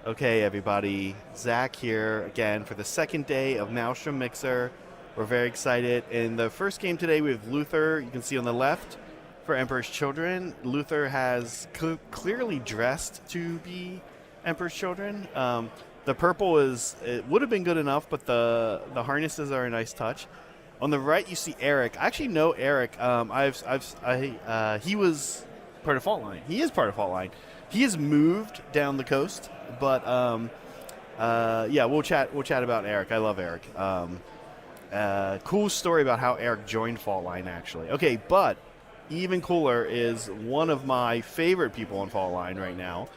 Okay, everybody, Zach here again for the second day of Maelstrom Mixer. We're very excited. In the first game today, we have Luther. You can see on the left for Emperor's Children. Luther has clearly dressed to be Emperor's Children. The purple it would have been good enough, but the harnesses are a nice touch. On the right, you see Eric. I actually know Eric. He was part of Fault Line. He is part of Fault Line. He has moved down the coast, but yeah, we'll chat about Eric. I love Eric. Cool story about how Eric joined Fault Line, actually. Okay, but even cooler is one of my favorite people on Fault Line right now.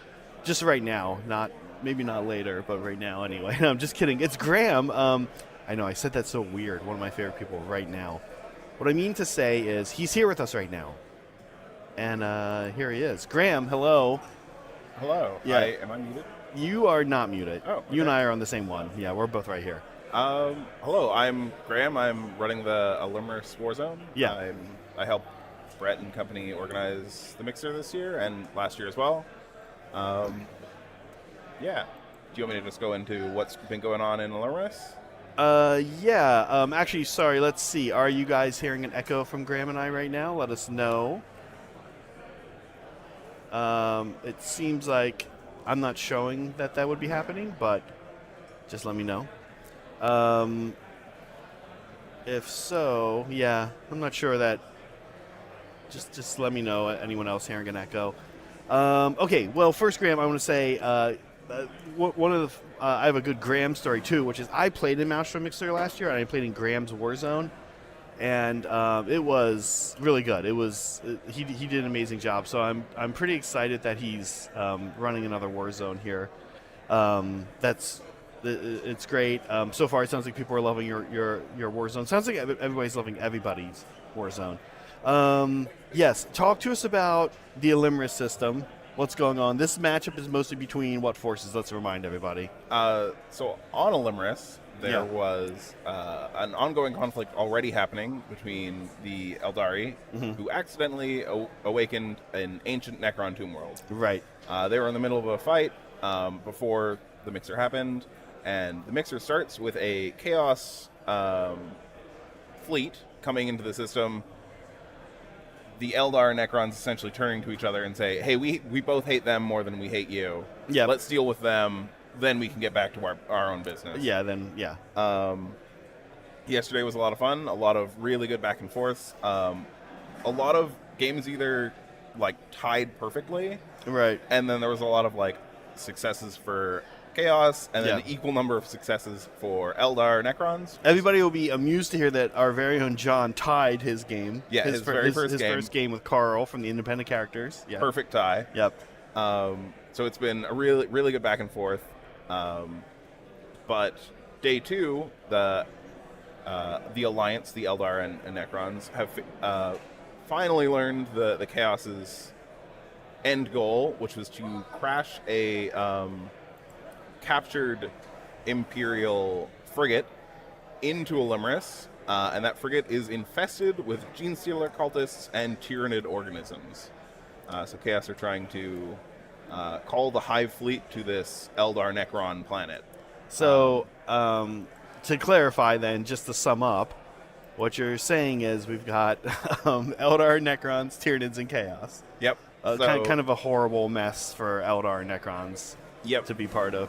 Just right now, maybe not later, but right now anyway. I'm just kidding. It's Graham. I know I said that so weird. One of my favorite people right now. What I mean to say is he's here with us right now, and here he is. Graham, hello. Hello. Yeah. Am I muted? You are not muted. Oh, okay. You and I are on the same one. Yeah, we're both right here. Hello, I'm Graham. I'm running the Limerence Warzone. Yeah. I helped Brett and company organize the mixer this year and last year as well. Yeah. Do you want me to just go into what's been going on in Limerence? Yeah. Actually, sorry. Let's see. Are you guys hearing an echo from Graham and I right now? Let us know. It seems like I'm not showing that would be happening, but just let me know. If so, yeah, I'm not sure that. Just let me know. Anyone else hearing an echo? Okay. Well, first, Graham, I want to say one of the I have a good Graham story too, which is I played in Maelstrom Mixer last year, and I played in Graham's Warzone, and it was really good. He did an amazing job. So I'm pretty excited that he's running another Warzone here. It's great. So far, it sounds like people are loving your Warzone. Sounds like everybody's loving everybody's Warzone. Yes, talk to us about the Limerence system. What's going on? This matchup is mostly between what forces? Let's remind everybody. So on Limerence, there was an ongoing conflict already happening between the Eldari, who accidentally awakened an ancient Necron tomb world. Right. They were in the middle of a fight before the mixer happened, and the mixer starts with a Chaos fleet coming into the system. The Eldar and Necrons essentially turning to each other and say, hey, we both hate them more than we hate you. Yeah. Let's deal with them, then we can get back to our own business. Yeah, then, yeah. Yesterday was a lot of fun, a lot of really good back and forths. A lot of games either, tied perfectly. Right. And then there was a lot of, successes for Chaos, and then an equal number of successes for Eldar Necrons. Everybody will be amused to hear that our very own John tied his game. Yeah, his first game with Carl from the Independent Characters. Yeah. Perfect tie. Yep. So it's been a really, really good back and forth. But day two, the Alliance, the Eldar and Necrons, have finally learned the Chaos's end goal, which was to crash a captured Imperial frigate into a Limerence, and that frigate is infested with Genestealer cultists and Tyrannid organisms. So Chaos are trying to call the Hive fleet to this Eldar Necron planet. So, to clarify then, just to sum up, what you're saying is we've got Eldar, Necrons, Tyrannids, and Chaos. Yep. Kind of a horrible mess for Eldar and Necrons to be part of.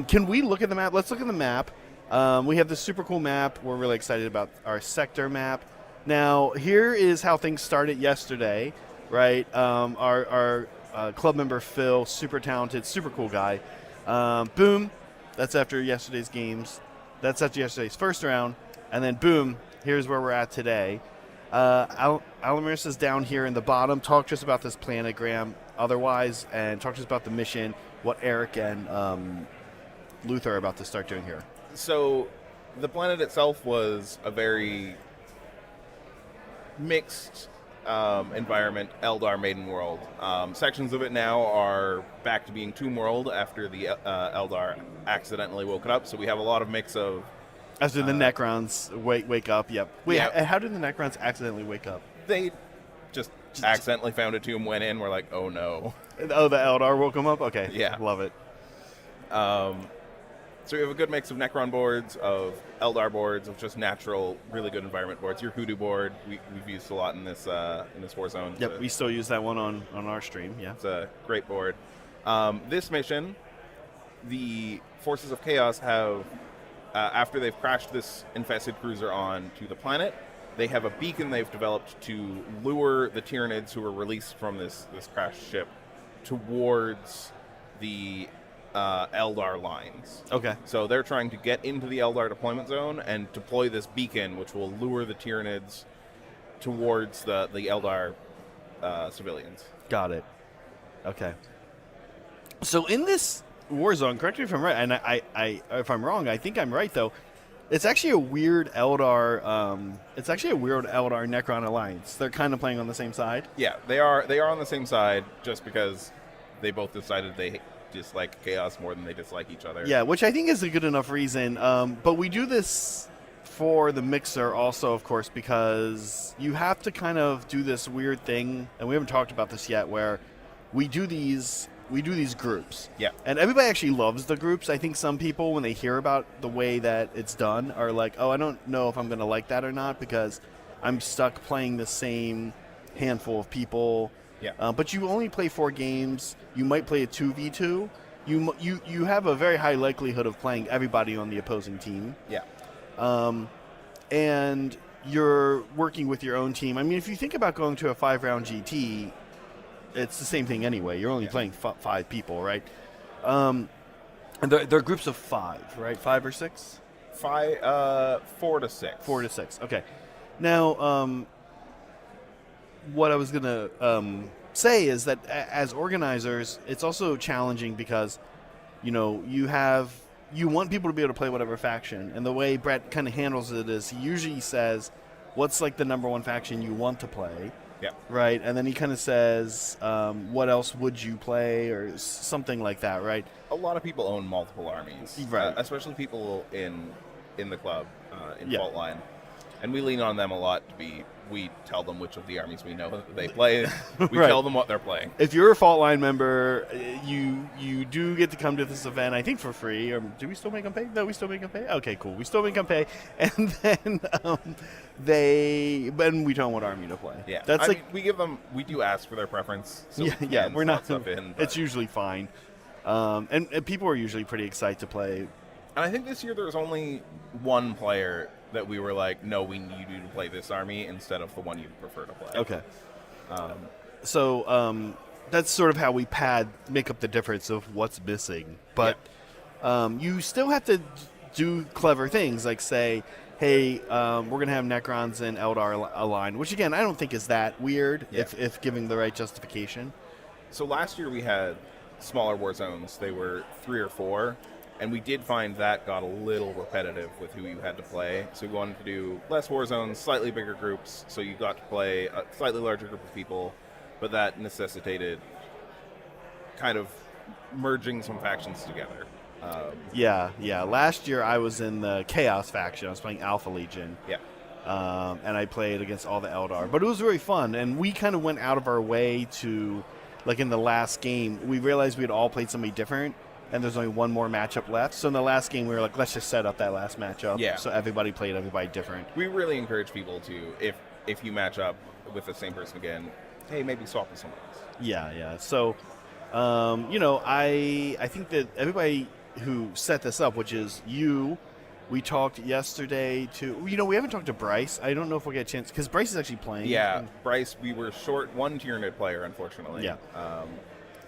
Can we look at the map? Let's look at the map. We have this super cool map. We're really excited about our sector map. Now, here is how things started yesterday, right? Our club member Phil, super talented, super cool guy. Boom. That's after yesterday's games. That's after yesterday's first round. And then boom, here's where we're at today. Limerence is down here in the bottom. Talk to us about this planet, Graham, otherwise, and talk to us about the mission, what Eric and Luther are about to start doing here. So the planet itself was a very mixed environment, Eldar Maiden World. Sections of it now are back to being Tomb World after the Eldar accidentally woke it up, so we have a lot of mix of... After the Necrons wake up, yep. Wait, yeah. How did the Necrons accidentally wake up? They just accidentally found a tomb, went in, we're like, oh no. Oh, the Eldar woke them up? Okay. Yeah. Love it. So we have a good mix of Necron boards, of Eldar boards, of just natural, really good environment boards. Your Hoodoo board, we've used a lot in this war zone. Yep, we still use that one on our stream. Yeah, it's a great board. This mission, the Forces of Chaos have, after they've crashed this infested cruiser on to the planet, they have a beacon they've developed to lure the Tyranids who were released from this crashed ship towards the Eldar lines. Okay. So they're trying to get into the Eldar deployment zone and deploy this beacon, which will lure the Tyranids towards the Eldar civilians. Got it. Okay. So in this war zone, correct me if I'm right, and I if I'm wrong, I think I'm right though. It's actually a weird Eldar. Necron alliance. They're kind of playing on the same side. Yeah, they are on the same side just because they both decided they dislike chaos more than they dislike each other. Yeah, which I think is a good enough reason. But we do this for the mixer also, of course, because you have to kind of do this weird thing, and we haven't talked about this yet, where we do these groups. Yeah. And everybody actually loves the groups. I think some people, when they hear about the way that it's done, are like, oh, I don't know if I'm going to like that or not because I'm stuck playing the same handful of people. Yeah. But you only play 4 games. You might play a 2v2. You have a very high likelihood of playing everybody on the opposing team. Yeah. And you're working with your own team. I mean, if you think about going to a 5-round GT, it's the same thing anyway. You're only playing 5 people, right? And they're groups of 5, right? 5 or 6? 4 to 6. 4 to 6. Okay. Now, what I was going to say is that as organizers, it's also challenging because, you want people to be able to play whatever faction. And the way Brett kind of handles it is he usually says, what's like the number 1 faction you want to play? Yeah. Right. And then he kind of says, what else would you play or something like that, right? A lot of people own multiple armies. Right. Especially people in the club, in Yeah. Fault Line. And we lean on them a lot we tell them which of the armies we know that they play. We Right. tell them what they're playing. If you're a Fault Line member, you do get to come to this event, I think for free. Or do we still make them pay? No, we still make them pay? Okay, cool. We still make them pay. And then we tell them what army to play. Yeah. That's we do ask for their preference. So yeah, we're not. stuff in, it's usually fine. And people are usually pretty excited to play. And I think this year there was only one player that we were like, no, we need you to play this army instead of the one you prefer to play. Okay. So that's sort of how we make up the difference of what's missing. But you still have to do clever things like say, hey, we're going to have Necrons and Eldar aligned, which again, I don't think is that weird if giving the right justification. So last year we had smaller war zones. They were 3 or 4. And we did find that got a little repetitive with who you had to play. So we wanted to do less war zones, slightly bigger groups, so you got to play a slightly larger group of people, but that necessitated kind of merging some factions together. Yeah. Last year I was in the Chaos faction. I was playing Alpha Legion. Yeah. And I played against all the Eldar. But it was very fun, and we kind of went out of our way to, like in the last game, we realized we had all played somebody different. And there's only one more matchup left. So in the last game, we were like, let's just set up that last matchup. Yeah. So everybody played everybody different. We really encourage people to, if you match up with the same person again, hey, maybe swap with someone else. Yeah. So, I think that everybody who set this up, which is you, we talked yesterday to, we haven't talked to Bryce. I don't know if we'll get a chance, because Bryce is actually playing. Yeah, Bryce, we were short one Tyranid player, unfortunately. Yeah.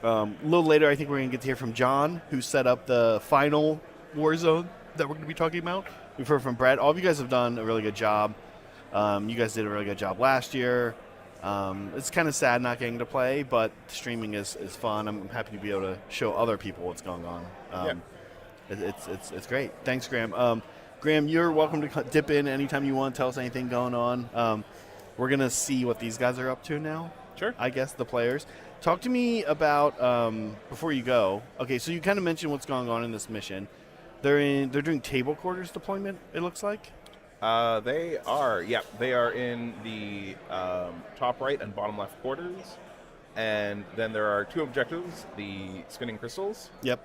A little later, I think we're going to get to hear from John, who set up the final war zone that we're going to be talking about. We've heard from Brett. All of you guys have done a really good job. You guys did a really good job last year. It's kind of sad not getting to play, but streaming is fun. I'm happy to be able to show other people what's going on. It's great. Thanks, Graham. Graham, you're welcome to dip in anytime you want. Tell us anything going on. We're going to see what these guys are up to now. Sure. I guess the players. Talk to me about before you go. Okay, so you kind of mentioned what's going on in this mission. They're doing table quarters deployment. It looks like. They are. Yeah, they are in the top right and bottom left quarters, and then there are 2 objectives: the spinning crystals. Yep.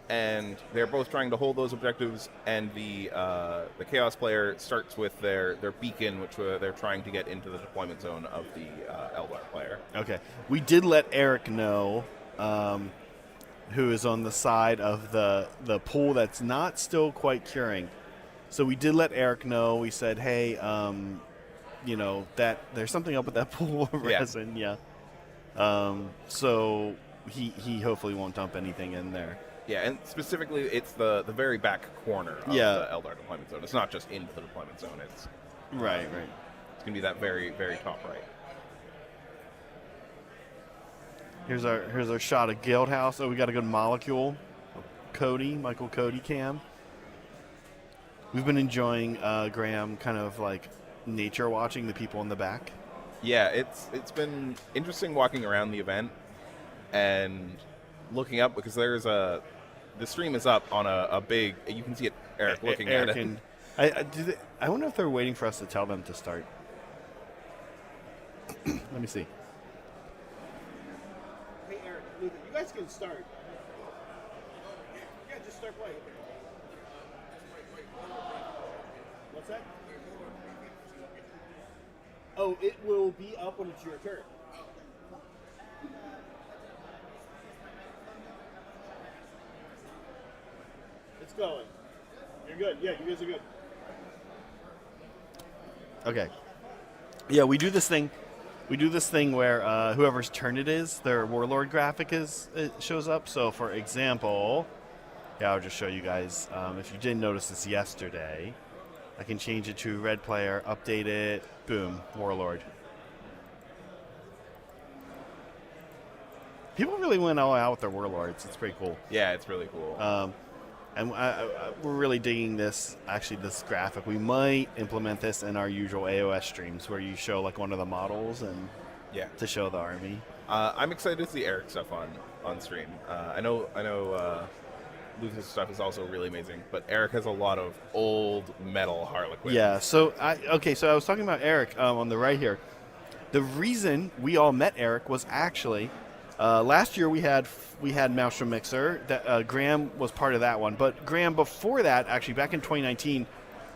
And they're both trying to hold those objectives. And the Chaos player starts with their beacon, which they're trying to get into the deployment zone of the Eldar player. Okay. We did let Eric know, who is on the side of the pool that's not still quite curing. So we did let Eric know. We said, hey, that there's something up with that pool of resin. Yeah. So he hopefully won't dump anything in there. Yeah, and specifically, it's the very back corner of the Eldar deployment zone. It's not just into the deployment zone. It's right. It's going to be that very, very top right. Here's our shot of Guildhouse. Oh, we got a good molecule. Michael Cody cam. We've been enjoying Graham kind of like nature watching the people in the back. Yeah, it's been interesting walking around the event and looking up because the stream is up on a big. You can see it, Eric looking at it. I wonder if they're waiting for us to tell them to start. Let me see. Hey, Eric, you guys can start. Yeah, just start playing. What's that? Oh, it will be up when it's your turn. It's going. You're good. Yeah, you guys are good. Okay. Yeah, we do this thing. We do this thing where whoever's turn it is, their warlord graphic it shows up. So, for example, I'll just show you guys. If you didn't notice this yesterday, I can change it to red player, update it, boom, warlord. People really went all out with their warlords. It's pretty cool. Yeah, it's really cool. And we're really digging this graphic. We might implement this in our usual AOS streams where you show like one of the models and to show the army. I'm excited to see Eric's stuff on stream. I know Lucas' stuff is also really amazing, but Eric has a lot of old metal Harlequins. Yeah, so I was talking about Eric on the right here. The reason we all met Eric was actually last year we had Maelstrom Mixer. That Graham was part of that one, but Graham, before that, actually back in 2019,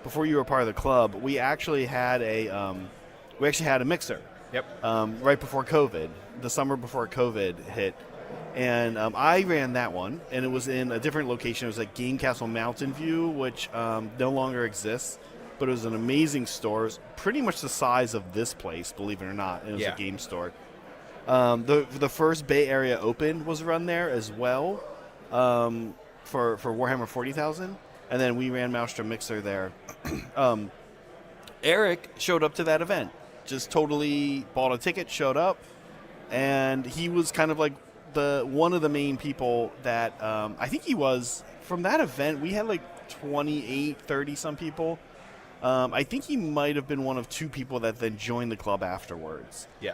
before you were part of the club, we actually had a mixer. Yep. Right before COVID, the summer before COVID hit, and I ran that one, and it was in a different location. It was at Game Castle Mountain View, which no longer exists, but it was an amazing store. It was pretty much the size of this place, believe it or not. It was a game store. The first Bay Area Open was run there as well for Warhammer 40,000, and then we ran Maelstrom Mixer there. Eric showed up to that event, just totally bought a ticket, showed up, and he was kind of like one of the main people that I think he was from that event. We had like 28, 30 some people. I think he might have been one of two people that then joined the club afterwards. Yeah.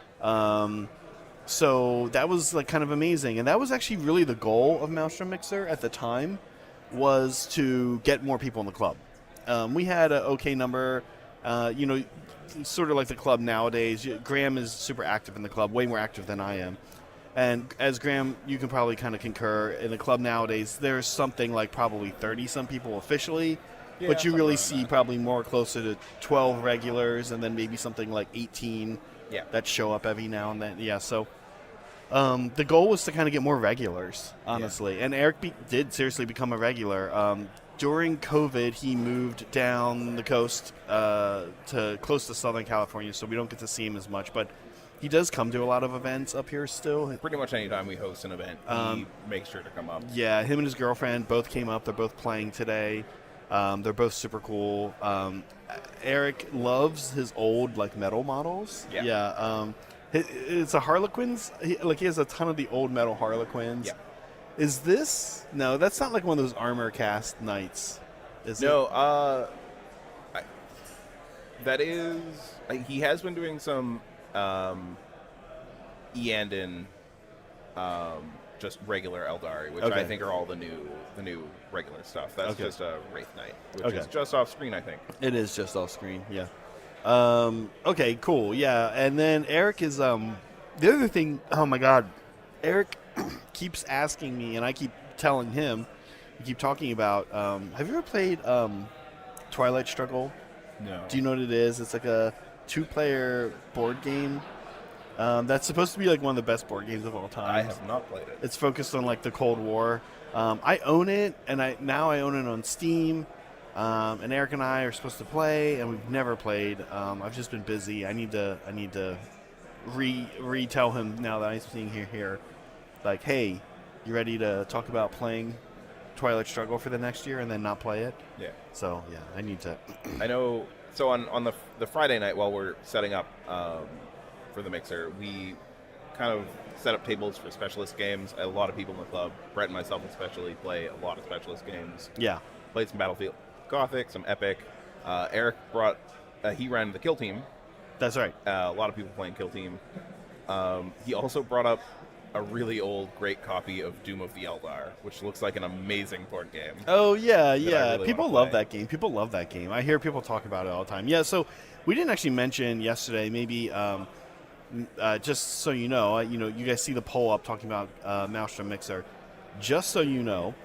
So that was like kind of amazing, and that was actually really the goal of Maelstrom Mixer at the time, was to get more people in the club. We had an okay number, sort of like the club nowadays. Graham is super active in the club, way more active than I am. And as Graham, you can probably kind of concur, in the club nowadays, there's something like probably 30-some people officially, but you really see probably more closer to 12 regulars and then maybe something like 18 that show up every now and then. Yeah, so the goal was to kind of get more regulars, honestly. And Eric did seriously become a regular. During COVID, he moved down the coast to close to Southern California, so we don't get to see him as much, but he does come to a lot of events up here still. Pretty much any time we host an event, he makes sure to come up. Yeah, him and his girlfriend both came up. They're both playing today. They're both super cool. Eric loves his old like metal models. Yeah. It's a Harlequins. He has a ton of the old metal Harlequins. Yeah. Is this? No, that's not like one of those armor cast knights. Is it? No. That is. He has been doing some Eandon, just regular Eldari, which I think are all the new regular stuff. That's just a Wraith Knight, which is just off screen, I think. It is just off screen, yeah. Okay, cool, yeah. And then Eric is the other thing. Oh my God, Eric keeps asking me, and I keep telling him, we keep talking about. Have you ever played Twilight Struggle? No. Do you know what it is? It's like a 2-player board game. That's supposed to be like one of the best board games of all time. I have not played it. It's focused on like the Cold War. I own it, and I own it on Steam. And Eric and I are supposed to play, and we've never played. I've just been busy. I need to retell him now that I'm seeing here. Like, hey, you ready to talk about playing Twilight Struggle for the next year and then not play it? Yeah. So yeah, I need to. I know. So on the Friday night while we're setting up for the mixer, we kind of set up tables for specialist games. A lot of people in the club, Brett and myself especially, play a lot of specialist games. Yeah. Played some Battlefield Gothic, some Epic. Eric brought. He ran the Kill Team. That's right. A lot of people playing Kill Team. He also brought up a really old, great copy of Doom of the Eldar, which looks like an amazing board game. Oh, yeah. really People wanna love play. that game. People love that game. I hear people talk about it all the time. Yeah, so we didn't actually mention yesterday, maybe just so you know, you guys see the poll up talking about Maelstrom Mixer. Just so you know,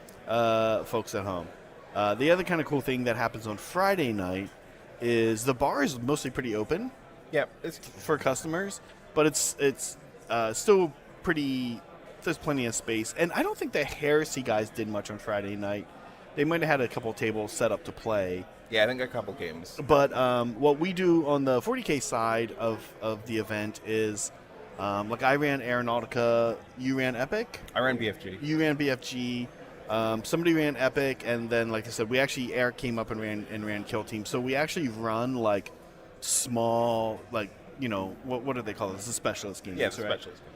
folks at home, the other kind of cool thing that happens on Friday night is the bar is mostly pretty open. Yeah, it's for customers, but it's still pretty. There's plenty of space, and I don't think the Heresy guys did much on Friday night. They might have had a couple tables set up to play. Yeah, I think a couple games. But what we do on the 40K side of the event is, like I ran Aeronautica, you ran Epic. I ran BFG. You ran BFG. Somebody ran Epic, and then, like I said, Eric came up and ran Kill Team. So we actually run like small, like what do they call this? The specialist games. Yeah, the right? specialist games.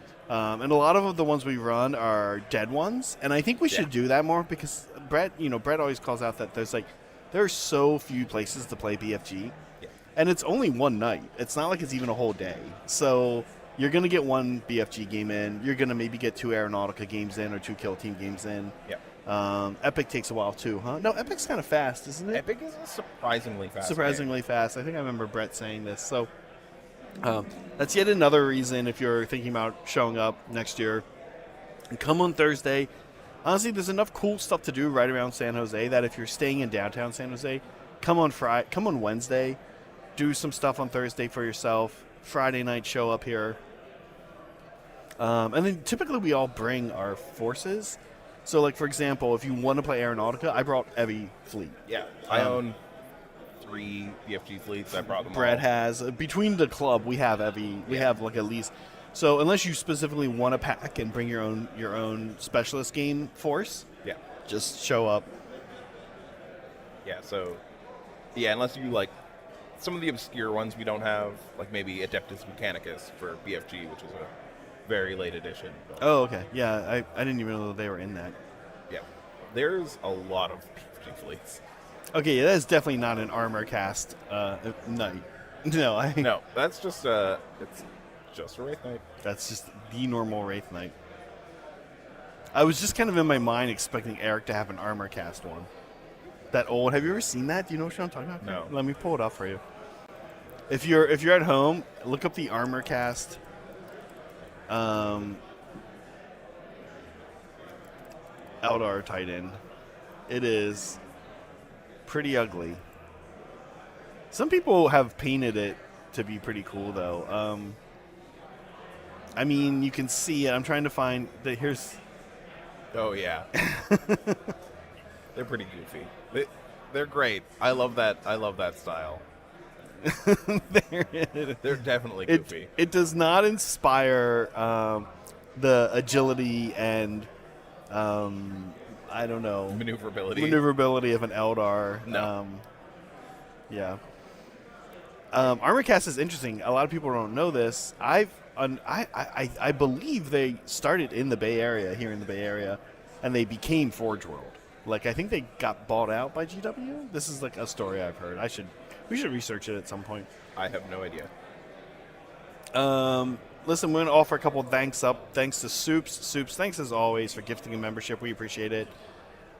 And a lot of the ones we run are dead ones, and I think we should do that more because Brett always calls out that there are so few places to play BFG, and it's only one night. It's not like it's even a whole day. So you're gonna get one BFG game in. You're gonna maybe get 2 Aeronautica games in or 2 Kill Team games in. Yeah. Epic takes a while too, huh? No, Epic's kind of fast, isn't it? Epic is a surprisingly fast. Surprisingly fast. I think I remember Brett saying this. So that's yet another reason if you're thinking about showing up next year. And come on Thursday. Honestly, there's enough cool stuff to do right around San Jose that if you're staying in downtown San Jose, come on Wednesday, do some stuff on Thursday for yourself. Friday night, show up here. And then typically we all bring our forces. So, like, for example, if you want to play Aeronautica, I brought every fleet. Yeah, I own 3 BFG fleets. I brought them Brett all. has. Between the club, we have like at least. So unless you specifically want to pack and bring your own specialist game force, Yeah. just show up. Yeah, so unless you like some of the obscure ones we don't have, like maybe Adeptus Mechanicus for BFG, which is a very late edition. But Oh, okay. Yeah, I didn't even know that they were in that. yeah, there's a lot of BFG fleets. Okay, yeah, that's definitely not an armor cast night. No, No, that's just it's just a Wraith Knight. That's just the normal Wraith Knight. I was just kind of in my mind expecting Eric to have an armor cast one. That old. Have you ever seen that? Do you know what I'm talking about? No. Let me pull it up for you. If you're at home, look up the armor cast. Eldar Titan. It is pretty ugly. Some people have painted it to be pretty cool, though. I mean, you can see it. I'm trying to find the here's. Oh yeah, they're pretty goofy. They're great. I love that. I love that style. There it is. They're definitely goofy. It does not inspire the agility and I don't know Maneuverability of an Eldar. No. Yeah. Armorcast is interesting. A lot of people don't know this. I believe they started in the Bay Area, here in the Bay Area, and they became Forge World. Like, I think they got bought out by GW. This is like a story I've heard. We should research it at some point. I have no idea. Listen, we're going to offer a couple thanks to Soups. Soups, thanks as always for gifting a membership. We appreciate it.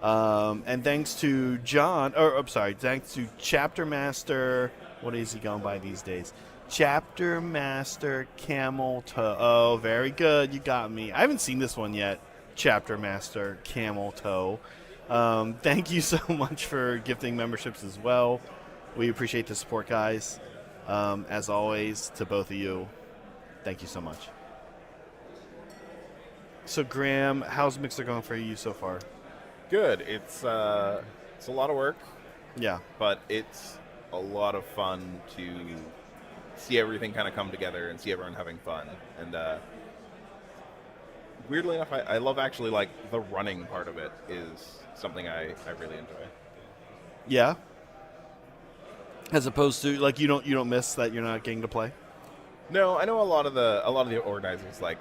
And thanks to thanks to Chapter Master. What is he going by these days? Chapter Master Camel Toe. Oh, very good. You got me. I haven't seen this one yet. Chapter Master Camel Toe. Thank you so much for gifting memberships as well. We appreciate the support, guys. As always, to both of you, thank you so much. So, Graham, how's Mixer going for you so far? Good. It's a lot of work, Yeah. but it's a lot of fun to see everything kind of come together and see everyone having fun. And weirdly enough, I love actually like the running part of it is something I really enjoy. Yeah. As opposed to like you don't miss that you're not getting to play. No, I know a lot of the organizers like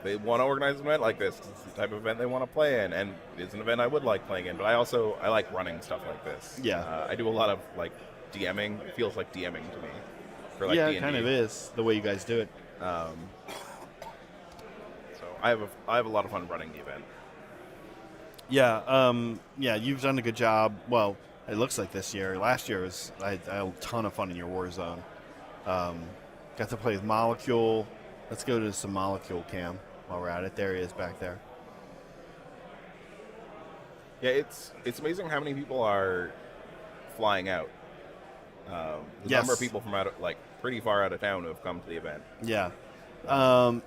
they want to organize an event like this. It's the type of event they want to play in, and it's an event I would like playing in. But I like running stuff like this. Yeah. I do a lot of like DMing. It feels like DMing to me. For like Yeah, D&D. it kind of is the way you guys do it. So I have a lot of fun running the event. Yeah, you've done a good job. Well, it looks like this year. Last year I had a ton of fun in your war zone. Got to play with Molecule. Let's go to some Molecule cam while we're at it. There he is back there. Yeah, it's amazing how many people are flying out. The Yes. number of people from pretty far out of town who have come to the event. Yeah.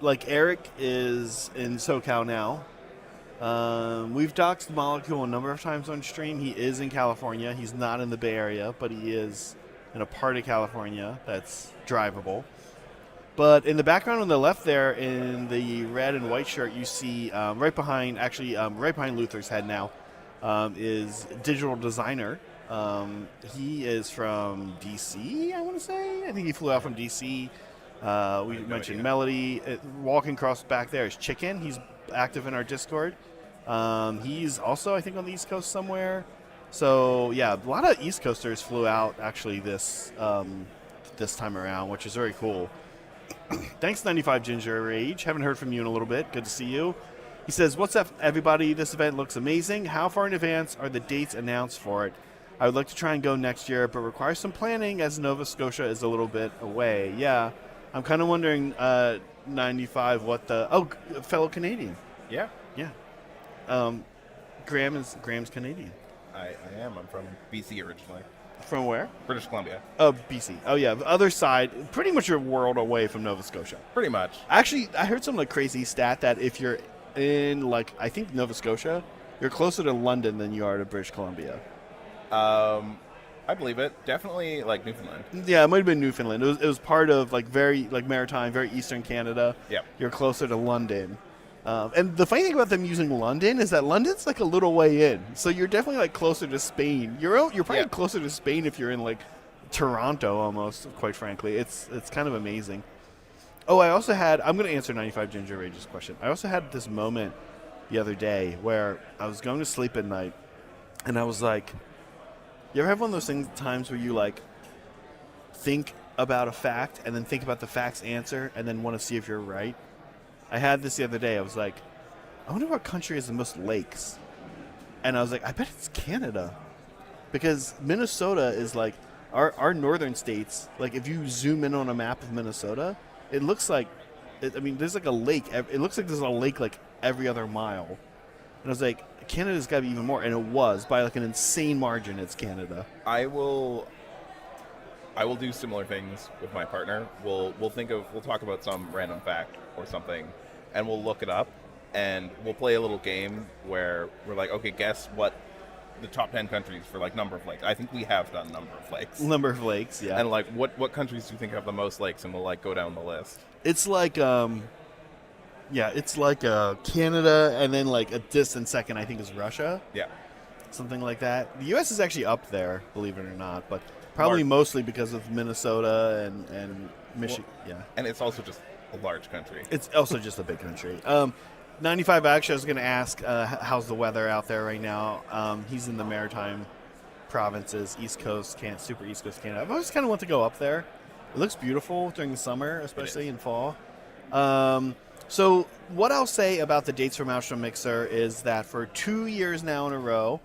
Like Eric is in SoCal now. We've doxed Molecule a number of times on stream. He is in California. He's not in the Bay Area, but he is in a part of California that's drivable. But in the background on the left there, in the red and white shirt, you see right behind Luther's head now, is Digital Designer. He is from DC, I want to say. I think he flew out from DC. We mentioned Melody. Walking across back there is Chicken. He's active in our Discord. He's also, I think, on the East Coast somewhere. So, yeah, a lot of East Coasters flew out, actually, this time around, which is very cool. Thanks, 95 Ginger Rage. Haven't heard from you in a little bit. Good to see you. He says, what's up, everybody? This event looks amazing. How far in advance are the dates announced for it? I would like to try and go next year, but requires some planning as Nova Scotia is a little bit away. Yeah, I'm kind of wondering, 95, what the... Oh, fellow Canadian. Yeah. Yeah. Graham's Canadian. I am. I'm from BC originally. From where? British Columbia. Oh, BC. Oh, yeah. The other side, pretty much a world away from Nova Scotia. Pretty much. Actually, I heard some like crazy stat that if you're in I think Nova Scotia, you're closer to London than you are to British Columbia. I believe it. Definitely like Newfoundland. Yeah, it might have been Newfoundland. It was part of very maritime, very eastern Canada. Yeah. You're closer to London. And the funny thing about them using London is that London's like a little way in, so you're definitely like closer to Spain. You're probably closer to Spain if you're in like Toronto almost. Quite frankly, it's kind of amazing. Oh, I also had. I'm going to answer 95 Ginger Rage's question. I also had this moment the other day where I was going to sleep at night, and I was like, "You ever have one of those times where you like think about a fact and then think about the fact's answer and then want to see if you're right?" I had this the other day. I was like, I wonder what country has the most lakes. And I was like, I bet it's Canada. Because Minnesota is like, our northern states, like if you zoom in on a map of Minnesota, it looks like, there's like a lake. It looks like there's a lake like every other mile. And I was like, Canada's got to be even more. And it was. By like an insane margin, it's Canada. I will do similar things with my partner. We'll talk about some random fact or something, and we'll look it up, and we'll play a little game where we're like, okay, guess what the top 10 countries for like number of lakes. I think we have done number of lakes. Number of lakes, yeah. And like, what countries do you think have the most lakes? And we'll like go down the list. It's like, it's like Canada, and then like a distant second, I think, is Russia. Yeah. Something like that. The U.S. is actually up there, believe it or not, but probably mostly because of Minnesota and Michigan. Well, and it's also just a large country. It's also just a big country. 95, actually, I was going to ask, how's the weather out there right now? He's in the maritime provinces, East Coast, super East Coast Canada. I've always kind of want to go up there. It looks beautiful during the summer, especially in fall. So what I'll say about the dates for Maelstrom Mixer is that for 2 years now in a row,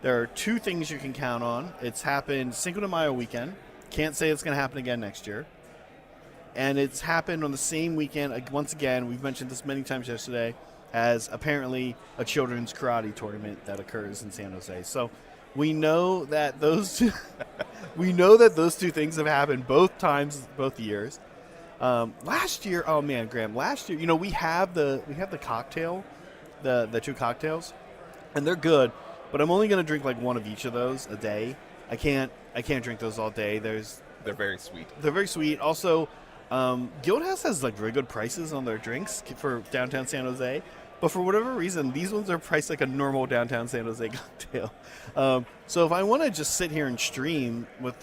there are two things you can count on. It's happened Cinco de Mayo weekend. Can't say it's going to happen again next year. And it's happened on the same weekend. Once again, we've mentioned this many times yesterday, has apparently a children's karate tournament that occurs in San Jose. So we know that those two, we know that those two things have happened both times, both years. Last year, oh man, Graham, last year, we have the cocktail, the two cocktails, and they're good, but I'm only going to drink like one of each of those a day. I can't drink those all day. They're very sweet. They're very sweet. Also, Guildhouse has like very good prices on their drinks for downtown San Jose, but for whatever reason, these ones are priced like a normal downtown San Jose cocktail. So if I want to just sit here and stream with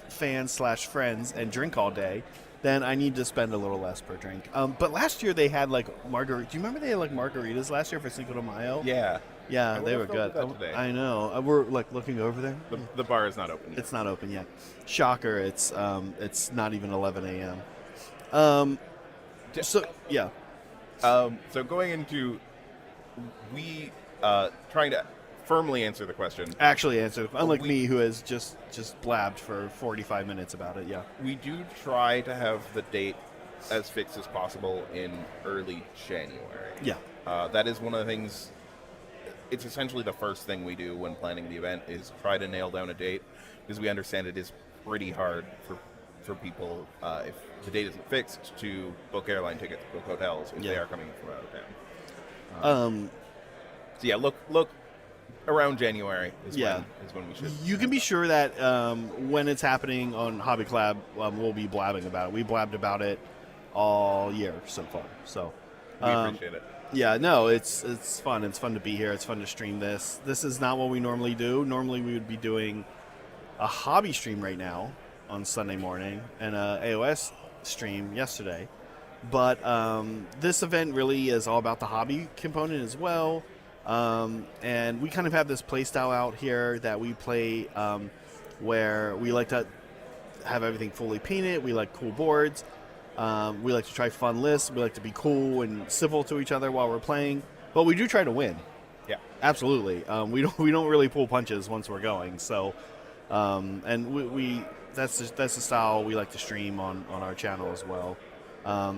fans/friends and drink all day, then I need to spend a little less per drink. But last year they had like margarita. Do you remember they had like margaritas last year for Cinco de Mayo? Yeah. Yeah, they were good. I know. We're like looking over there. The bar is not open yet. It's not open yet. Shocker. It's not even 11 a.m. So yeah. So going into trying to firmly answer the question. Actually answer. Unlike me, who has just blabbed for 45 minutes about it. Yeah. We do try to have the date as fixed as possible in early January. Yeah. That is one of the things. It's essentially the first thing we do when planning the event is try to nail down a date, because we understand it is pretty hard for people if the date isn't fixed to book airline tickets, book hotels if they are coming from out of town. So yeah, look around January is when we should. You can be sure that when it's happening on Hobby Collab, we'll be blabbing about it. We blabbed about it all year so far. So we appreciate it. Yeah, no, it's fun. It's fun to be here. It's fun to stream this. This is not what we normally do. Normally we would be doing a hobby stream right now on Sunday morning and a AOS stream yesterday. But this event really is all about the hobby component as well. And we kind of have this play style out here that we play where we like to have everything fully painted. We like cool boards. We like to try fun lists. We like to be cool and civil to each other while we're playing, but we do try to win. Yeah, absolutely. We don't really pull punches once we're going. So, and that's the style we like to stream on our channel as well.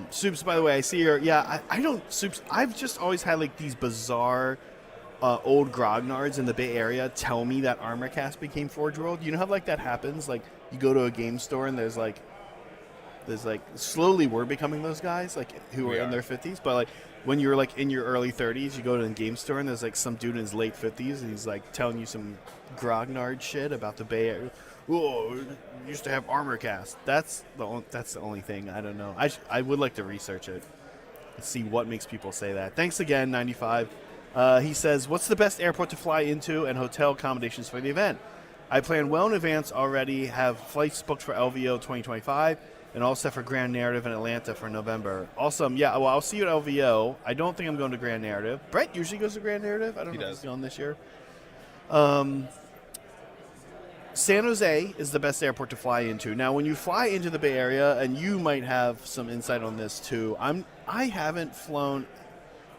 Soups, by the way, I see here. Yeah, I don't Soups. I've just always had like these bizarre old grognards in the Bay Area tell me that Armorcast became Forge World. You know how like that happens? Like you go to a game store and there's like slowly we're becoming those guys like who are in their 50s, but like when you're like in your early 30s, you go to the game store and there's like some dude in his late 50s and he's like telling you some grognard shit about the Bay Area. Oh, used to have Armorcast. That's the only thing. I don't know. I would like to research it and see what makes people say that. Thanks again, 95. He says, what's the best airport to fly into and hotel accommodations for the event? I plan well in advance already, have flights booked for LVO 2025 and all set for Grand Narrative in Atlanta for November. Awesome. Yeah, well, I'll see you at LVO. I don't think I'm going to Grand Narrative. Brett usually goes to Grand Narrative. I don't know if he's going this year. San Jose is the best airport to fly into. Now, when you fly into the Bay Area, and you might have some insight on this too, I haven't flown.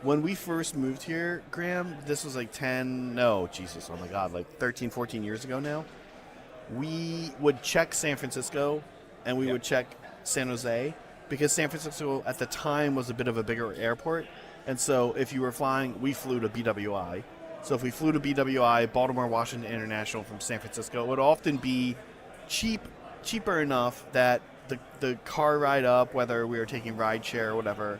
When we first moved here, Graham, this was like 13, 14 years ago now. We would check San Francisco, and we would check San Jose, because San Francisco at the time was a bit of a bigger airport. And so if you were flying, we flew to BWI. So if we flew to BWI, Baltimore Washington International from San Francisco, it would often be cheaper enough that the car ride up, whether we were taking rideshare or whatever,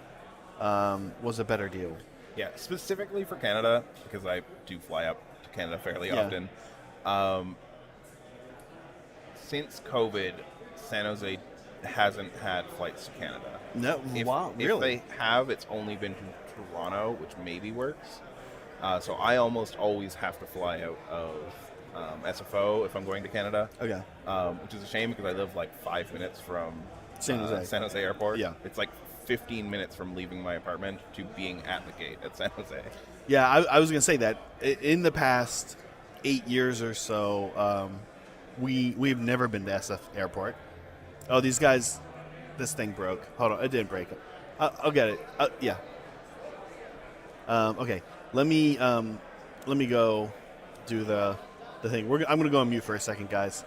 was a better deal. Yeah, specifically for Canada, because I do fly up to Canada fairly often. Since COVID, San Jose hasn't had flights to Canada. No, really? If they have, it's only been to Toronto, which maybe works. So I almost always have to fly out of SFO if I'm going to Canada. Okay. Which is a shame because I live like 5 minutes from San Jose Airport. Yeah. It's like 15 minutes from leaving my apartment to being at the gate at San Jose. Yeah, I was going to say that in the past 8 years or so, we've never been to SF Airport. Oh, these guys, this thing broke. Hold on, it didn't break. I'll get it. Yeah. Okay, let me go do the thing. I'm gonna go on mute for a second, guys.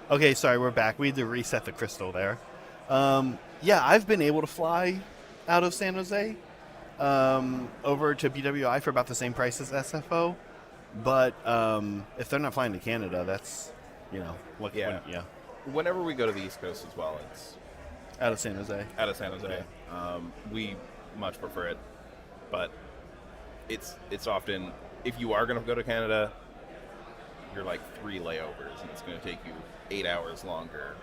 Okay, sorry, we're back. We had to reset the crystal there. Yeah, I've been able to fly out of San Jose over to BWI for about the same price as SFO. But if they're not flying to Canada, that's, Yeah. yeah, Whenever we go to the East Coast as well, it's out of San Jose. out of San Jose. We much prefer it, but it's often, if you are going to go to Canada, you're like 3 layovers, and it's going to take you 8 hours longer.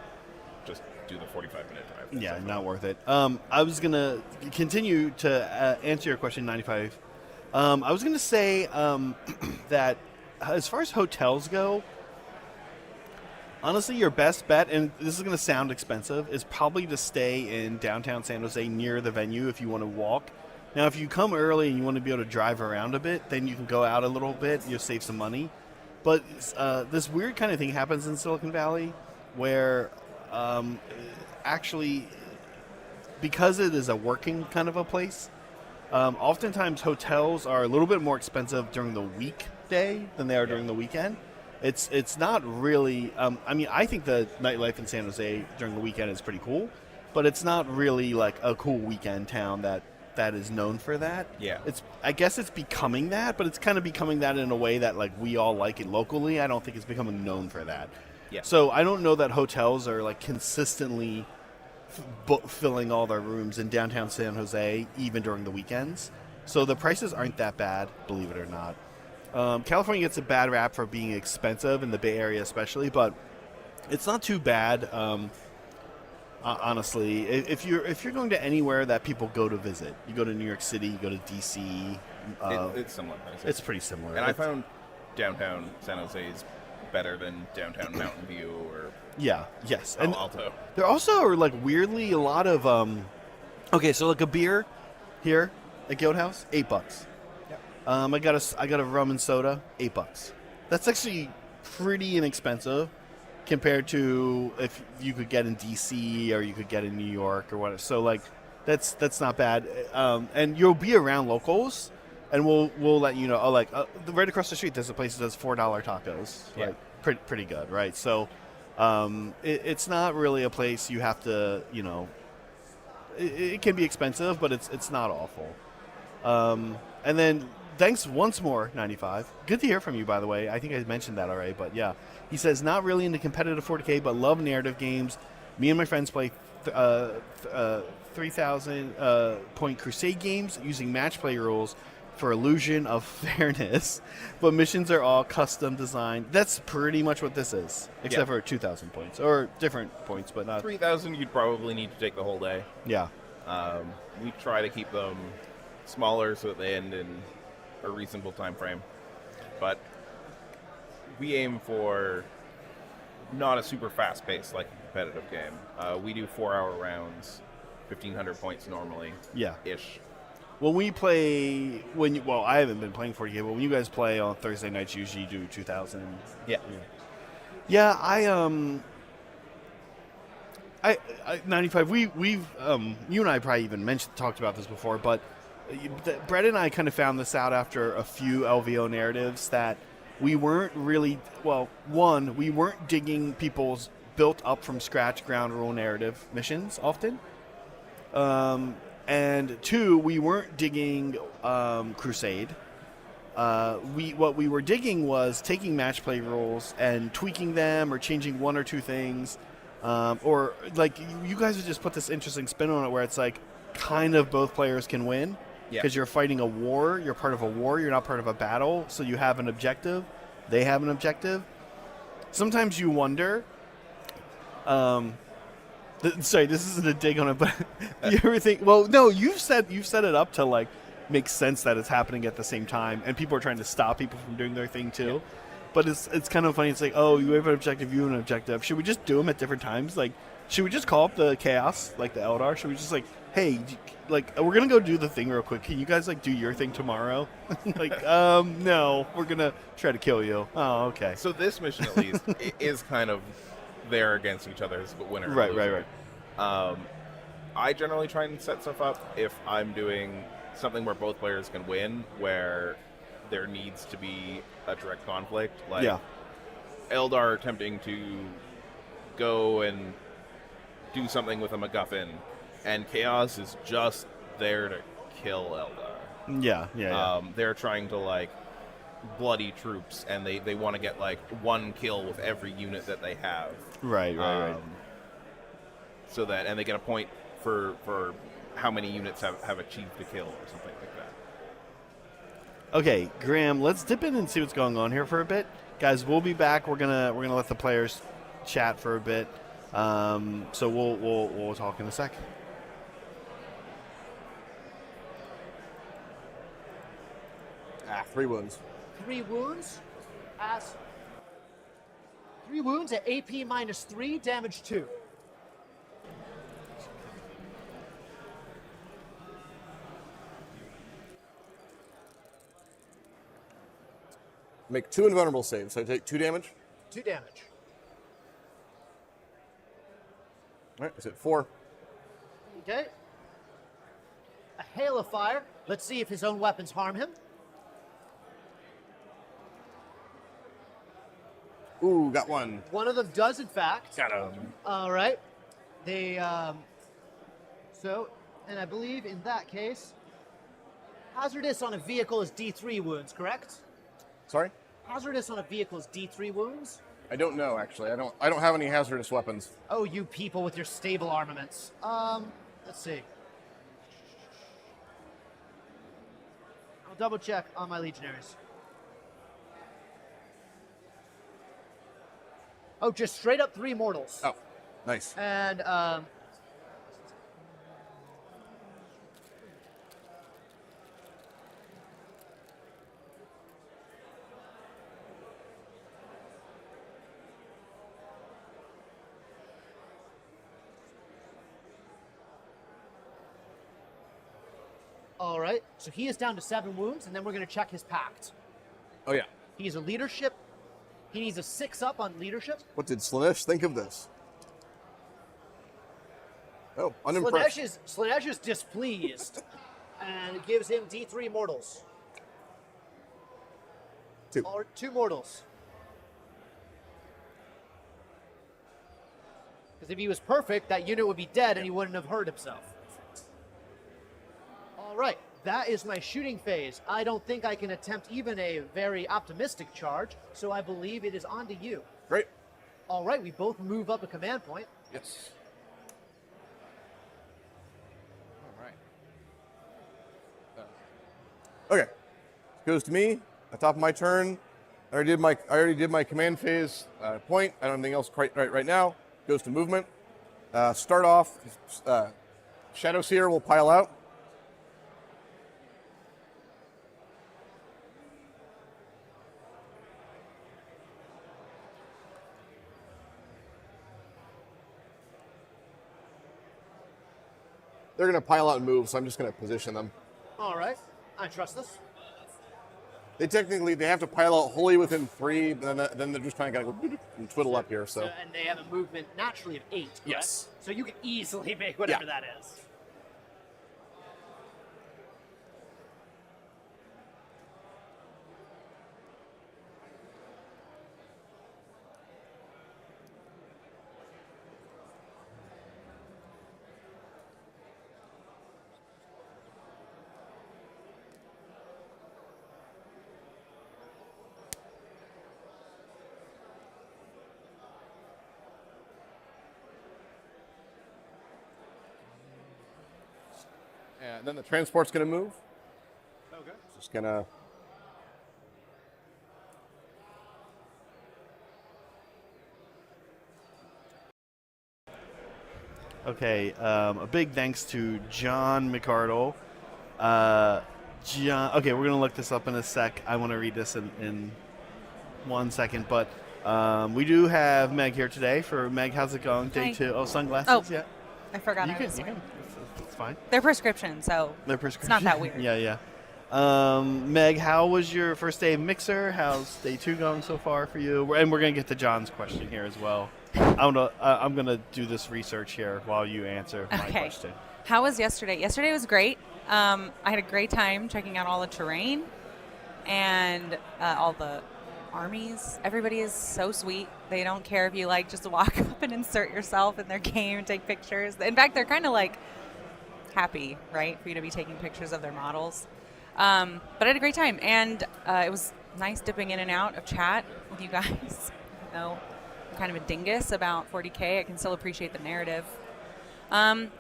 Just do the 45-minute drive. Yeah, not worth it. I was going to continue to answer your question, 95. I was going to say that as far as hotels go, honestly, your best bet, and this is going to sound expensive, is probably to stay in downtown San Jose near the venue if you want to walk. Now, if you come early and you want to be able to drive around a bit, then you can go out a little bit. You'll save some money. But this weird kind of thing happens in Silicon Valley where actually, because it is a working kind of a place, oftentimes hotels are a little bit more expensive during the weekday than they are during the weekend. It's not really. I think the nightlife in San Jose during the weekend is pretty cool, but it's not really like a cool weekend town that is known for that. Yeah. I guess it's becoming that, but it's kind of becoming that in a way that like we all like it locally. I don't think it's becoming known for that. Yeah. So I don't know that hotels are like consistently filling all their rooms in downtown San Jose even during the weekends. So the prices aren't that bad, believe it or not. California gets a bad rap for being expensive, in the Bay Area especially, but it's not too bad. Honestly, if you're going to anywhere that people go to visit, you go to New York City, you go to DC. It's similar prices. It's pretty similar. And I found downtown San Jose is better than downtown Mountain View or yes, Palo and Alto. there also are like weirdly a lot of okay, so like a beer here at Guild House, $8. I got a rum and soda, $8. That's actually pretty inexpensive compared to if you could get in DC or you could get in New York or whatever. So like that's not bad. And you'll be around locals, and we'll let you know. Oh, like right across the street, there's a place that does $4 tacos. Yeah. Like pretty good, right? So it's not really a place you have to, it can be expensive, but it's not awful. And then thanks once more, 95. Good to hear from you, by the way. I think I mentioned that already, but yeah. He says, not really into competitive 40K, but love narrative games. Me and my friends play 3,000 point Crusade games using match play rules for illusion of fairness, but missions are all custom designed. That's pretty much what this is, except for 2,000 points, or different points, but not 3,000. You'd probably need to take the whole day. Yeah. We try to keep them smaller so that they end in a reasonable time frame, but we aim for not a super fast pace like a competitive game. We do 4-hour rounds, 1,500 points normally. Yeah. Ish. When we play, I haven't been playing 40K, but when you guys play on Thursday nights, usually you do 2,000. Yeah. Yeah, I 95. We've you and I probably even talked about this before, but Brett and I kind of found this out after a few LVO narratives that we weren't really we weren't digging people's built up from scratch ground rule narrative missions often. And 2, we weren't digging Crusade. What we were digging was taking match play rules and tweaking them or changing 1 or 2 things. Or like you guys would just put this interesting spin on it where it's like kind of both players can win because you're fighting a war. You're part of a war. You're not part of a battle. So you have an objective. They have an objective. Sometimes you wonder. Sorry, this isn't a dig on it, but you ever think? Well, no, you've set it up to like make sense that it's happening at the same time, and people are trying to stop people from doing their thing too. Yeah. But it's kind of funny. It's like, oh, you have an objective, you have an objective. Should we just do them at different times? Like, should we just call up the chaos, like the Eldar? Should we just like, hey, like we're gonna go do the thing real quick. Can you guys like do your thing tomorrow? Like, no, we're gonna try to kill you. Oh, okay. So this mission at least is kind of they're against each other as a winner. Right. I generally try and set stuff up if I'm doing something where both players can win, where there needs to be a direct conflict. Like Eldar attempting to go and do something with a MacGuffin, and Chaos is just there to kill Eldar. Yeah. They're trying to like bloody troops, and they want to get like one kill with every unit that they have. Right. So that, and they get a point for how many units have achieved the kill or something like that. Okay, Graham, let's dip in and see what's going on here for a bit. Guys, we'll be back. We're gonna let the players chat for a bit. So we'll talk in a sec. Ah, 3 wounds. 3 wounds. Pass. 3 wounds at AP -3, damage 2. Make 2 invulnerable saves, so I take 2 damage. 2 damage. All right, is it 4? Okay. A hail of fire. Let's see if his own weapons harm him. Ooh, got 1. One of them does, in fact. Got him. All right. They, so, and I believe in that case, hazardous on a vehicle is D3 wounds, correct? Sorry? Hazardous on a vehicle is D3 wounds. I don't know, actually. I don't have any hazardous weapons. Oh, you people with your stable armaments. Let's see. I'll double check on my legionaries. Oh, just straight up 3 mortals. Oh, nice. And, all right, so he is down to 7 wounds, and then we're going to check his pact. Oh, yeah. He's a leadership. He needs a 6-up on leadership. What did Slanesh think of this? Oh, unimpressed. Slanesh is displeased, and it gives him D3 mortals. 2. Or 2 mortals. Because if he was perfect, that unit would be dead and he wouldn't have hurt himself. All right, that is my shooting phase. I don't think I can attempt even a very optimistic charge, so I believe it is on to you. Great. All right, we both move up a command point. Yes. All right. Okay. Goes to me. At top of my turn. I already did my command phase point. I don't have anything else quite right now. Goes to movement. Start off. Shadow Seer will pile out. They're going to pile out and move, so I'm just going to position them. All right, I trust this. They have to pile out wholly within 3, but then they're just kind of going to go and twiddle up here. So. And they have a movement naturally of 8, correct? Yes. So you can easily make whatever that is. And then the transport's going to move. Okay. Just going to... Okay, a big thanks to John McArdle. John, okay, we're going to look this up in a sec. I want to read this in 1 second, but we do have Meg here today. For Meg, how's it going? Day Hi. 2. Oh, sunglasses? Oh, yeah. I forgot You I can, was you wearing. can. It's fine. They're prescription, so They're prescription. it's not that weird. Yeah. Meg, how was your first day of Mixer? How's day 2 going so far for you? And we're going to get to John's question here as well. I'm gonna do this research here while you answer my Okay. question. How was yesterday? Yesterday was great. I had a great time checking out all the terrain and all armies. Everybody is so sweet. They don't care if you like just walk up and insert yourself in their game and take pictures. In fact, they're kind of like happy, right, for you to be taking pictures of their models. But I had a great time, and it was nice dipping in and out of chat with you guys. Even though I'm kind of a dingus about 40K, I can still appreciate the narrative. And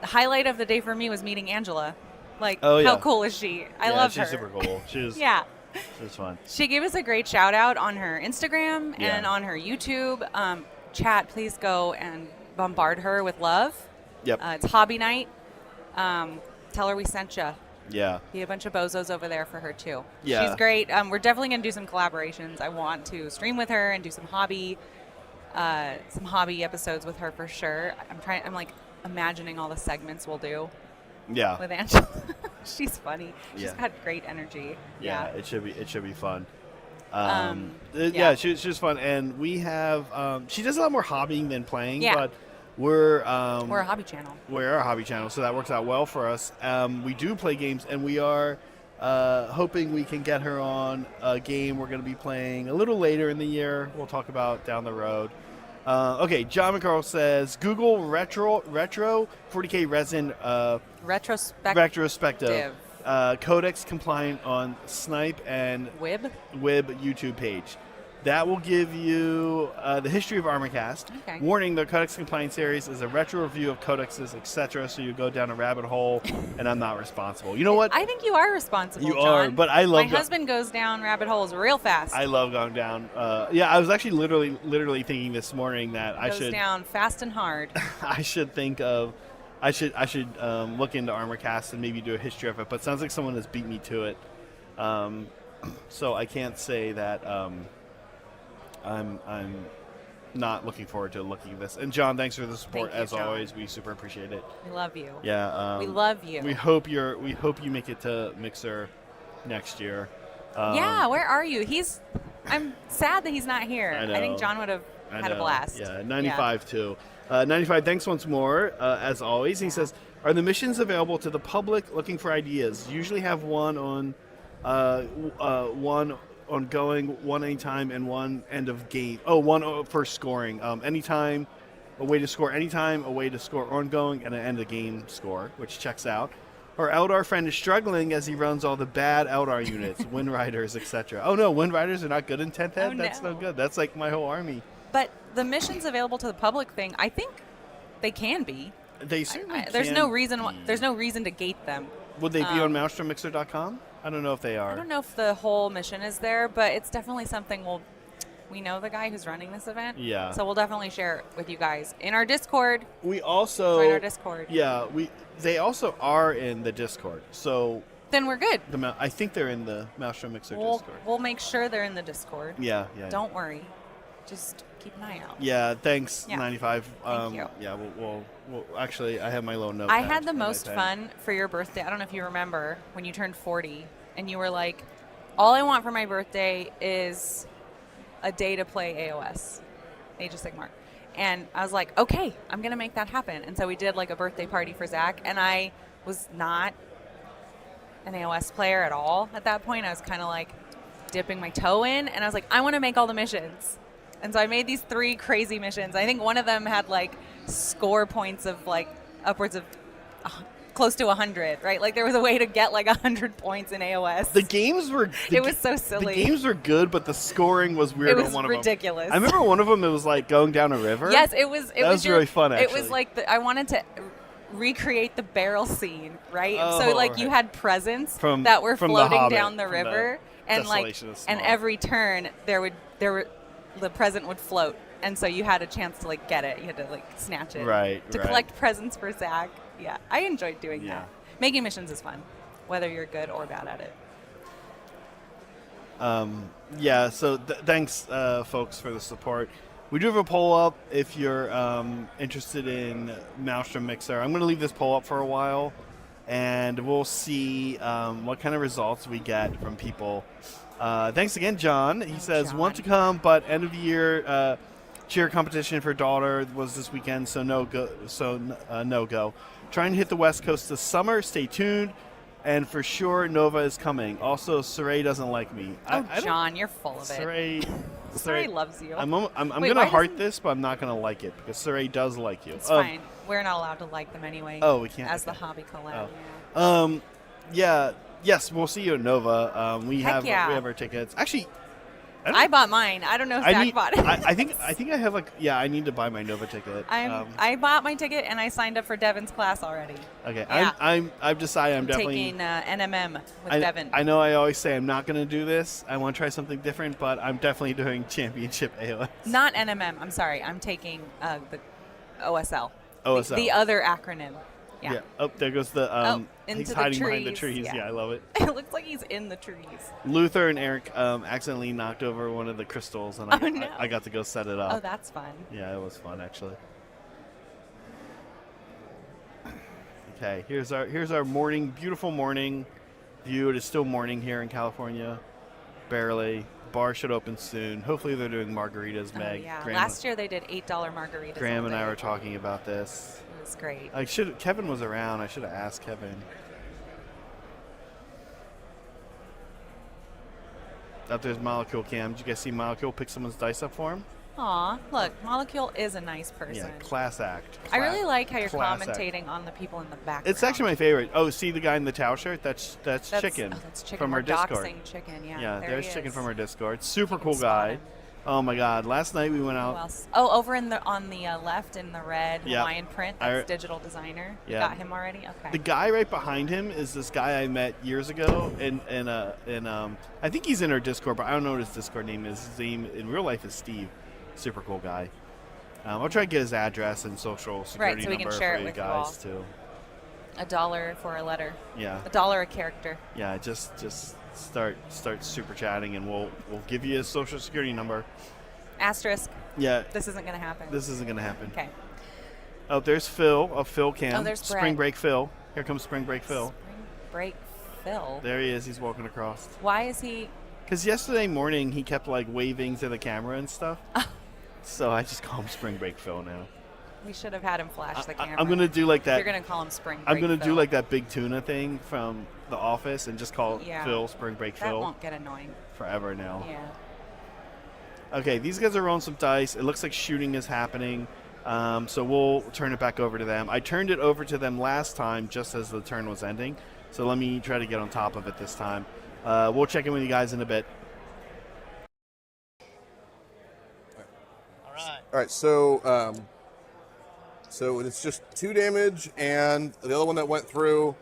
the highlight of the day for me was meeting Angela. Like, how cool is she? I love her. She's super cool. She was fun. She gave us a great shout out on her Instagram and on her YouTube. Chat, please go and bombard her with love. Yep. It's hobby night. Tell her we sent you. Yeah. Be a bunch of bozos over there for her too. Yeah. She's great. We're definitely gonna do some collaborations. I want to stream with her and do some hobby episodes with her for sure. I'm like imagining all the segments we'll do. Yeah. With Angela. She's funny. She's Yeah. got great energy. Yeah. It should be fun. She's fun, and we have. She does a lot more hobbying than playing, but we're a hobby channel. We're a hobby channel, so that works out well for us. We do play games, and we are hoping we can get her on a game we're going to be playing a little later in the year. We'll talk about down the road. Okay, John McCarl says Google retro 40K resin retrospective codex compliant on Snipe and Wib YouTube page. That will give you the history of ArmorCast. Okay. Warning, the Codex Compliance series is a retro review of codexes, etc., so you go down a rabbit hole, and I'm not responsible. You know what? I think you are responsible, You John. are, but I love... My husband goes down rabbit holes real fast. I love going down. I was actually literally thinking this morning that I should... Goes down fast and hard. I should think of... I should look into ArmorCast and maybe do a history of it, but it sounds like someone has beat me to it. So I can't say that... I'm not looking forward to looking at this. And John, thanks for the support. Thank you, as John. always. We super appreciate it. We love you. Yeah, we love you. We hope you make it to Mixer next year. Yeah, where are you? I'm sad that he's not here. I know. I think John would have had a blast. Yeah, 95 too. 95, thanks once more, as always. He says, are the missions available to the public looking for ideas? Usually have one ongoing, one anytime, and one end of game. Oh, one for scoring. Anytime, a way to score anytime, a way to score ongoing, and an end of game score, which checks out. Our Eldar friend is struggling as he runs all the bad Eldar units, Wind Riders, etc. Oh no, Wind Riders are not good in 10th Ed? That's no good. That's like my whole army. But the missions available to the public thing, I think they can be. They certainly can. There's no reason. There's no reason to gate them. Would they be on MaelstromMixer.com? I don't know if they are. I don't know if the whole mission is there, but it's definitely something we know the guy who's running this event. Yeah. So we'll definitely share it with you guys in our Discord. We also join our Discord. Yeah, they also are in the Discord. So then we're good. I think they're in the Maelstrom Mixer Discord. We'll make sure they're in the Discord. Yeah. Don't worry. Just keep an eye out. Yeah, thanks, Yeah. 95. Thank you. Yeah, we'll actually, I have my little notepad. I had the most fun for your birthday. I don't know if you remember when you turned 40 and you were like, all I want for my birthday is a day to play AOS, Age of Sigmar. And I was like, okay, I'm going to make that happen. And so we did like a birthday party for Zach, and I was not an AOS player at all at that point. I was kind of like dipping my toe in, and I was like, I want to make all the missions. And so I made these 3 crazy missions. I think one of them had like score points of like upwards of close to 100, right? Like there was a way to get like 100 points in AOS. The games were... It was so silly. The games were good, but the scoring was weird on one of them. It was ridiculous. I remember one of them, it was like going down a river. Yes, it was. That was really fun, actually. It was like, I wanted to recreate the barrel scene, right? Oh, so like you had presents that were floating down the river, and like, and every turn the present would float, and so you had a chance to like get it. You had to like snatch it. Right. Collect presents for Zach. Yeah, I enjoyed doing that. Making missions is fun, whether you're good or bad at it. So thanks, folks, for the support. We do have a poll up if you're interested in Maelstrom Mixer. I'm going to leave this poll up for a while, and we'll see what kind of results we get from people. Thanks again, John. He says, want to come, but end of the year cheer competition for daughter was this weekend, so no go. Trying to hit the West Coast this summer. Stay tuned. And for sure, Nova is coming. Also, Saray doesn't like me. Oh, John, you're full of it. Saray loves you. I'm Wait, going to why heart doesn't- this, but I'm not going to like it because Saray does like you. It's fine. We're not allowed to like them anyway. Oh, we can't. As Okay. the hobby collab. Oh. Yeah. Yeah. Yes, we'll see you at Nova. We Heck have yeah. we have our tickets. Actually, I bought mine. I don't know if Zach bought it. I think I have I need to buy my Nova ticket. I bought my ticket and I signed up for Devin's class already. Okay. Yeah. I've decided I'm definitely taking NMM with I, Devin. I know I always say I'm not going to do this. I want to try something different, but I'm definitely doing Championship AOS. Not NMM. I'm sorry. I'm taking the OSL. OSL. The other acronym. Yeah. Oh, there goes the into he's the hiding behind the trees. trees. Yeah. Yeah, I love it. It looks like he's in the trees. Luther and Eric accidentally knocked over one of the crystals, and Oh, no. I got to go set it up. Oh, that's fun. Yeah, it was fun actually. Okay, here's our morning, beautiful morning view. It is still morning here in California, barely. Bar should open soon. Hopefully they're doing margaritas, Meg. Oh, yeah. Graham, Last year they did $8 margaritas. Graham all and I day. were talking about this. It was great. Kevin was around. I should have asked Kevin. Up there's Molecule Cam. Did you guys see Molecule pick someone's dice up for him? Aw, look, Molecule is a nice person. Yeah, class act. I really like how you're class act. commentating on the people in the background. It's actually my favorite. Oh, see the guy in the towel shirt? That's Chicken. Oh, that's Chicken. From We're our Discord. doxing Chicken, yeah. Yeah, there there's he Chicken is. from our Discord. Super You can cool spot guy. him. Oh my God! Last night we went Who out. else? Oh, over on the left in the red Yep. Hawaiian print. That's Digital Designer. You Yeah. got him already? Okay. The guy right behind him is this guy I met years ago, and I think he's in our Discord, but I don't know what his Discord name is. His name in real life is Steve. Super cool guy. I'll try to get his address and social security so we can number share for it you with you guys too. $1 for a letter. Yeah. $1 a character. Yeah, just start super chatting, and we'll give you his social security number. Asterisk. Yeah. This isn't going to happen. This isn't gonna happen. Okay. Oh, there's Phil. Oh, Phil Cam. Oh, there's Spring Brett. Break Phil. Here comes Spring Break Phil. Spring Break Phil. There he is. He's walking across. Why is he? Because yesterday morning he kept like waving to the camera and stuff. So I just call him Spring Break Phil now. We should have had him flash the camera. I'm gonna do like that. You're gonna call him Spring Break I'm gonna Phil. do like that Big Tuna thing from The Office and just call Yeah. Phil Spring Break That Phil won't get annoying. forever now. Yeah. Okay, these guys are rolling some dice. It looks like shooting is happening. So we'll turn it back over to them. I turned it over to them last time just as the turn was ending. So let me try to get on top of it this time. We'll check in with you guys in a bit. All right. All right, so it's just 2 damage, and the other one that went through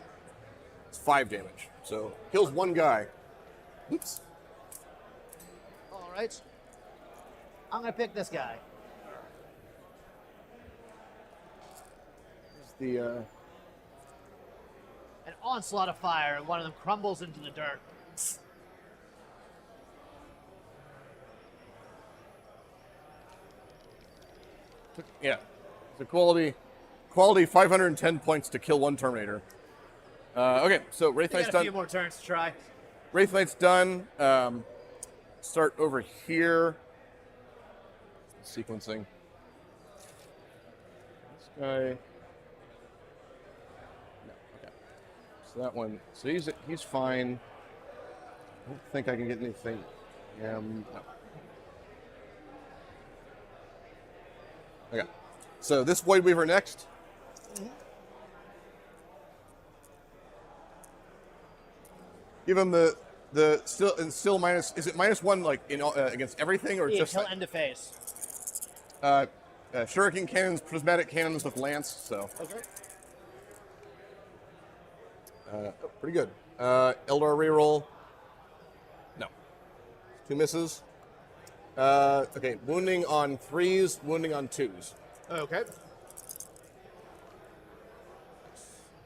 is 5 damage. So kills 1 guy. Oops. All right. I'm gonna pick this guy. The An onslaught of fire, and one of them crumbles into the dirt. yeah, the quality 510 points to kill 1 Terminator. Okay, so Wraith We Knight's got a done. few more turns to try. Wraith Knight's done. Start over here. Sequencing. This guy. No, okay. So that one. So he's fine. I don't think I can get anything. No. Okay. So this Void Weaver next. Give him the still minus. Is it -1 like in against everything or Yeah, just till like, end of phase. shuriken cannons, prismatic cannons with lance? So Okay. pretty good. Eldar reroll. No. 2 misses. Okay, wounding on 3s, wounding on 2s. Okay.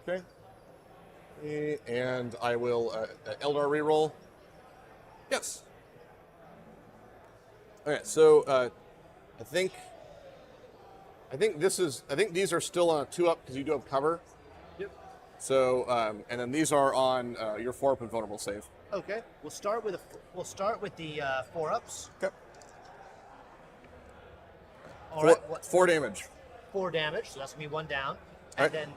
Okay. And I will Eldar reroll. Yes. Okay, so I think these are still on a 2-up because you do have cover. Yep. So and then these are on your 4-up and vulnerable save. Okay. We'll start with the 4-ups. Okay. All right. 4 damage. 4 damage. So that's gonna be 1 down. And Right. then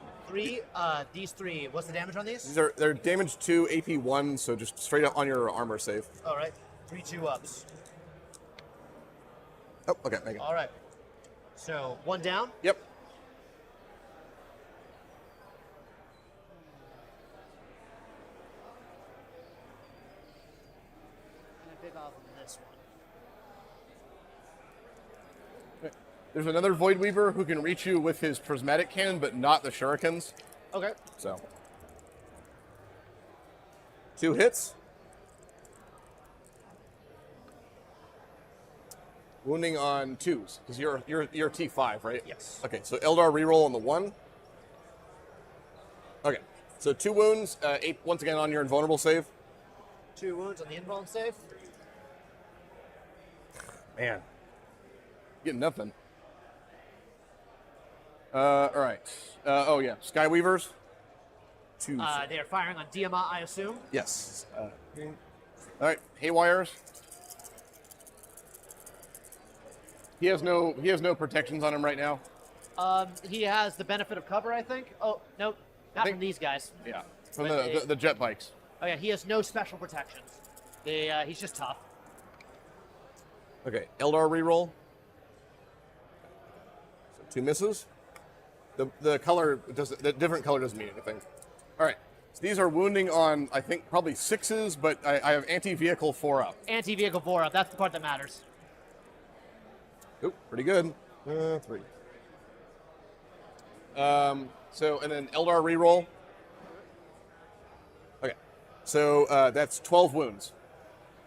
these three. What's the damage on these? They're damage 2, AP 1, so just straight up on your armor save. All right. 3 2-ups. Oh, okay, make it. All right. So 1 down. Yep. And a big off on this one. There's another Void Weaver who can reach you with his prismatic cannon, but not the shurikens. Okay. So 2 hits. Wounding on 2s, because you're T5, right? Yes. Okay, so Eldar reroll on the 1. Okay, so 2 wounds, 8 once again on your invulnerable save. 2 wounds on the invuln save. Man, getting nothing. All right. Oh yeah, Skyweavers. 2. They are firing on Diamant, I assume. Yes. All right, Haywires. He has no protections on him right now. He has the benefit of cover, I think. Oh no, not from these guys. Yeah, from But the jet bikes. Oh yeah, he has no special protections. He's just tough. Okay, Eldar reroll. So 2 misses. The color the different color doesn't mean anything. All right, so these are wounding on I think probably 6s, but I have anti-vehicle 4 up. Anti-vehicle 4 up. That's the part that matters. Oop, pretty good. 3. So and then Eldar reroll. Okay, so that's 12 wounds.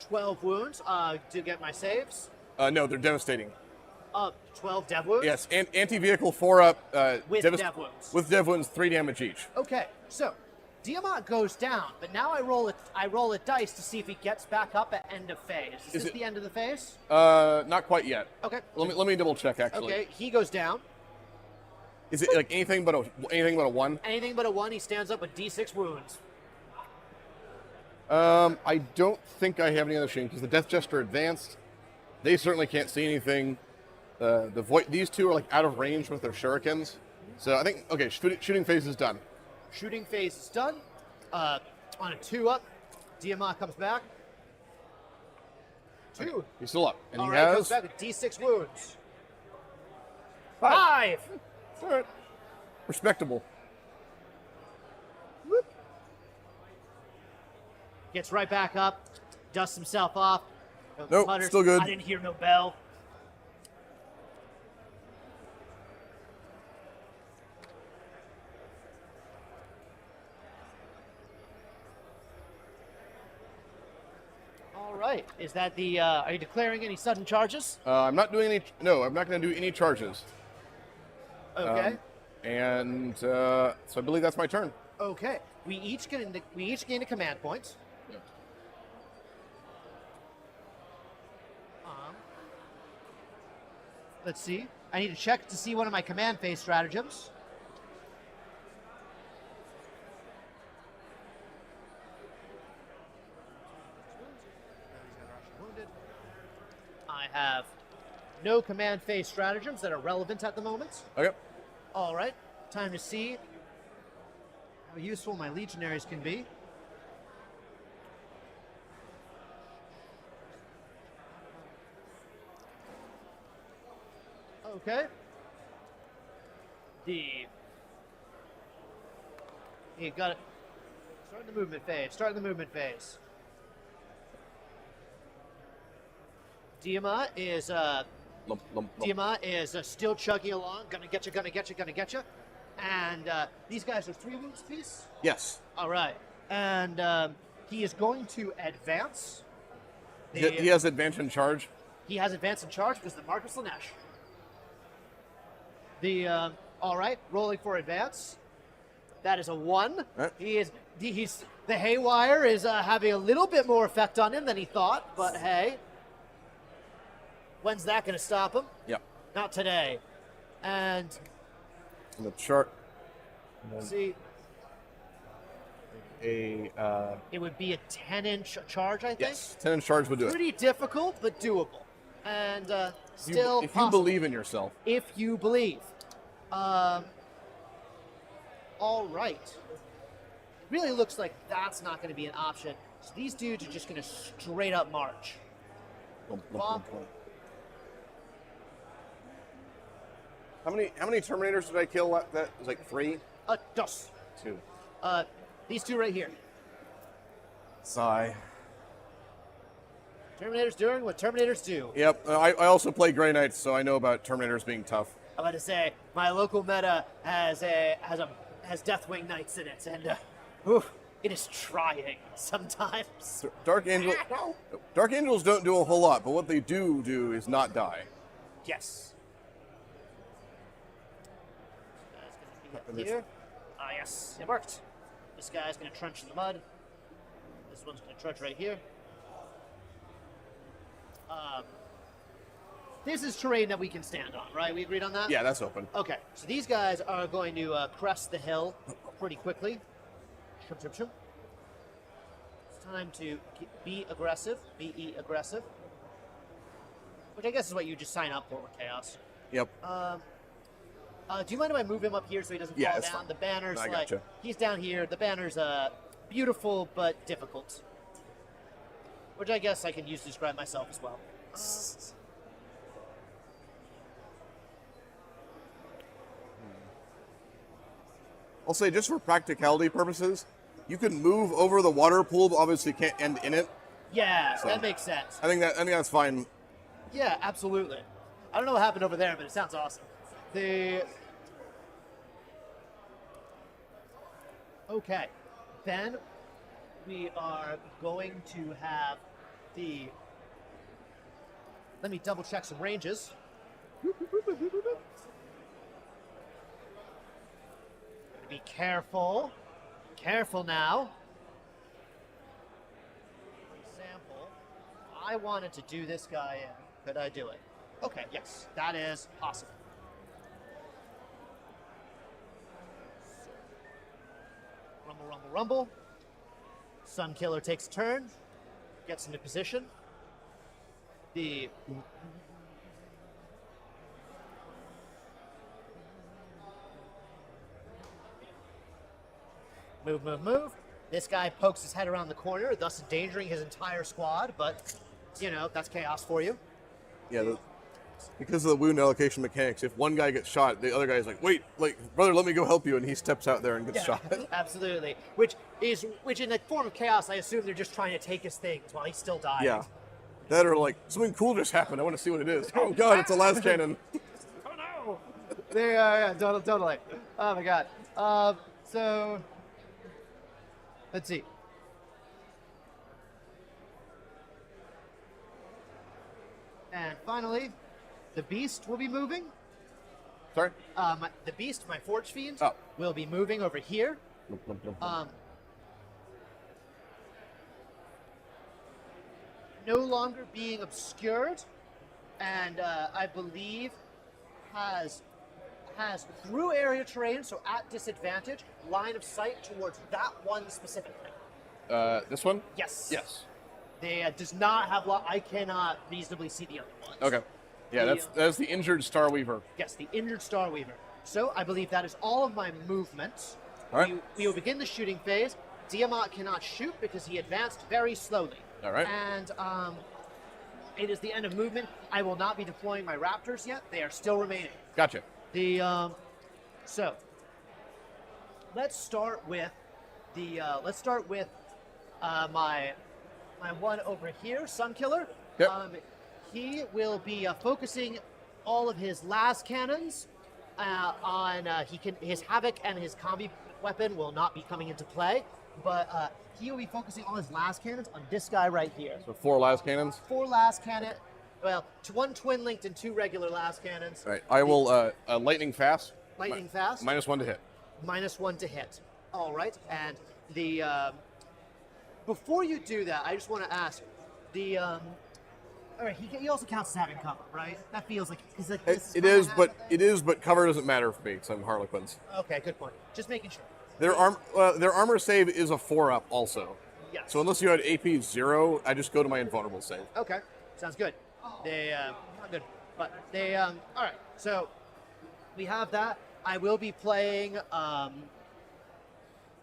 12 wounds. To get my saves. No, they're devastating. 12 dev wounds. Yes, and anti-vehicle 4 up. With dev wounds. With dev wounds, 3 damage each. Okay, so Diamant goes down, but now I roll a dice to see if he gets back up at end of phase. Is this the end of the phase? Not quite yet. Okay. Let me double check actually. Okay, he goes down. Is it like anything but a 1? Anything but a 1, he stands up with D6 wounds. I don't think I have any other shame because the Death Jester advanced. They certainly can't see anything. These 2 are like out of range with their shurikens. So I think shooting phase is done. Shooting phase is done. On a 2-up, Diamant comes back. 2. Okay, he's still up, and All he right, has comes back with D6 wounds. 5. All right. Respectable. Whoop. Gets right back up, dusts himself off. Nope, mutters, still good. I didn't hear no bell. All right. Is that the? Are you declaring any sudden charges? I'm not doing any. No, I'm not going to do any charges. Okay. And so I believe that's my turn. Okay. We each gain a command point. Let's see. I need to check to see one of my command phase stratagems. I have no command phase stratagems that are relevant at the moment. Okay. All right. Time to see how useful my legionaries can be. Okay. You got it. Start the movement phase. Diamant is Diamant is still chugging along. Gonna get you. And these guys are 3 wounds apiece. Yes. All right. And he is going to advance. He has advance in charge. He has advance in charge because of the Marcus Lanesh. All right, rolling for advance. That is a 1. Right. The haywire is having a little bit more effect on him than he thought, but hey, when's that going to stop him? Yep. Not today. And In the chart. see, It would be a 10-inch charge, I think. yes, 10 in charge would do it. Pretty difficult, but doable. And still if you possible. believe in yourself. If you believe. All right. It really looks like that's not going to be an option. So these dudes are just going to straight up march. Bonk. How many Terminators did I kill? That was like 3? Dos. 2. These two right here. Sigh. Terminators doing what Terminators do. Yep. I also play Grey Knights, so I know about Terminators being tough. I'm about to say my local meta has Deathwing Knights in it, and it is trying sometimes. Dark Angels don't do a whole lot, but what they do is not die. Yes. This guy's gonna be up here. Ah, yes, it worked. This guy's gonna trunch in the mud. This one's gonna trudge right here. This is terrain that we can stand on, right? We agreed on that? Yeah, that's open. Okay, so these guys are going to crest the hill pretty quickly. It's time to be aggressive, be aggressive. Which I guess is what you just sign up for with Chaos. Yep. Do you mind if I move him up here so he doesn't fall that's down? fine. The banner's I gotcha. he's down here. The banner's beautiful but difficult. Which I guess I can use to describe myself as well. I'll say, just for practicality purposes, you can move over the water pool, but obviously can't end in it. Yeah, So- that makes sense. I think that's fine. Yeah, absolutely. I don't know what happened over there, but it sounds awesome. Okay, then we are going to have let me double check some ranges. Be careful. Careful now. For example, I wanted to do this guy in. Could I do it? Okay, yes, that is possible. Rumble, rumble, rumble. Sun Killer takes a turn, gets into position. Move, move, move. This guy pokes his head around the corner, thus endangering his entire squad, but, you know, that's chaos for you. Yeah, because of the wound allocation mechanics, if one guy gets shot, the other guy's like, wait, brother, let me go help you, and he steps out there and gets shot. Absolutely. Which in a form of chaos, I assume they're just trying to take his things while he's still dying. Yeah. That or like, something cool just happened, I want to see what it is. Oh god, it's a last cannon. Oh no! Yeah, totally. Oh my god. So, let's see. And finally, the beast will be moving. Sorry? The beast, my Forge Fiend, Oh. will be moving over here. No longer being obscured, and I believe has through area terrain, so at disadvantage, line of sight towards that one specific thing. This one? Yes. Yes. They does not have. I cannot reasonably see the other ones. Okay. Yeah, that's the injured Star Weaver. Yes, the injured Star Weaver. So I believe that is all of my movements. All right. We will begin the shooting phase. Tiamat cannot shoot because he advanced very slowly. All right. And it is the end of movement. I will not be deploying my Raptors yet. They are still remaining. Gotcha. So let's start with my one over here, Sun Killer. Yep. He will be focusing all of his las cannons on his Havoc and his combi weapon will not be coming into play, but he will be focusing all his las cannons on this guy right here. So 4 las cannons. 4 las cannon, well, 1 twin linked and 2 regular las cannons. All right. I will lightning fast. Lightning fast. -1 to hit. -1 to hit. All right, and before you do that, I just want to ask all right, he also counts as having cover, right? That feels like because like It is, but cover doesn't matter for me because I'm Harlequins. Okay, good point. Just making sure. Their armor save is a 4-up also. Yes. So unless you had AP 0, I just go to my invulnerable save. Okay, sounds good. They not good, but they all right. So we have that. I will be playing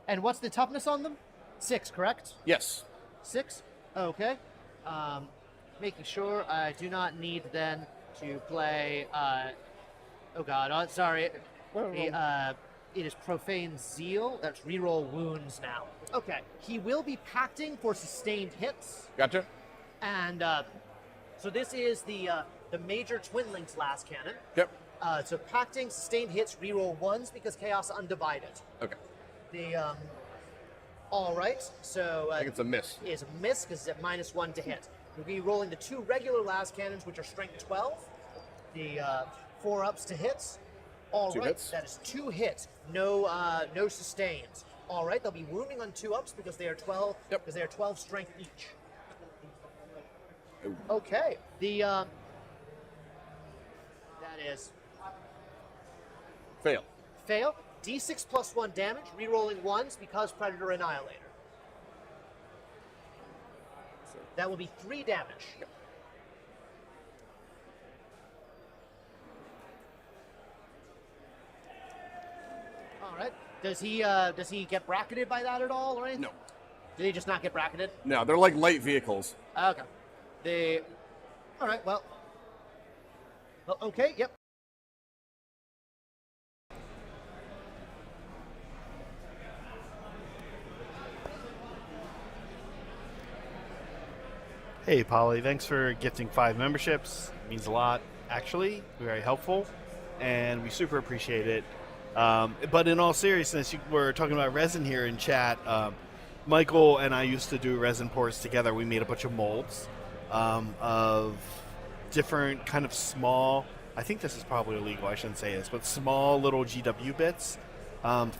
And what's the toughness on them? 6, correct? Yes. 6? Okay. Making sure I do not need then to play, oh god, sorry. It is Profane Zeal. That's reroll wounds now. Okay. He will be pacting for sustained hits. Gotcha. And so this is the Major Twinling's last cannon. Yep. So pacting, sustained hits, reroll 1s because Chaos Undivided. Okay. The all right. So I think it's a miss. Is a miss because it's at -1 to hit. We'll be rolling the 2 regular last cannons, which are strength 12. The 4 ups to hits. All 2 right. hits. That is 2 hits. No sustains. All right. They'll be wounding on 2 ups because they are 12. Yep. Because they are 12 strength each. Ooh. Okay. The that is Fail. fail. D6 +1 damage, rerolling 1s because Predator Annihilator. That will be 3 damage. Yep. All right. Does he get bracketed by that at all or anything? No. Did he just not get bracketed? No, they're like light vehicles. Okay. All right. Well. Okay. Yep. Hey, Polly, thanks for gifting 5 memberships. It means a lot, actually. Very helpful, and we super appreciate it. But in all seriousness, we're talking about resin here in chat. Michael and I used to do resin pours together. We made a bunch of molds of different kind of small, I think this is probably illegal, I shouldn't say this, but small little GW bits.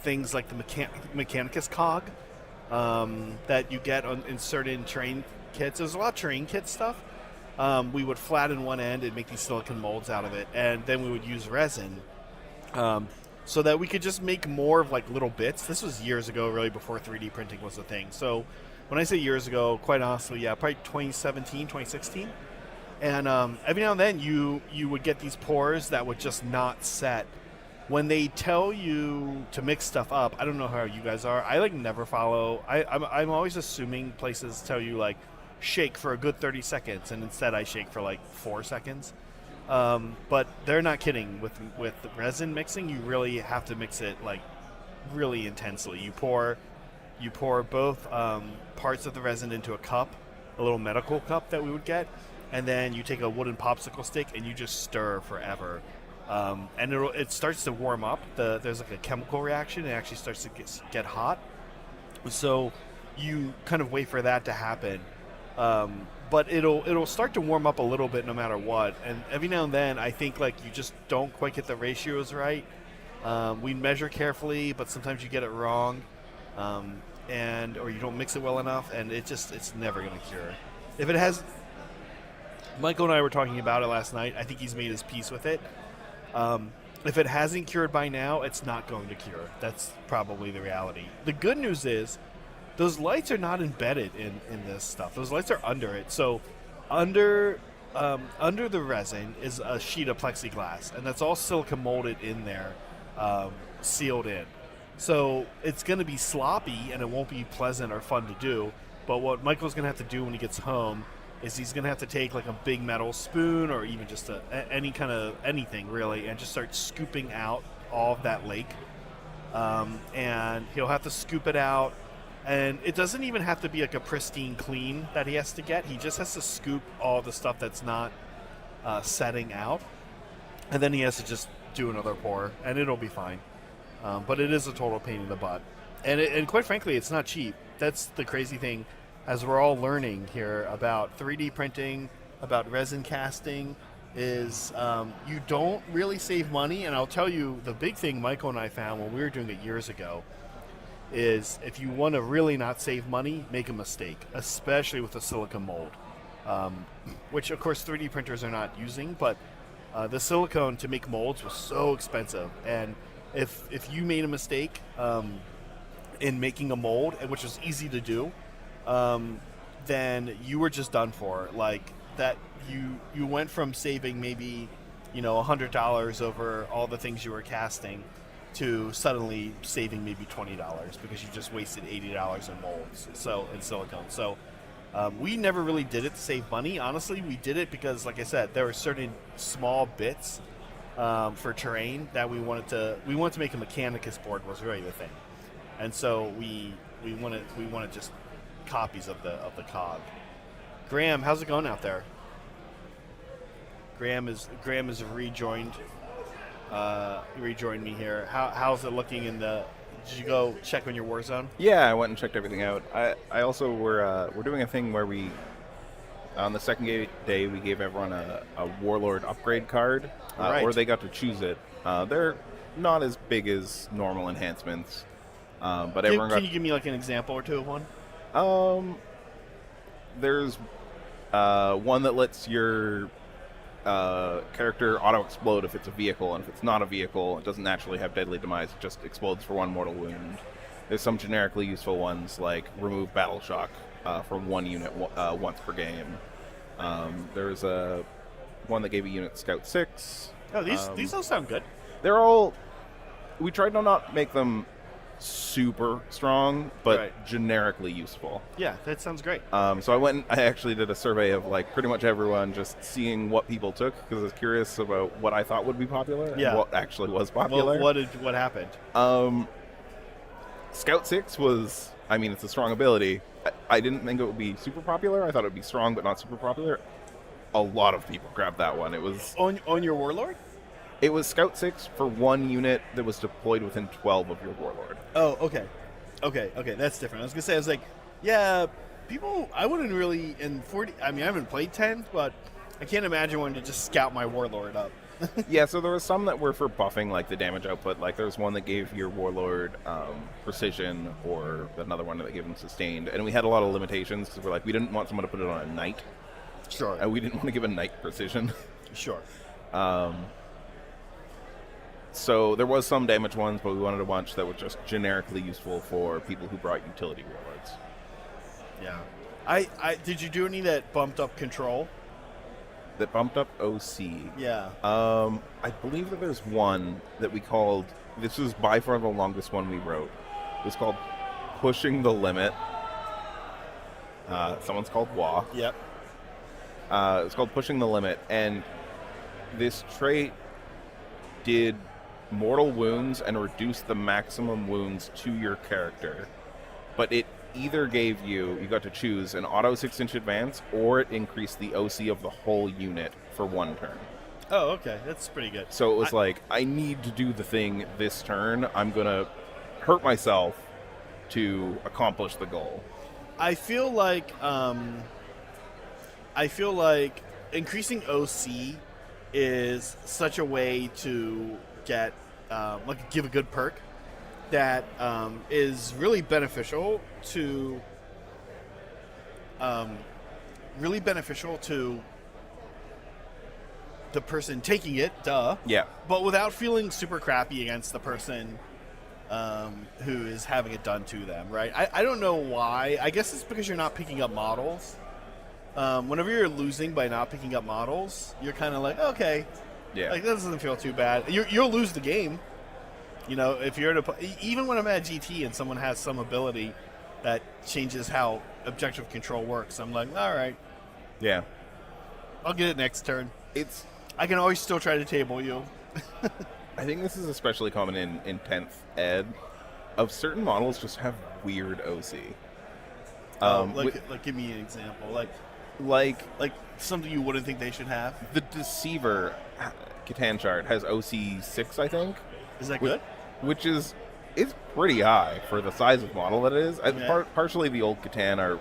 Things like the Mechanicus cog that you get in certain terrain kits. There's a lot of terrain kit stuff. We would flatten one end and make these silicon molds out of it, and then we would use resin so that we could just make more of like little bits. This was years ago, really before 3D printing was a thing. So when I say years ago, quite honestly, yeah, probably 2017, 2016. And every now and then you would get these pours that would just not set. When they tell you to mix stuff up, I don't know how you guys are. I like never follow. I'm always assuming places tell you like shake for a good 30 seconds, and instead I shake for like 4 seconds. But they're not kidding. With resin mixing, you really have to mix it like really intensely. You pour both parts of the resin into a cup, a little medical cup that we would get, and then you take a wooden popsicle stick and you just stir forever. And it starts to warm up. There's like a chemical reaction. It actually starts to get hot. So you kind of wait for that to happen. But it'll start to warm up a little bit no matter what. And every now and then, I think like you just don't quite get the ratios right. We measure carefully, but sometimes you get it wrong, or you don't mix it well enough, and it's never going to cure. If it has, Michael and I were talking about it last night. I think he's made his peace with it. If it hasn't cured by now, it's not going to cure. That's probably the reality. The good news is those lights are not embedded in this stuff. Those lights are under it. So under the resin is a sheet of plexiglass, and that's all silica molded in there, sealed in. So it's going to be sloppy, and it won't be pleasant or fun to do. But what Michael's going to have to do when he gets home is he's going to have to take like a big metal spoon or even just anything really, and just start scooping out all of that lake. And he'll have to scoop it out. And it doesn't even have to be like a pristine clean that he has to get. He just has to scoop all the stuff that's not setting out. And then he has to just do another pour, and it'll be fine. But it is a total pain in the butt. And quite frankly, it's not cheap. That's the crazy thing. As we're all learning here about 3D printing, about resin casting, is you don't really save money. And I'll tell you, the big thing Michael and I found when we were doing it years ago is if you want to really not save money, make a mistake, especially with a silicone mold, which of course 3D printers are not using, but the silicone to make molds was so expensive. And if you made a mistake in making a mold, which was easy to do, then you were just done for. Like that, you went from saving maybe $100 over all the things you were casting to suddenly saving maybe $20 because you just wasted $80 in molds, in silicone. So we never really did it to save money. Honestly, we did it because, like I said, there were certain small bits for terrain that we wanted to make a Mechanicus board was really the thing, and so we wanted just copies of the cog. Graham, how's it going out there? Graham is rejoined me here. How's it looking in the? Did you go check on your Warzone? Yeah, I went and checked everything out. I also we're doing a thing where we on the second day we gave everyone a Warlord upgrade card, Right. or they got to choose it. They're not as big as normal enhancements, but everyone Can you give me like an example or two of one? There's one that lets your character auto-explode if it's a vehicle, and if it's not a vehicle, it doesn't naturally have deadly demise, it just explodes for one mortal wound. There's some generically useful ones, like remove battle shock from one unit once per game. There's a one that gave a unit Scout 6. Oh, these all sound good. They're all... We tried to not make them super strong, but Right. generically useful. Yeah, that sounds great. So I actually did a survey of like pretty much everyone, just seeing what people took, because I was curious about what I thought would be popular Yeah. and what actually was popular. What happened? Scout 6 was, I mean, it's a strong ability. I didn't think it would be super popular. I thought it would be strong, but not super popular. A lot of people grabbed that one. It was On your Warlord? It was Scout 6 for one unit that was deployed within 12 of your Warlord. Oh, okay, that's different. I was gonna say, I was like, yeah, people. I wouldn't really in 40. I mean, I haven't played 10, but I can't imagine wanting to just scout my Warlord up. Yeah, so there was some that were for buffing, like the damage output. Like there was one that gave your Warlord precision, or another one that gave him sustained. And we had a lot of limitations because we're like, we didn't want someone to put it on a knight, Sure, and we didn't want to give a knight precision. sure. So there was some damage ones, but we wanted a bunch that were just generically useful for people who brought utility Warlords. Yeah. I did you do any that bumped up control? That bumped up OC. Yeah. I believe that there's one that we called, this was by far the longest one we wrote. It was called Pushing the Limit. Someone's called Wah. Yep. It's called Pushing the Limit, and this trait did mortal wounds and reduced the maximum wounds to your character. But it either gave you got to choose an auto 6-inch advance, or it increased the OC of the whole unit for one turn. Oh, okay, that's pretty good. So it was like, I need to do the thing this turn. I'm going to hurt myself to accomplish the goal. I feel like increasing OC is such a way to get give a good perk that is really beneficial to the person taking it, Yeah. but without feeling super crappy against the person who is having it done to them, right? I don't know why. I guess it's because you're not picking up models. Whenever you're losing by not picking up models, you're kind of like, okay, Yeah. like that doesn't feel too bad. You'll lose the game, you know, if you're even when I'm at GT and someone has some ability that changes how objective control works. I'm like, all right, Yeah. I'll get it next turn. It's I can always still try to table you. I think this is especially common in 10th ed. Of certain models just have weird OC. Like give me an example, like something you wouldn't think they should have. The Deceiver Catan chart has OC 6, I think, Is that good? which is pretty high for the size of model that it is. Yeah. Partially, the old Catan are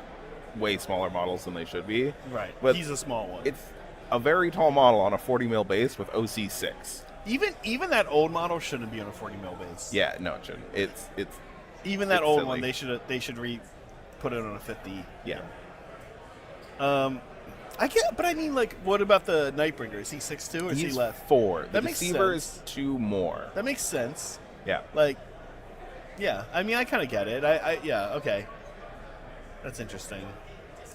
way smaller models than they should be. Right. But He's a small one. it's a very tall model on a 40 mil base with OC 6. Even that old model shouldn't be on a 40 mil base. Yeah, no, it shouldn't. It's Even that it's old silly. one, they should put it on a 50. yeah. I can't. But I mean, like, what about the Nightbringer? Is he 6'2" or is he He's less? 4. The That makes Deceiver sense. is 2 more. That makes sense. Yeah. Like, yeah. I mean, I kind of get it. Yeah. Okay. That's interesting.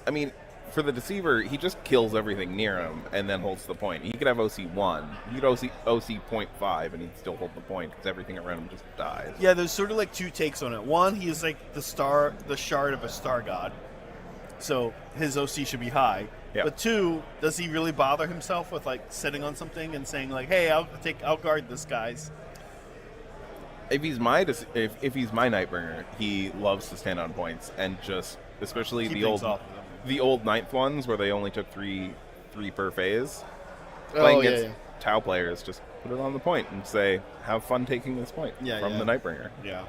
I mean, for the Deceiver, he just kills everything near him and then holds the point. He could have OC 1. He could OC 0.5 and he'd still hold the point because everything around him just dies. Yeah, there's sort of like two takes on it. One, he is like the shard of a star god, so his OC should be high. Yeah. But two, does he really bother himself with like sitting on something and saying like, "Hey, I'll guard this, guys"? If he's my Nightbringer, he loves to stand on points and just, especially Keep the things old off of them. the old ninth ones where they only took three per phase. Oh, Playing yeah, against Tau players, just put it on the point and say, "Have fun taking this point from the Nightbringer." Yeah.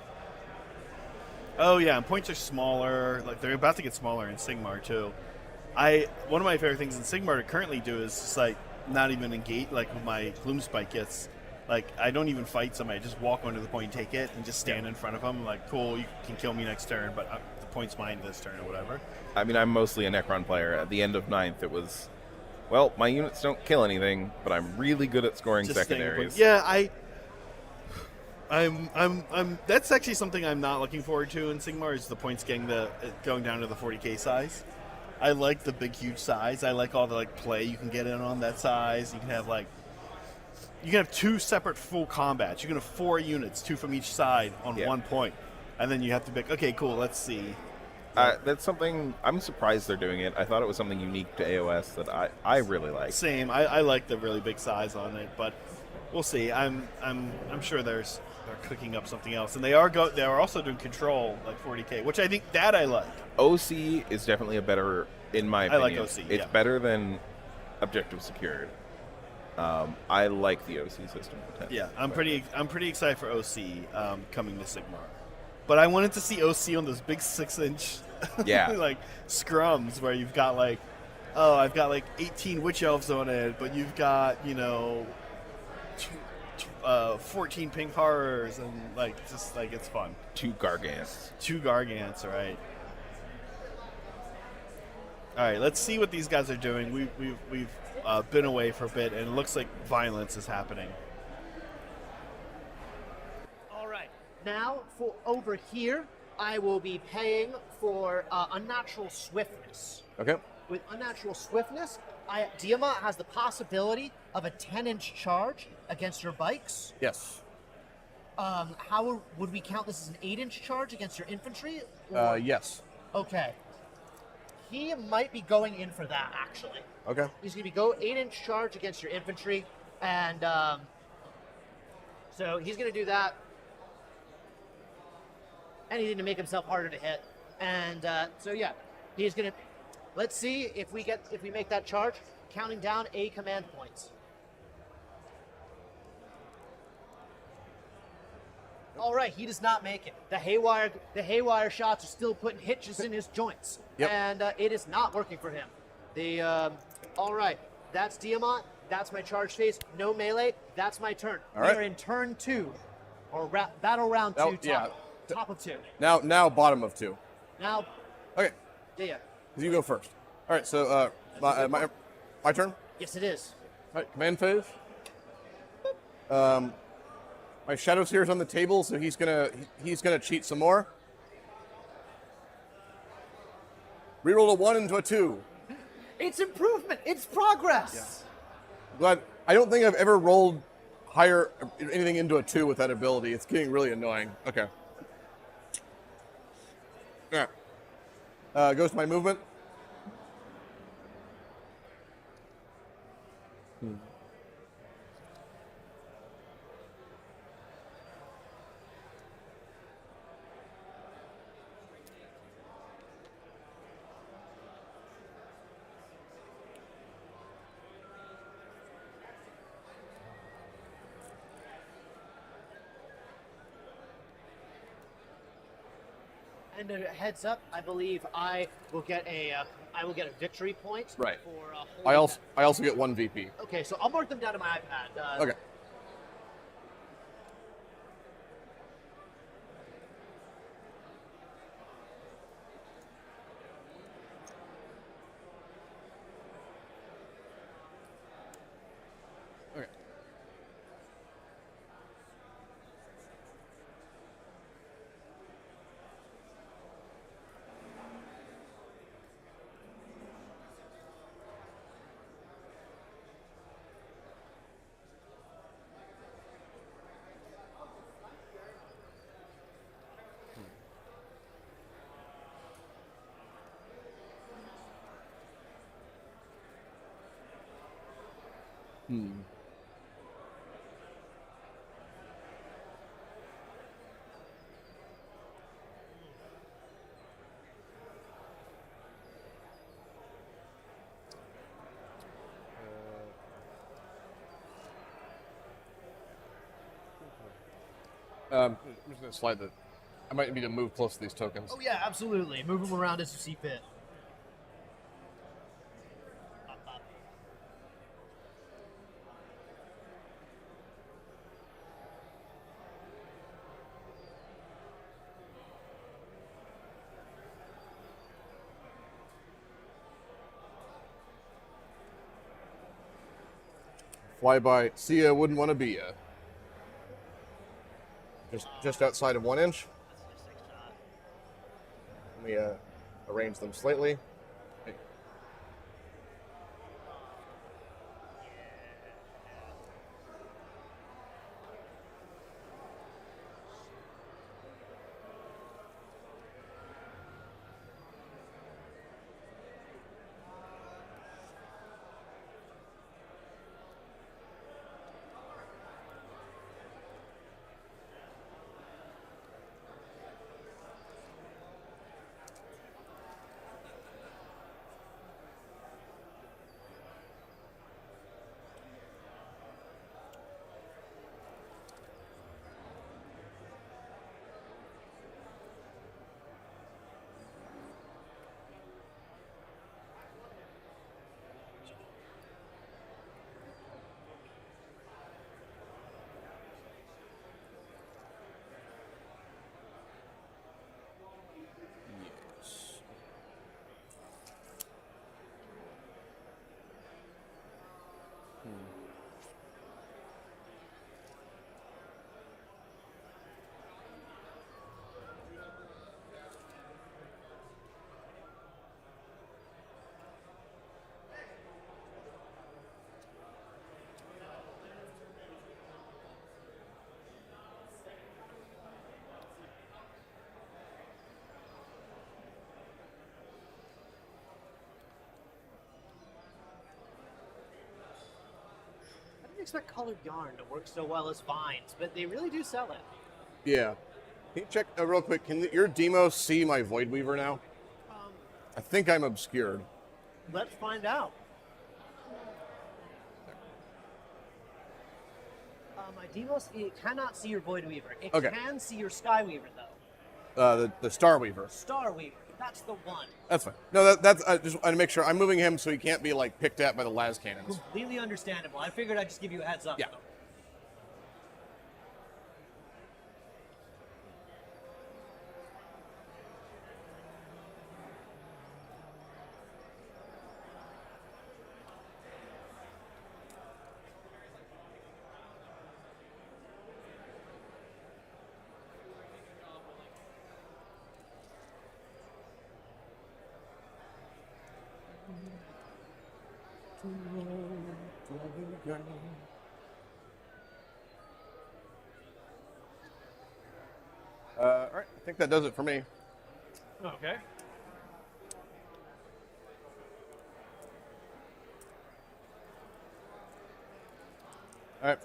Oh yeah, and points are smaller. Like they're about to get smaller in Sigmar too. One of my favorite things in Sigmar to currently do is just like not even engage. Like with my Gloom Spike gets, like I don't even fight somebody. I just walk onto the point, take it, and just stand in front of them. Like, cool, you can kill me next turn, but the point's mine this turn or whatever. I mean, I'm mostly a Necron player. At the end of 9th, it was, well, my units don't kill anything, but I'm really good at scoring Just staying in secondaries. point. Yeah, I'm. That's actually something I'm not looking forward to in Sigmar is the points going down to the 40k size. I like the big, huge size. I like all the like play you can get in on that size. You can have two separate full combats. You can have 4 units, 2 from each side on one point, and then you have to pick. Okay, cool. Let's see. That's something I'm surprised they're doing it. I thought it was something unique to AOS that I really like. Same. I like the really big size on it, but we'll see. I'm sure they're cooking up something else, and they are also doing control like 40k, which I think that I like. OC is definitely a better, in my opinion. I like OC. It's better than Objective Secured. I like the OC system. Yeah, I'm pretty excited for OC coming to Sigmar, but I wanted to see OC on those big 6-inch like scrums where you've got like, oh, I've got like 18 Witch Elves on it, but you've got 14 Pink Horrors and like just like it's fun. 2 Gargants. 2 Gargants, right? All right, let's see what these guys are doing. We've been away for a bit, and it looks like violence is happening. All right. Now, for over here, I will be paying for unnatural swiftness. Okay. With unnatural swiftness, Tiamat has the possibility of a 10-inch charge against your bikes. Yes. How would we count this as an 8-inch charge against your infantry? Yes. Okay. He might be going in for that, actually. Okay. He's going to go 8-inch charge against your infantry, and so he's going to do that. Anything to make himself harder to hit, and so yeah, he's going to. Let's see if we make that charge. Counting down a command point. All right, he does not make it. The haywire shots are still putting hitches in his joints, and it is not working for him. All right, that's Tiamat. That's my charge phase. No melee. That's my turn. All We right. are in turn 2, or battle round 2. Top of 2. Now bottom of 2. Now, Okay. yeah. You go first. All right. So my turn. Yes, it is. All right. Command phase. My Shadow Seer's on the table, so he's gonna cheat some more. Reroll a 1 into a 2. It's improvement. It's progress. Glad. I don't think I've ever rolled higher anything into a 2 with that ability. It's getting really annoying. Okay. All right. Goes to my movement. And a heads up, I believe I will get a victory point. Right. For I also get 1 VP. Okay, so I'll mark them down to my iPad. Okay. Okay. I'm just going to slide the... I might need to move close to these tokens. Oh yeah, absolutely. Move them around as you see fit. Fly by. See ya, wouldn't want to be ya. Just outside of 1 inch. Let me arrange them slightly. Okay. I didn't expect colored yarn to work so well as vines, but they really do sell it. Yeah. Can you check real quick? Can your demo see my Void Weaver now? I think I'm obscured. Let's find out. My Demos, it cannot see your Void Weaver. It Okay. can see your Sky Weaver, though. The Star Weaver. Star Weaver, that's the one. That's fine. No, that's I just want to make sure I'm moving him so he can't be like picked at by the las cannons. Completely understandable. I figured I'd just give you a heads up. Yeah. Though. All right, I think that does it for me. Okay. All right,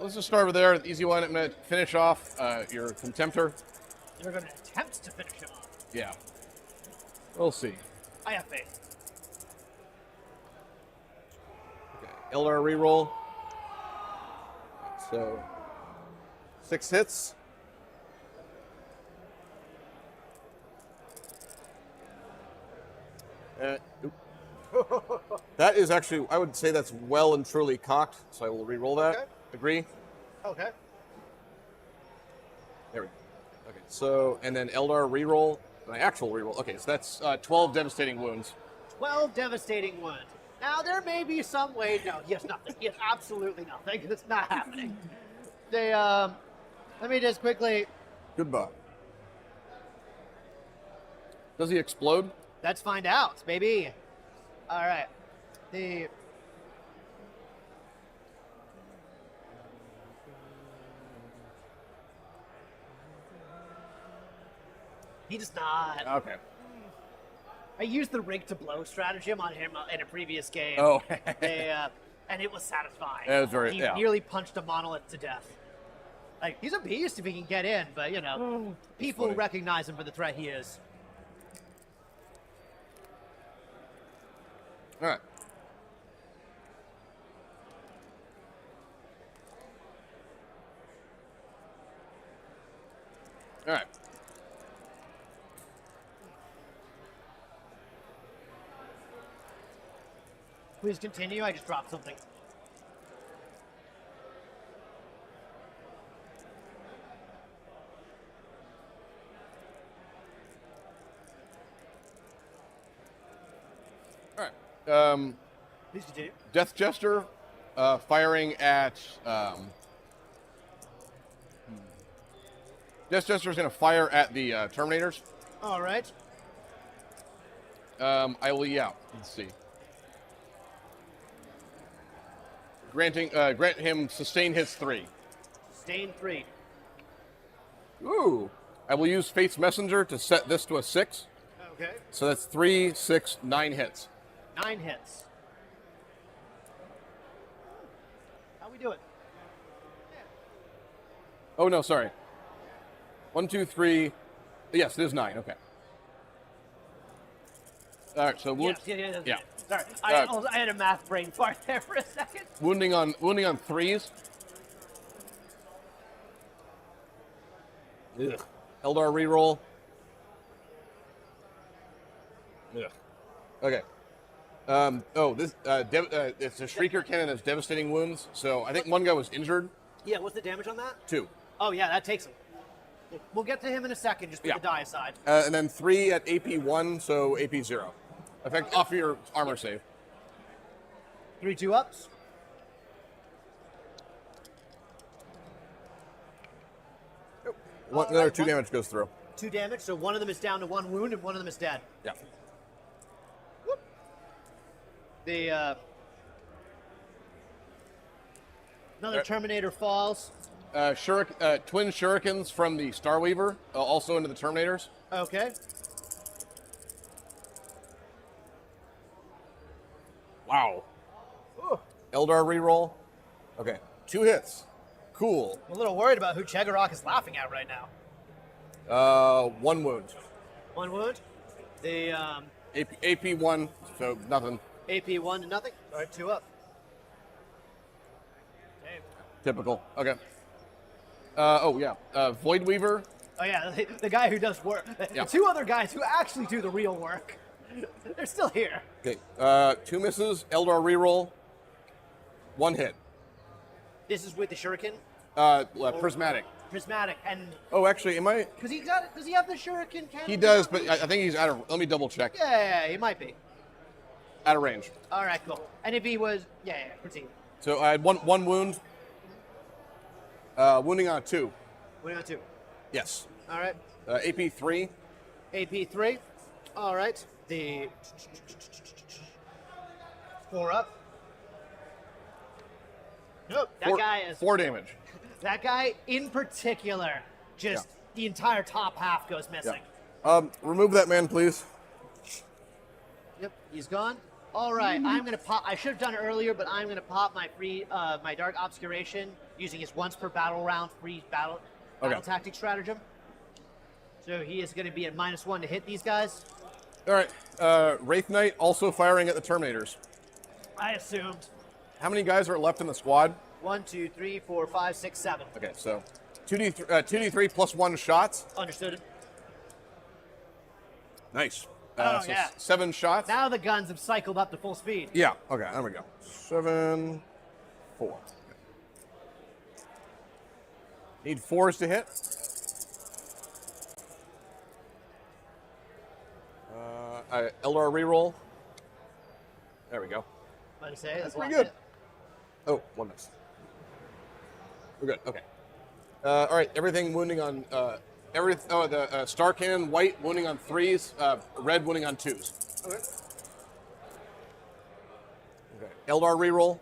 let's just start over there. The easy one. I'm going to finish off your Contemptor. You're going to attempt to finish him off. Yeah. We'll see. I have faith. Okay, Eldar reroll. So, 6 hits. Oop. That is actually, I would say that's well and truly cocked, so I will re-roll that. Okay. Agree? Okay. There we go. Okay, so, and then Eldar re-roll, my actual re-roll. Okay, so that's 12 devastating wounds. 12 devastating wounds. Now, there may be some way. No, he has nothing. He has absolutely nothing. It's not happening. They, let me just quickly. Goodbye. Does he explode? Let's find out, baby. All right. He does not. Okay. I used the rig to blow stratagem on him in a previous game. Oh. and it was satisfying. Yeah, it was very- he yeah. nearly punched a monolith to death. Like, he's a beast if he can get in, but, you know, people funny. recognize him for the threat he is. All right. All right. Please continue. I just dropped something. All right. Please continue. Death Jester firing at. Death Jester is going to fire at the Terminators. All right. I will yell. Let's see. Grant him sustain hits 3. Sustain 3. Ooh. I will use Fate's Messenger to set this to a 6. Okay. So that's 3, 6, 9 hits. 9 hits. How we doing? Oh no, sorry. 1, 2, 3. Yes, it is 9. Okay. All right. So Yeah. Sorry, Uh, I had a math brain fart there for a second. wounding on 3s. Ugh. Eldar reroll. Ugh. Okay. This it's a Shrieker cannon has devastating wounds. So I think one guy was injured. Yeah, what's the damage on that? 2. Oh yeah, that takes him. We'll get to him in a second. Just put Yeah. the die aside. And then 3 at AP 1, so AP 0. Effect off your armor save. 3 2-ups. Another right, 2 one- damage goes through. 2 damage, so one of them is down to 1 wound and one of them is dead. Yeah. The another Right. Terminator falls. Twin shurikens from the Starweaver, also into the Terminators. Okay. Wow. Ooh, Eldar reroll. Okay. 2 hits. Cool. I'm a little worried about who Chegorok is laughing at right now. 1 wound. 1 wound. The AP 1, so nothing. AP 1 to nothing. All right, 2 up. Okay. Typical. Okay. Void Weaver. Oh yeah, the guy who does work. Yeah. The 2 other guys who actually do the real work. They're still here. Okay. 2 misses. Eldar reroll. 1 hit. This is with the shuriken, Prismatic. prismatic, and Oh, actually, am I? because does he have the shuriken cannon? He does, but I think he's out of. Let me double check. Yeah, he might be. Out of range. All right, cool. And if he was, proceed. So I had one wound. Wounding on 2. What do you want to? Yes. All right. AP 3. AP 3. All right. The 4 up. Nope. That guy is 4 damage. that guy in particular. Just the entire top half goes missing. Remove that man, please. Yep, he's gone. All right, I'm gonna pop. I should have done it earlier, but I'm gonna pop my my dark obscuration using his once per battle round free battle tactic stratagem. So he is gonna be at -1 to hit these guys. All right. Wraith Knight also firing at the Terminators. I assumed. How many guys are left in the squad? 1, 2, 3, 4, 5, 6, 7. Okay, so 2d3 plus 1 shots. Understood. Nice. Oh, yeah. 7 shots. Now the guns have cycled up to full speed. Yeah. Okay. There we go. 7, 4. Need 4s to hit. Eldar reroll. There we go. What to say? That's Pretty good. Oh, 1 miss. We're good. Okay. All right. Everything wounding on the Star Cannon white wounding on 3s. Red wounding on 2s. Okay. Okay. Eldar reroll.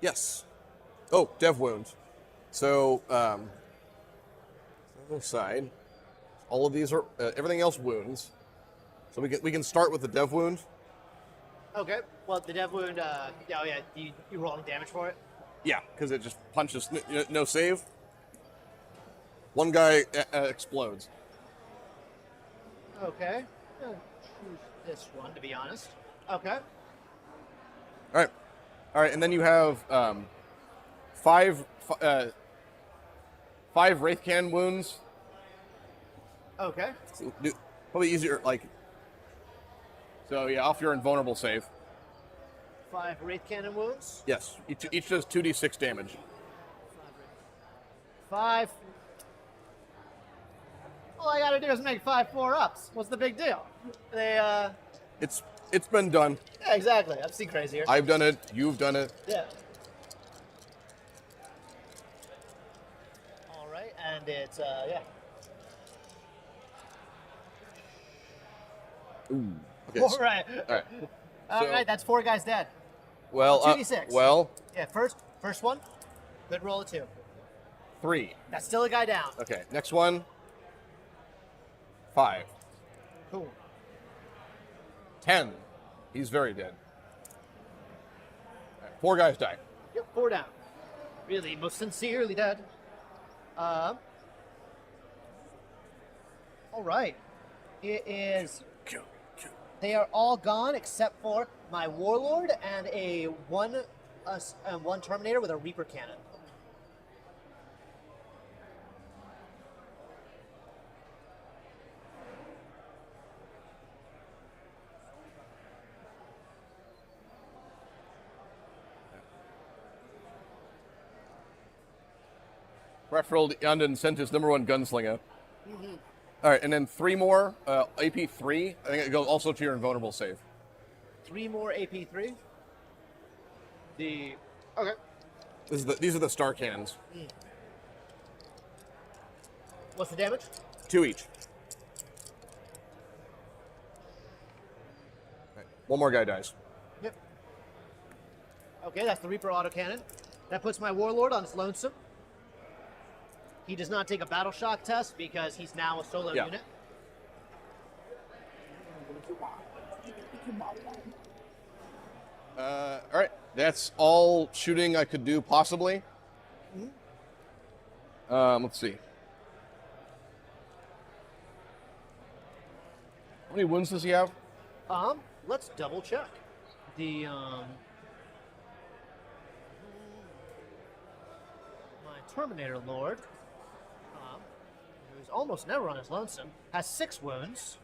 Yes. Oh, dev wounds. So other side. All of these are everything else wounds. So we can start with the dev wound. Okay. Well, the dev wound. Yeah, oh yeah. You rolling damage for it? Yeah, because it just punches. No save. One guy explodes. Okay. Choose this one, to be honest. Okay. All right, and then you have five wraith cannon wounds. Okay. Probably easier, like. So yeah, off your invulnerable save. 5 wraith cannon wounds. Yes, each does 2d6 damage. 5. All I gotta do is make 5 4-ups. What's the big deal? They It's been done. Yeah, exactly. I've seen crazier. I've done it. You've done it. Yeah. All right, and it's yeah. Ooh. Okay. All right. All right. All right, that's 4 guys dead. Well, 2d6. well, Yeah, first one. Good roll of 2. 3. That's still a guy down. Okay. Next one. 5. Cool. 10. He's very dead. All right, 4 guys die. Yep, 4 down. Really, most sincerely dead. All right. It is. They are all gone except for my warlord and a one Terminator with a Reaper cannon. Referral Yondan sent his #1 gunslinger. All right, and then 3 more AP3. I think it goes also to your invulnerable save. 3 more AP3. Okay. These are the star cannons. What's the damage? 2 each. All right, 1 more guy dies. Yep. Okay, that's the Reaper autocannon. That puts my warlord on his lonesome. He does not take a battle shock test because he's now a solo unit. All right, that's all shooting I could do possibly. Let's see. How many wounds does he have? Let's double check. The my Terminator Lord, who's almost never on his lonesome, has 6 wounds,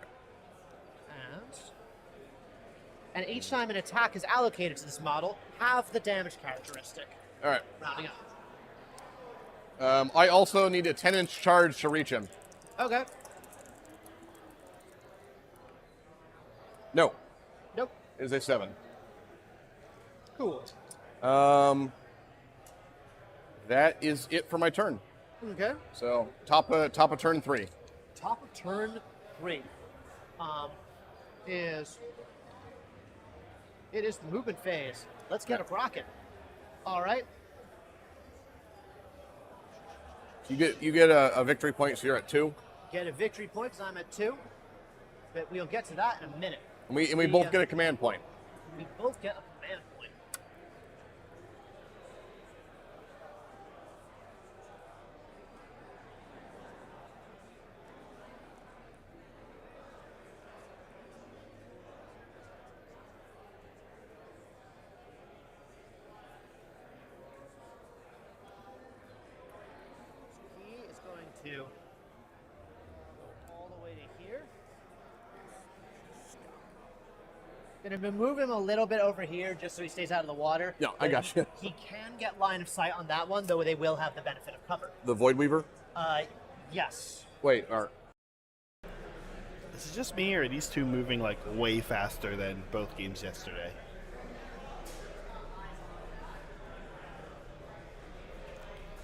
and each time an attack is allocated to this model, have the damage characteristic. All right. Rounding up. I also need a 10-inch charge to reach him. Okay. No, Nope. it is a 7. Cool. That is it for my turn. Okay. So top of turn 3. Top of turn 3 is the movement phase. Let's get a rocket. All right. You get a victory point, so you're at 2. Get a victory point because I'm at 2. But we'll get to that in a minute. And we both get a command point. We both get a command point. He is going to go all the way to here. Gonna move him a little bit over here just so he stays out of the water. Yeah, I got you. He can get line of sight on that one, though they will have the benefit of cover. The Void Weaver? Yes. Wait, Is it just me, or are these two moving like way faster than both games yesterday?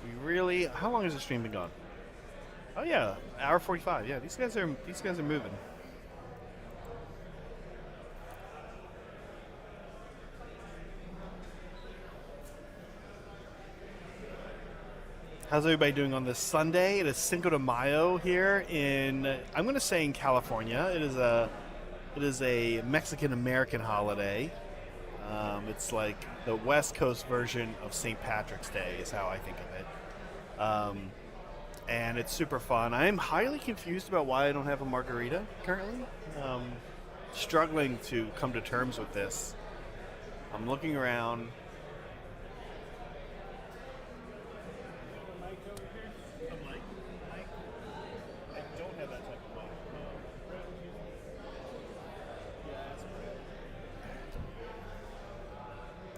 We really? How long has the stream been gone? Oh yeah, hour 45. Yeah, these guys are moving. How's everybody doing on this Sunday? It is Cinco de Mayo here in, I'm going to say in California. It is a Mexican American holiday. It's like the West Coast version of St. Patrick's Day is how I think of it. And it's super fun. I'm highly confused about why I don't have a margarita currently. Struggling to come to terms with this. I'm looking around.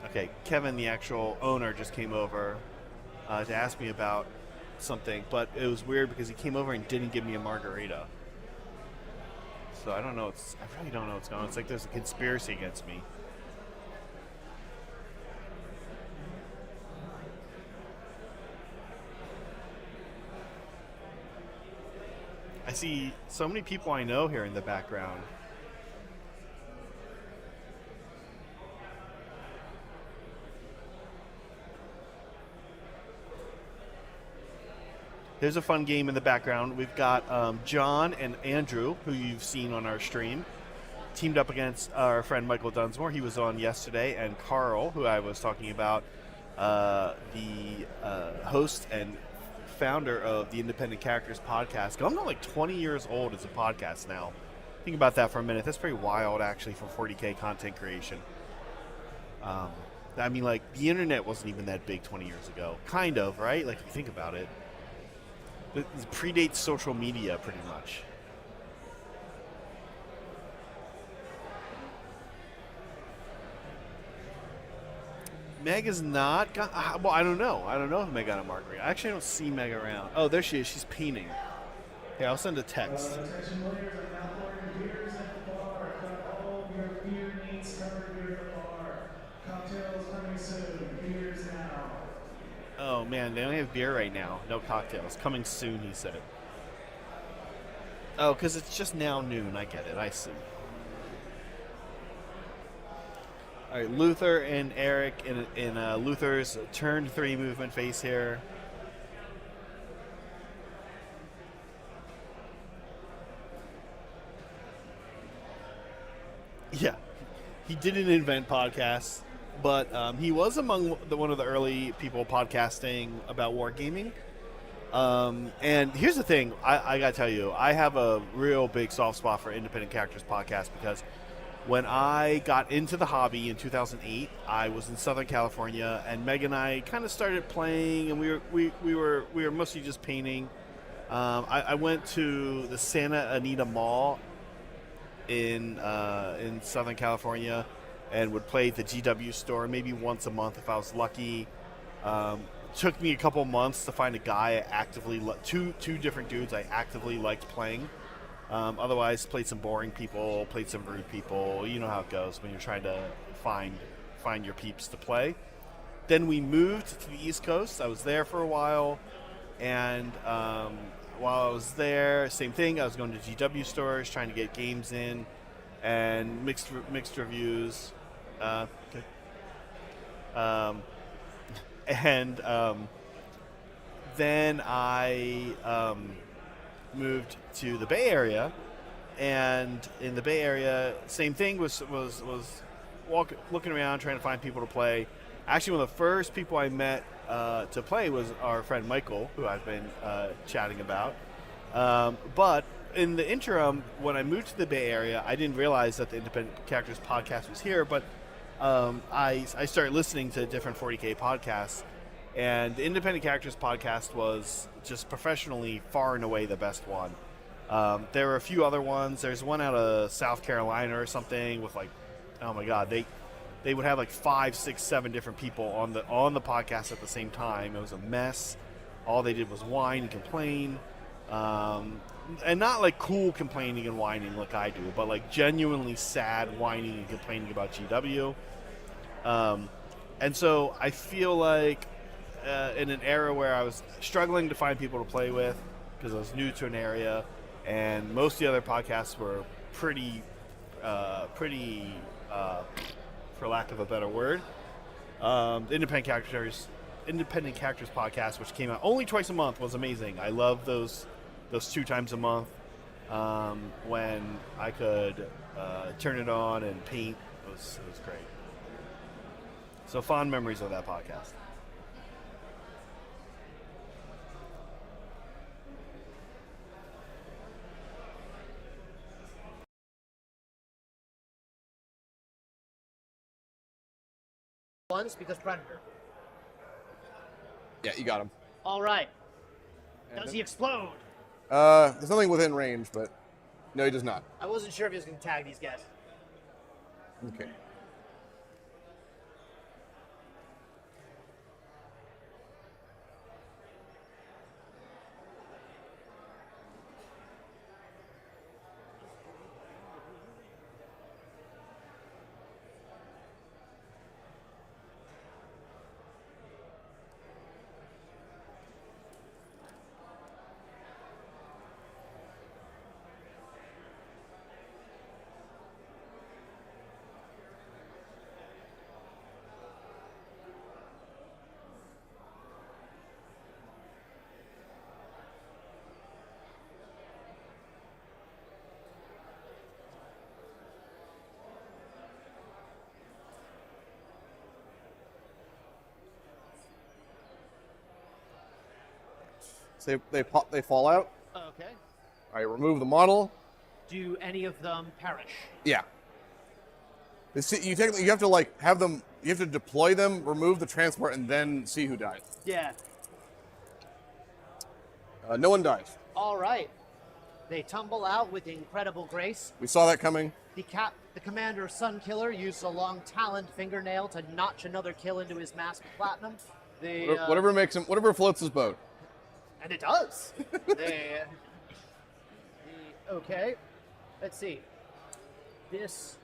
Okay, Kevin, the actual owner, just came over to ask me about something, but it was weird because he came over and didn't give me a margarita. So I don't know. I really don't know what's going on. It's like there's a conspiracy against me. I see so many people I know here in the background. There's a fun game in the background. We've got John and Andrew, who you've seen on our stream, teamed up against our friend Michael Dunsmore. He was on yesterday, and Carl, who I was talking about, the host and founder of the Independent Characters podcast. I'm not like 20 years old as a podcast now. Think about that for a minute. That's pretty wild, actually, for 40K content creation. I mean, like, the internet wasn't even that big 20 years ago. Kind of, right? Like, if you think about it. It predates social media, pretty much. Meg is not got. Well, I don't know. I don't know if Meg got a margarita. I actually don't see Meg around. Oh, there she is. She's painting. Here, I'll send a text. Attention lawyers of alcohol and beers at the bar. Got all of your beer needs covered here at the bar. Cocktails coming soon. Beers now. Oh man, they only have beer right now. No cocktails. Coming soon, he said. Oh, because it's just now noon. I get it. I see. All right, Luther and Eric in Luther's turn 3 movement phase here. Yeah, he didn't invent podcasts, but he was among one of the early people podcasting about wargaming. And here's the thing, I gotta tell you, I have a real big soft spot for Independent Characters podcast because when I got into the hobby in 2008, I was in Southern California, and Meg and I kind of started playing, and we were mostly just painting. I went to the Santa Anita Mall in Southern California, and would play at the GW store maybe once a month if I was lucky. Took me a couple months to find a guy I actively two different dudes I actively liked playing. Otherwise, played some boring people, played some rude people. You know how it goes when you're trying to find your peeps to play. Then we moved to the East Coast. I was there for a while, and while I was there, same thing. I was going to GW stores trying to get games in, and mixed reviews. Okay. Then I moved to the Bay Area, and in the Bay Area, same thing, was looking around trying to find people to play. Actually, one of the first people I met to play was our friend Michael, who I've been chatting about. But in the interim, when I moved to the Bay Area, I didn't realize that the Independent Characters podcast was here, but I started listening to different 40K podcasts, and the Independent Characters podcast was just professionally far and away the best one. There were a few other ones. There's one out of South Carolina or something with like, oh my God, they would have like 5, 6, 7 different people on the podcast at the same time. It was a mess. All they did was whine and complain, and not like cool complaining and whining like I do, but like genuinely sad whining and complaining about GW. And so I feel like in an era where I was struggling to find people to play with because I was new to an area, and most of the other podcasts were pretty, for lack of a better word, the Independent Characters podcast, which came out only twice a month, was amazing. I love those 2 times a month when I could turn it on and paint. It was great. So fond memories of that podcast. Once because Predator. Yeah, you got him. All right. Does he explode? There's nothing within range, but no, he does not. I wasn't sure if he was going to tag these guys. Okay. So they fall out. Okay. All right, remove the model. Do any of them perish? Yeah. You have to like have them. You have to deploy them, remove the transport, and then see who dies. Yeah. No one dies. All right. They tumble out with incredible grace. We saw that coming. The commander, Sunkiller, used a long taloned fingernail to notch another kill into his mask of platinum. Whatever floats his boat. And it does. Okay. Let's see. This.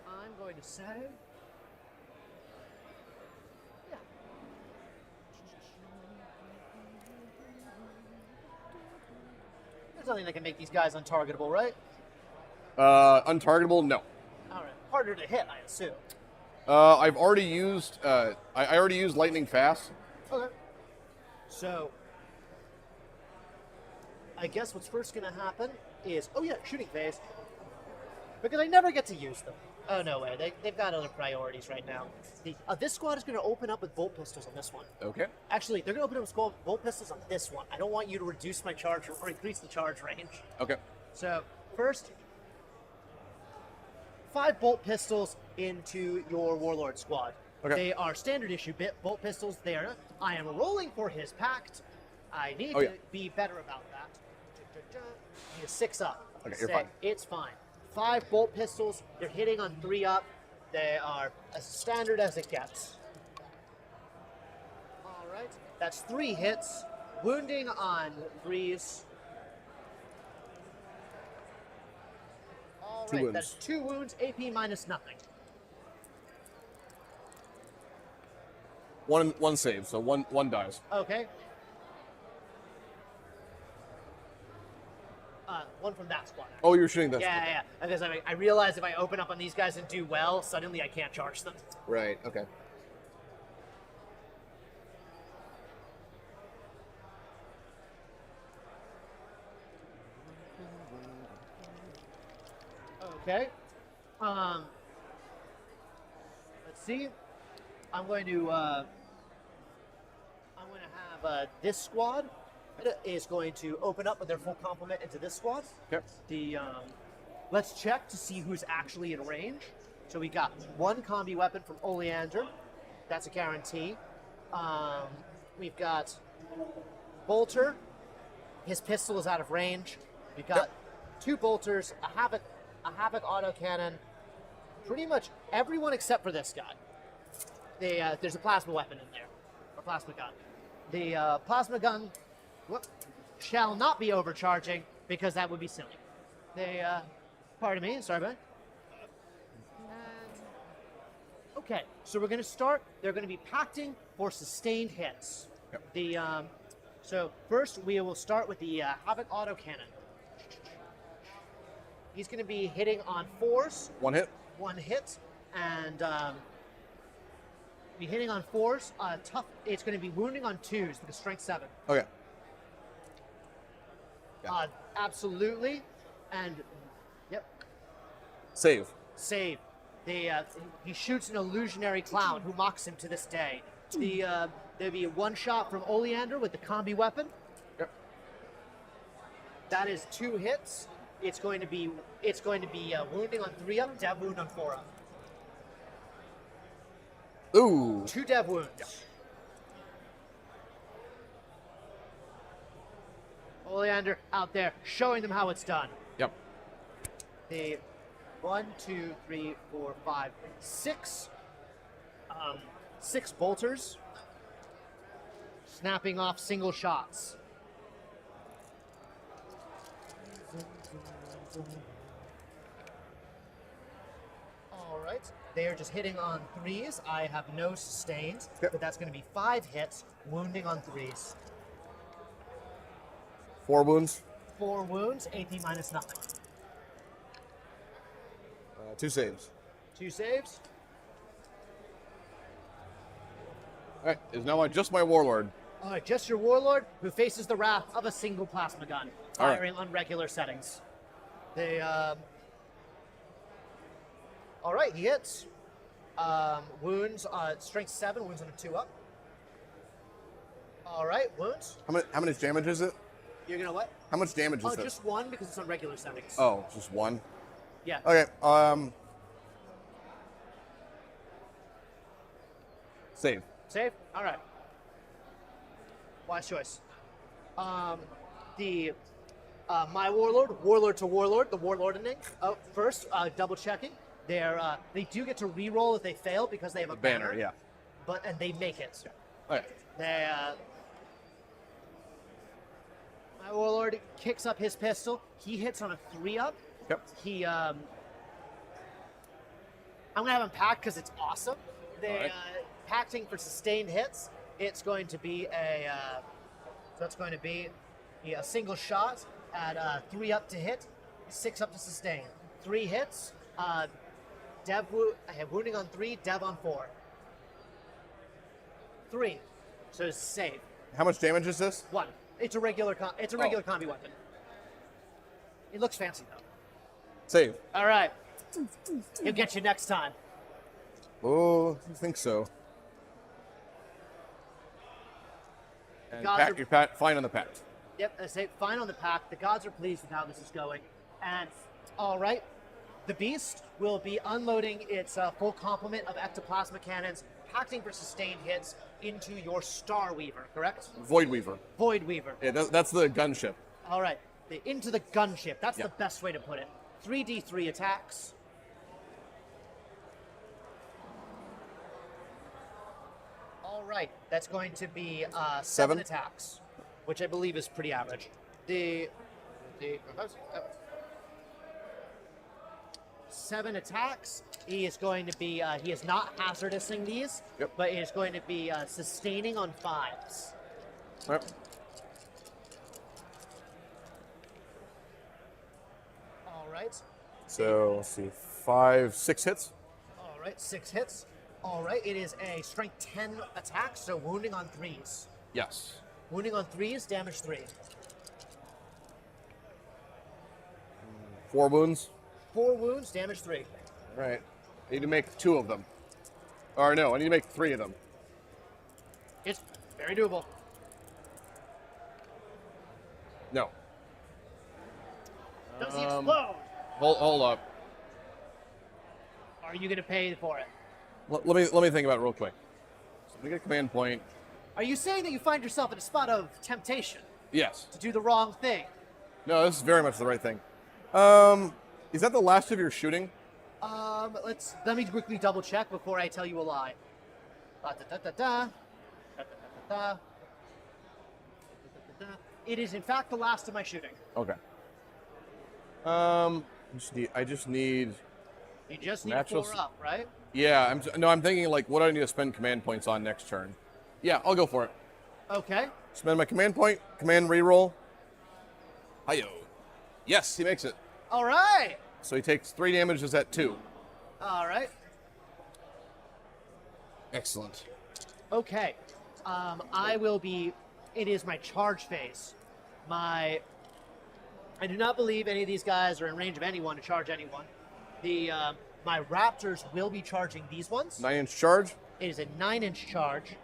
I'm going to say. Yeah. There's nothing that can make these guys untargetable, right? Untargetable? No. All right. Harder to hit, I assume. I've already used. I already used lightning fast. Okay. So, I guess what's first going to happen is, shooting phase. Because I never get to use them. Oh, no way. They've got other priorities right now. This squad is going to open up with bolt pistols on this one. Okay. Actually, they're going to open up with bolt pistols on this one. I don't want you to reduce my charge or increase the charge range. Okay. So, first, 5 bolt pistols into your Warlord squad. Okay. They are standard issue bolt pistols. I am rolling for his pact. I need to be better about that. Need a 6 up. Okay, you're fine. It's fine. 5 bolt pistols. They're hitting on 3 up. They are as standard as it gets. All right. That's 3 hits. Wounding on 3s. All right. 2 wounds. That's 2 wounds. AP minus nothing. One save, so one dies. Okay. One from that squad. Oh, you're shooting this. Yeah. Because I realize if I open up on these guys and do well, suddenly I can't charge them. Right. Okay. Okay. Let's see. I'm going to have this squad is going to open up with their full complement into this squad. Okay. Let's check to see who's actually in range. So we got 1 combi weapon from Oleander. That's a guarantee. We've got Bolter. His pistol is out of range. We've got 2 bolters, a Havoc autocannon. Pretty much everyone except for this guy. There's a plasma weapon in there, or plasma gun. The plasma gun shall not be overcharging because that would be silly. Pardon me, sorry about that. Okay, so we're going to start. They're going to be pacting for sustained hits. Yep. So first we will start with the Havoc autocannon. He's going to be hitting on 4s. 1 hit. 1 hit, and be hitting on 4s. Tough. It's going to be wounding on 2s because strength 7. Okay. Absolutely, and yep. Save. Save. He shoots an illusionary clown who mocks him to this day. There'll be one shot from Oleander with the combi weapon. Yep. That is 2 hits. It's going to be wounding on 3 up, dev wound on 4 up. Ooh. 2 dev wounds. Oleander out there showing them how it's done. Yep. The 1, 2, 3, 4, 5, 6. 6 bolters. Snapping off single shots. All right. They are just hitting on 3s. I have no sustains, Yep. but that's going to be 5 hits, wounding on 3s. 4 wounds. 4 wounds, AP minus nothing. 2 saves. 2 saves. All right, is now just my warlord. All right, just your warlord who faces the wrath of a single plasma gun, All right. firing on regular settings. They, all right, he hits. Wounds, strength 7, wounds on a 2 up. All right, wounds. How much damage is it? You're gonna what? How much damage is Oh, this? just 1 because it's on regular settings. Oh, just 1. Yeah. Okay. Save. Save? All right. Wise choice. My warlord to warlord, the warlording. Oh, first, double checking. They do get to re-roll if they fail because they have a banner. Yeah. And they make it. All right. My warlord kicks up his pistol. He hits on a 3 up. Yep. I'm gonna have him packed because it's awesome. Alright. Pacting for sustained hits. It's going to be a single shot at 3 up to hit, 6 up to sustain. 3 hits. I have wounding on 3, dev on 4. 3. So it's a save. How much damage is this? 1. It's a regular combi weapon. It looks fancy though. Save. All right. He'll get you next time. Oh, I think so. And Gods you're fine on the pact. Yep, I say fine on the pack. The gods are pleased with how this is going. And all right, the beast will be unloading its full complement of ectoplasma cannons, pacting for sustained hits into your Star Weaver, correct? Void Weaver. Void Weaver. Yeah, that's the gunship. All right, into the gunship. That's Yeah. the best way to put it. 3d3 attacks. All right, that's going to be 7 7? attacks, which I believe is pretty average. The 7 attacks. He is going to be. He is not hazardousing these, Yep. but he is going to be sustaining on 5s. All right. All right. So let's see, 5, 6 hits. All right, 6 hits. All right, it is a strength 10 attack, so wounding on 3s. Yes. Wounding on 3s, damage 3. 4 wounds. 4 wounds, damage 3. All right. I need to make 2 of them. Or no, I need to make 3 of them. It's very doable. No. Does he explode? Hold up. Are you going to pay for it? Let me think about it real quick. So I'm gonna get a command point. Are you saying that you find yourself in a spot of temptation Yes. to do the wrong thing? No, this is very much the right thing. Is that the last of your shooting? Let me quickly double check before I tell you a lie. It is in fact the last of my shooting. Okay. I just need. You just need Natural 4 up, right? Yeah, I'm thinking like what do I need to spend command points on next turn? Yeah, I'll go for it. Okay. Spend my command point, command reroll. Hi-yo. Yes, he makes it. All right. So he takes 3 damage, is at 2. All right. Excellent. Okay. It is my charge phase. I do not believe any of these guys are in range of anyone to charge anyone. My raptors will be charging these ones. 9-inch charge. It is a 9-inch charge.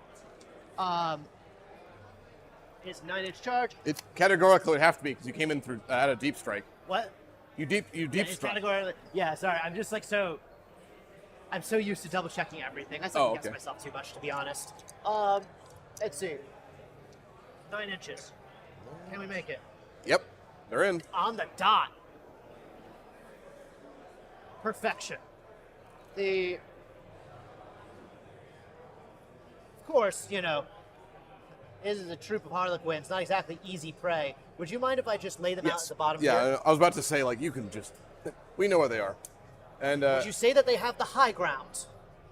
It's a 9-inch charge. It categorically would have to be because you came in through at a deep strike. What? You deep It's strike. categorically. Yeah, sorry. I'm just like so. I'm so used to double checking everything. I second guess myself too much, to be honest. Let's see. 9 inches. Can we make it? Yep, they're in. On the dot. Perfection. Of course, you know, this is a troop of harlequins, not exactly easy prey. Would you mind if I just lay them out at the bottom here? Yeah, I was about to say, like, you can just, we know where they are. And Would you say that they have the high ground?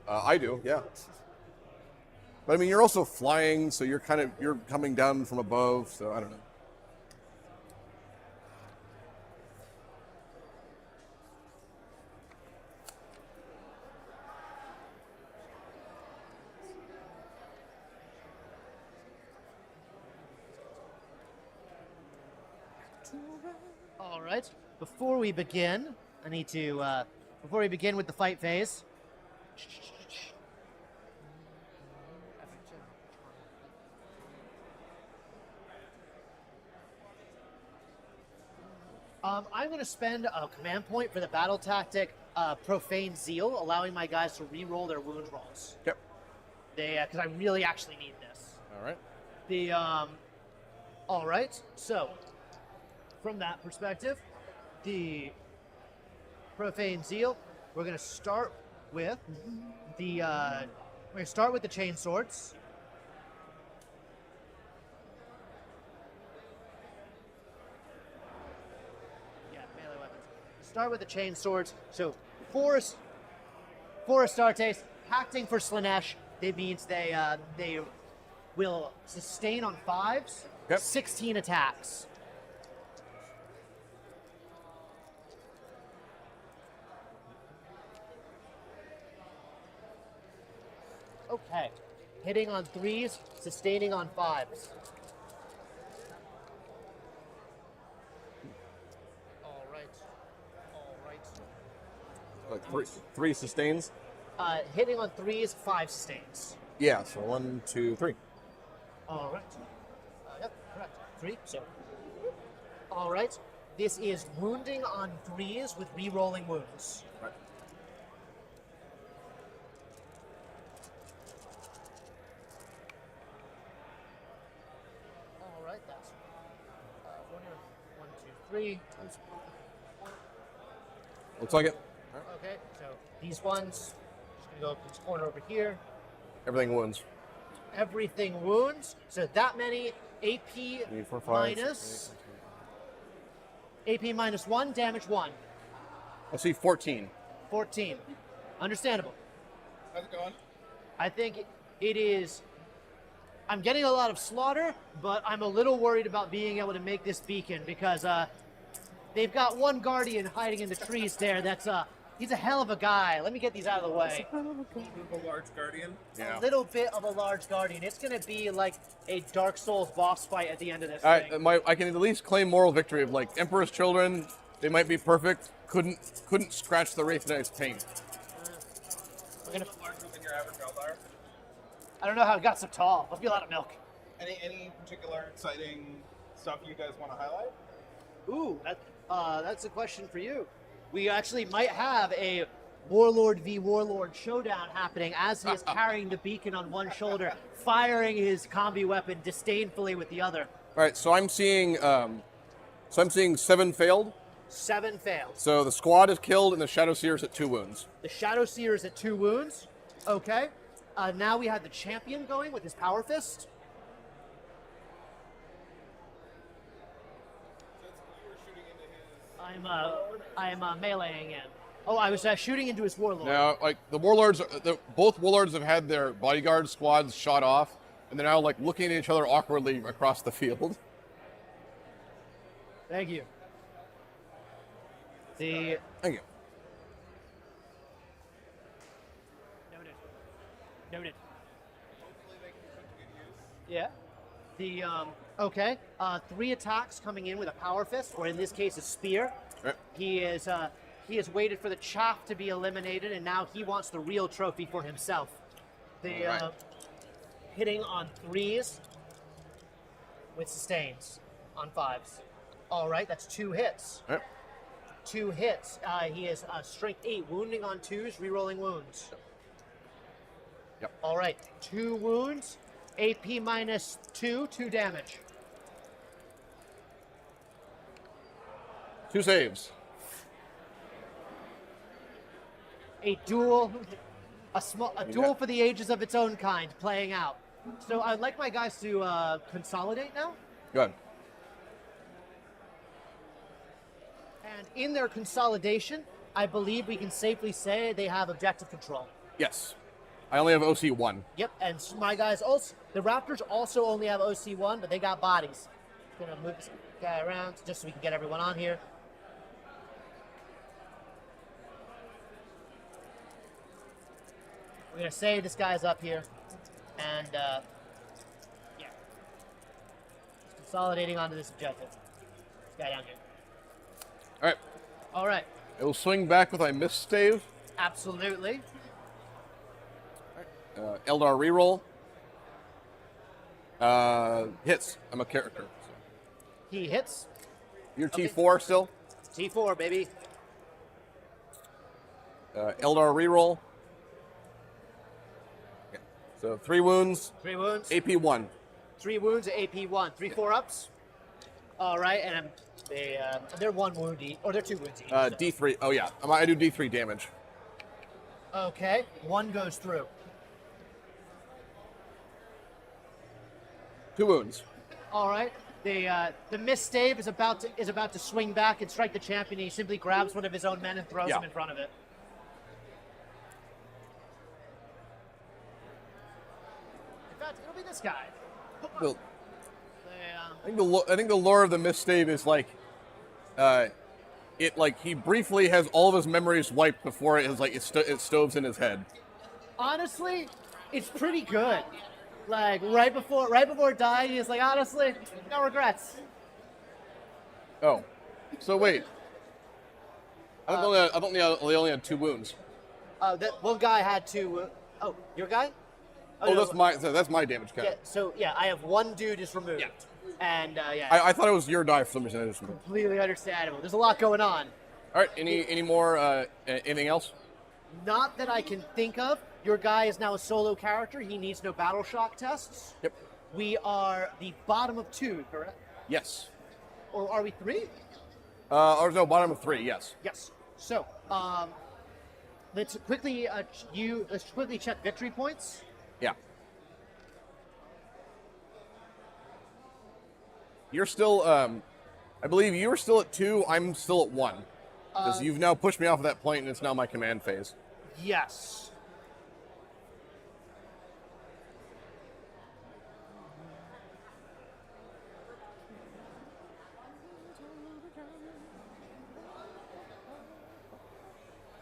I do, yeah. But I mean, you're also flying, so you're coming down from above, so I don't know. All right. Before we begin, I need to, before we begin with the fight phase, I'm going to spend a command point for the battle tactic, Profane Zeal, allowing my guys to re-roll their wound rolls. Yep. Because I really actually need this. All right. All right. So, from that perspective, the Profane Zeal, we're going to start with the chain swords. Yeah, melee weapons. Start with the chain swords. So, for Astartes, acting for Slanesh, that means they will sustain on 5s, Yep. 16 attacks. Okay. Hitting on 3s, sustaining on 5s. All right. Like three sustains? Hitting on 3s, 5 sustains. Yeah, so 1, 2, 3. All right. Yep, correct. 3, so. All right. This is wounding on 3s with re-rolling wounds. Right. All right, that's 1, 2, 3. Looks like it. Okay, so these ones, just gonna go up to this corner over here. Everything wounds. Everything wounds. So that many AP 3, 4, 5, minus. AP minus 1, damage 1. I see 14. 14. Understandable. How's it going? I think it is. I'm getting a lot of slaughter, but I'm a little worried about being able to make this beacon because they've got one guardian hiding in the trees there. He's a hell of a guy. Let me get these out of the way. A large guardian. Yeah. A little bit of a large guardian. It's going to be like a Dark Souls boss fight at the end of this All thing. right, I can at least claim moral victory of like Emperor's Children. They might be perfect. Couldn't scratch the Wraith Knight's paint. We're gonna, Larger than your average Eldar. I don't know how it got so tall. Must be a lot of milk. Any particular exciting stuff you guys want to highlight? Ooh, that's a question for you. We actually might have a Warlord v Warlord showdown happening as he is carrying the beacon on one shoulder, firing his combi weapon disdainfully with the other. All right, so I'm seeing 7 failed. 7 failed. So the squad is killed and the Shadow Seer's at 2 wounds. The Shadow Seer is at 2 wounds. Okay. Now we have the champion going with his Power Fist. I'm meleeing in. Oh, I was shooting into his Warlord. Now, like both Warlords have had their bodyguard squads shot off, and they're now like looking at each other awkwardly across the field. Thank you. Thank you. Noted. Yeah. Okay. 3 attacks coming in with a Power Fist, or in this case, a spear. Right. He is He has waited for the chaff to be eliminated, and now he wants the real trophy for himself. The All right. hitting on 3s with sustains on 5s. All right, that's 2 hits. All right. 2 hits. He is strength 8, wounding on 2s, rerolling wounds. Yep. All right, 2 wounds, AP minus 2, 2 damage. 2 saves. A duel, a duel for the ages of its own kind playing out. So I'd like my guys to consolidate now. Good. And in their consolidation, I believe we can safely say they have objective control. Yes. I only have OC 1. Yep, and my guys also, the Raptors also only have OC1, but they got bodies. Gonna move this guy around just so we can get everyone on here. We're gonna say this guy's up here, and yeah, just consolidating onto this objective. This guy down here. All right. All right, It will swing back with my missed stave. absolutely. Eldar reroll. Hits. I'm a character. So. He hits. You're Okay. T4 still. T4, baby. Eldar reroll. Okay. So 3 wounds. 3 wounds. AP 1. 3 wounds, AP1. 3 4-ups. All right, and they're 1 wound each, or they're 2 wounds each. so. D3. Oh yeah. I do D3 damage. Okay, 1 goes through. 2 wounds. All right, the missed stave is about to swing back and strike the champion. He simply grabs one of his own men and throws Yeah. him in front of it. In fact, it'll be this guy. The, The, I think the lore of the missed stave is like, he briefly has all of his memories wiped before it stoves in his head. honestly, it's pretty good. Like right before it died, he's like, honestly, no regrets. Oh, so wait. I don't know. They only had 2 wounds. That one guy had 2. Oh, your guy? Oh, no, that's my damage count. Yeah, so yeah, I have 1 dude just removed. Yeah. And yeah, I thought it was your die for some reason. I just removed. completely understandable. There's a lot going on. All right. Any more? Anything else? Not that I can think of. Your guy is now a solo character. He needs no battle shock tests. Yep. We are the bottom of 2, correct? Yes. Or are we 3? Or no, bottom of 3. Yes. Yes. So, let's quickly check victory points. Yeah. You're still. I believe you were still at 2. I'm still at 1. Because you've now pushed me off of that point, and it's now my command phase. Yes.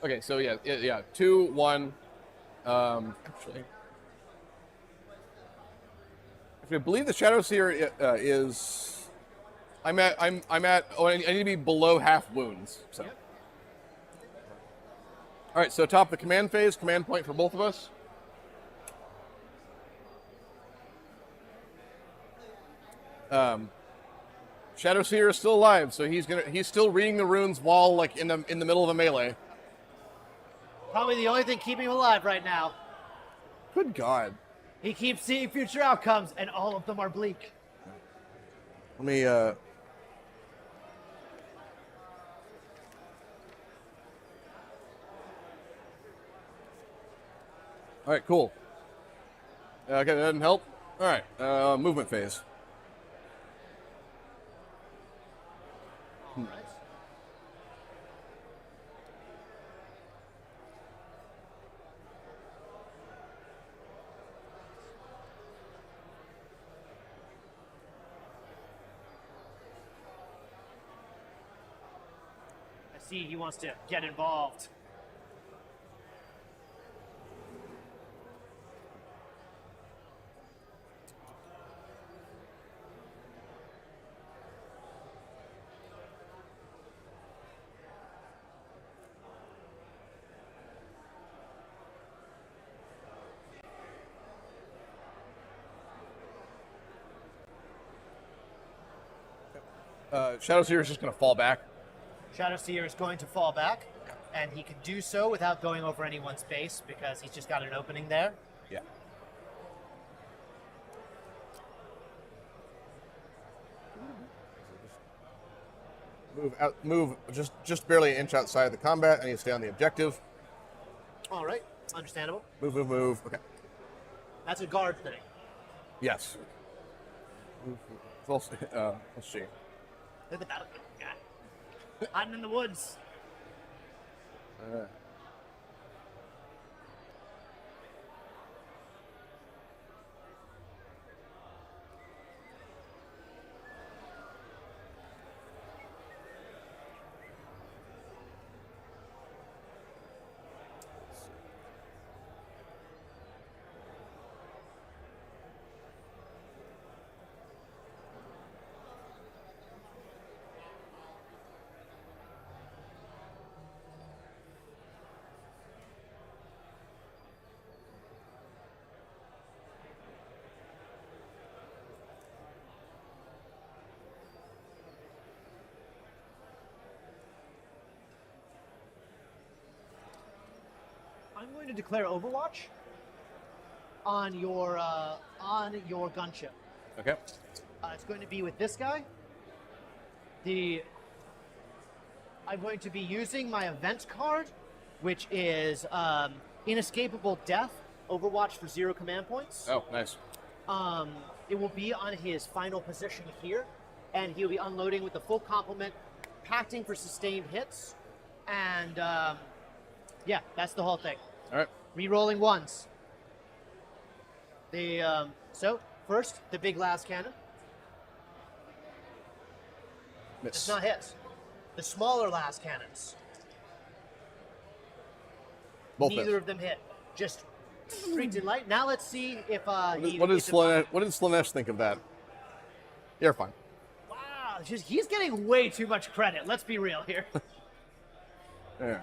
Okay, so yeah, 2, 1. Actually, I believe the Shadow Seer is. I'm at. Oh, I need to be below half wounds. So. Yep. All right, so top of the command phase, command point for both of us. Shadow Seer is still alive, so he's still reading the runes while in the middle of a melee. Probably the only thing keeping him alive right now. Good God. He keeps seeing future outcomes, and all of them are bleak. Let me All right, cool. Okay, that didn't help. All right, movement phase. All right. I see he wants to get involved. Shadow Seer is just going to fall back. Shadow Seer is going to fall back, and he can do so without going over anyone's base because he's just got an opening there. Yeah. Move just barely an inch outside of the combat. I need to stay on the objective. All right, understandable. Move. Okay. That's a guard thing. Yes. Let's see. Look at that guy. Hiding in the woods. I'm going to declare Overwatch on your gunship. Okay. It's going to be with this guy. I'm going to be using my event card, which is Inescapable Death, Overwatch for 0 command points. Oh, nice. It will be on his final position here, and he'll be unloading with the full complement, pacting for sustained hits, and yeah, that's the whole thing. All right. Rerolling ones. So first, the big las cannon. Miss. It's not hit. The smaller las cannons. Both Neither miss. of them hit. Just streaked in light. Now let's see if What did Slanesh think of that? You're fine. Wow, he's getting way too much credit. Let's be real here. Yeah.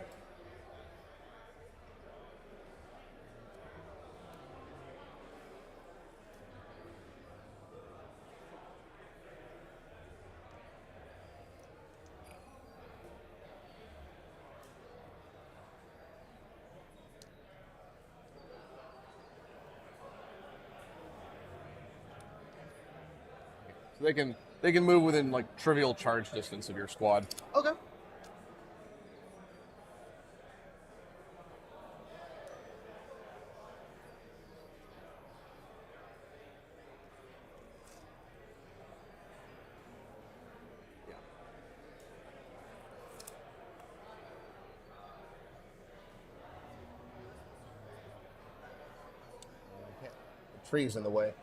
So they can move within like trivial charge distance of your squad. Okay. The tree's in the way.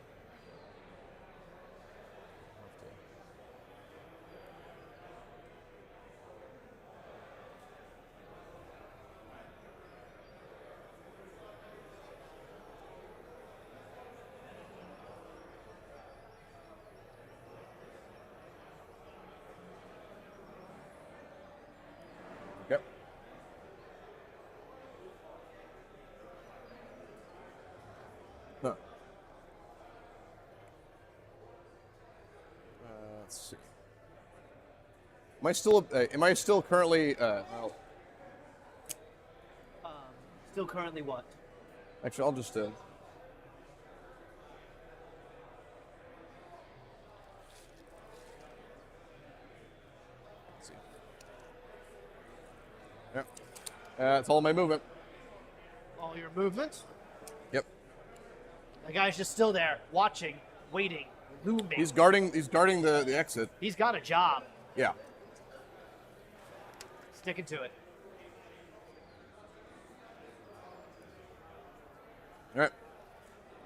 Yep. Huh. Let's see. Am I still currently? Still currently what? Actually, I'll just. Let's see. Yep. That's all my movement. All your movement. Yep. The guy's just still there, watching, waiting, looming. He's guarding the exit. He's got a job. Yeah. Sticking to it. All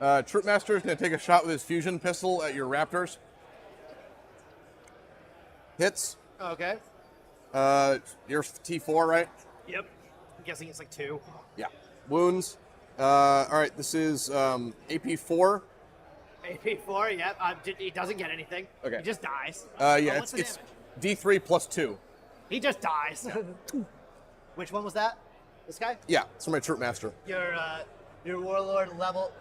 right. Troop Master is going to take a shot with his fusion pistol at your Raptors. Hits. Okay. You're T4, right? Yep. I'm guessing it's like 2. Yeah. Wounds. All right. This is AP4. AP4, yep. He doesn't get anything. Okay. He just dies. Yeah. What's the It's damage? D3 plus 2. He just dies. Which one was that? This guy? Yeah. It's for my Troop Master. Your warlord level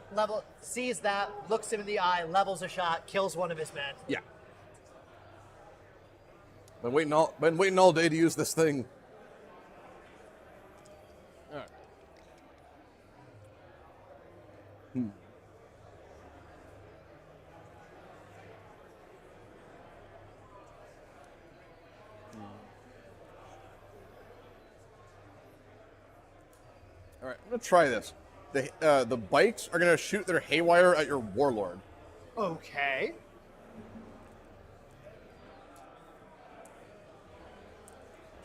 sees that, looks him in the eye, levels a shot, kills one of his men. Yeah. Been waiting all day to use this thing. All right. All right, I'm gonna try this. The bikes are gonna shoot their haywire at your warlord. Okay.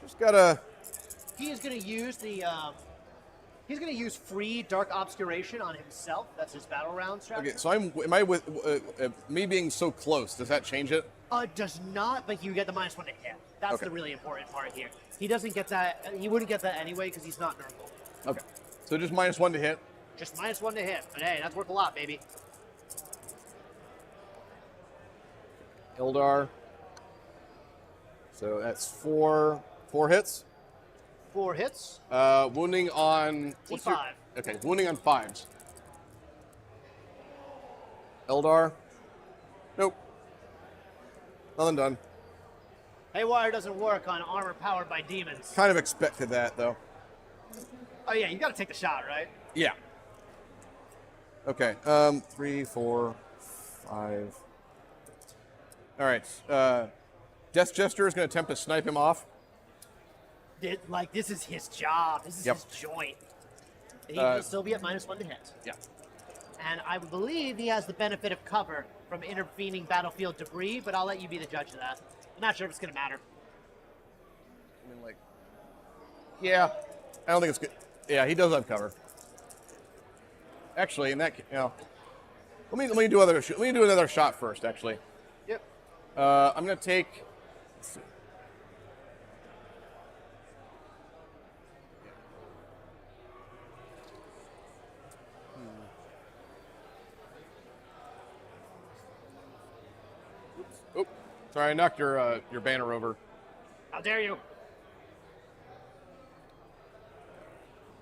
Just gotta. He is going to use the. He's going to use free dark obscuration on himself. That's his battle round strategy. Okay, so am I with me being so close? Does that change it? Does not, but you get the -1 to hit. That's Okay. the really important part here. He doesn't get that. He wouldn't get that anyway because he's not Nurgle. Okay, so just -1 to hit. Just -1 to hit. But hey, that's worth a lot, baby. Eldar. So that's four hits. 4 hits. Wounding on what's your- T5. Okay, wounding on 5s. Eldar. Nope. Nothing done. Haywire doesn't work on armor powered by demons. Kind of expected that though. Oh yeah, you got to take the shot, right? Yeah. Okay. 3, 4, 5. All right. Death Jester is going to attempt to snipe him off. This is his job. This is Yep. his joint. He will still be at -1 to hit. Yeah. And I believe he has the benefit of cover from intervening battlefield debris, but I'll let you be the judge of that. I'm not sure if it's going to matter. I mean, like. Yeah. I don't think it's good. Yeah, he does have cover. Actually, in that, let me do another shot first. Actually, Yep. I'm gonna take. Let's see. Oops. Oh, sorry, I knocked your banner over. How dare you?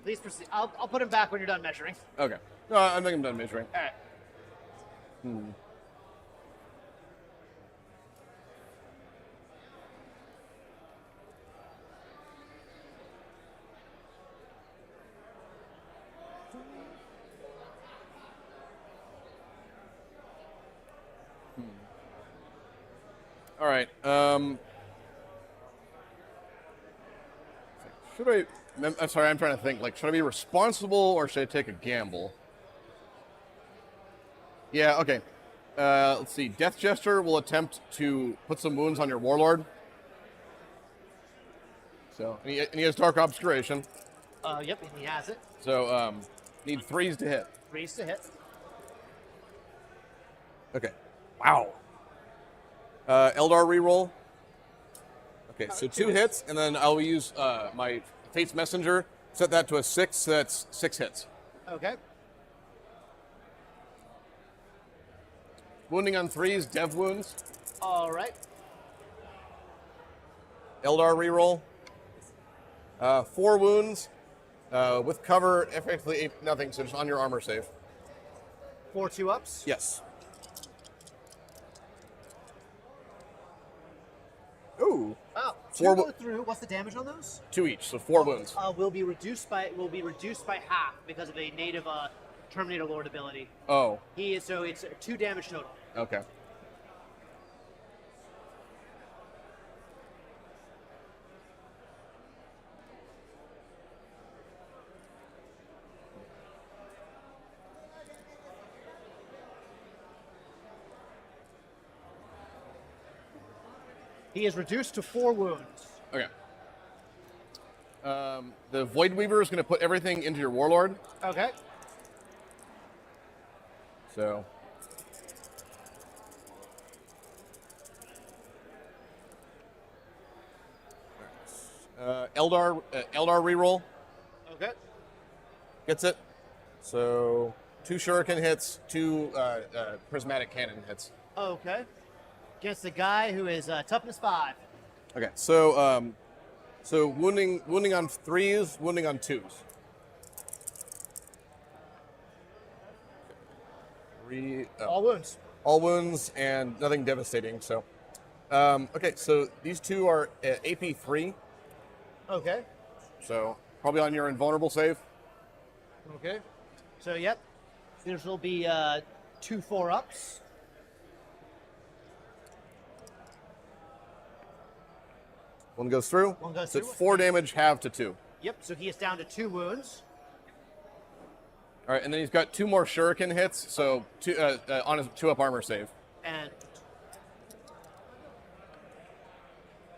Please proceed. I'll put him back when you're done measuring. Okay. No, I think I'm done measuring. All right. All right. Should I? I'm sorry. I'm trying to think. Like, should I be responsible or should I take a gamble? Yeah. Okay. Let's see. Death Jester will attempt to put some wounds on your warlord. So, and he has Dark Obscuration. Yep, and he has it. So, need 3s to hit. 3s to hit. Okay. Wow. Eldar reroll. Okay, so 2 hits, and then I'll use my Fate's Messenger. Set that to a 6, so that's 6 hits. Okay. Wounding on 3s, dev wounds. All right. Eldar reroll. 4 wounds. With cover, effectively nothing, so just on your armor save. 4 2-ups. Yes. Ooh. Oh, 2 4 go through. What's the damage on those? 2 each, so 4 wounds. Will be reduced by half because of a native Terminator Lord ability. Oh, So it's 2 damage total. okay. He is reduced to 4 wounds. Okay. The Void Weaver is going to put everything into your warlord. Okay. So. Eldar reroll Okay. gets it. So 2 Shuriken hits, 2 Prismatic Cannon hits. Okay. Against the guy who is toughness 5. Okay, so wounding on 3s, wounding on 2s. 3 All wounds. all wounds and nothing devastating. So Okay, so these two are AP 3, Okay. so probably on your invulnerable save. Okay. So, yep. This will be 2 4-ups. One goes through. One goes so through. 4 damage, halved to 2. Yep, so he is down to 2 wounds. All right, and then he's got 2 more shuriken hits, so on his 2-up armor save. And,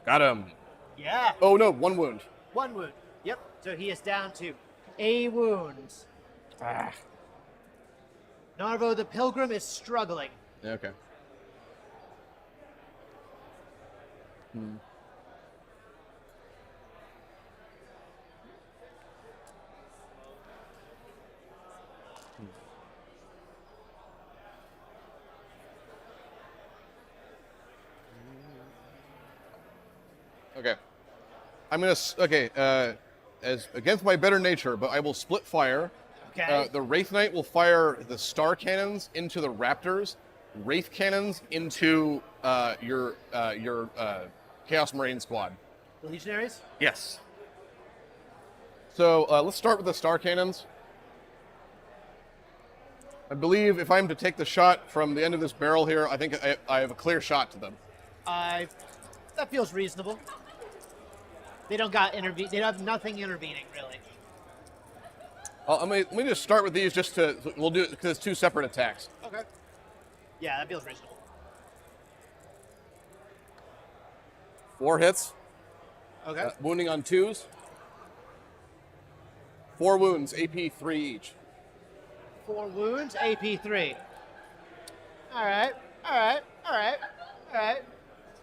Got him. yeah, Oh no, 1 wound. 1 wound. Yep, so he is down to a wound. Ah. Narvo the Pilgrim is struggling. Okay. Okay. I'm gonna as against my better nature, but I will split fire. Okay. The Wraith Knight will fire the star cannons into the raptors, Wraith cannons into your Chaos Marine squad. The Legionaries? Yes. So let's start with the star cannons. I believe if I'm to take the shot from the end of this barrel here, I think I have a clear shot to them. That feels reasonable. They don't got they don't have nothing intervening, really. Let me just start with these we'll do it because it's 2 separate attacks. Okay. Yeah, that feels reasonable. 4 hits, Okay. wounding on 2s. 4 wounds, AP 3 each. 4 wounds, AP 3. Alright.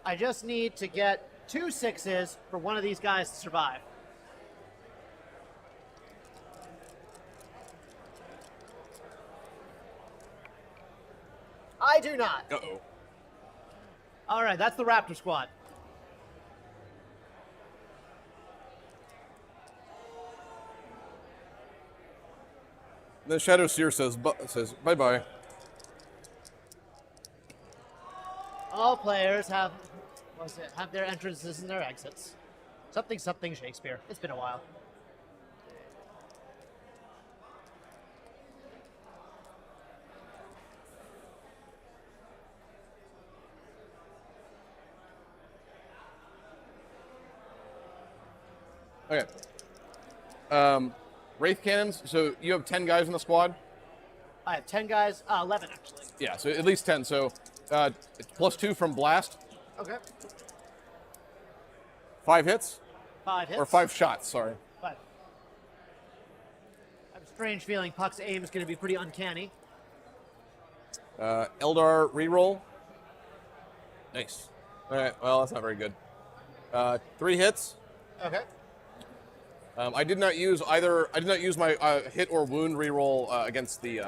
I just need to get 2 6s for one of these guys to survive. I do not. Uh-oh. Alright, that's the Raptor squad. The Shadow Seer says bye-bye. All players have their entrances and their exits. Something Shakespeare. It's been a while. Okay. Wraith cannons. So you have 10 guys in the squad. I have 10 guys, 11 actually. Yeah, so at least 10. So it's +2 from blast. Okay. 5 hits 5 hits. or 5 shots. Sorry. 5. I have a strange feeling Puck's aim is going to be pretty uncanny. Eldar reroll. Nice. All right. Well, that's not very good. 3 hits. Okay. I did not use my hit or wound reroll against the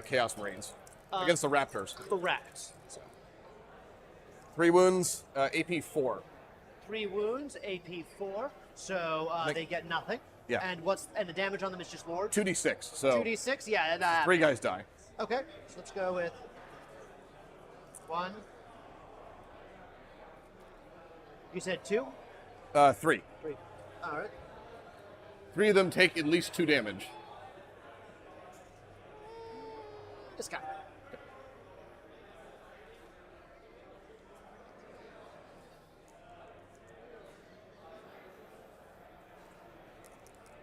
Chaos Marines. Against the Raptors. Correct. 3 wounds, AP 4. 3 wounds, AP 4. So they get nothing. Yeah. And the damage on them is just Lord? 2d6. So 2d6, yeah. And, 3 guys die. Okay, so let's go with 1. You said 2? 3. 3. All right. 3 of them take at least 2 damage. This guy.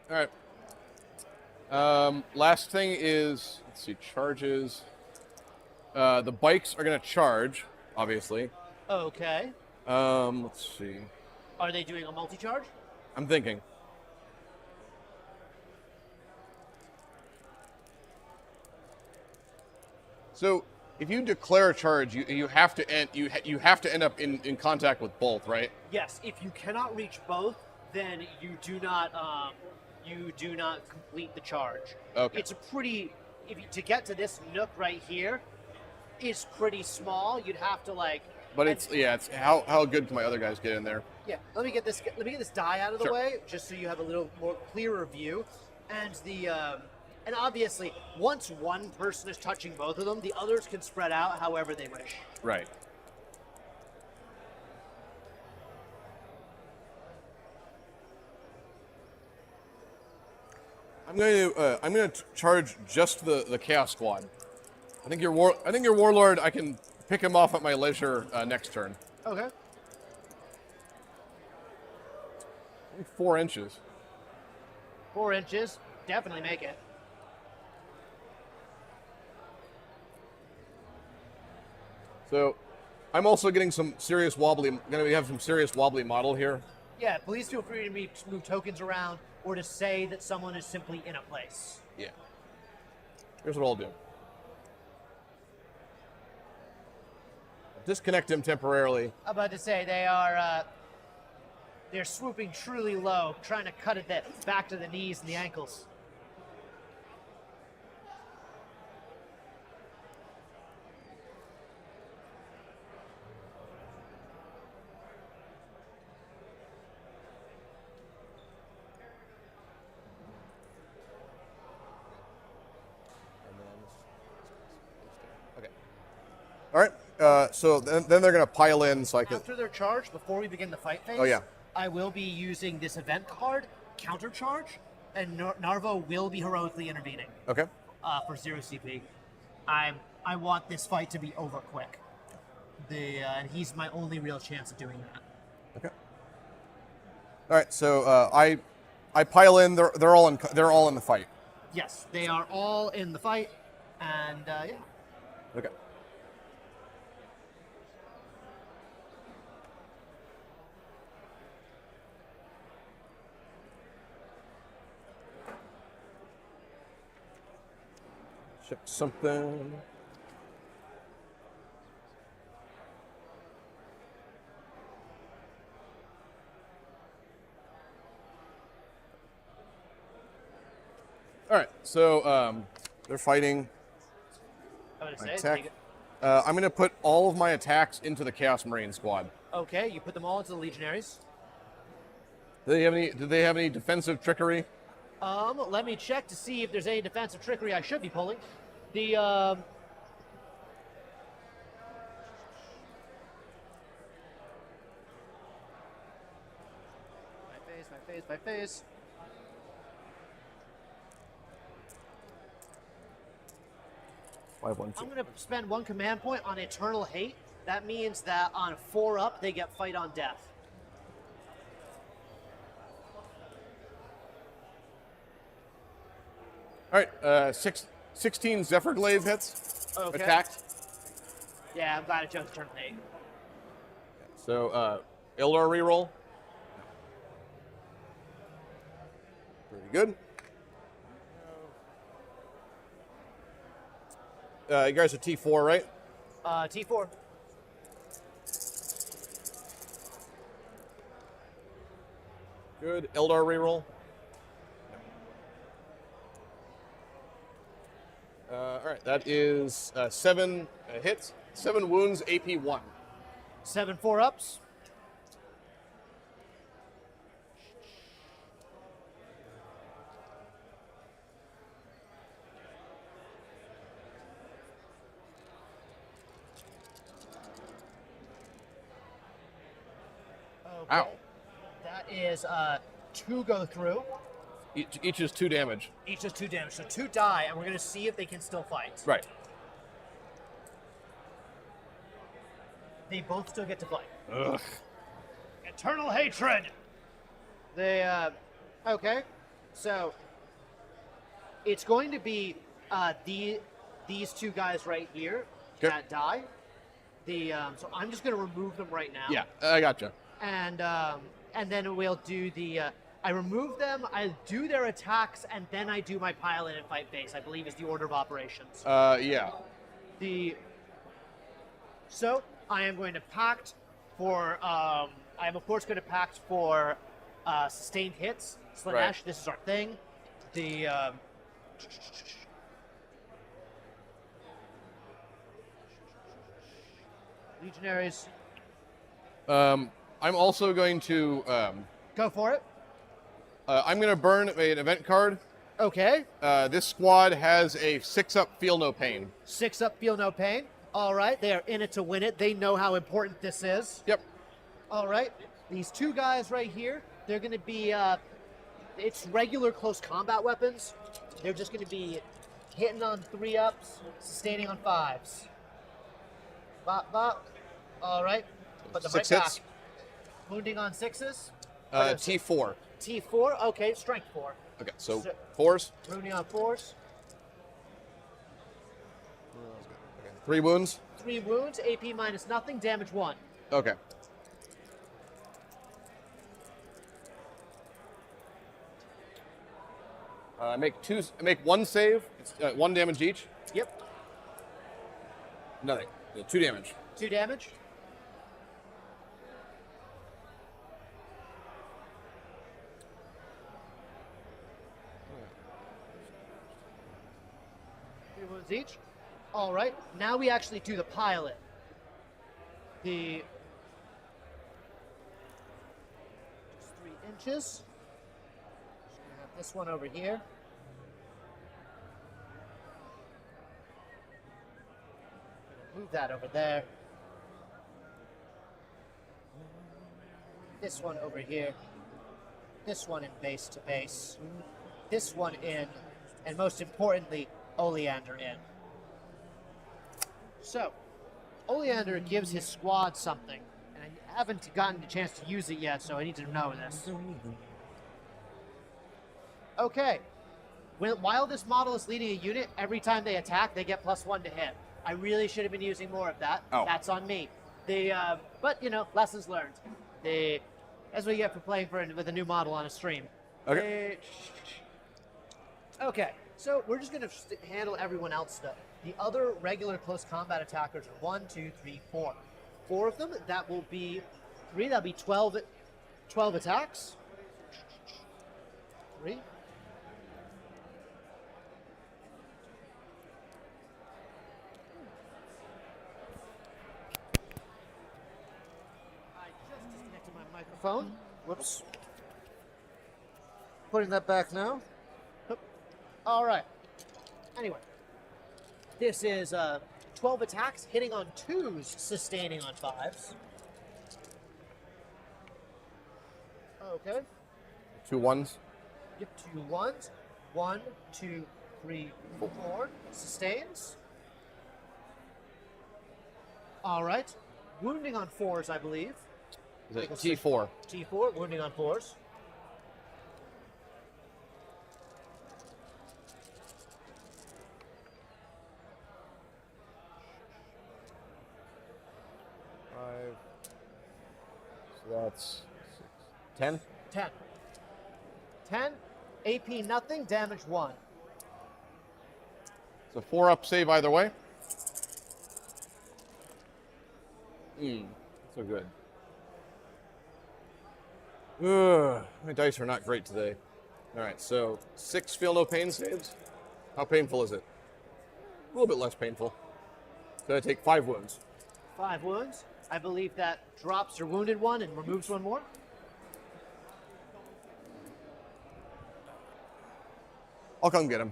All right. Last thing is, let's see, charges. The bikes are going to charge, obviously. Okay. Let's see. Are they doing a multi-charge? I'm thinking. So if you declare a charge, you have to end up in contact with both, right? Yes. If you cannot reach both, then you do not complete the charge. Okay. It's a pretty to get to this nook right here is pretty small. You'd have to like. But it's how good can my other guys get in there? Yeah. Let me get this die out of the Sure. way, just so you have a little more clearer view, and and obviously once one person is touching both of them, the others can spread out however they wish. Right. I'm going to charge just the Chaos Squad. I think your Warlord, I can pick him off at my leisure next turn. Okay. Only 4 inches. 4 inches. Definitely make it. So, I'm also getting some serious wobbly. Going to have some serious wobbly model here. Yeah, please feel free to move tokens around or to say that someone is simply in a place. Yeah. Here's what I'll do. Disconnect him temporarily. I'm about to say they're swooping truly low, trying to cut it back to the knees and the ankles. Okay. All right. So then they're going to pile in so I can... After their charge, before we begin the fight phase, Oh, yeah. I will be using this event card, Counter Charge, and Narvo will be heroically intervening Okay. for 0 CP. I want this fight to be over quick. And he's my only real chance of doing that. Okay. All right. So I pile in. They're all in the fight. Yes, they are all in the fight, and yeah. Okay. Check something. All right, so they're fighting. I'm gonna My say, attack. take it. I'm going to put all of my attacks into the Chaos Marine squad. Okay, you put them all into the Legionaries. Do they have any defensive trickery? Let me check to see if there's any defensive trickery I should be pulling. The my phase. Five, one, two. I'm gonna spend 1 command point on Eternal Hate. That means that on 4 up they get Fight on Death. All right, 16 Zephyr Glaive hits. Okay. Attacked. Yeah, I'm glad I chose Eternal Hate. So, Ildar reroll. Pretty good. You guys are T4, right? T4. Good. Ildar reroll. All right, that is 7 hits, 7 wounds, AP 1. 7 4-ups. Okay. Ow. That is 2 go through. Each is 2 damage. Each does 2 damage. So 2 die, and we're going to see if they can still fight. Right. They both still get to fight. Ugh. Eternal Hatred! They, okay. So, it's going to be these 2 guys right here that die. So I'm just going to remove them right now. Yeah, I gotcha. And then we'll do the... I remove them, I do their attacks, and then I do my pilot and fight base, I believe is the order of operations. Yeah. So, I am going to pact for... I am, of course, going to pact for sustained hits. Slanesh, Right. this is our thing. Legionaries. I'm also going to... Go for it. I'm going to burn an event card. Okay. This squad has a 6-up Feel No Pain. 6 up, feel no pain. All right, they are in it to win it. They know how important this is. Yep. All right, these 2 guys right here, they're going to be it's regular close combat weapons. They're just going to be hitting on 3-ups, sustaining on 5s. Bop, bop. All right. Put them 6 right hits. back. Wounding on 6s. T4. T4. Okay, strength 4. Okay, so So- 4s. Wounding on 4s. Okay. 3 wounds. 3 wounds. AP minus nothing. Damage 1. Okay. Make 1 save. It's 1 damage each. Yep. Nothing. 2 damage. 2 damage. Three wounds each. All right. Now we actually do the pilot. The just 3 inches. Just gonna have this one over here. Move that over there. This one over here. This one in base to base. This one in, and most importantly, Oleander in. So, Oleander gives his squad something, and I haven't gotten the chance to use it yet, so I need to know this. Okay. While this model is leading a unit, every time they attack, they get +1 to hit. I really should have been using more of that. Oh. That's on me. But you know, lessons learned. That's what you get for playing with a new model on a stream. Okay. Okay, so we're just gonna handle everyone else stuff. The other regular close combat attackers are 1, 2, 3, 4. 4 of them. That will be 3. That'll be 12 attacks. 3. I just disconnected my microphone. Whoops. Putting that back now. Oop. All right. Anyway, this is 12 attacks, hitting on 2s, sustaining on 5s. Okay. 2 1s. Yep, 2 1s. 1, 2, 3, 4. Sustains. All right. Wounding on 4s, I believe. Is it T4? T4, wounding on 4s. So that's 10. 10. 10. AP nothing, damage 1. So 4-up save either way. So good. My dice are not great today. All right, so 6 feel no pain saves. How painful is it? A little bit less painful. So I take 5 wounds. 5 wounds. I believe that drops your wounded one and removes 1 more. I'll come get him.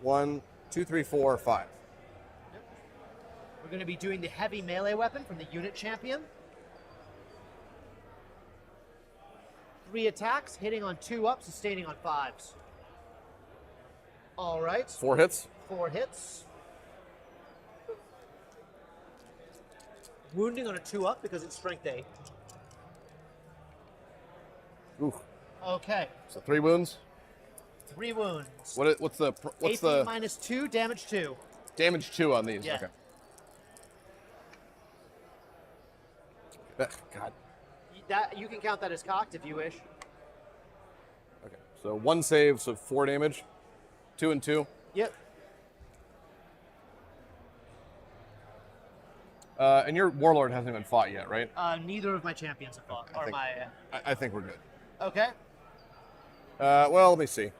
One, 2, 3, 4, 5. We're going to be doing the heavy melee weapon from the unit champion. 3 attacks, hitting on 2 up, sustaining on 5s. All right. 4 hits. 4 hits. Wounding on a 2 up because it's strength 8. Ooh. Okay. So 3 wounds. 3 wounds. What's AP the minus 2, damage 2. damage 2 on these? Yeah. Okay. Ugh, God. That you can count that as cocked if you wish. Okay. So 1 save, so 4 damage. 2 and 2. Yep. And your warlord hasn't even fought yet, right? Neither of my champions have fought. I Or think- my. I think we're good. Okay. Well, let me see.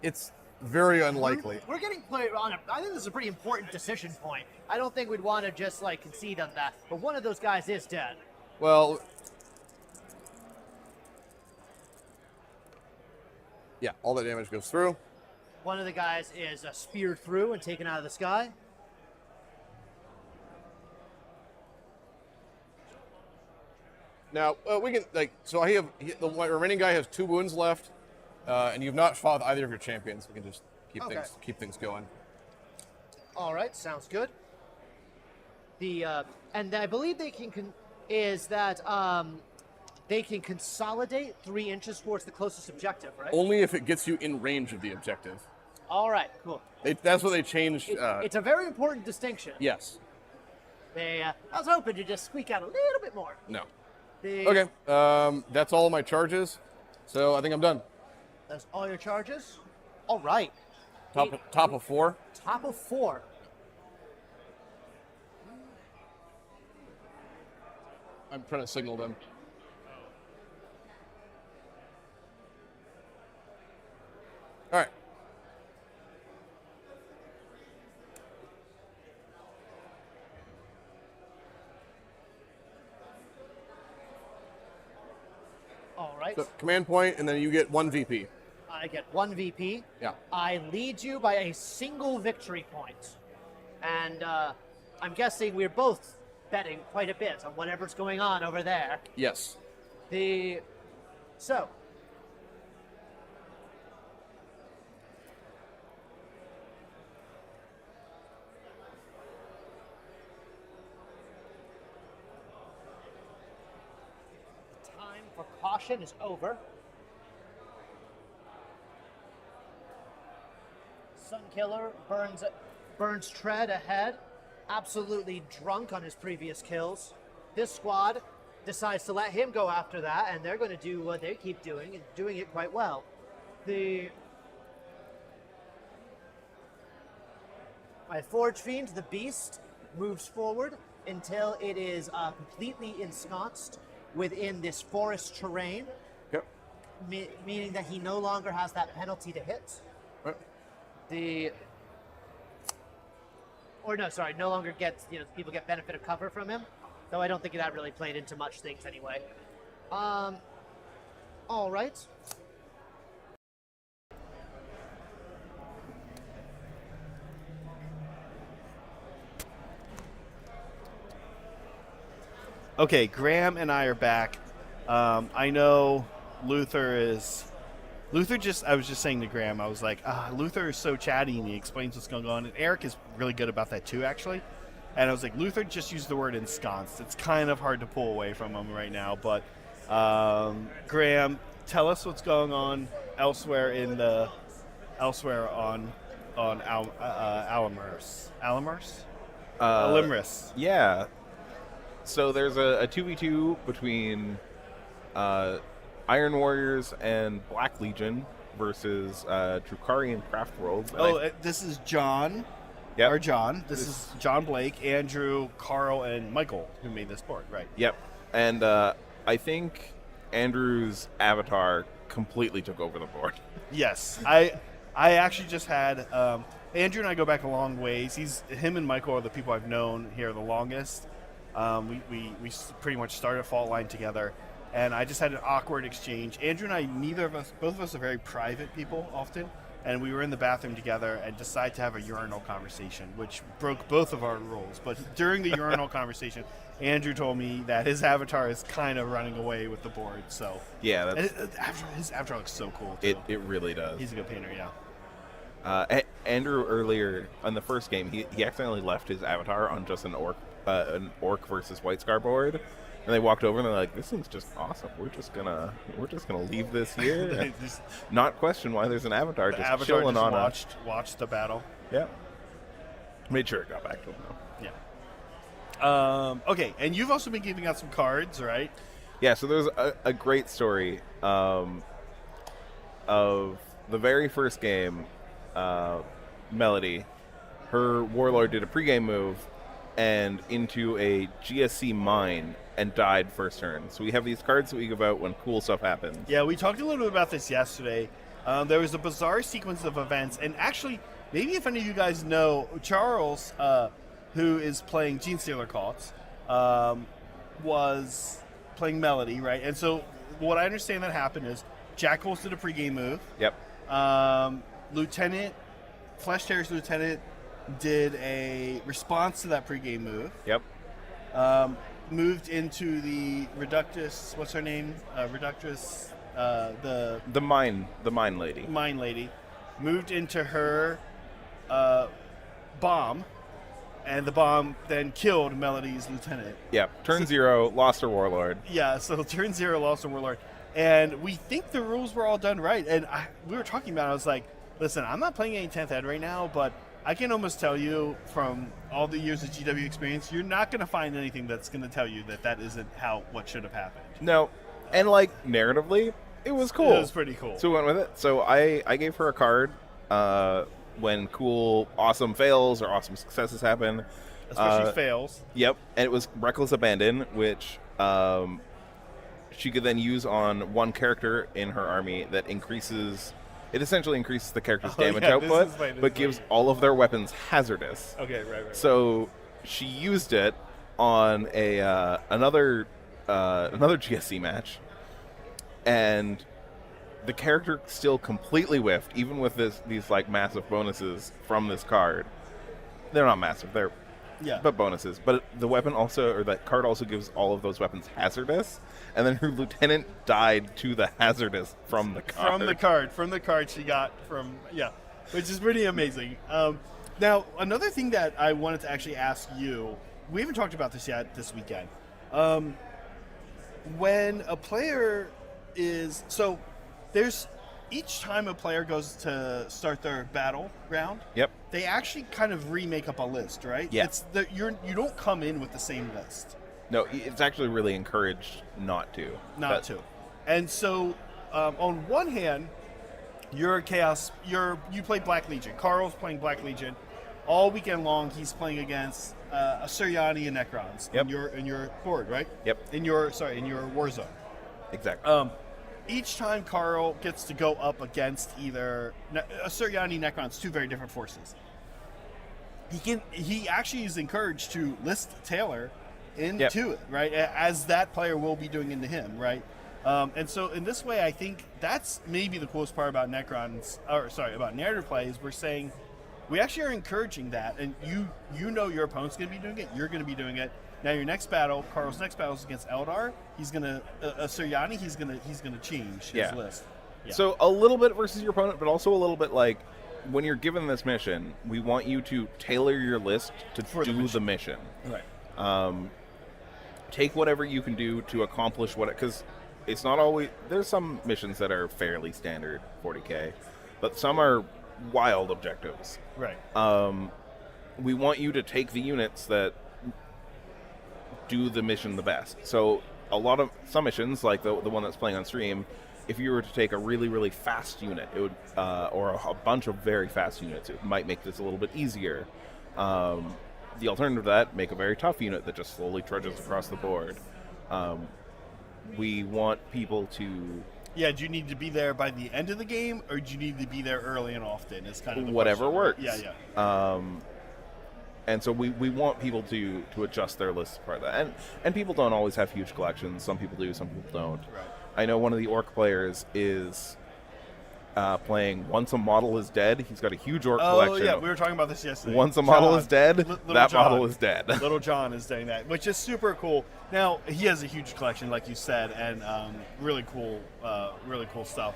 It's very unlikely. We're getting played on. I think this is a pretty important decision point. I don't think we'd want to just like concede on that. But one of those guys is dead. Well, yeah, all the damage goes through. One of the guys is speared through and taken out of the sky. Now we can so the remaining guy has 2 wounds left, and you've not fought either of your champions. We can just keep things going. All right, sounds good. And I believe they can they can consolidate 3 inches towards the closest objective, right? Only if it gets you in range of the objective. All right, cool. That's what they changed. It's a very important distinction. Yes. I was hoping to just squeak out a little bit more. No. Okay. That's all of my charges. So I think I'm done. That's all your charges? All right. Top of 4. Top of 4. I'm trying to signal them. All right. All right. So command point, and then you get 1 VP. I get 1 VP. Yeah. I lead you by a single victory point. And I'm guessing we're both betting quite a bit on whatever's going on over there. Yes. So. The time for caution is over. Sunkiller burns tread ahead, absolutely drunk on his previous kills. This squad decides to let him go after that, and they're going to do what they keep doing, and doing it quite well. My Forge Fiend, the Beast, moves forward until it is completely ensconced within this forest terrain, Yep. meaning that he no longer has that penalty to hit. Right. No longer gets, people get benefit of cover from him. Though I don't think that really played into much things anyway. All right. Okay, Graham and I are back. I know Luther I was just saying to Graham, I was like, Luther is so chatty and he explains what's going on. And Eric is really good about that too, actually. And I was like, Luther just used the word ensconced. It's kind of hard to pull away from him right now. But Graham, tell us what's going on elsewhere on Alimers. Alimris. Yeah. So there's a 2v2 between Iron Warriors and Black Legion versus Drukarian Craft Worlds. This is John. Yep. Or John. This is John Blake, Andrew, Carl, and Michael who made this board, right? Yep. And I think Andrew's avatar completely took over the board. Yes. I actually just had Andrew and I go back a long ways. Him and Michael are the people I've known here the longest. We pretty much started Fault Line together, and I just had an awkward exchange. Andrew and I, both of us are very private people often, and we were in the bathroom together and decided to have a urinal conversation, which broke both of our rules. But during the urinal conversation, Andrew told me that his avatar is kind of running away with the board. So yeah, his avatar looks so cool too. It really does. He's a good painter, yeah. Andrew earlier on the first game, he accidentally left his avatar on just an orc versus White Scar board, and they walked over and they're like, "This thing's just awesome. We're just gonna leave this here, and not question why there's an avatar The just avatar chilling just on watched the battle. Yeah, made sure it got back to him though. Yeah. Okay, and you've also been giving out some cards, right? Yeah. So there's a great story of the very first game. Melody, her warlord did a pregame move and into a GSC mine and died first turn. So we have these cards that we give out when cool stuff happens. Yeah, we talked a little bit about this yesterday. There was a bizarre sequence of events, and actually, maybe if any of you guys know, Charles, who is playing Genestealer Cults, was playing Melody, right? And so what I understand that happened is Jackals did a pregame move. Yep. Flesh Tear's Lieutenant did a response to that pregame move. Yep. Moved into the Reductus. What's her name? Reductus. The mine lady. Mine lady. Moved into her bomb, and the bomb then killed Melody's lieutenant. Yeah. Turn 0, lost her warlord. Yeah. So turn 0, lost her warlord, and we think the rules were all done right. And we were talking about it. I was like, listen, I'm not playing any 10th Ed right now, but I can almost tell you from all the years of GW experience, you're not going to find anything that's going to tell you that isn't what should have happened. No. And, like, narratively, it was cool. It was pretty cool. So we went with it. So I gave her a card when cool, awesome fails or awesome successes happen. Especially fails. Yep. And it was Reckless Abandon, which she could then use on one character in her army that increases... It essentially increases the character's damage output, but gives all of their weapons hazardous. Okay, right. So she used it on another GSC match, and the character still completely whiffed, even with these like massive bonuses from this card. They're not massive, but bonuses. But the weapon that card also gives all of those weapons hazardous, and then her lieutenant died to the hazardous from the card. From the card she got which is pretty amazing. Now, another thing that I wanted to actually ask you, we haven't talked about this yet this weekend. When a player there's each time a player goes to start their battle round, Yep. they actually kind of remake up a list, right? Yeah. You don't come in with the same list. No, it's actually really encouraged not to. And so, on one hand, you're Chaos. You play Black Legion. Carl's playing Black Legion. All weekend long, he's playing against Asuryani and Necrons in your board, right? Yep. In your war zone. Exactly. Each time Carl gets to go up against either Asuryani, Necrons, two very different forces. He actually is encouraged to list Taylor into it, right? As that player will be doing into him, right? And so in this way, I think that's maybe the coolest part about about narrative play is we're saying we actually are encouraging that, and you know your opponent's going to be doing it, you're going to be doing it. Now your next battle, Carl's next battle is against Eldar. He's gonna Suryani. He's gonna change his list. Yeah. So a little bit versus your opponent, but also a little bit like when you're given this mission, we want you to tailor your list to do the mission. Right. Take whatever you can do to accomplish because it's not always. There's some missions that are fairly standard 40k, but some are wild objectives. Right. We want you to take the units that do the mission the best. So some missions, like the one that's playing on stream, if you were to take a really, really fast unit, it would, or a bunch of very fast units, it might make this a little bit easier. The alternative to that, make a very tough unit that just slowly trudges across the board. We want people to... Yeah, do you need to be there by the end of the game, or do you need to be there early and often? It's kind of the whatever question. works. Yeah. And so we want people to adjust their lists for that. And people don't always have huge collections. Some people do, some people don't. Right. I know one of the orc players is playing Once a Model is Dead. He's got a huge orc collection. Oh, yeah, we were talking about this yesterday. Once a model is dead, that John. model is dead. Little John is doing that, which is super cool. Now, he has a huge collection, like you said, and really cool stuff.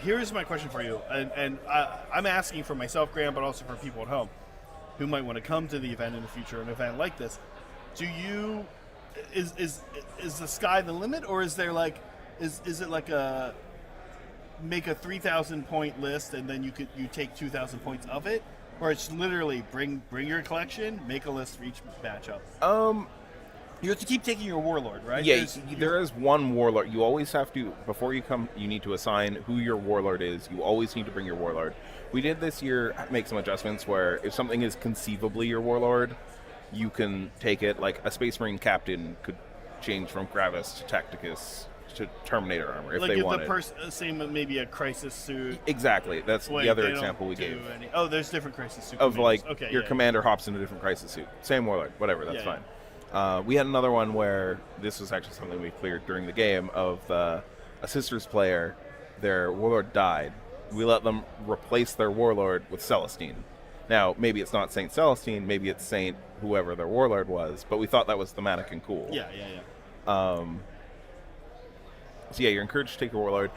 Here's my question for you, and I'm asking for myself, Graham, but also for people at home who might want to come to the event in the future, an event like this. Is the sky the limit, or is there is it like a make a 3,000 point list and then you take 2,000 points of it, or it's literally bring your collection, make a list for each matchup? You have to keep taking your warlord, right? Yeah, there is one warlord. You always have to, before you come, you need to assign who your warlord is. You always need to bring your warlord. We did this year make some adjustments where if something is conceivably your warlord, you can take it. Like a Space Marine captain could change from Gravis to Tacticus to Terminator armor if they wanted. Like if the same maybe a crisis suit. Exactly. That's the other example we gave. There's different crisis suits. Of like your commander hops into a different crisis suit. Same warlord, whatever, that's fine. We had another one where this was actually something we cleared during the game of a Sisters player. Their warlord died, we let them replace their warlord with Celestine. Now, maybe it's not Saint Celestine, maybe it's Saint whoever their warlord was, but we thought that was thematic and cool. Yeah. So yeah, you're encouraged to take your warlord.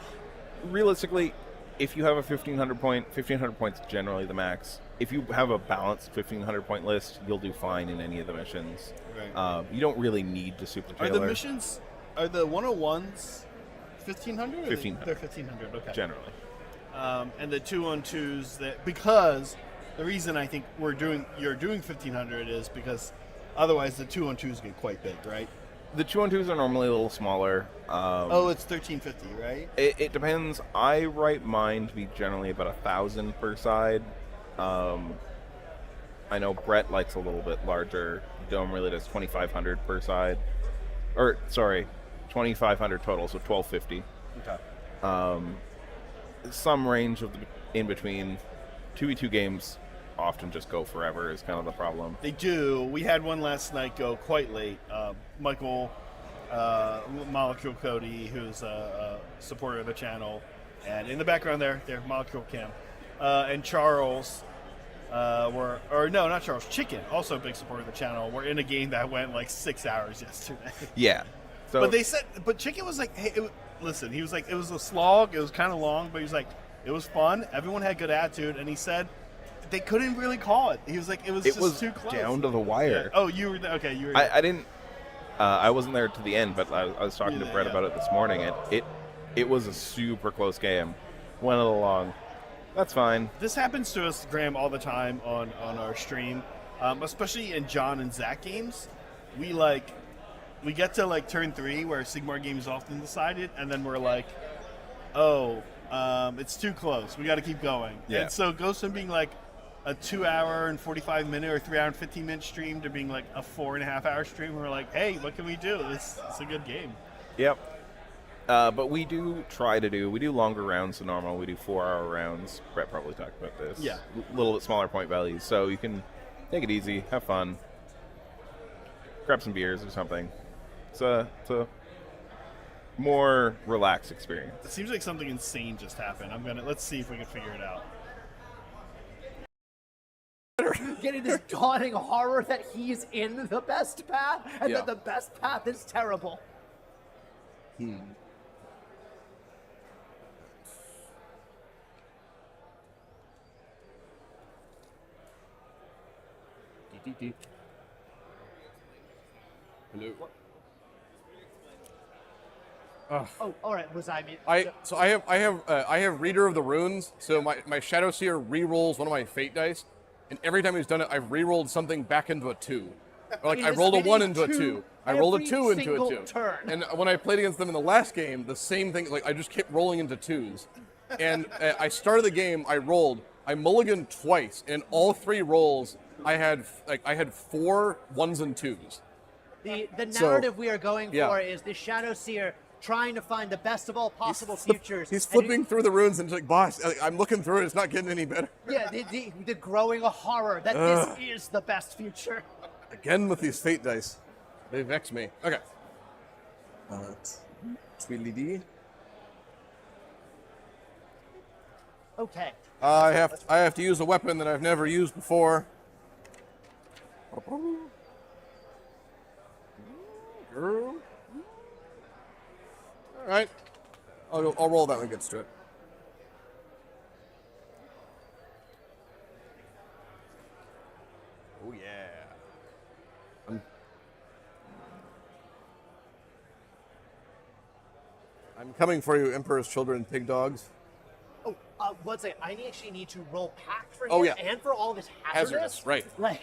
Realistically, if you have a 1500 points is generally the max. If you have a balanced 1500 point list, you'll do fine in any of the missions. Right. You don't really need to super Are tailor. the missions, are the 101s 1500? 1500. They're 1500, okay. Generally. And the 2-on-2s, because the reason I think you're doing 1500 is because otherwise the 2-on-2s get quite big, right? The 2-on-2s are normally a little smaller. It's 1350, right? It depends. I write mine to be generally about 1,000 per side. I know Brett likes a little bit larger. Dome really does 2,500 per side. 2,500 total, so 1,250. Okay. Some range of in between. 2v2 games often just go forever is kind of the problem. They do. We had one last night go quite late. Michael, Molecule Cody, who's a supporter of the channel, and in the background there, Molecule Cam, and Charles not Charles, Chicken, also a big supporter of the channel. We're in a game that went like 6 hours yesterday. Yeah. So, but Chicken was like, hey, listen, he was like, it was a slog, it was kind of long, but he was like, it was fun. Everyone had good attitude, and he said they couldn't really call it. He was like, it was too close. Down to the wire. Yeah. Oh, you were there. Okay, you were. I didn't. I wasn't there to the end, but I was talking to Brett about it this morning, and it was a super close game. Went a little long. That's fine. This happens to us, Graham, all the time on our stream, especially in John and Zach games. We get to like turn 3 where Sigmar games often decided, and then we're like, it's too close. We got to keep going. Yeah. And so it goes from being like a 2 hour and 45 minute or 3 hour and 15 minute stream to being like a 4.5 hour stream. We're like, hey, what can we do? It's a good game. Yep. But we do longer rounds than normal. We do 4-hour rounds. Brett probably talked about this. Yeah. A little bit smaller point values, so you can take it easy, have fun, grab some beers or something. It's a more relaxed experience. It seems like something insane just happened. Let's see if we can figure it out. Getting this dawning horror that he's in the best path, and Yeah. that the best path is terrible. Hello. Oh, all right. Was I mute? I have Reader of the Runes, so my Shadow Seer re-rolls one of my Fate dice, and every time he's done it, I've re-rolled something back into a 2. Or like It I is rolled a hitting 1 into a 2 2. I rolled a every 2 into a single 2. turn. And when I played against them in the last game, the same thing. Like I just kept rolling into 2s. And I started the game. I mulliganed twice, and all 3 rolls I had 4 1s and 2s. The So, narrative we are going yeah. for is the Shadow Seer trying to find the best of all possible futures. He's and flipping through the runes and like, boss, I'm looking through it. It's not getting any better. Yeah, the growing horror that this is the best future. Again with these Fate dice, they vex me. Okay. Tweedledee. Okay. I have to use a weapon that I've never used before. Girl. All right. I'll roll that when it gets to it. Oh yeah. I'm coming for you, Emperor's Children, pig dogs. Oh, one second. I actually need to roll pact for Oh, him yeah. and for all of his hazardous. Right. Like,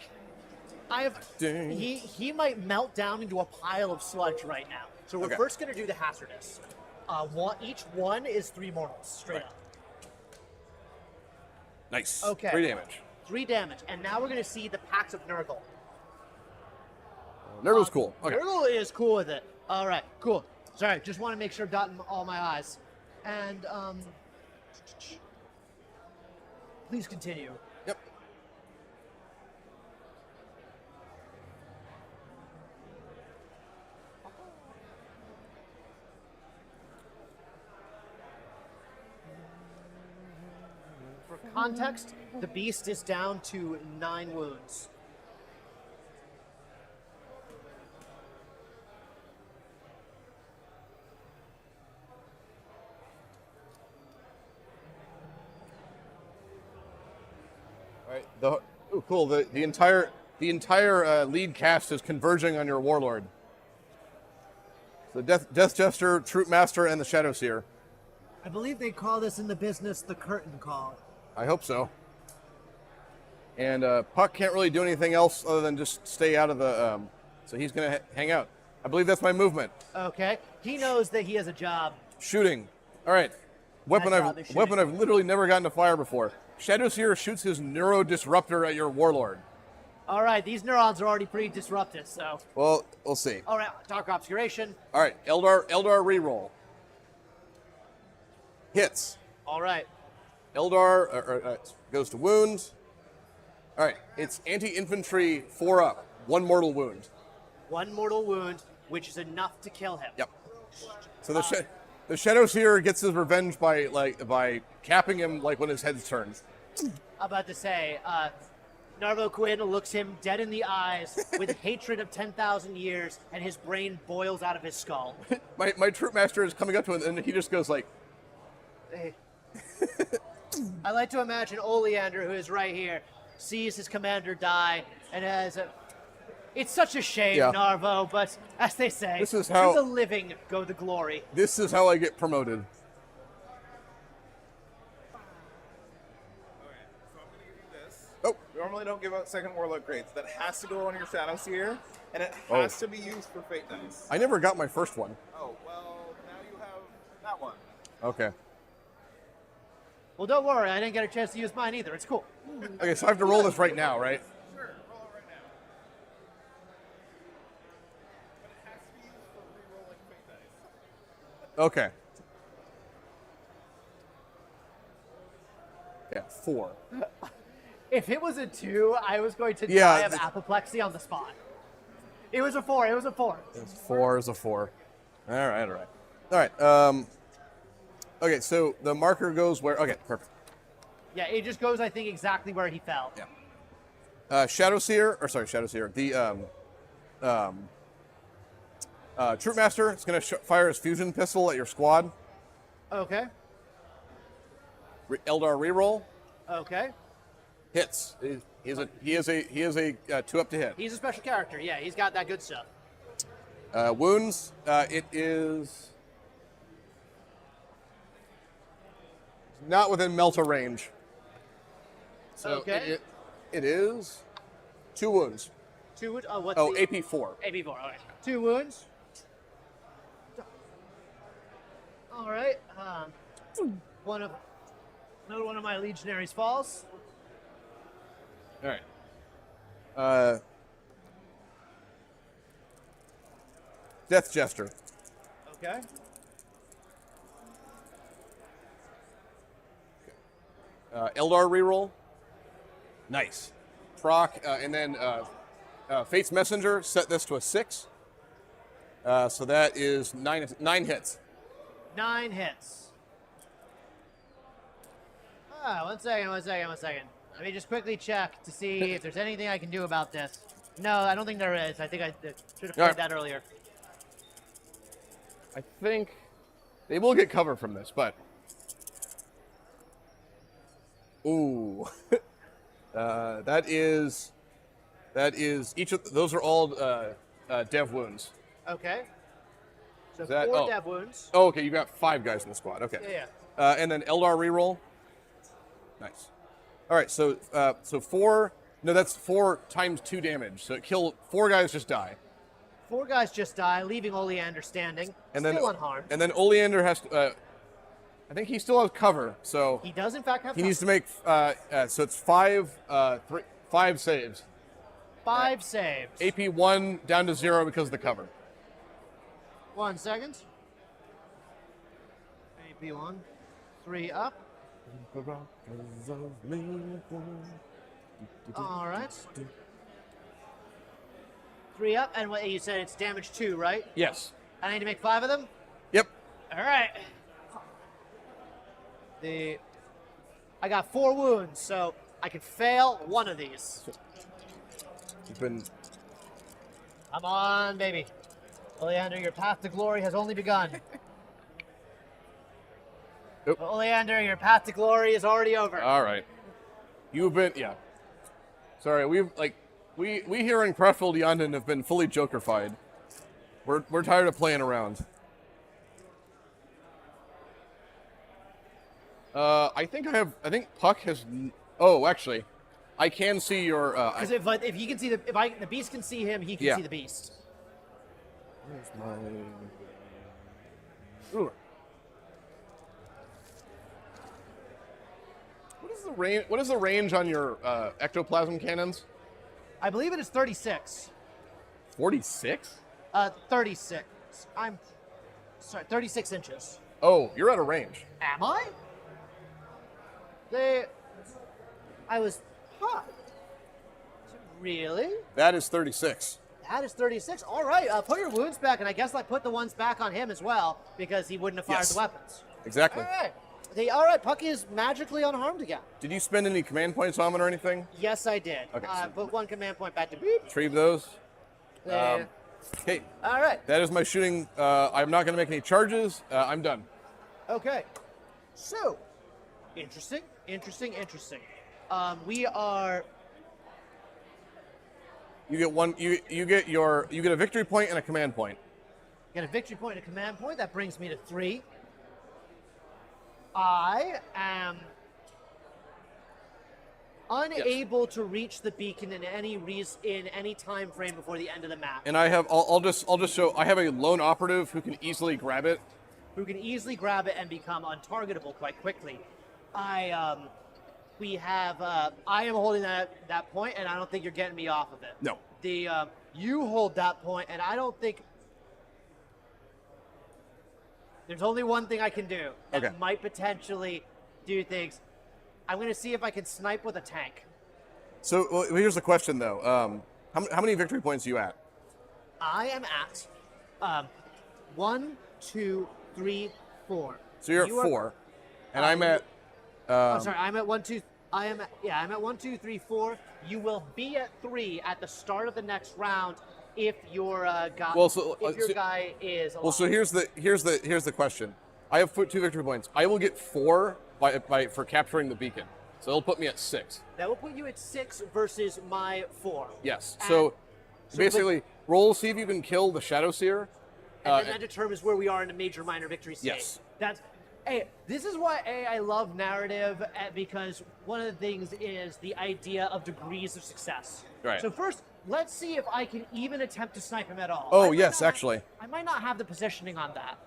I have. Dang. He might melt down into a pile of sludge right now. So we're Okay. first going to do the hazardous. Each one is 3 mortals, straight Right. up. Nice. Okay. 3 damage. 3 damage. And now we're going to see the pacts of Nurgle. Nurgle's cool. Okay. Nurgle is cool with it. All right, cool. Sorry, just want to make sure dotting all my I's. And, please continue. Yep. context, the beast is down to 9 wounds. All right. Cool. The entire lead cast is converging on your warlord. The Death Jester, Troop Master, and the Shadow Seer. I believe they call this in the business the curtain call. I hope so. And Puck can't really do anything else other than just stay out of the. So he's gonna hang out. I believe that's my movement. Okay. He knows that he has a job. Shooting. All right. Weapon My job is shooting. I've literally never gotten to fire before. Shadow Seer shoots his Neuro Disruptor at your warlord. All right, these neurons are already pretty disrupted, so. Well, we'll see. All right, Dark Obscuration. All right, Eldar reroll. Hits. All right. Eldar goes to wounds. All right, it's anti-infantry 4 up, 1 mortal wound. 1 mortal wound, which is enough to kill him. Yep. So the Shadow Seer gets his revenge by capping him like when his head's turned. I'm about to say, Narvo Quinn looks him dead in the eyes with hatred of 10,000 years, and his brain boils out of his skull. My Troop Master is coming up to him, and he just goes like, Hey. I like to imagine Oleander, who is right here, sees his commander die, and has a... It's such a shame, Yeah. Narvo, but as they say, This is how- to the living go the glory. "This is how I get promoted." So I'm gonna give you this. Oh. We normally don't give out second Warlock crates. That has to go on your Shadow Seer, and it has to be used for Fate Dice. I never got my first one. Oh, well, now you have that one. Okay. Well, don't worry, I didn't get a chance to use mine either. It's cool. Okay, so I have to roll this right now, right? Sure, roll it right now. But it has to be used for re-rolling Fate Dice. Okay. Yeah, 4. If it was a 2, I was going to Yeah, die of apoplexy on the spot. It was a 4. It was a 4. It's 4 is a 4. All right. Okay, so the marker goes where? Okay, perfect. Yeah, it just goes, I think, exactly where he fell. Yeah. Shadow Seer. The Troop Master is going to fire his fusion pistol at your squad. Okay. Eldar reroll. Okay. Hits. He is a 2 up to hit. He's a special character. Yeah, he's got that good stuff. Wounds. It is not within Melta range. So Okay. it is 2 wounds. 2 wounds. Oh, what's Oh, the... AP4. AP4. All right. 2 wounds. All right. Another one of my legionaries falls. All right. Death Jester. Okay. Eldar reroll. Nice. Proc, and then Fate's Messenger, set this to a 6. So that is 9 hits. 9 hits. One second. Let me just quickly check to see if there's anything I can do about this. No, I don't think there is. I think I should have played that earlier. I think they will get cover from this, but... Ooh. That is each of those are all dev wounds. Okay. So That- 4 oh. dev wounds. Oh, okay, you got 5 guys in the squad. Okay. Yeah. And then Eldar reroll. Nice. All right, so 4. No, that's 4 times 2 damage. So it kill 4 guys just die. 4 guys just die, leaving Oleander standing, still unharmed. And then Oleander has to. I think he still has cover, so He does, in fact, have he needs to make. So it's 5 saves. 5 saves. AP 1 down to 0 because of the cover. 1 second. AP 1. 3 up. All right. 3 up, and what you said it's damage 2, right? Yes. I need to make 5 of them? Yep. All right. I got 4 wounds, so I can fail one of these. You've been. Come on, baby. Oleander, your path to glory has only begun. Nope. Oleander, your path to glory is already over. All right. You've been. Yeah. Sorry, we here in Crefeld London have been fully jokerfied. We're tired of playing around. I think Puck has. Oh, actually, I can see your. Because if he can see the beast can see him, he can see the beast. Where's my? Ooh. What is the range on your ectoplasm cannons? I believe it is 36. 46? 36. I'm sorry, 36 inches. Oh, you're out of range. Am I? Really? That is 36. That is 36. All right, put your wounds back, and I guess I put the ones back on him as well because he wouldn't have fired the weapons. Exactly. All right. All right, Puck is magically unharmed again. Did you spend any command points on it or anything? Yes, I did. Okay, Put 1 command point back to beep. Retrieve those. There. Okay. All right. That is my shooting. I'm not going to make any charges. I'm done. Okay. So, interesting. We are. You get one. You get a victory point and a command point. Get a victory point and a command point. That brings me to 3. I am unable to reach the beacon in any time frame before the end of the map. And I'll just show. I have a lone operative who can easily grab it. Who can easily grab it and become untargetable quite quickly. I am holding that point, and I don't think you're getting me off of it. No. You hold that point, and I don't think. There's only one thing I can do that might potentially do things. I'm going to see if I can snipe with a tank. So well, here's the question, though. How many victory points are you at? I am at 1, 2, 3, 4. So you're at 4, and I'm at. I'm sorry. I'm at 1, 2. I'm at 1, 2, 3, 4. You will be at 3 at the start of the next round if your guy. Well, so, if your guy is. Alive. Well, so here's the question. I have 2 victory points. I will get 4 for capturing the beacon. So it'll put me at 6. That will put you at 6 versus my 4. Yes. And So basically, roll, see if you can kill the Shadow Seer. And then that determines where we are in a major minor victory state. Yes. This is why I love narrative, because one of the things is the idea of degrees of success. Right. So first, let's see if I can even attempt to snipe him at all. Oh, yes, actually. I might not have the positioning on that.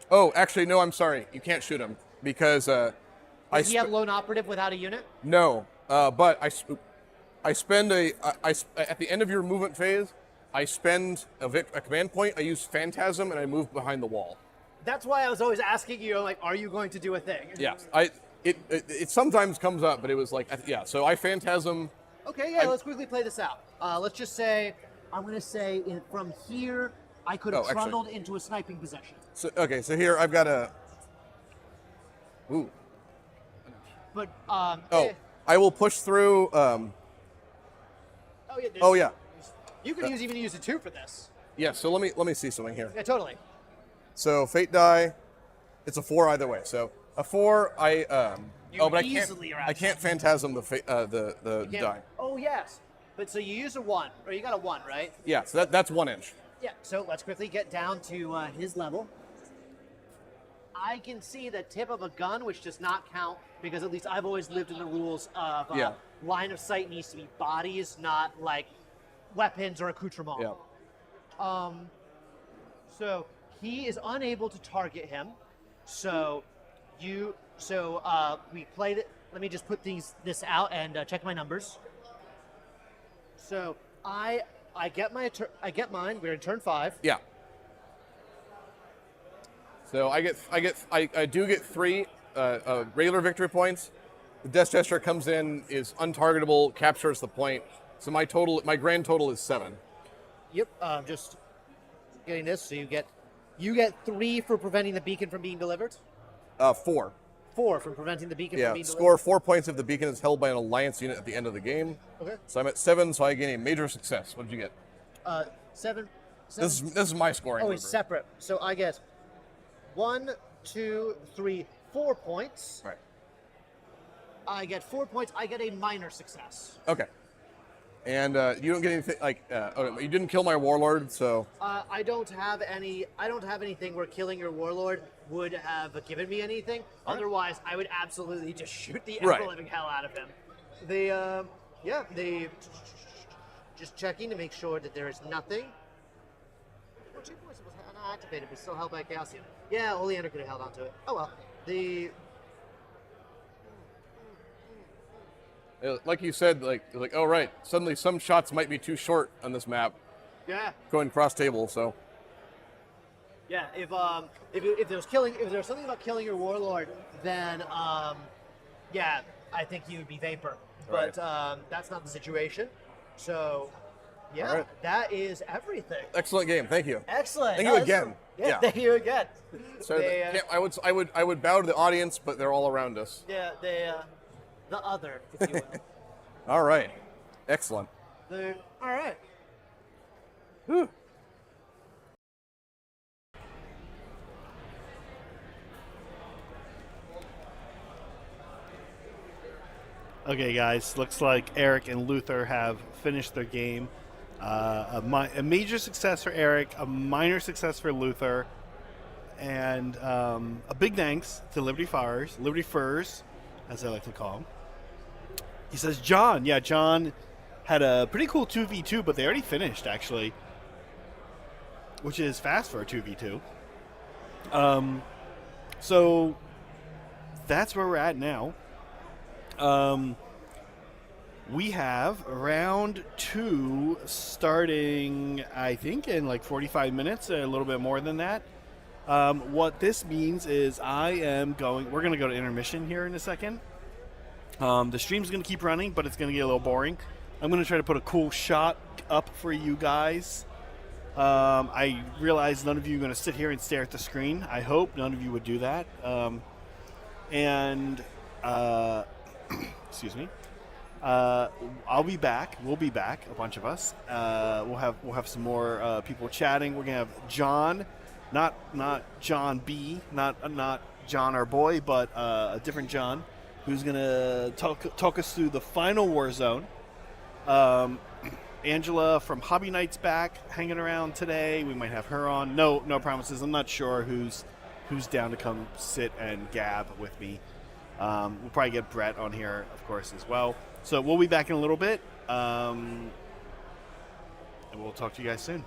Oh, actually, no, I'm sorry. You can't shoot him because Does he have lone operative without a unit? No, but I spend at the end of your movement phase, I spend a command point. I use Phantasm and I move behind the wall. That's why I was always asking you, like, are you going to do a thing? Yeah, it sometimes comes up, but it was like, yeah. So I Phantasm. Okay, yeah. Let's quickly play this out. Let's just say I'm going to say from here I could have trundled into a sniping position. So okay, so here I've got a. Ooh. But I will push through. Yeah. You could even use a 2 for this. Yeah. So let me see something here. Yeah, totally. So fate die, it's a 4 either way. So a 4, but I can't Phantasm the die. Oh yes, but so you use a 1, or you got a 1, right? Yeah. So that's 1 inch. Yeah. So let's quickly get down to his level. I can see the tip of a gun, which does not count because at least I've always lived in the rules of line of sight needs to be bodies, not like weapons or accoutrement. Yeah. So he is unable to target him. So we played it. Let me just put this out and check my numbers. So I get mine. We're in turn 5. Yeah. So I do get 3 regular victory points. The Death Gesture comes in, is untargetable, captures the point. So my grand total is 7. Yep. Just getting this. So you get 3 for preventing the beacon from being delivered. 4. 4 from preventing the beacon from Yeah, being score 4 points if the beacon is held by an alliance unit at the end of the game. Okay. So I'm at 7, so I gain a major success. What did you get? 7. This is my scoring. Oh, it's Uber. separate. So I get 1, 2, 3, 4 points. Right. I get 4 points. I get a minor success. Okay. And you don't get anything like you didn't kill my warlord, so I don't have any. I don't have anything where killing your warlord would have given me anything. All right. Otherwise, I would absolutely just shoot the Right. ever living hell out of him. They just checking to make sure that there is nothing. Well, 2 points was unactivated, but still held by Calcium. Yeah, Oleander could have held onto it. Oh well. like you said, like oh right, suddenly some shots might be too short on this map Yeah. going cross table. So Yeah, if there was something about killing your warlord, then yeah, I think you would be vapor. Right. But that's not the situation. So yeah, All right. that is everything. excellent game. Thank you. Excellent. Thank you That's- again. Yeah, Yeah. thank you again. So They, I would bow to the audience, but they're all around us. yeah, the other, if you will. All right, excellent. All right. Whew. Okay, guys, looks like Eric and Luther have finished their game. A major success for Eric, a minor success for Luther, and a big thanks to Liberty Furs, as I like to call him. He says, John had a pretty cool 2v2, but they already finished, actually, which is fast for a 2v2. So that's where we're at now. We have round 2 starting, I think, in like 45 minutes, a little bit more than that. What this means is we're going to go to intermission here in a second. The stream's going to keep running, but it's going to get a little boring. I'm going to try to put a cool shot up for you guys. I realize none of you are going to sit here and stare at the screen. I hope none of you would do that. Excuse me. I'll be back. We'll be back. A bunch of us. We'll have some more people chatting. We're gonna have John, not John B, not John our boy, but a different John, who's gonna talk us through the final Warzone. Angela from Hobby Night's back, hanging around today. We might have her on. No promises. I'm not sure who's down to come sit and gab with me. We'll probably get Brett on here, of course, as well. So we'll be back in a little bit, and we'll talk to you guys soon.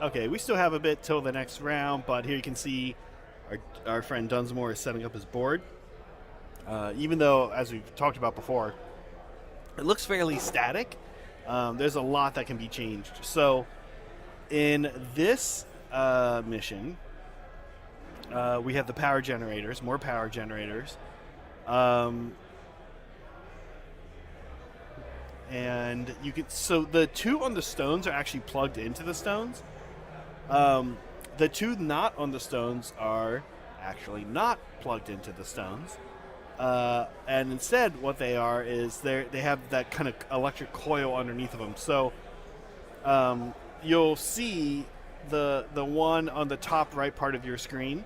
Okay, we still have a bit till the next round, but here you can see our friend Dunsmore is setting up his board. Even though, as we've talked about before, it looks fairly static, there's a lot that can be changed. So in this mission, we have the power generators, more power generators. And you can, so the two on the stones are actually plugged into the stones. The two not on the stones are actually not plugged into the stones. And instead, what they are is they have that kind of electric coil underneath of them. So you'll see the one on the top right part of your screen.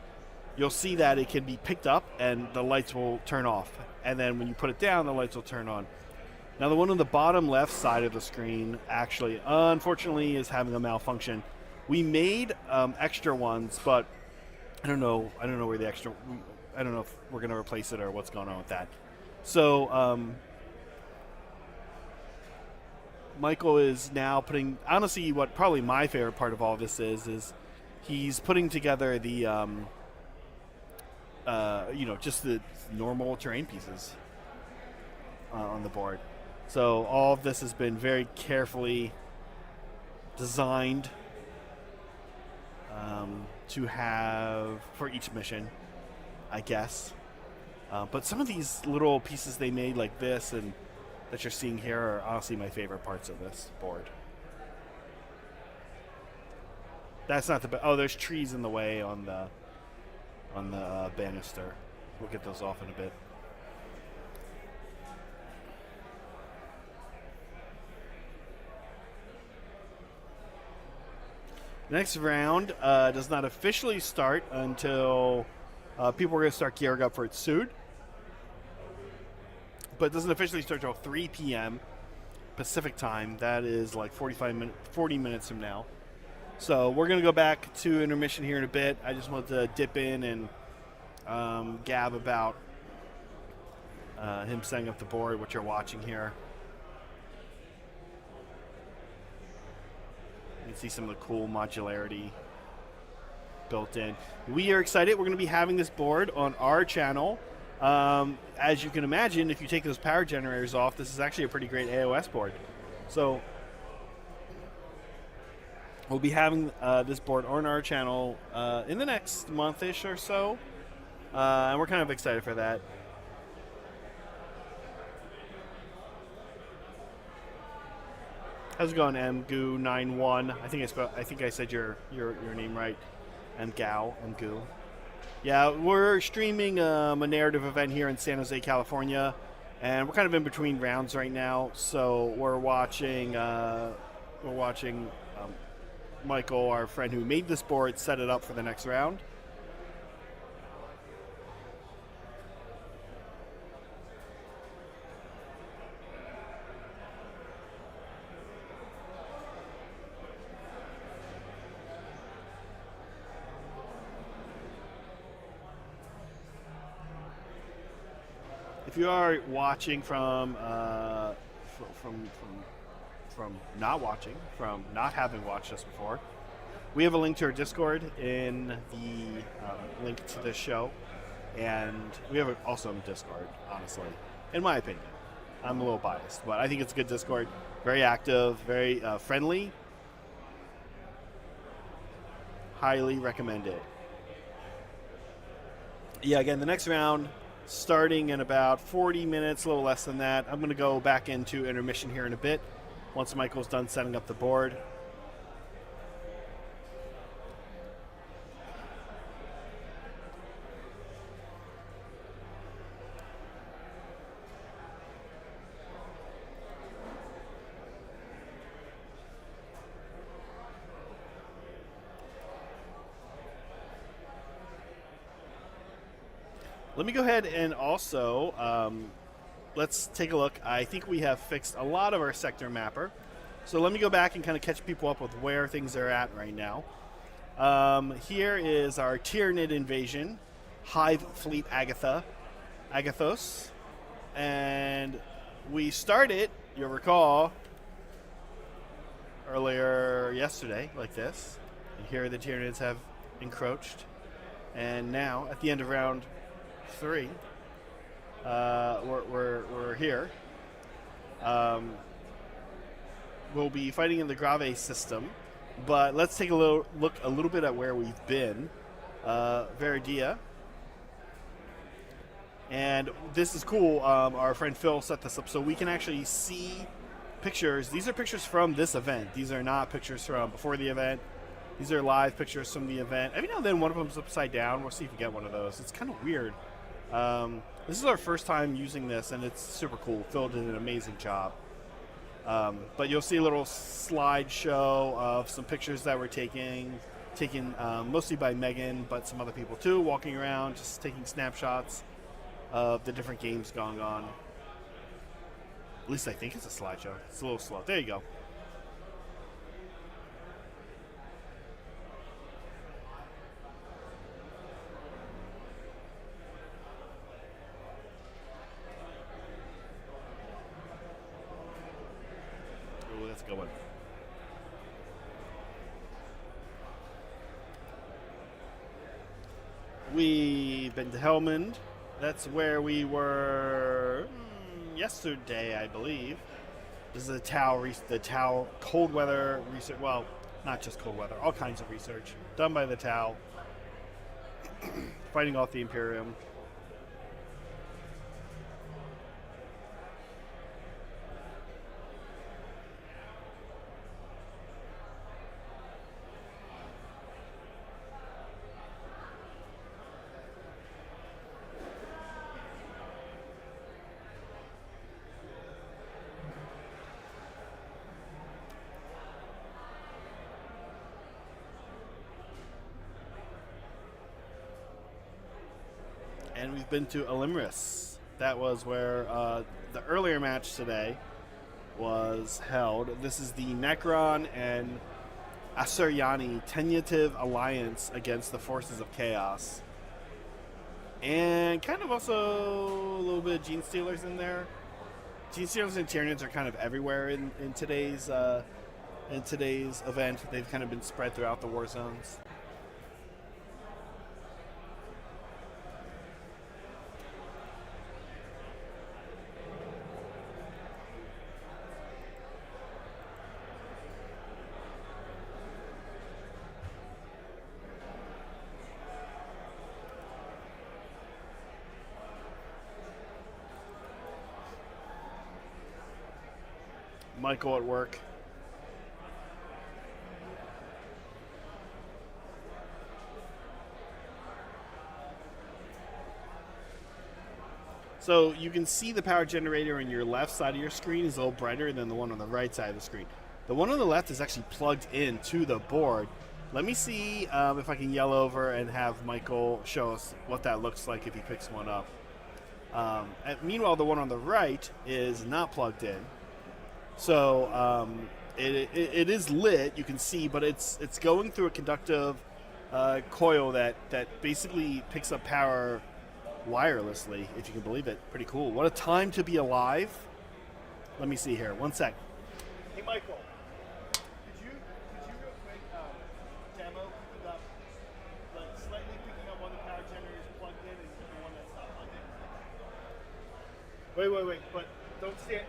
You'll see that it can be picked up and the lights will turn off. And then when you put it down, the lights will turn on. Now, the one on the bottom left side of the screen actually, unfortunately, is having a malfunction. We made extra ones, but I don't know where the extra. I don't know if we're going to replace it or what's going on with that. So Michael is now putting. Honestly, what probably my favorite part of all this is he's putting together the just the normal terrain pieces on the board. So all of this has been very carefully designed to have for each mission, I guess. But some of these little pieces they made like this and that you're seeing here are honestly my favorite parts of this board. That's not the there's trees in the way on the banister. We'll get those off in a bit. Next round does not officially start until people are going to start gearing up for its suit. But it doesn't officially start until 3 p.m. Pacific time. That is like 40 minutes from now. So we're going to go back to intermission here in a bit. I just wanted to dip in and gab about him setting up the board, what you're watching here. You can see some of the cool modularity built in. We are excited. We're going to be having this board on our channel. As you can imagine, if you take those power generators off, this is actually a pretty great AOS board. So we'll be having this board on our channel in the next month-ish or so. And we're kind of excited for that. How's it going, MGoo91? I think I said your name right. MGoo. Yeah, we're streaming a narrative event here in San Jose, California, and we're kind of in between rounds right now. So we're watching Michael, our friend who made this board, set it up for the next round. If you are watching from not having watched us before, we have a link to our Discord in the link to this show, and we have an awesome Discord. Honestly, in my opinion, I'm a little biased, but I think it's a good Discord. Very active, very friendly. Highly recommend it. Yeah, again, the next round starting in about 40 minutes, a little less than that. I'm going to go back into intermission here in a bit once Michael's done setting up the board. Let me go ahead and also, let's take a look. I think we have fixed a lot of our sector mapper. So let me go back and kind of catch people up with where things are at right now. Here is our Tyranid invasion, Hive Fleet Agathos. And we started, you'll recall, earlier yesterday, like this. And here the Tyranids have encroached. And now, at the end of round 3, we're here. We'll be fighting in the Grave system, but let's take a look a little bit at where we've been. Veridia. And this is cool. Our friend Phil set this up so we can actually see pictures. These are pictures from this event. These are not pictures from before the event. These are live pictures from the event. Every now and then one of them's upside down. We'll see if we get one of those. It's kind of weird. This is our first time using this, and it's super cool. Phil did an amazing job. But you'll see a little slideshow of some pictures that we're taken mostly by Megan, but some other people too, walking around, just taking snapshots of the different games going on. At least I think it's a slideshow. It's a little slow. There you go. Oh, that's a good one. We've been to Helmand. That's where we were yesterday, I believe. This is the Tau cold weather research. Well, not just cold weather, all kinds of research done by the Tau, fighting off the Imperium. And we've been to Olimris. That was where the earlier match today was held. This is the Necron and Asuryani tentative alliance against the forces of chaos. And kind of also a little bit of Gene Stealers in there. Gene Stealers and Tyranids are kind of everywhere in today's event. They've kind of been spread throughout the war zones. Michael at work. So you can see the power generator on your left side of your screen is a little brighter than the one on the right side of the screen. The one on the left is actually plugged into the board. Let me see if I can yell over and have Michael show us what that looks like if he picks one up. And meanwhile, the one on the right is not plugged in. So it is lit, you can see, but it's going through a conductive coil that basically picks up power wirelessly, if you can believe it. Pretty cool. What a time to be alive. Let me see here. One sec. Hey, Michael. Could you real quick demo picking up, like slightly picking up one of the power generators plugged in and the one that's not plugged in? Wait. But don't stand.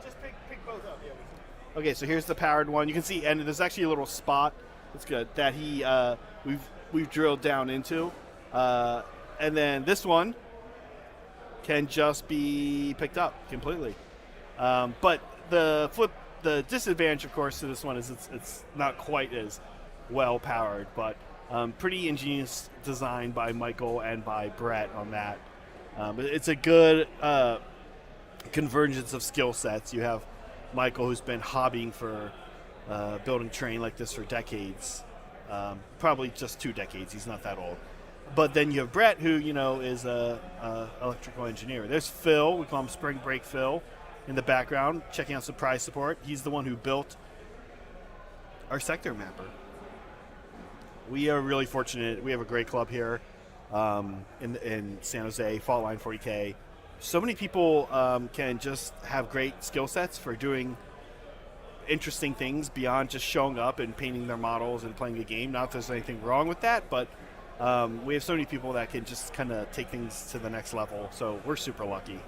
Just pick both up. Yeah. Okay, so here's the powered one. You can see, and there's actually a little spot. That's good that we've drilled down into, and then this one can just be picked up completely. But the disadvantage, of course, to this one is it's not quite as well powered, but pretty ingenious design by Michael and by Brett on that. It's a good convergence of skill sets. You have Michael, who's been hobbying for building terrain like this for decades, probably just 2 decades. He's not that old. But then you have Brett, who is a electrical engineer. There's Phil. We call him Spring Break Phil in the background, checking out surprise support. He's the one who built our sector mapper. We are really fortunate. We have a great club here in San Jose, Fault Line 40K. so many people can just have great skill sets for doing interesting things beyond just showing up and painting their models and playing the game. Not that there's anything wrong with that, but we have so many people that can just kind of take things to the next level. So we're super lucky.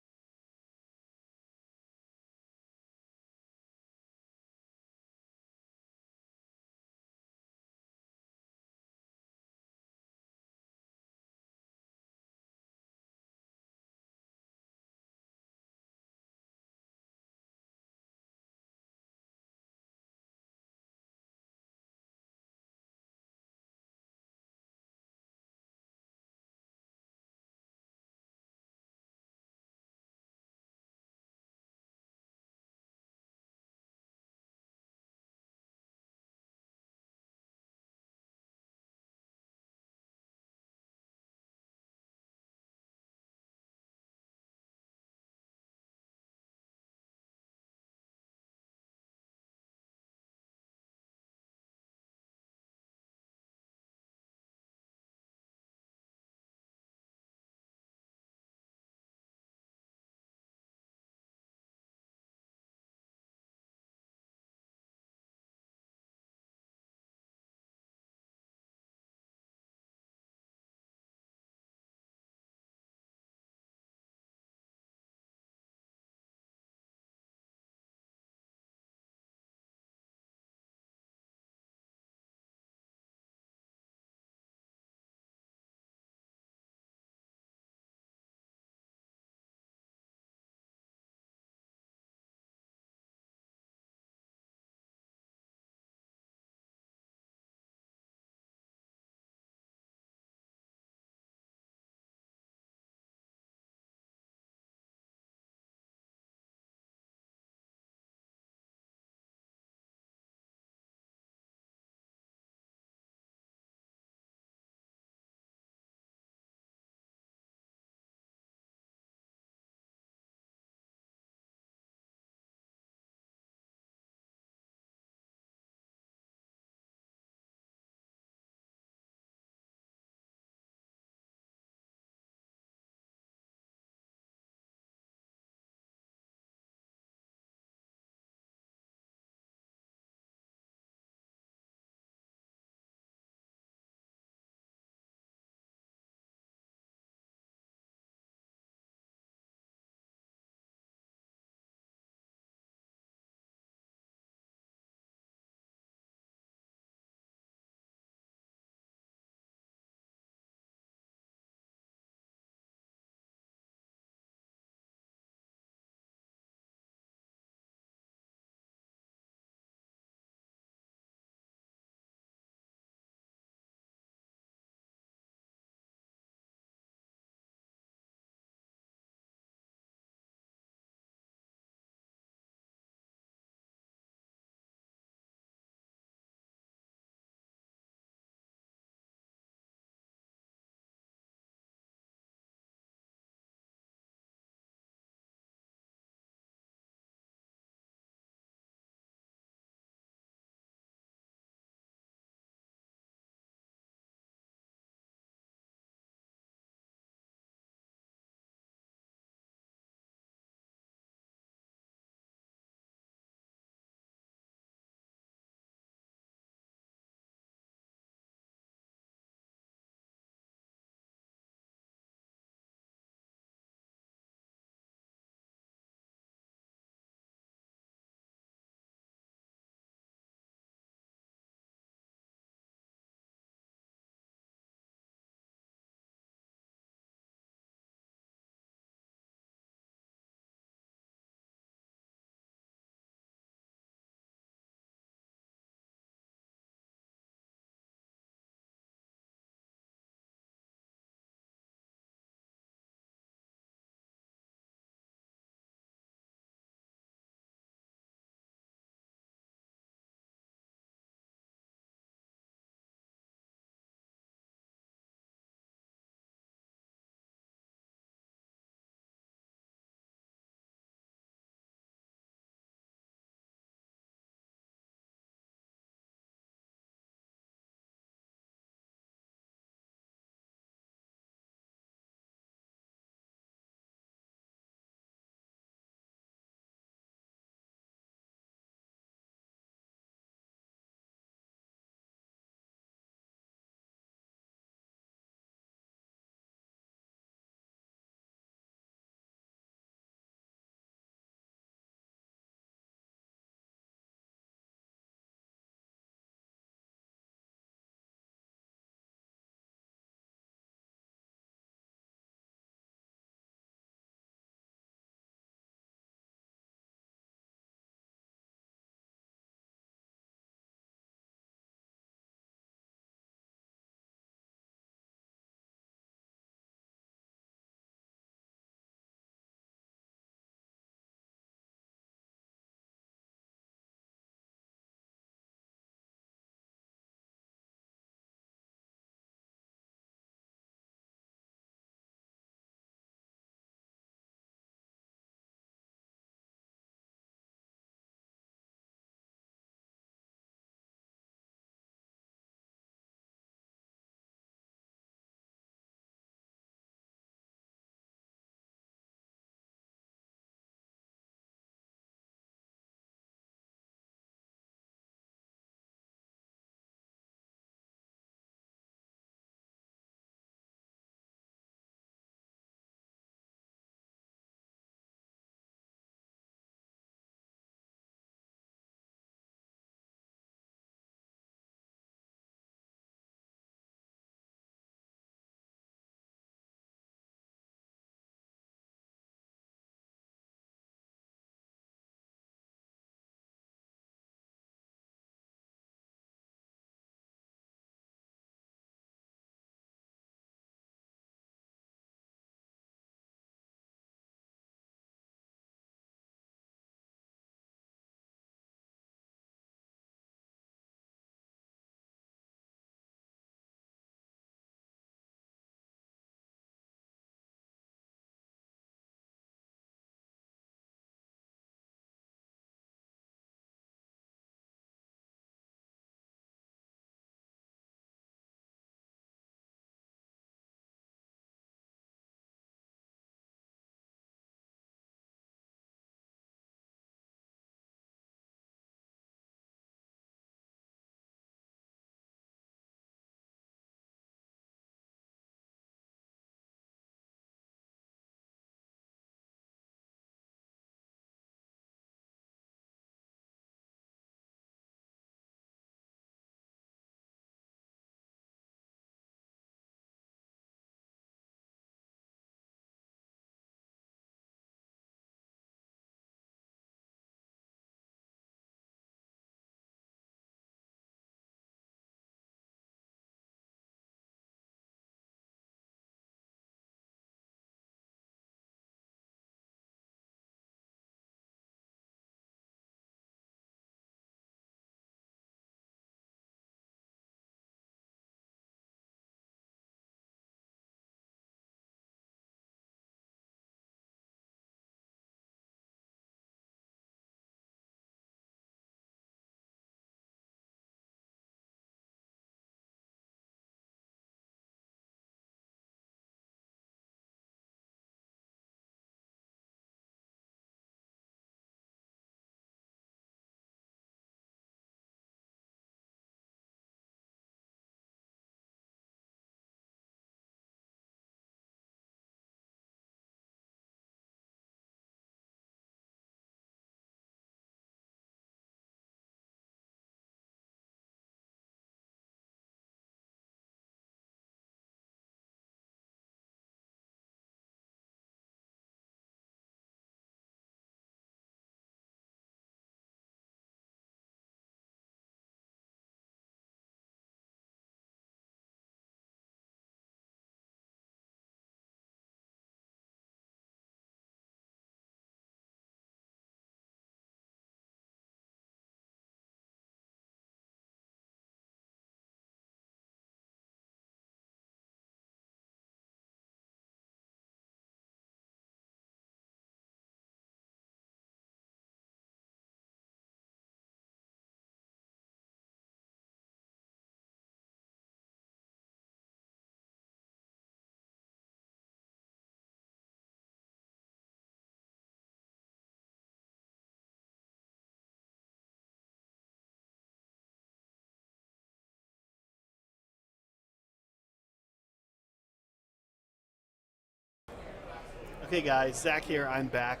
Okay, guys, Zach here. I'm back.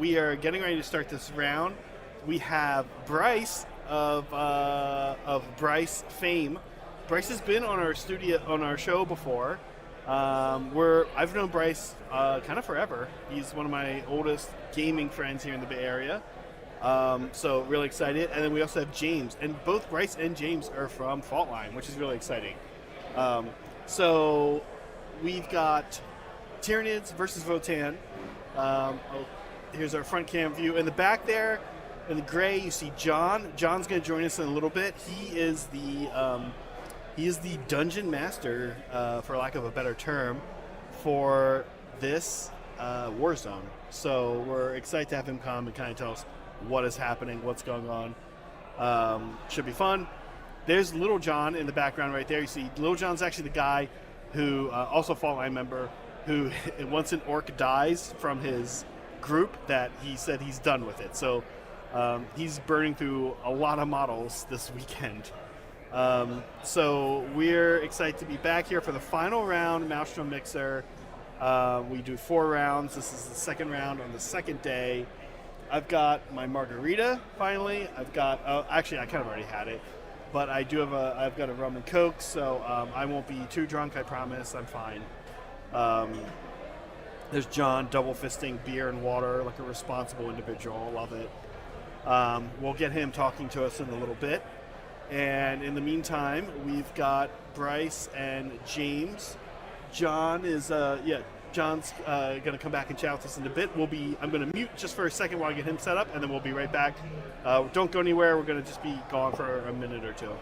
We are getting ready to start this round. We have Bryce of Bryce fame. Bryce has been on our show before. I've known Bryce kind of forever. He's one of my oldest gaming friends here in the Bay Area. So really excited. And then we also have James, and both Bryce and James are from Faultline, which is really exciting. So we've got Tyranids versus Votann. Here's our front cam view. In the back there, in the gray, you see John. John's going to join us in a little bit. He is the dungeon master, for lack of a better term, for this Warzone. So we're excited to have him come and kind of tell us what is happening, what's going on. Should be fun. There's Little John in the background right there. You see Little John's actually the guy who, also a Faultline member, who once an orc dies from his group, that he said he's done with it. So he's burning through a lot of models this weekend. So we're excited to be back here for the final round, Maelstrom Mixer. We do 4 rounds. This is the second round on the second day. I've got my margarita finally. I've got actually I kind of already had it, but I've got a rum and coke, so I won't be too drunk. I promise. I'm fine. There's John double fisting beer and water like a responsible individual. Love it. We'll get him talking to us in a little bit. And in the meantime, we've got Bryce and James. John is John's going to come back and chat with us in a bit. I'm going to mute just for a second while I get him set up, and then we'll be right back. Don't go anywhere. We're going to just be gone for a minute or two.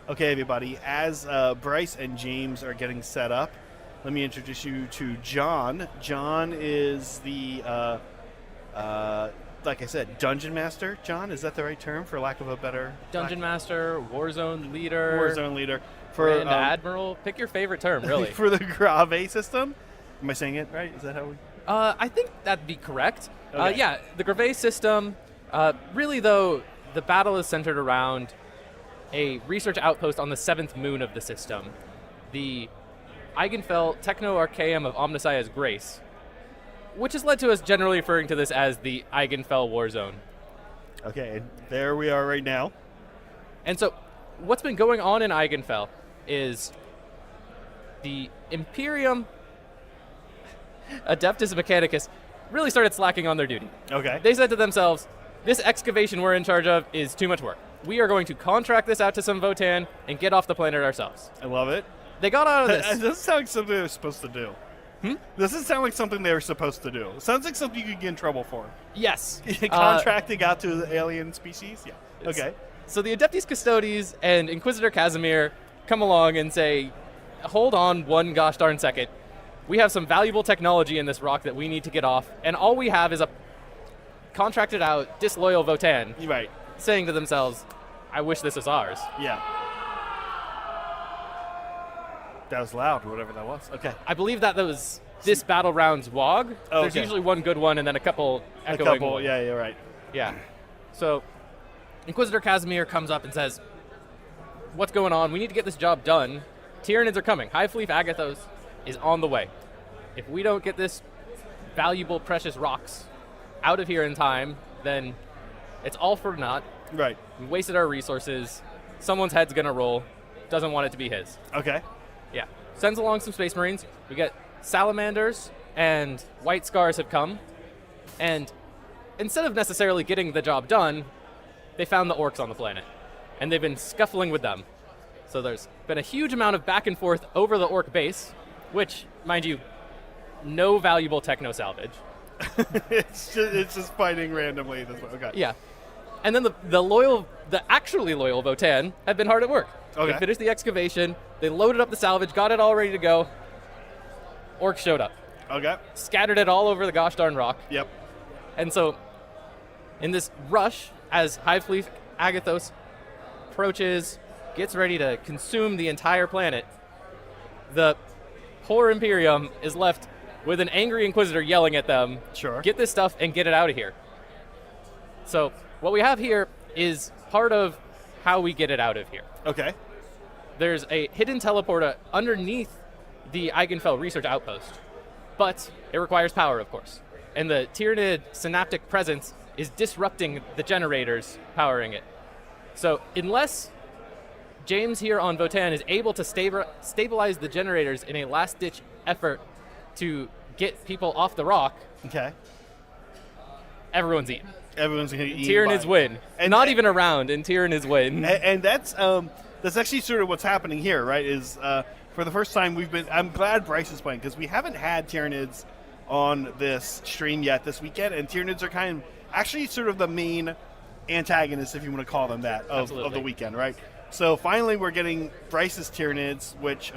Okay, everybody, as Bryce and James are getting set up, let me introduce you to John. John is the, like I said, Dungeon Master. John, is that the right term, for lack of a better... Dungeon Master, Warzone Leader. Warzone Leader. Grand Admiral. Pick your favorite term, really. For the Grave system? Am I saying it right? Is that how we... I think that'd be correct. Okay. Yeah, the Grave system. Really, though, the battle is centered around a research outpost on the 7th moon of the system, the Eigenfell Techno-Archaeum of Omnissiah's Grace, which has led to us generally referring to this as the Eigenfell Warzone. Okay, there we are right now. And so, what's been going on in Eigenfell is the Imperium Adeptus Mechanicus really started slacking on their duty. Okay. They said to themselves, this excavation we're in charge of is too much work. We are going to contract this out to some Votann and get off the planet ourselves. I love it. They got out of this. It doesn't sound like something they were supposed to do. Doesn't sound like something they were supposed to do. It sounds like something you could get in trouble for. Yes. Contracting out to the alien species? Yeah. Okay. So the Adeptus Custodes and Inquisitor Casimir come along and say, hold on one gosh darn second. We have some valuable technology in this rock that we need to get off, and all we have is a contracted out, disloyal Votan Right. saying to themselves, I wish this was ours. Yeah. That was loud, whatever that was. Okay. I believe that was this battle round's WOG. Oh, There's okay. usually one good one and then a couple A echoing couple. ones. Yeah, you're right. Yeah. So Inquisitor Casimir comes up and says, what's going on? We need to get this job done. Tyranids are coming. High Fleet Agathos is on the way. If we don't get this valuable, precious rocks out of here in time, then it's all for naught. Right. We wasted our resources. Someone's head's going to roll. Doesn't want it to be his. Okay. Yeah. Sends along some Space Marines. We get Salamanders and White Scars have come. And instead of necessarily getting the job done, they found the orcs on the planet. And they've been scuffling with them. So there's been a huge amount of back and forth over the orc base, which, mind you, no valuable techno salvage. it's just fighting randomly. This way. Okay. Yeah. And then the actually loyal Votan have been hard at work. Okay. They finished the excavation, they loaded up the salvage, got it all ready to go. Orcs showed up, Okay. scattered it all over the gosh darn rock. Yep. And so, in this rush, as Hive Fleet Agathos approaches, gets ready to consume the entire planet, the poor Imperium is left with an angry Inquisitor yelling at them, Sure. get this stuff and get it out of here. So, what we have here is part of how we get it out of here. Okay. There's a hidden teleporter underneath the Eigenfell research outpost, but it requires power, of course. And the Tyranid synaptic presence is disrupting the generators powering it. So unless James here on Votan is able to stabilize the generators in a last-ditch effort to get people off the rock, Okay. everyone's eaten. Everyone's gonna eat. Tyranids win. And- Not even around, and Tyranids win. And that's actually sort of what's happening here, right? Is for the first time I'm glad Bryce is playing because we haven't had Tyranids on this stream yet this weekend, and Tyranids are kind of actually sort of the main antagonists, if you want to call them that, of the weekend, right? So finally we're getting Bryce's Tyranids, which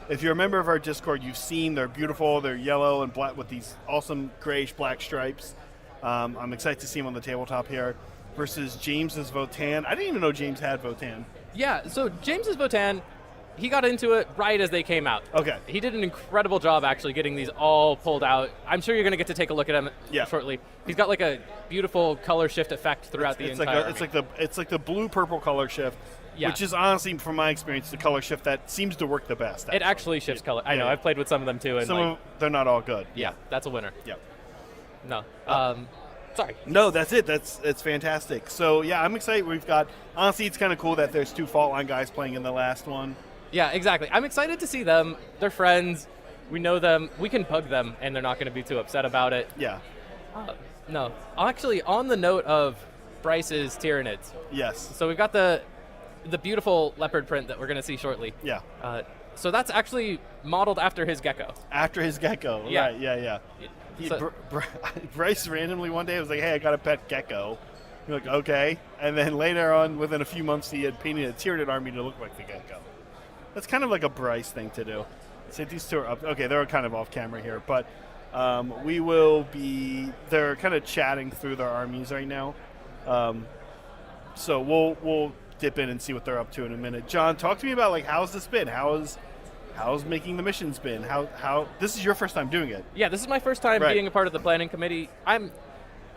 if you're a member of our Discord, you've seen. They're beautiful. They're yellow and black with these awesome grayish-black stripes. I'm excited to see him on the tabletop here versus James's Votan. I didn't even know James had Votan. Yeah, so James's Votan, he got into it right as they came out. Okay. He did an incredible job actually getting these all pulled out. I'm sure you're going to get to take a look at him shortly. He's got like a beautiful color shift effect throughout the entire it's like the blue-purple color shift, Yeah. which is honestly, from my experience, the color shift that seems to work the best. It actually shifts color. I know, Yeah. I've played with some of them too. And Some like, of they're not all good. yeah, that's a winner. Yep. No. Sorry. No, that's it. It's fantastic. So yeah, I'm excited. We've got honestly, it's kind of cool that there's two Fault Line guys playing in the last one. Yeah, exactly. I'm excited to see them. They're friends. We know them. We can bug them, and they're not going to be too upset about it. Yeah. No. Actually, on the note of Bryce's Tyranids, Yes. so we've got the beautiful leopard print that we're going to see shortly. Yeah. So that's actually modeled after his gecko. After his gecko. Yeah. Right. Yeah. So- Bryce randomly one day was like, "Hey, I got a pet gecko." You're like, "Okay," and then later on, within a few months, he had painted a Tyranid army to look like the gecko. That's kind of like a Bryce thing to do. So these two are up. Okay, they're kind of off camera here, but we will be. They're kind of chatting through their armies right now. So we'll dip in and see what they're up to in a minute. John, talk to me about like how's this been? How's making the missions been? How this is your first time doing it? Yeah, this is my first time Right. being a part of the planning committee.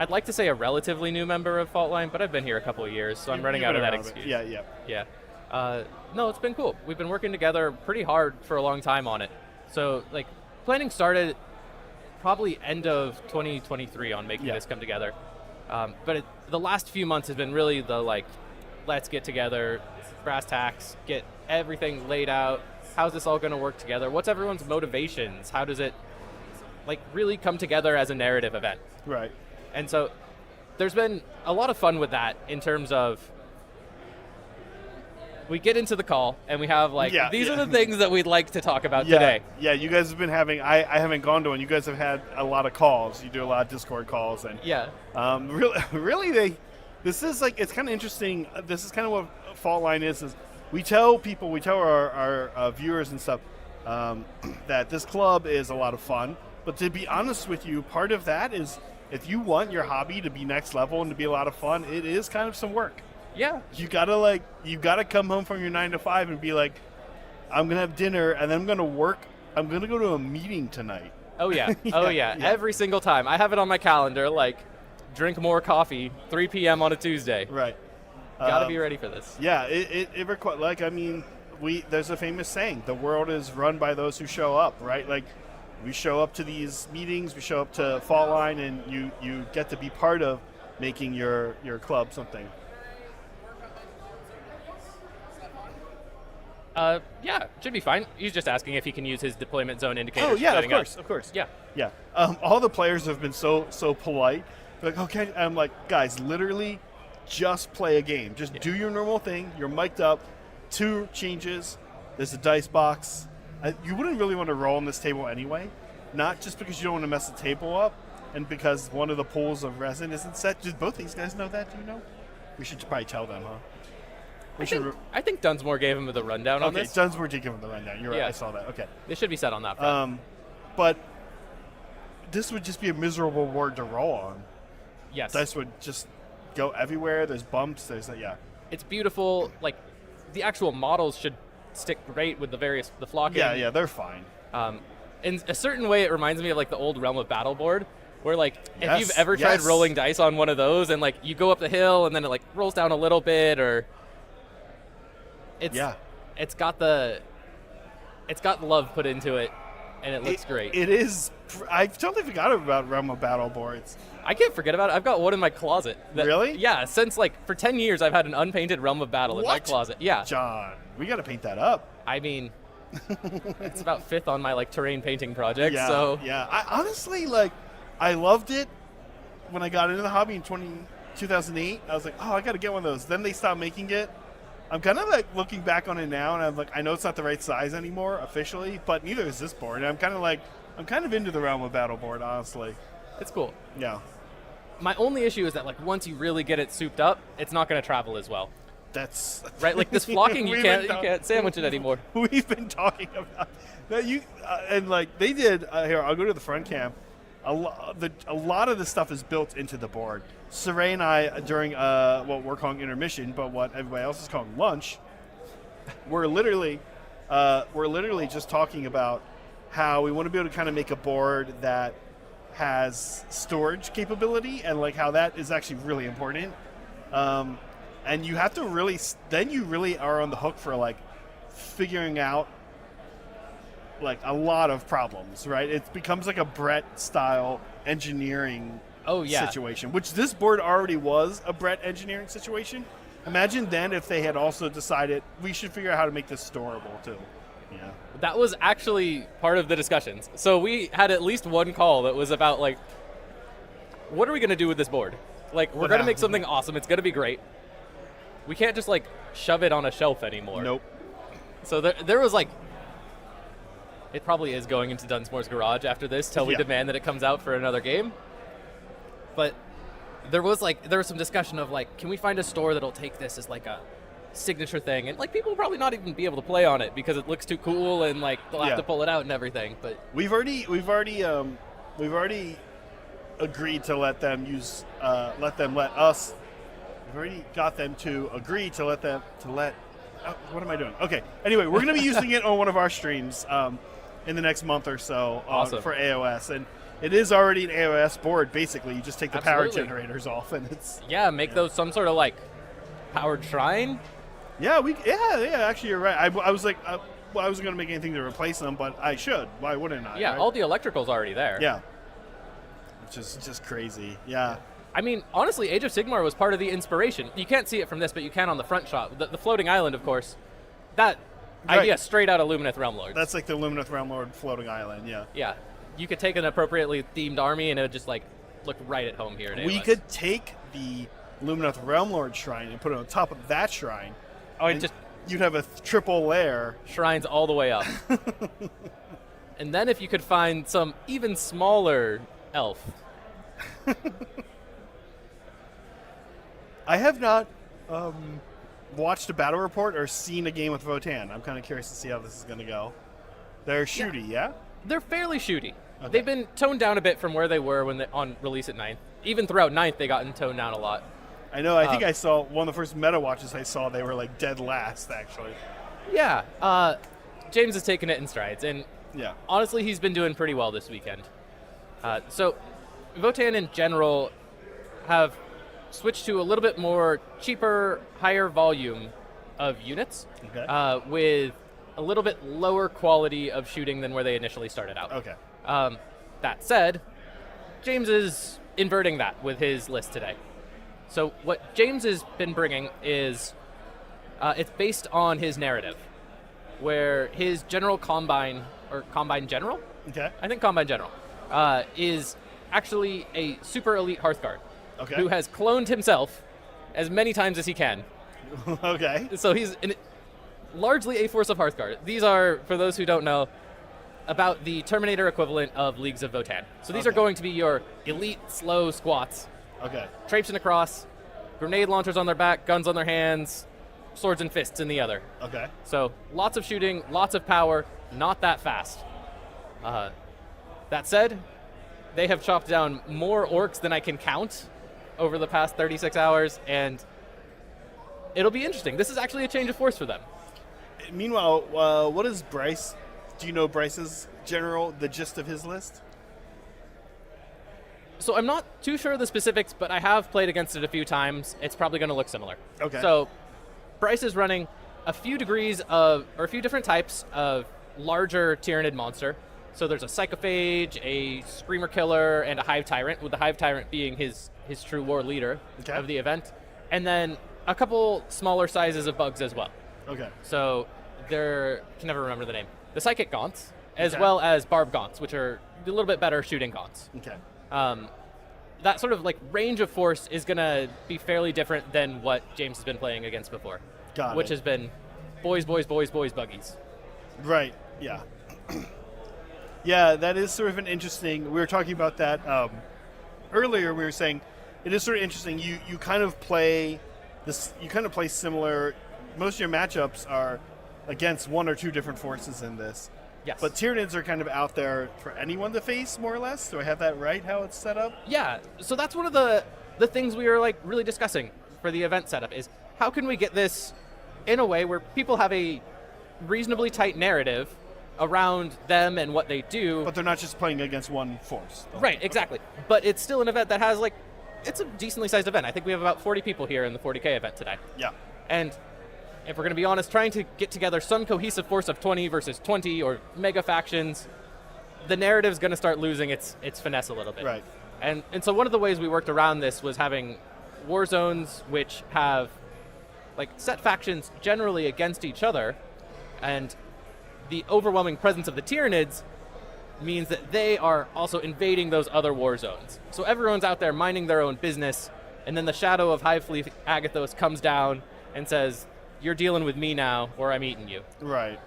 I'd like to say a relatively new member of Fault Line, but I've been here a couple of years, so I'm running You've out of been that around it. excuse. Yeah. No, it's been cool. We've been working together pretty hard for a long time on it. So, like, planning started probably end of 2023 on making Yeah. this come together. But the last few months has been really the, like, let's get together, brass tacks, get everything laid out. How's this all going to work together? What's everyone's motivations? How does it, like, really come together as a narrative event? Right. And so there's been a lot of fun with that in terms of we get into the call and we have like, these are the things that we'd like to talk about today. Yeah, you guys have been having, I haven't gone to one. You guys have had a lot of calls. You do a lot of Discord calls. And Yeah. really, this is like, it's kind of interesting. This is kind of what Fault Line is we tell people, we tell our viewers and stuff, that this club is a lot of fun. But to be honest with you, part of that is if you want your hobby to be next level and to be a lot of fun, it is kind of some work. Yeah. You gotta come home from your 9 to 5 and be like, I'm gonna have dinner and then I'm gonna work. I'm gonna go to a meeting tonight. Oh yeah. Oh yeah. Every single time. I have it on my calendar, like, drink more coffee, 3 p.m. on a Tuesday. Right. Gotta be ready for this. Yeah, it requires, like, I mean, there's a famous saying, the world is run by those who show up, right? Like, we show up to these meetings, we show up to Fault Line, and you get to be part of making your club something. Yeah, should be fine. He's just asking if he can use his deployment zone indicator. Oh, yeah, of course. Yeah. Yeah. All the players have been so polite. They're like, okay, I'm like, guys, literally just play a game. Just do your normal thing. You're mic'd up. 2 changes. There's a dice box. You wouldn't really want to roll on this table anyway. Not just because you don't want to mess the table up, and because one of the pools of resin isn't set. Did both these guys know that? Do you know? We should probably tell them, huh? I think Dunsmore gave him the rundown on Okay, this. Dunsmore did give him the rundown. You're right. Yeah. I saw that. Okay. They should be set on that front. But this would just be a miserable board to roll on. Yes. Dice would just go everywhere. There's bumps. There's yeah. It's beautiful. Like, the actual models should stick great with the flocking. Yeah, they're fine. In a certain way, it reminds me of, like, the old Realm of Battle board, where, like, if you've Yes, ever tried yes. rolling dice on one of those, and, like, you go up the hill and then it, like, rolls down a little bit, or it's got love put into it, and it looks great. It is. I totally forgot about Realm of Battle boards. I can't forget about it. I've got one in my closet. Really? Yeah, since, like, for 10 years, I've had an unpainted Realm of Battle in my What? closet. Yeah. John, we got to paint that up. I mean, it's about 5th on my, like, terrain painting project, Yeah, so. yeah. I honestly, like, I loved it when I got into the hobby in 2008. I was like, oh, I got to get one of those. Then they stopped making it. I'm kind of, like, looking back on it now, and I'm like, I know it's not the right size anymore officially, but neither is this board. And I'm kind of into the Realm of Battle board, honestly. It's cool. Yeah. My only issue is that, like, once you really get it souped up, it's not going to travel as well. That's Right? Like, this flocking, you We've can't sandwich it anymore. We've been talking about that. And like they did here. I'll go to the front cam. A lot of the stuff is built into the board. Saray and I, during what we're calling intermission, but what everybody else is calling lunch, we're literally just talking about how we want to be able to kind of make a board that has storage capability, and like how that is actually really important. And you have to then you really are on the hook for like figuring out like a lot of problems, right? It becomes like a Brett style engineering situation, which this board already was a Brett engineering situation. Imagine then if they had also decided we should figure out how to make this storable too. Yeah. That was actually part of the discussions. So we had at least one call that was about, like, what are we going to do with this board? Like, we're going to make something awesome. It's going to be great. We can't just, like, shove it on a shelf anymore. Nope. So there was, like, it probably is going into Dunsmore's garage after this till we demand that it comes out for another game. But there was some discussion of, like, can we find a store that'll take this as, like, a signature thing? And, like, people will probably not even be able to play on it because it looks too cool, and, like, they'll have to pull it out and everything. But we've already agreed to let them us. We've already got them to agree to let. What am I doing? Okay. Anyway, we're going to be using it on one of our streams in the next month or so for AOS, and it is already an AOS board. Basically, you just take the power generators off, and it's make those some sort of, like, powered shrine. Yeah, actually, you're right. I was like, I wasn't going to make anything to replace them, but I should. Why wouldn't I? Yeah, right? all the electrical's already there. Yeah. Which is just crazy. Yeah. I mean, honestly, Age of Sigmar was part of the inspiration. You can't see it from this, but you can on the front shot. The floating island, of course. That idea straight out of Lumineth Realmlords. That's like the Lumineth Realmlord floating island, yeah. Yeah. You could take an appropriately themed army, and it would just, like, look right at home here in AOS. We could take the Lumineth Realmlord shrine and put it on top of that shrine. Oh, and just you'd have a triple layer. Shrines all the way up. And then if you could find some even smaller elf. I have not watched a battle report or seen a game with Votan. I'm kind of curious to see how this is going to go. They're shooty, yeah? They're fairly shooty. Okay. They've been toned down a bit from where they were when on release at 9th. Even throughout 9th, they got toned down a lot. I know. I think I saw one of the first meta watches I saw. They were like dead last, actually. Yeah. James has taken it in strides, and Yeah. honestly, he's been doing pretty well this weekend. So, Votann in general have switched to a little bit more cheaper, higher volume of units, Okay. with a little bit lower quality of shooting than where they initially started out. Okay. That said, James is inverting that with his list today. So what James has been bringing is, it's based on his narrative, where his general Combine, or Combine General? Okay. I think Combine General, is actually a super elite Hearthguard, Okay. who has cloned himself as many times as he can. Okay. So he's largely a Force of Hearthguard. These are, for those who don't know, about the Terminator equivalent of Leagues of Votann. So these are Okay. going to be your elite slow squats, Okay. traipsing across, grenade launchers on their back, guns on their hands, swords and fists in the other. Okay. So lots of shooting, lots of power, not that fast. That said, they have chopped down more orcs than I can count over the past 36 hours, and it'll be interesting. This is actually a change of force for them. Meanwhile, what is Bryce? Do you know Bryce's the gist of his list? So I'm not too sure of the specifics, but I have played against it a few times. It's probably going to look similar. Okay. So Bryce is running a few different types of larger Tyrannid monster. So there's a Psychophage, a Screamer Killer, and a Hive Tyrant, with the Hive Tyrant being his true war leader Okay. of the event. And then a couple smaller sizes of bugs as well. Okay. So I can never remember the name. The Psychic Gaunts, as Okay. well as Barb Gaunts, which are a little bit better shooting Gaunts. Okay. That sort of like range of force is going to be fairly different than what James has been playing against before. Got which it. has been boys, buggies. Right. Yeah. Yeah, that is sort of an interesting. We were talking about that earlier. We were saying it is sort of interesting. You kind of play this. You kind of play similar. Most of your matchups are against one or two different forces in this. Yes. But Tyranids are kind of out there for anyone to face, more or less. Do I have that right? How it's set up? Yeah, so that's one of the things we were like really discussing for the event setup is how can we get this in a way where people have a reasonably tight narrative around them and what they do. But they're not just playing against one force. Right, exactly. But it's still an event that has it's a decently sized event. I think we have about 40 people here in the 40K event today. Yeah. And if we're going to be honest, trying to get together some cohesive force of 20 versus 20 or mega factions, the narrative's going to start losing its finesse a little bit. Right. And so one of the ways we worked around this was having war zones which have set factions generally against each other, and the overwhelming presence of the Tyranids means that they are also invading those other war zones. So everyone's out there minding their own business, and then the shadow of Hive Fleet Agathos comes down and says, "You're dealing with me now, or I'm eating you." Right.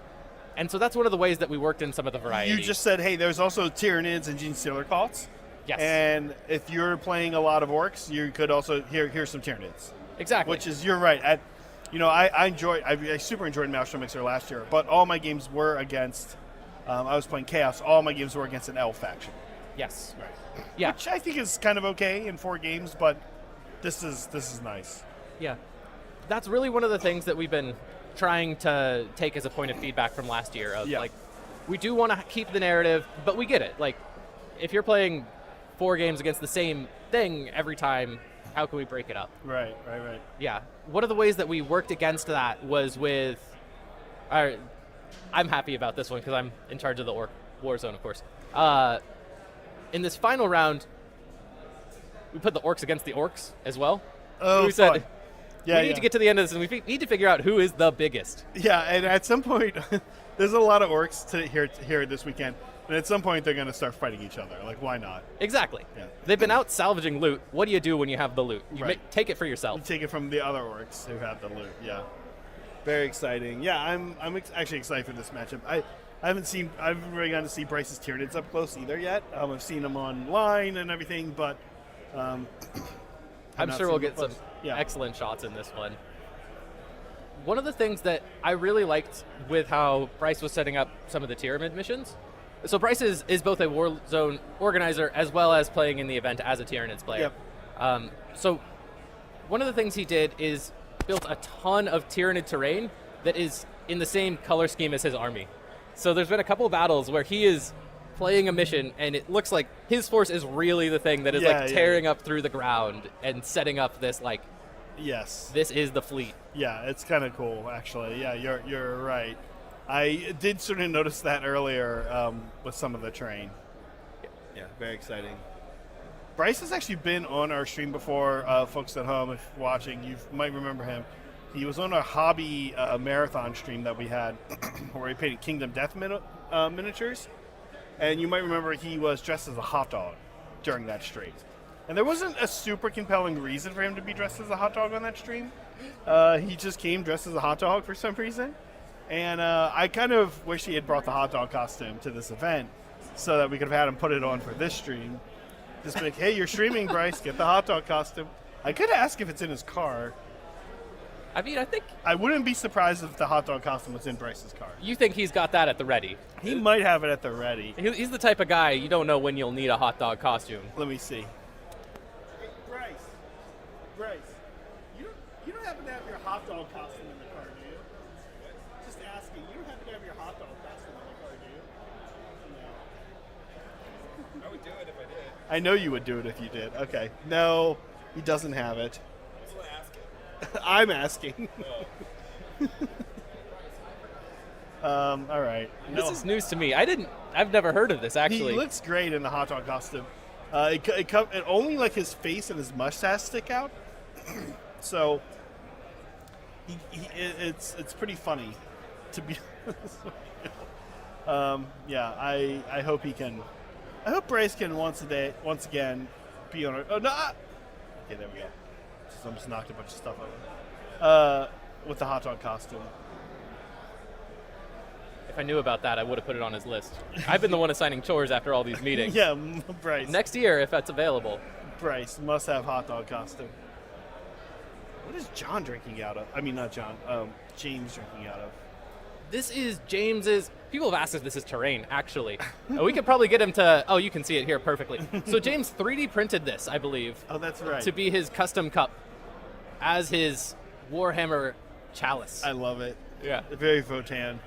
And so that's one of the ways that we worked in some of the variety. You just said, hey, there's also Tyranids and Gene Stealer cults. Yes. And if you're playing a lot of orcs, you could also here's some Tyranids. Exactly. Which is, you're right. I super enjoyed Maelstrom Mixer last year, but all my games were against. I was playing Chaos. All my games were against an elf faction. Yes. Right. Yeah. Which I think is kind of okay in 4 games, but this is nice. Yeah. That's really one of the things that we've been trying to take as a point of feedback from last year of we do want to keep the narrative, but we get it. If you're playing 4 games against the same thing every time, how can we break it up? Right. Yeah. One of the ways that we worked against that was with I'm happy about this one because I'm in charge of the orc war zone, of course. In this final round, we put the orcs against the orcs as well. Oh, we said, fun. Yeah, we need to get to the end of this, and we need to figure out who is the biggest. Yeah, and at some point, there's a lot of orcs here this weekend, and at some point they're going to start fighting each other. Why not? Exactly. Yeah. They've been out salvaging loot. What do you do when you have the loot? You Right. take it for yourself. You take it from the other orcs who have the loot. Yeah, very exciting. Yeah, I'm actually excited for this matchup. I haven't really gotten to see Bryce's Tyranids up close either yet. I've seen them online and everything, but I'm sure we'll get some Yeah. excellent shots in this one. one of the things that I really liked with how Bryce was setting up some of the Tyranid missions. So Bryce is both a Warzone organizer as well as playing in the event as a Tyranids player. Yep. So one of the things he did is built a ton of Tyranid terrain that is in the same color scheme as his army. So there's been a couple of battles where he is playing a mission and it looks like his force is really the thing that is tearing up through the ground and setting up this Yes. this is the fleet. Yeah, it's kind of cool, actually. Yeah, you're right. I did sort of notice that earlier with some of the terrain. Yeah, very exciting. Bryce has actually been on our stream before. Folks at home, if watching, you might remember him. He was on a hobby marathon stream that we had where he painted Kingdom Death miniatures. And you might remember he was dressed as a hot dog during that stream. And there wasn't a super compelling reason for him to be dressed as a hot dog on that stream. He just came dressed as a hot dog for some reason. And I kind of wish he had brought the hot dog costume to this event so that we could have had him put it on for this stream. Just be like, hey, you're streaming, Bryce, get the hot dog costume. I could ask if it's in his car. I mean, I think I wouldn't be surprised if the hot dog costume was in Bryce's car. you think he's got that at the ready. He might have it at the ready. He's the type of guy you don't know when you'll need a hot dog costume. Let me see. Hey, Bryce, you don't happen to have your hot dog costume in the car, do you? Just asking. You don't happen to have your hot dog costume in the car, do you? No. I would do it if I did. I know you would do it if you did. Okay. No, he doesn't have it. I'm asking. All right. This is news to me. I've never heard of this, actually. He looks great in the hot dog costume. It only like his face and his mustache stick out. So it's pretty funny, to be honest. Yeah, I hope he can. I hope Bryce can once again be on. Oh no! Okay, there we go. Just almost knocked a bunch of stuff over. With the hot dog costume. If I knew about that, I would have put it on his list. I've been the one assigning chores after all these meetings. Yeah, Bryce. Next year, if that's available. Bryce must have hot dog costume. What is John drinking out of? I mean, not John. James drinking out of. This is James's. People have asked if this is terrain, actually. We could probably get him to. Oh, you can see it here perfectly. So James 3D printed this, I believe. Oh, that's right. To be his custom cup as his Warhammer chalice. I love it. Yeah. Very Votan.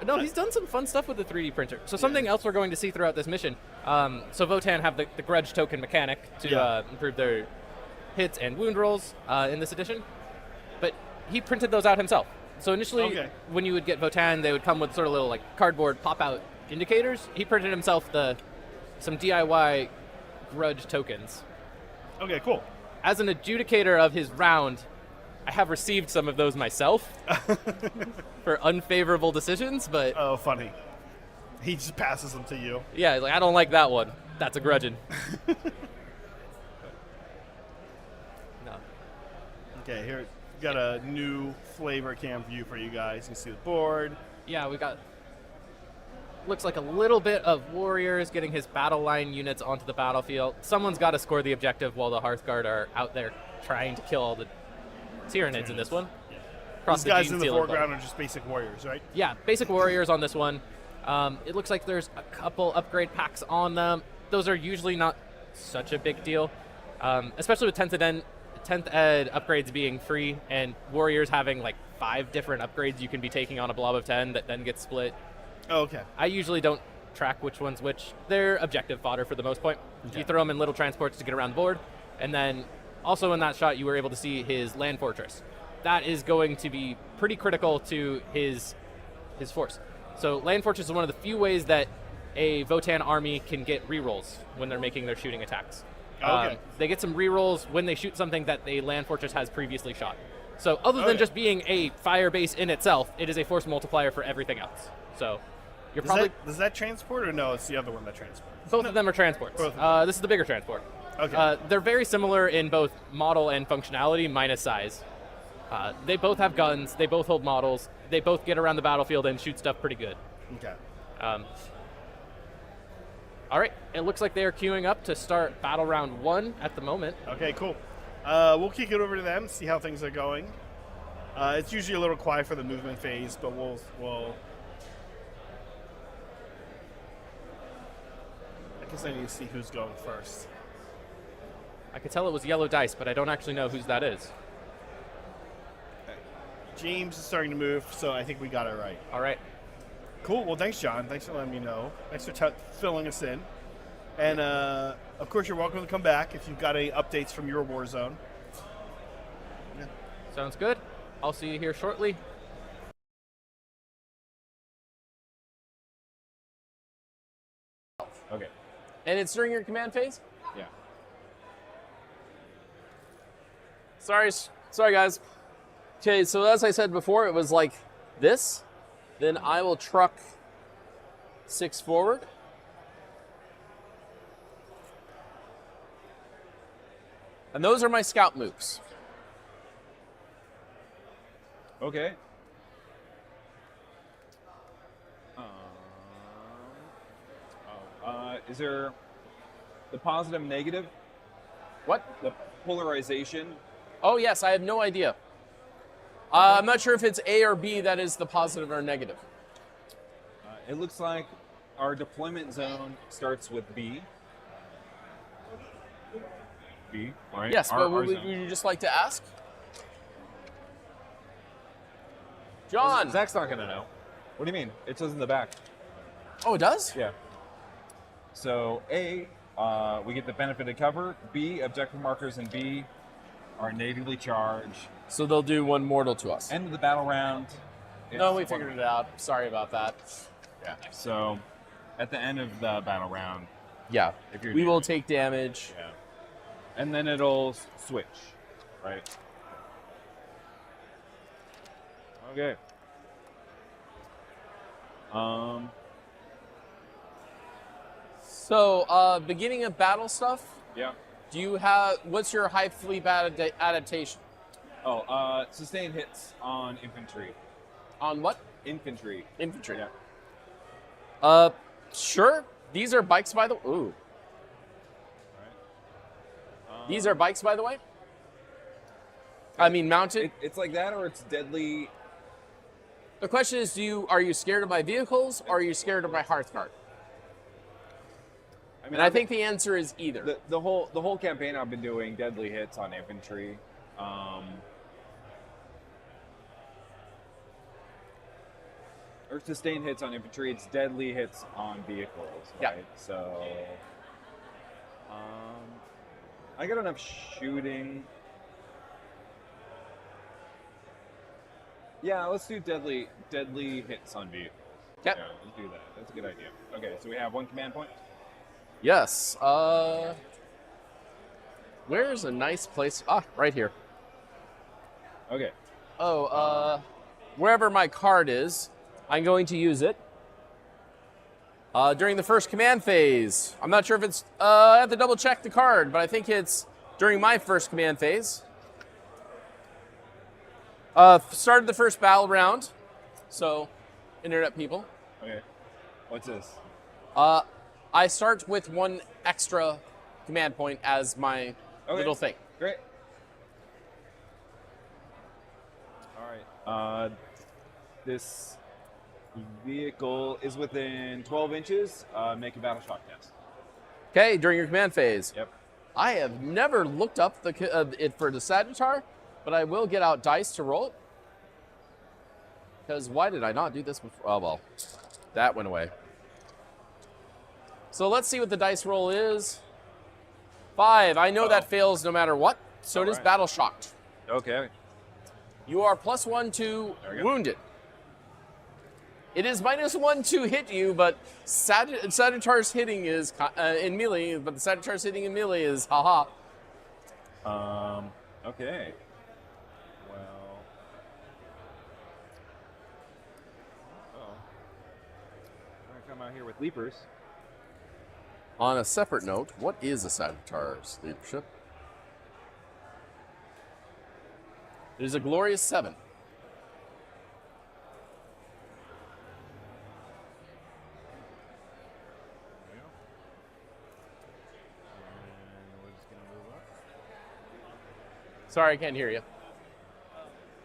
No, he's done some fun stuff with the 3D printer. So something else we're going to see throughout this mission. So Votan have the grudge token mechanic to improve their hits and wound rolls in this edition. But he printed those out himself. So initially, when you would get Votan, they would come with sort of little cardboard pop-out indicators. He printed himself some DIY grudge tokens. Okay, cool. As an adjudicator of his round, I have received some of those myself for unfavorable decisions, but... Oh, funny. He just passes them to you. Yeah, he's like, I don't like that one. That's a grudging. No. Okay, here we got a new flavor cam view for you guys. You can see the board. Yeah, we got... Looks like a little bit of warriors getting his battle line units onto the battlefield. Someone's got to score the objective while the Hearthguard are out there trying to kill all the Tyranids in this one. These guys in the foreground are just basic warriors, right? Yeah, basic warriors on this one. It looks like there's a couple upgrade packs on them. Those are usually not such a big deal, especially with 10th Ed upgrades being free and warriors having 5 different upgrades you can be taking on a blob of 10 that then gets split. Oh, okay. I usually don't track which one's which. They're objective fodder for the most part. Okay. You throw them in little transports to get around the board, and then also in that shot you were able to see his land fortress. That is going to be pretty critical to his force. So land fortress is one of the few ways that a Votan army can get rerolls when they're making their shooting attacks. Okay. They get some rerolls when they shoot something that the land fortress has previously shot. So other than just being a fire base in itself, it is a force multiplier for everything else. So you're does that transport, or no? It's the other one that transports. Both of them are transports. This is the bigger transport. Okay. They're very similar in both model and functionality, minus size. They both have guns. They both hold models. They both get around the battlefield and shoot stuff pretty good. Okay. All right. It looks like they are queuing up to start battle round 1 at the moment. Okay, cool. We'll kick it over to them, see how things are going. It's usually a little quiet for the movement phase, but we'll. I guess I need to see who's going first. I could tell it was yellow dice, but I don't actually know whose that is. James is starting to move, so I think we got it right. All right. Cool. Well, thanks, John. Thanks for letting me know. Thanks for filling us in. And, of course, you're welcome to come back if you've got any updates from your war zone. Yeah. Sounds good. I'll see you here shortly. Okay. And it's during your command phase? Yeah. Sorry guys. Okay, so as I said before, it was like this. Then I will truck 6 forward. And those are my scout moves. Okay. Is there the positive and negative? What? The polarization? Oh yes, I have no idea. I'm not sure if it's A or B that is the positive or negative. It looks like our deployment zone starts with B. B, right? Yes, Our but would zone. you just like to ask? John! Zach's not going to know. What do you mean? It says in the back. Oh, it does? Yeah. So A, we get the benefit of cover. B, objective markers in B are natively charged. So they'll do 1 mortal to us. End of the battle round. No, we it's figured it out. Sorry about that. Yeah. So at the end of the battle round, Yeah. if you're We will take damage. yeah. And then it'll switch, right? Okay. So, beginning of battle stuff, Yeah. do you have, what's your high fleet adaptation? Oh, sustained hits on infantry. On what? Infantry. Infantry. Yeah. Sure. These are bikes, by the way. Ooh. These are bikes, by the way? I mean, mounted. It's like that, or it's deadly. The question is, are you scared of my vehicles, or are you scared of my Hearthguard? I mean, And I think the answer is either. the whole campaign I've been doing deadly hits on infantry. Or sustained hits on infantry. It's deadly hits on vehicles. Yeah. Right? So, I got enough shooting. Yeah, let's do deadly hits on vehicles. Yep. Yeah, let's do that. That's a good idea. Okay, so we have 1 command point. Yes. Where's a nice place? Ah, right here. Okay. Oh, wherever my card is, I'm going to use it. During the first command phase. I'm not sure if it's, I have to double check the card, but I think it's during my first command phase. Started the first battle round. So, internet people. Okay. What's this? I start with 1 extra command point as my little thing. Great. All right. This vehicle is within 12 inches. Make a battle shock test. Okay, during your command phase. Yep. I have never looked up it for the Sagittar, but I will get out dice to roll it. Because why did I not do this before? Oh, well, that went away. So let's see what the dice roll is. 5. I know that fails no matter what. So it is Alright. battle shocked. Okay. You are +1 to There we go. wounded. It is -1 to hit you, but Sagittar's hitting is in melee, but the Sagittar's hitting in melee is haha. Okay. Well. I'm gonna come out here with leapers. On a separate note, what is a Sagittar's leadership? It is a glorious 7. Sorry, I can't hear you.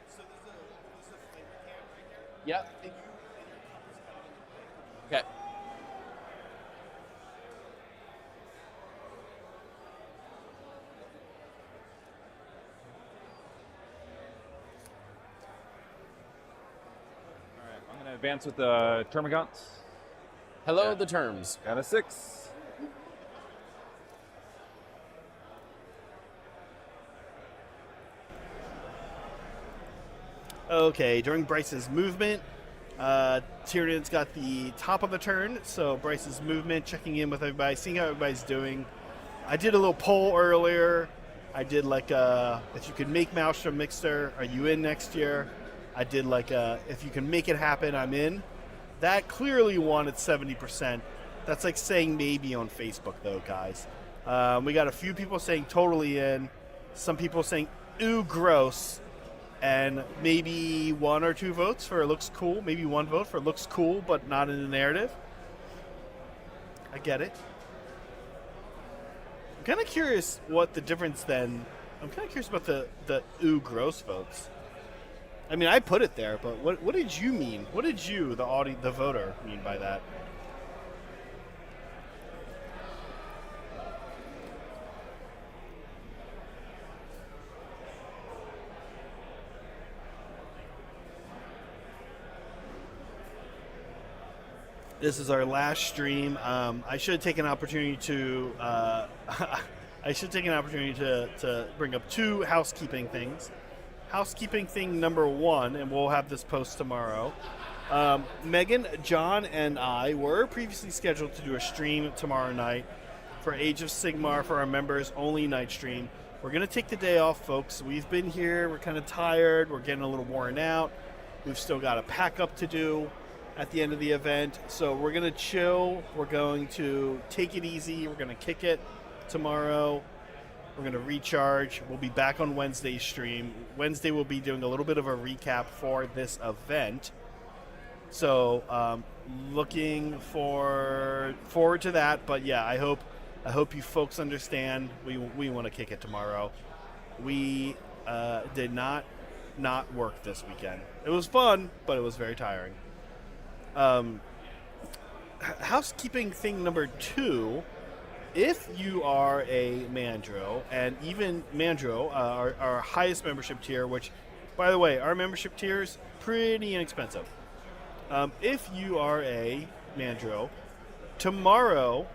So there's Yeah. Okay. I'm going to advance with the Termagants. Hello, the terms. Got a 6. Okay, during Bryce's movement, Tyrion's got the top of the turn, so Bryce's movement, checking in with everybody, seeing how everybody's doing. I did a little poll earlier. I did like if you could make Maelstrom Mixer, are you in next year? I did like if you can make it happen, I'm in. That clearly won at 70%. That's like saying maybe on Facebook, though, guys. We got a few people saying totally in, some people saying ooh, gross, and maybe 1 or 2 votes for it looks cool, maybe 1 vote for it looks cool, but not in the narrative. I get it. I'm kind of curious what the difference then. I'm kind of curious about the ooh, gross votes. I mean, I put it there, but what did you mean? What did you, the voter, mean by that? This is our last stream. I should have taken an opportunity to to bring up 2 housekeeping things. Housekeeping thing number 1, and we'll have this post tomorrow. Megan, John, and I were previously scheduled to do a stream tomorrow night for Age of Sigmar for our members only night stream. We're gonna take the day off, folks. We've been here. We're kind of tired. We're getting a little worn out. We've still got a pack up to do at the end of the event, so we're gonna chill. We're going to take it easy. We're gonna kick it tomorrow. We're gonna recharge. We'll be back on Wednesday's stream. Wednesday we'll be doing a little bit of a recap for this event. So looking forward to that. But yeah, I hope you folks understand. We want to kick it tomorrow. We did not work this weekend. It was fun, but it was very tiring. Housekeeping thing number 2, if you are a Mandro, and even Mandro, our highest membership tier, which, by the way, our membership tier is pretty inexpensive. If you are a Mandro, tomorrow,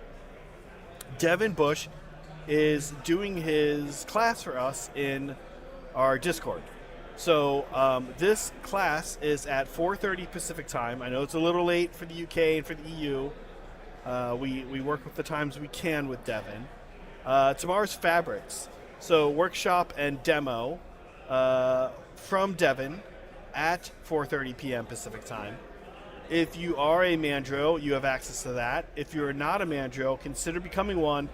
Devin Bush is doing his class for us in our Discord. So this class is at 4:30 Pacific time. I know it's a little late for the UK and for the EU. We work with the times we can with Devin. Tomorrow's Fabrics. So workshop and demo from Devin at 4:30 p.m. Pacific time. If you are a Mandro, you have access to that. If you're not a Mandro, consider becoming one.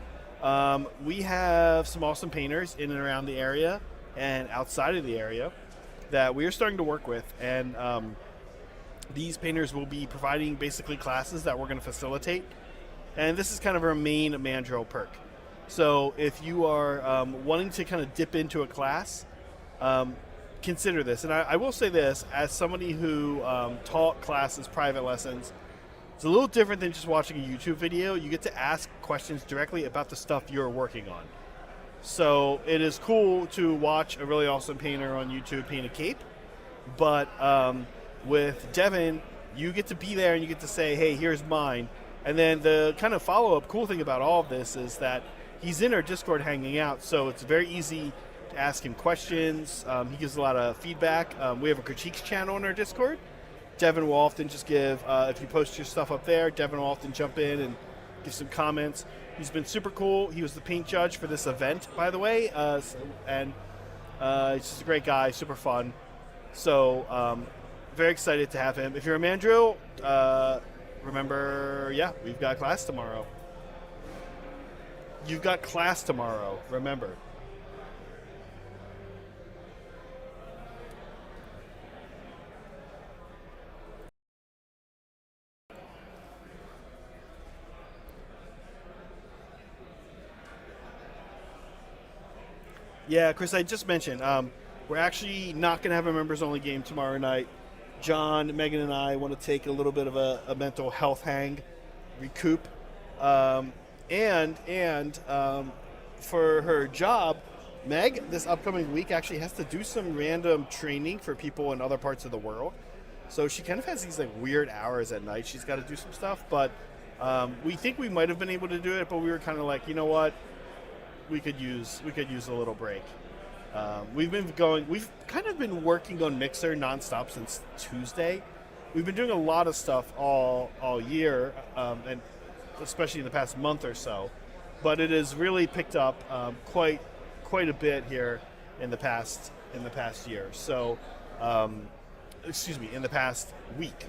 We have some awesome painters in and around the area and outside of the area that we are starting to work with, and these painters will be providing basically classes that we're going to facilitate, and this is kind of our main Mandro perk. So if you are wanting to kind of dip into a class, consider this. And I will say this, as somebody who taught classes, private lessons, it's a little different than just watching a YouTube video. You get to ask questions directly about the stuff you're working on. So it is cool to watch a really awesome painter on YouTube paint a cape, but with Devin, you get to be there and you get to say, hey, here's mine. And then the kind of follow-up cool thing about all of this is that he's in our Discord hanging out, so it's very easy to ask him questions. He gives a lot of feedback. We have a critiques channel on our Discord. Devin will often just give, if you post your stuff up there, Devin will often jump in and give some comments. He's been super cool. He was the paint judge for this event, by the way, and he's just a great guy, super fun. So very excited to have him. If you're a Mandrill, remember, yeah, we've got class tomorrow. You've got class tomorrow, remember. Yeah, Chris, I just mentioned, we're actually not going to have a members-only game tomorrow night. John, Megan, and I want to take a little bit of a mental health hang, recoup, and for her job, Meg this upcoming week actually has to do some random training for people in other parts of the world. So she kind of has these like weird hours at night. She's got to do some stuff, but we think we might have been able to do it, but we were kind of like, you know what, we could use a little break. We've kind of been working on Mixer nonstop since Tuesday. We've been doing a lot of stuff all year, and especially in the past month or so. But it has really picked up quite a bit here in the past year. So, in the past week,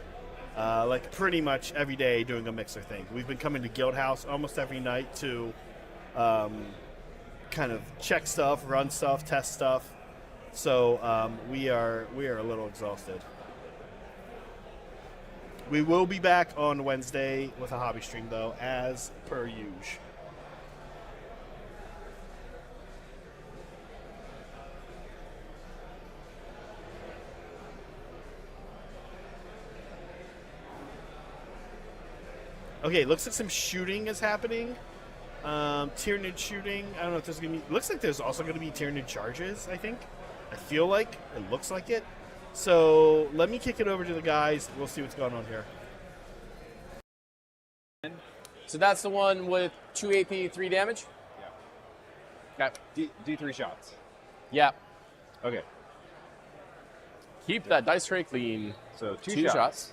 like pretty much every day doing a Mixer thing. We've been coming to Guild House almost every night to kind of check stuff, run stuff, test stuff. So we are a little exhausted. We will be back on Wednesday with a hobby stream, though, as per usual. Okay, looks like some shooting is happening. Tyranid shooting. I don't know if there's going to be... Looks like there's also going to be Tyranid charges, I think. I feel like. It looks like it. So let me kick it over to the guys. We'll see what's going on here. So that's the one with 2 AP, 3 damage? Yeah. Okay. D3 shots. Yeah. Okay. Keep that dice tray clean. So 2 2 shots. shots.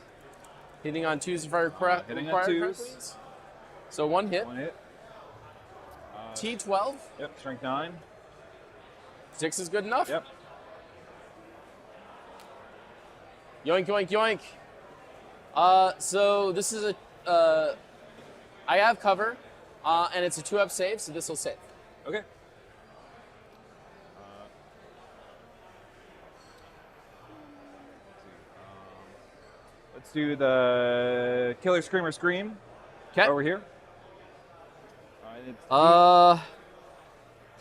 Hitting on 2s if I require. Hitting on 2s. Please. So 1 hit. 1 hit. T12. Yep. Strength 9. 6 is good enough. Yep. Yoink, yoink, yoink. So this is a... I have cover, and it's a 2-up save, so this will save. Okay. Let's do the Killer Screamer Scream. Okay. Over here.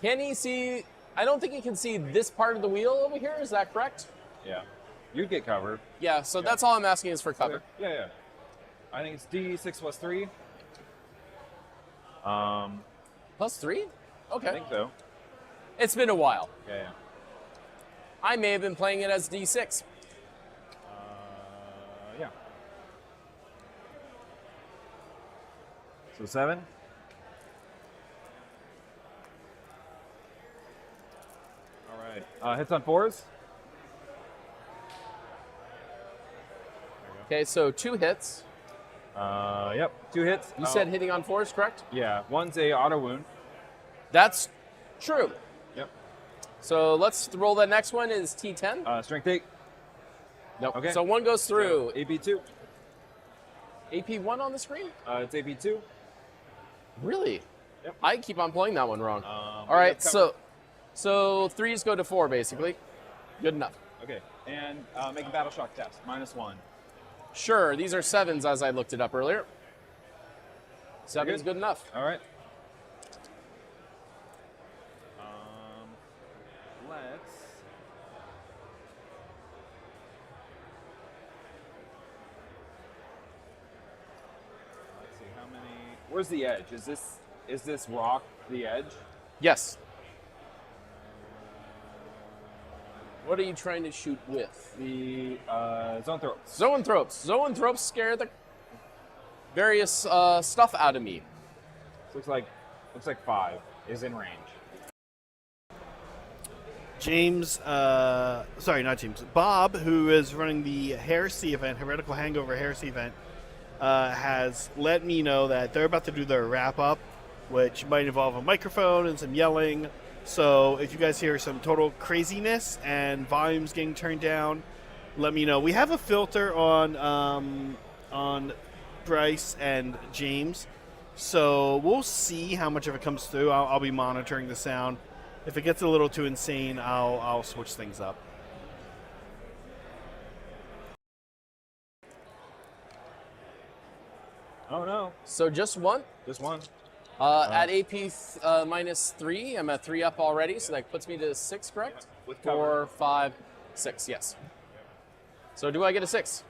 Can he see... I don't think he can see this part of the wheel over here. Is that correct? Yeah. You'd get covered. Yeah, so that's all I'm asking is for cover. Okay. Yeah. I think it's D6 plus 3. Plus 3? Okay. I think so. It's been a while. Yeah. I may have been playing it as D6. Yeah. So 7. All right. Hits on 4s. Okay, so 2 hits. Yep. 2 hits. You said hitting on 4s, correct? Yeah. One's a auto wound. That's true. Yep. So let's roll the next one is T10. Strength 8. Nope. Okay. So 1 goes through. So AP2. AP1 on the screen? It's AP2. Really? Yep. I keep on playing that one wrong. All right, so 3s go to 4 basically. Good enough. Okay. And make a battle shock test. -1. Sure, these are 7s as I looked it up earlier. 7 is good enough. All right. Let's see how many. Where's the edge? Is this rock the edge? Yes. What are you trying to shoot with? The zoanthropes. Zoanthropes. Zoanthropes scare the various stuff out of me. Looks like 5 is in range. James, sorry, not James. Bob, who is running the Heresy event, Heretical Hangover Heresy event, has let me know that they're about to do their wrap-up, which might involve a microphone and some yelling. So if you guys hear some total craziness and volumes getting turned down, let me know. We have a filter on Bryce and James, so we'll see how much of it comes through. I'll be monitoring the sound. If it gets a little too insane, I'll switch things up. Oh no. So just 1? Just 1. At AP -3, I'm at 3 up already, so that puts me to 6, correct? With cover. 4, 5, 6, yes. So do I get a 6?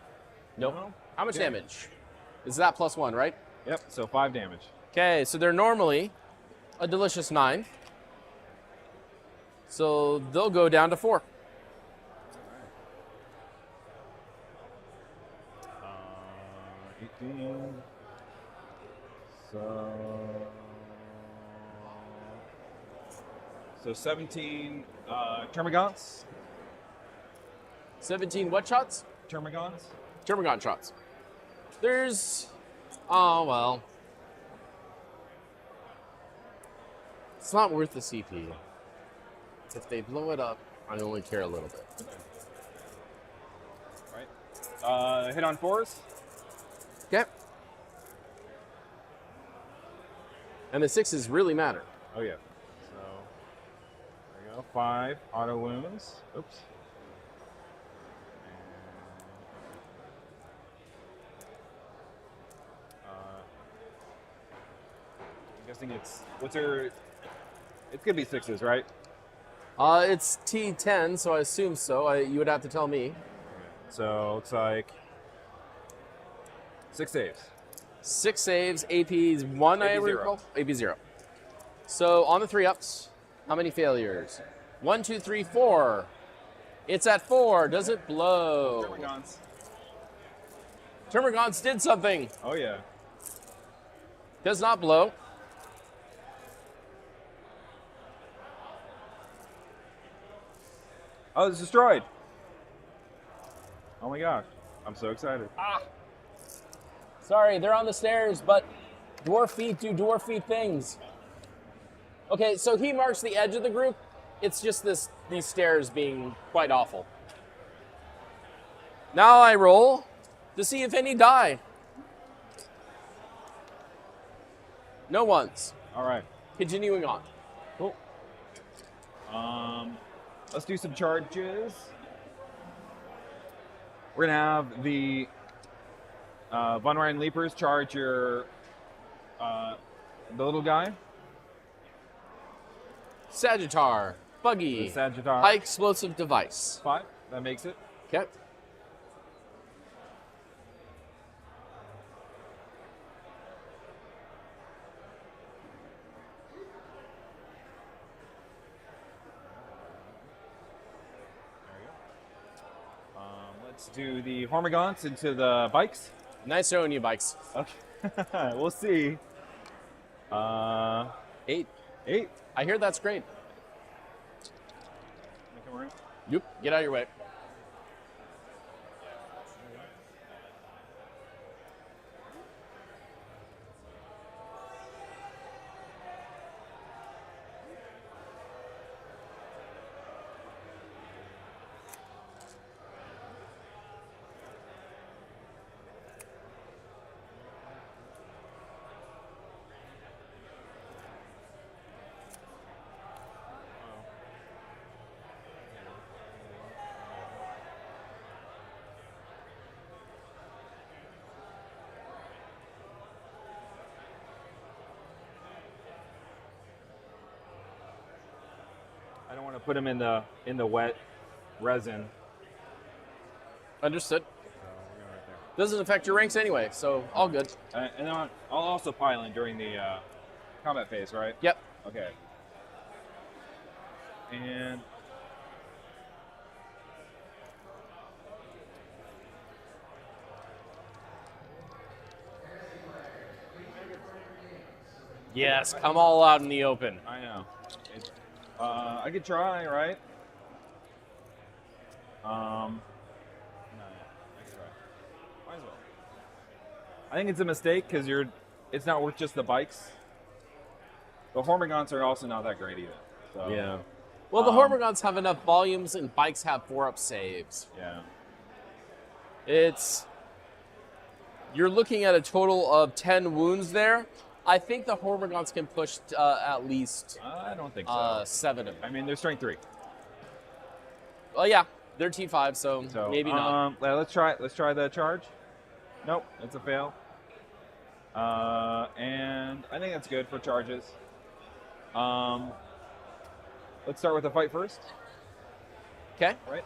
Nope. No. How much Okay. damage? Is that +1, right? Yep, so 5 damage. Okay, so they're normally a delicious 9. So they'll go down to 4. 18. So 17 termagants. 17 what shots? Termagants. Termagant shots. There's, oh well. It's not worth the CP. If they blow it up, I only care a little bit. Right. Hit on 4s. Okay. And the 6s really matter. Oh yeah. So there we go. 5 auto wounds. Oops. I'm guessing it's it's gonna be 6s, right? It's T10, so I assume so. You would have to tell me. So looks like 6 saves. 6 saves, AP's 1, I AP 0. recall. AP 0. So on the 3-ups, how many failures? 1, 2, 3, 4. It's at 4. Does it blow? Termagants. Termagants did something. Oh yeah. Does not blow. Oh, it's destroyed. Oh my gosh. I'm so excited. Sorry, they're on the stairs, but dwarf feet do dwarf feet things. Okay, so he marks the edge of the group. It's just these stairs being quite awful. Now I roll to see if any die. No ones. All right. Continuing on. Cool. Let's do some charges. We're gonna have the Von Ryan Leapers charge your the little guy. Sagittar, buggy, The Sagittar. high explosive device. 5. That makes it. Okay. Let's do the Hormigons into the bikes. Nice showing you, bikes. Okay. We'll see. 8. 8. I hear that's great. Yep. Get out of your way. I don't want to put them in the wet resin. Understood. So we're going right there. Doesn't affect your ranks anyway, so all good. And then I'll also pile in during the combat phase, right? Yep. Okay. And Yes, come all out in the open. I know. I could try, right? No, I could try. Might as well. I think it's a mistake because it's not worth just the bikes. The Hormigons are also not that great either. So, Yeah. Well, the Hormigons have enough volumes and bikes have 4-up saves. Yeah. You're looking at a total of 10 wounds there. I think the Hormigons can push at least I don't think so. 7 of them. I mean, they're strength 3. Well, yeah, they're T5, so maybe not. Let's try the charge. Nope, it's a fail. And I think that's good for charges. Let's start with the fight first. Okay. Right.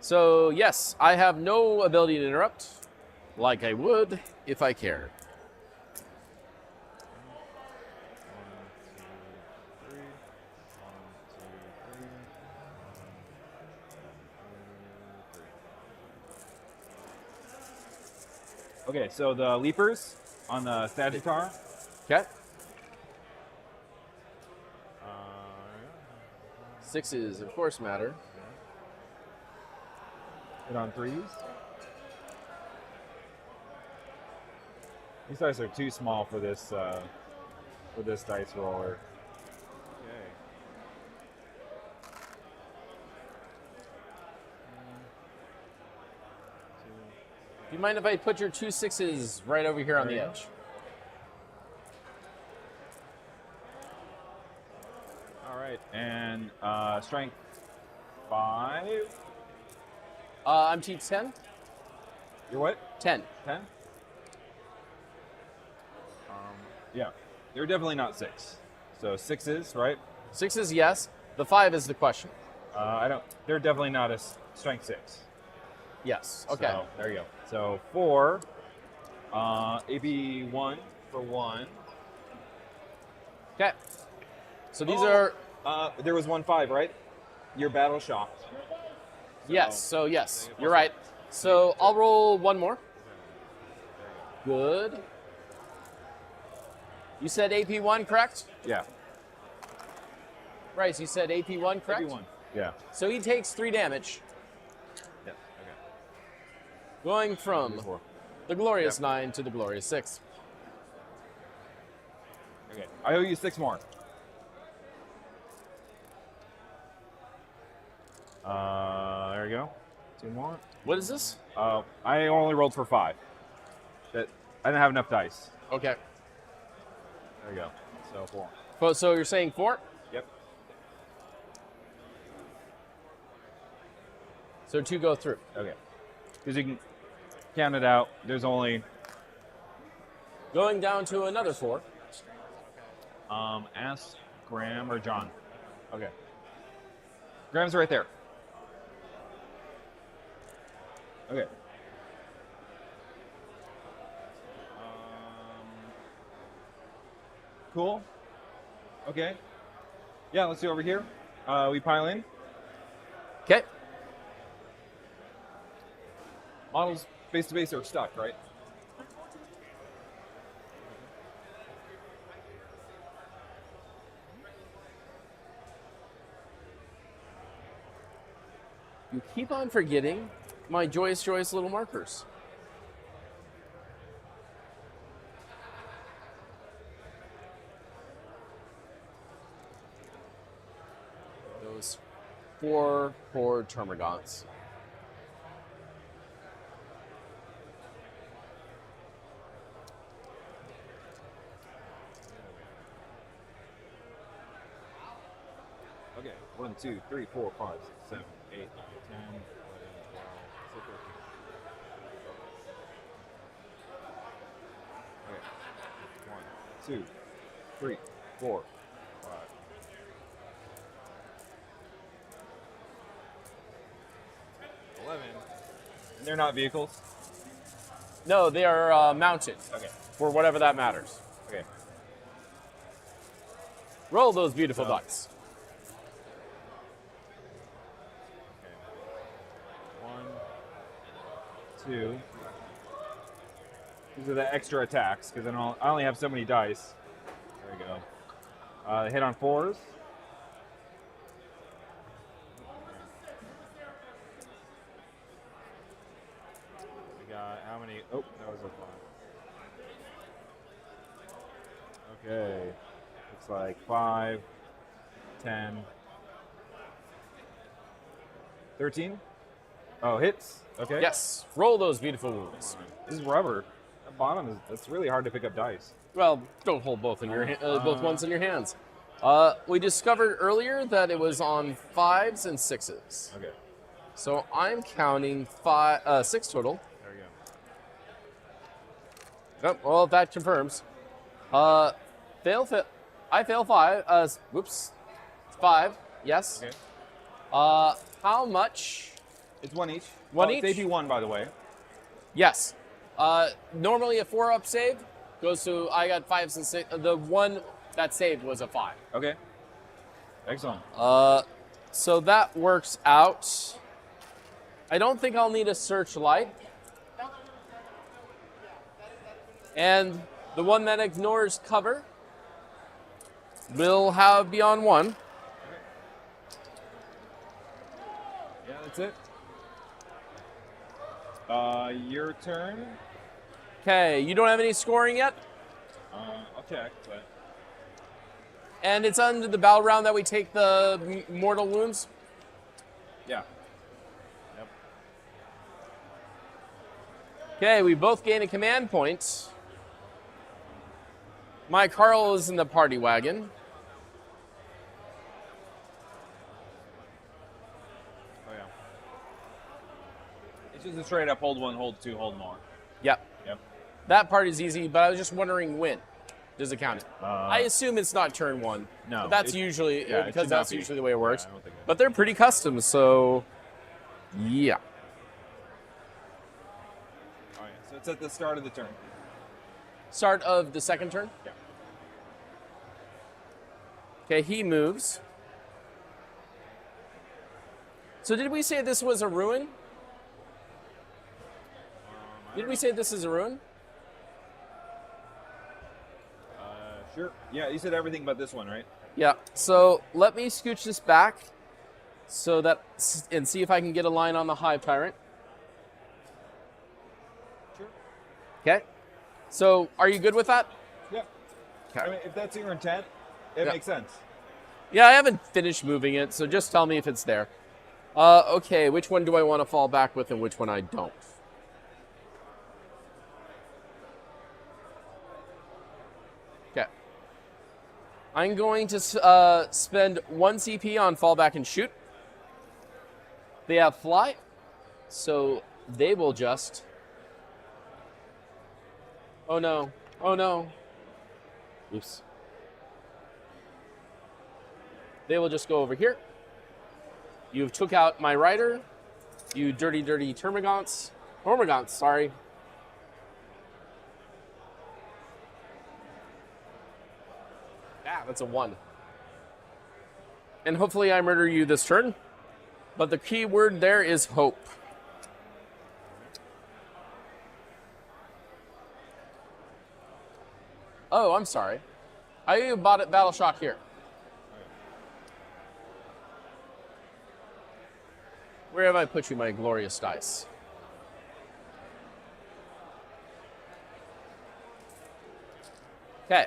So, yes, I have no ability to interrupt, like I would if I cared. Okay, so the leapers on the Sagittar. Okay. Sixes, of course, matter. Hit on 3s. These dice are too small for this dice roller. Okay. Do you mind if I put your 2 6s right over here on the edge? All right, and strength 5. I'm teach 10. You're what? 10. 10? Yeah, they're definitely not 6. So 6s, right? 6s, yes. The 5 is the question. They're definitely not a strength 6. Yes. Okay. So, there you go. So 4, AP 1 for 1. Okay. So these are. There was 1 5, right? Your battle shocked. Yes. So yes, you're right. So I'll roll one more. Good. You said AP 1, correct? Yeah. Bryce, you said AP 1, correct? AP 1. Yeah. So he takes 3 damage, Yeah. Okay. going from Four. the glorious 9 to the glorious 6. Okay. I owe you 6 more. There you go. 2 more. What is this? I only rolled for 5. I didn't have enough dice. Okay. There you go. So 4. So you're saying 4? Yep. So 2 go through. Okay. Because you can count it out. There's only Going down to another 4. ask Graham or John. Okay. Graham's right there. Okay. Cool. Okay. Yeah, let's do over here. We pile in. Okay. Models base to base are stuck, right? You keep on forgetting my joyous, joyous little markers. Those 4 poor termagants. Okay. 1, 2, 3, 4, 5, 6, 7, 8, 9, 10, 11, 12, 13. Okay. 1, 2, 3, 4, 5. And they're not vehicles? No, they are mounted. Okay. For whatever that matters. Okay. Roll those beautiful dice. Okay. 1, 2. These are the extra attacks because I only have so many dice. There we go. Hit on 4s. We got how many? Oh, that was a 5. Okay. Looks like 5, 10, 13. Oh, hits. Okay. Yes. Roll those beautiful wounds. This is rubber. That bottom it's really hard to pick up dice. Well, don't hold both in your both ones in your hands. We discovered earlier that it was on 5s and 6s. Okay. So I'm counting 6 total. There we go. Yep, well, that confirms. Fail. I fail 5. Whoops. 5. Yes. Okay. How much It's one each. One It's each? AP1, by the way. Yes. Normally a 4-up save goes to, I got 5s and 6. The one that saved was a 5. Okay. Excellent. So that works out. I don't think I'll need a searchlight. And the one that ignores cover will have beyond 1. Yeah, that's it. Your turn. Okay, you don't have any scoring yet? I'll check, but And it's under the battle round that we take the mortal wounds? yeah. Yep. Okay, we both gain a command point. My Carl is in the party wagon. Oh yeah. It's just a straight up hold 1, hold 2, hold more. Yep. Yep. That part is easy, but I was just wondering when. Does it count it? I assume it's not turn 1. No, But that's it- usually, yeah, it because should not that's be. usually the way it works. I don't think it- But they're pretty custom, so yeah. Oh yeah. So it's at the start of the turn. Start of the second turn? Yeah. Okay, he moves. So did we say this was a ruin? Did we say this is a ruin? Sure. Yeah, you said everything but this one, right? Yeah. So let me scooch this back so that and see if I can get a line on the Hive Tyrant. Sure. Okay. So are you good with that? Yeah. Okay. I mean, if that's your intent, it Yeah. makes sense. Yeah, I haven't finished moving it, so just tell me if it's there. Okay, which one do I want to fall back with and which one I don't? Okay. I'm going to spend 1 CP on fall back and shoot. They have fly, so they will just... Oh no, oh no. Oops. They will just go over here. You've took out my rider. You dirty, dirty termagants. Hormagants, sorry. Ah, that's a 1. And hopefully I murder you this turn. But the key word there is hope. Oh, I'm sorry. I bought it Battle Shock here. Where have I put you, my glorious dice? Okay.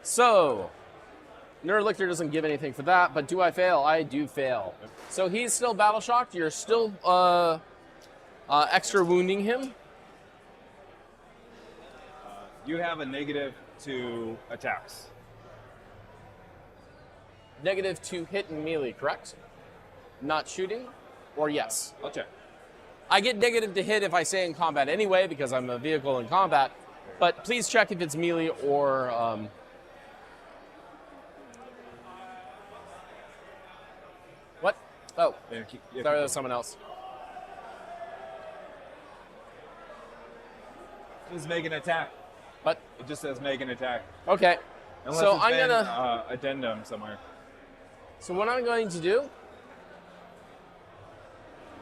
So, Nerlictor doesn't give anything for that, but do I fail? I do fail. So he's still battle shocked. You're still extra wounding him. You have a negative to attacks. Negative to hit and melee, correct? Not shooting? Or yes? I'll check. I get negative to hit if I stay in combat anyway because I'm a vehicle in combat. But please check if it's melee or... What? Oh, Yeah, sorry, that was someone else. Just make an attack. What? It just says make an attack. Okay. Unless So it's I'm been, gonna... addendum somewhere. So what I'm going to do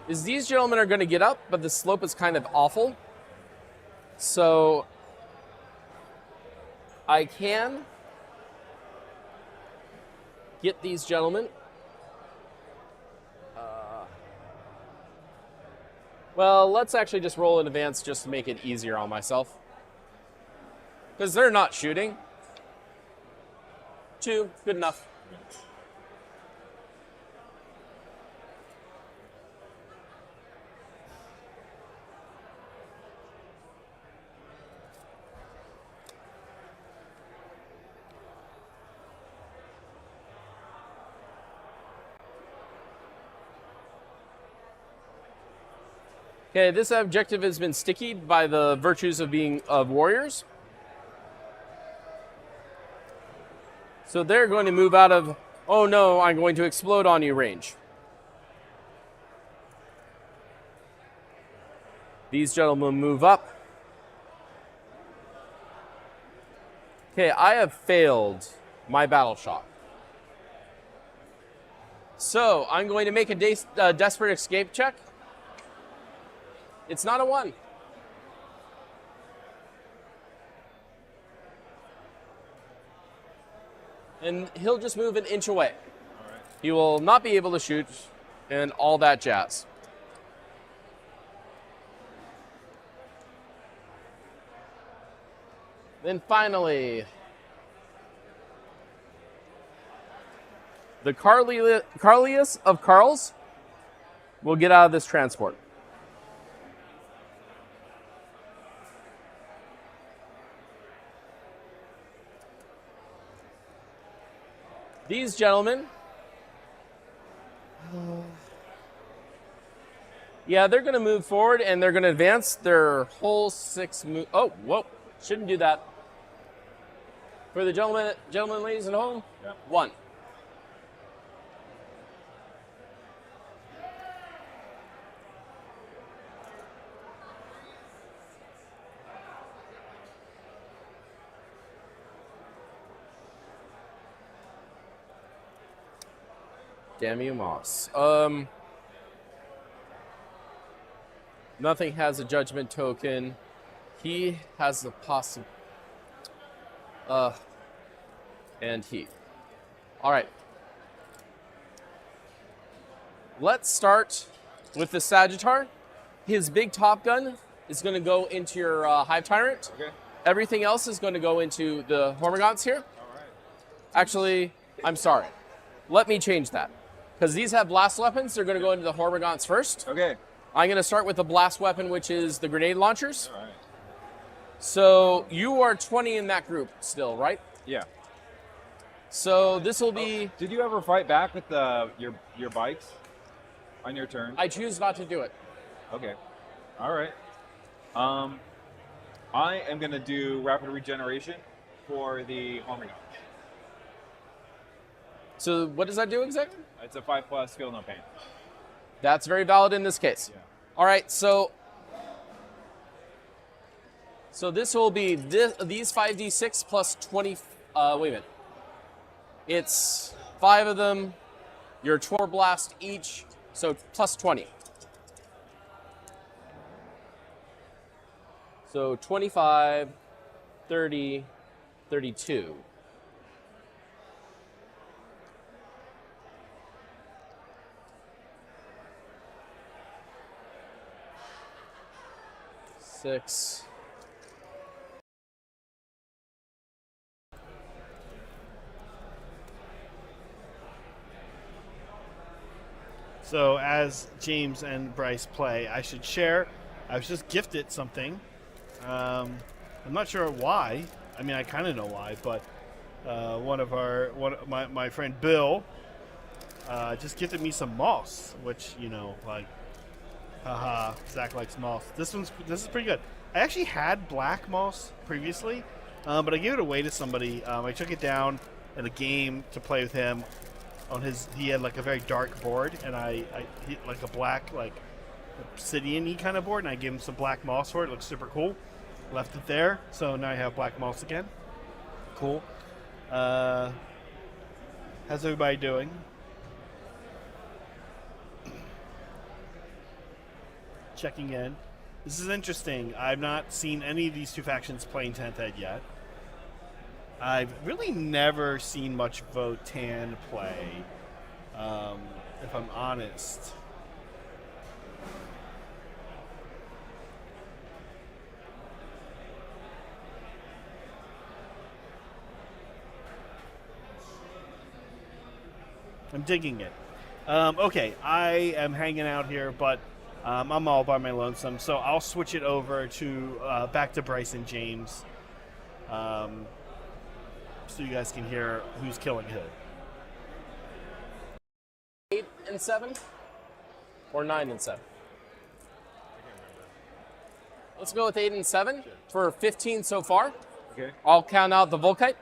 is these gentlemen are going to get up, but the slope is kind of awful. So I can get these gentlemen. Well, let's actually just roll in advance just to make it easier on myself. Because they're not shooting. 2, good enough. Okay, this objective has been stickied by the virtues of being of warriors. So they're going to move out of, oh no, I'm going to explode on you range. These gentlemen move up. Okay, I have failed my battle shock. So I'm going to make a desperate escape check. It's not a 1. And he'll just move an inch away. He will not be able to shoot and all that jazz. Then finally, the Carlius of Carls will get out of this transport. These gentlemen, yeah, they're going to move forward and they're going to advance their whole 6 move. Oh, whoa, shouldn't do that. For the gentlemen, ladies, and home, 1. Damn you, Moss. Nothing has a judgment token. He has the possible. And he. All right. Let's start with the Sagittar. His big top gun is going to go into your Hive Tyrant. Okay. Everything else is going to go into the Hormagaunts here. All right. Actually, I'm sorry. Let me change that. Because these have blast weapons, they're going to go into the Hormagaunts first. Okay. I'm going to start with the blast weapon, which is the grenade launchers. All right. So you are 20 in that group still, right? Yeah. So this will be. Did you ever fight back with your bikes on your turn? I choose not to do it. Okay. All right. I am going to do rapid regeneration for the Hormagaunts. So what does that do exactly? It's a 5+, feel no pain. That's very valid in this case. Yeah. All right, so this will be these 5d6 plus 20. Wait a minute. It's 5 of them. Your 4 blast each, so plus 20. So 25, 30, 32. Six. So as James and Bryce play, I should share. I was just gifted something. I'm not sure why. I mean, I kind of know why, but my friend Bill just gifted me some moss, which, you know, like, haha, Zach likes moss. This is pretty good. I actually had black moss previously, but I gave it away to somebody. I took it down in a game to play with him. He had like a very dark board, and I like a black, like, obsidian-y kind of board, and I gave him some black moss for it. It looks super cool. Left it there, so now I have black moss again. Cool. How's everybody doing? Checking in. This is interesting. I've not seen any of these two factions playing 10th Ed yet. I've really never seen much Votan play, if I'm honest. I'm digging it. Okay, I am hanging out here, but I'm all by my lonesome, so I'll switch it over to back to Bryce and James, so you guys can hear who's killing who. 8 and 7, or 9 and 7. Let's go with 8 and 7 for 15 so far. Okay. I'll count out the Volkite.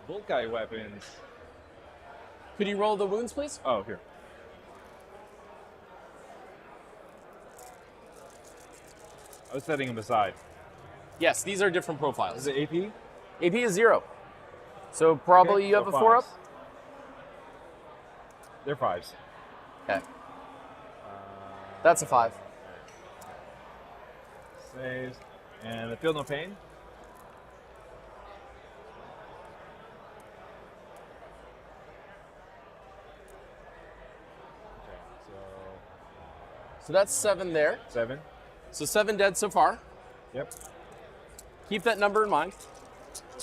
Volkai weapons. Could you roll the wounds, please? Oh, here. I was setting them aside. Yes, these are different profiles. Is it AP? AP is 0. So probably Okay, you have so a 4 up? fives. They're 5s. Okay. That's a 5. Saves. And the Feel No Pain. Okay, So that's 7 there. so 7. So 7 dead so far. Yep. Keep that number in mind.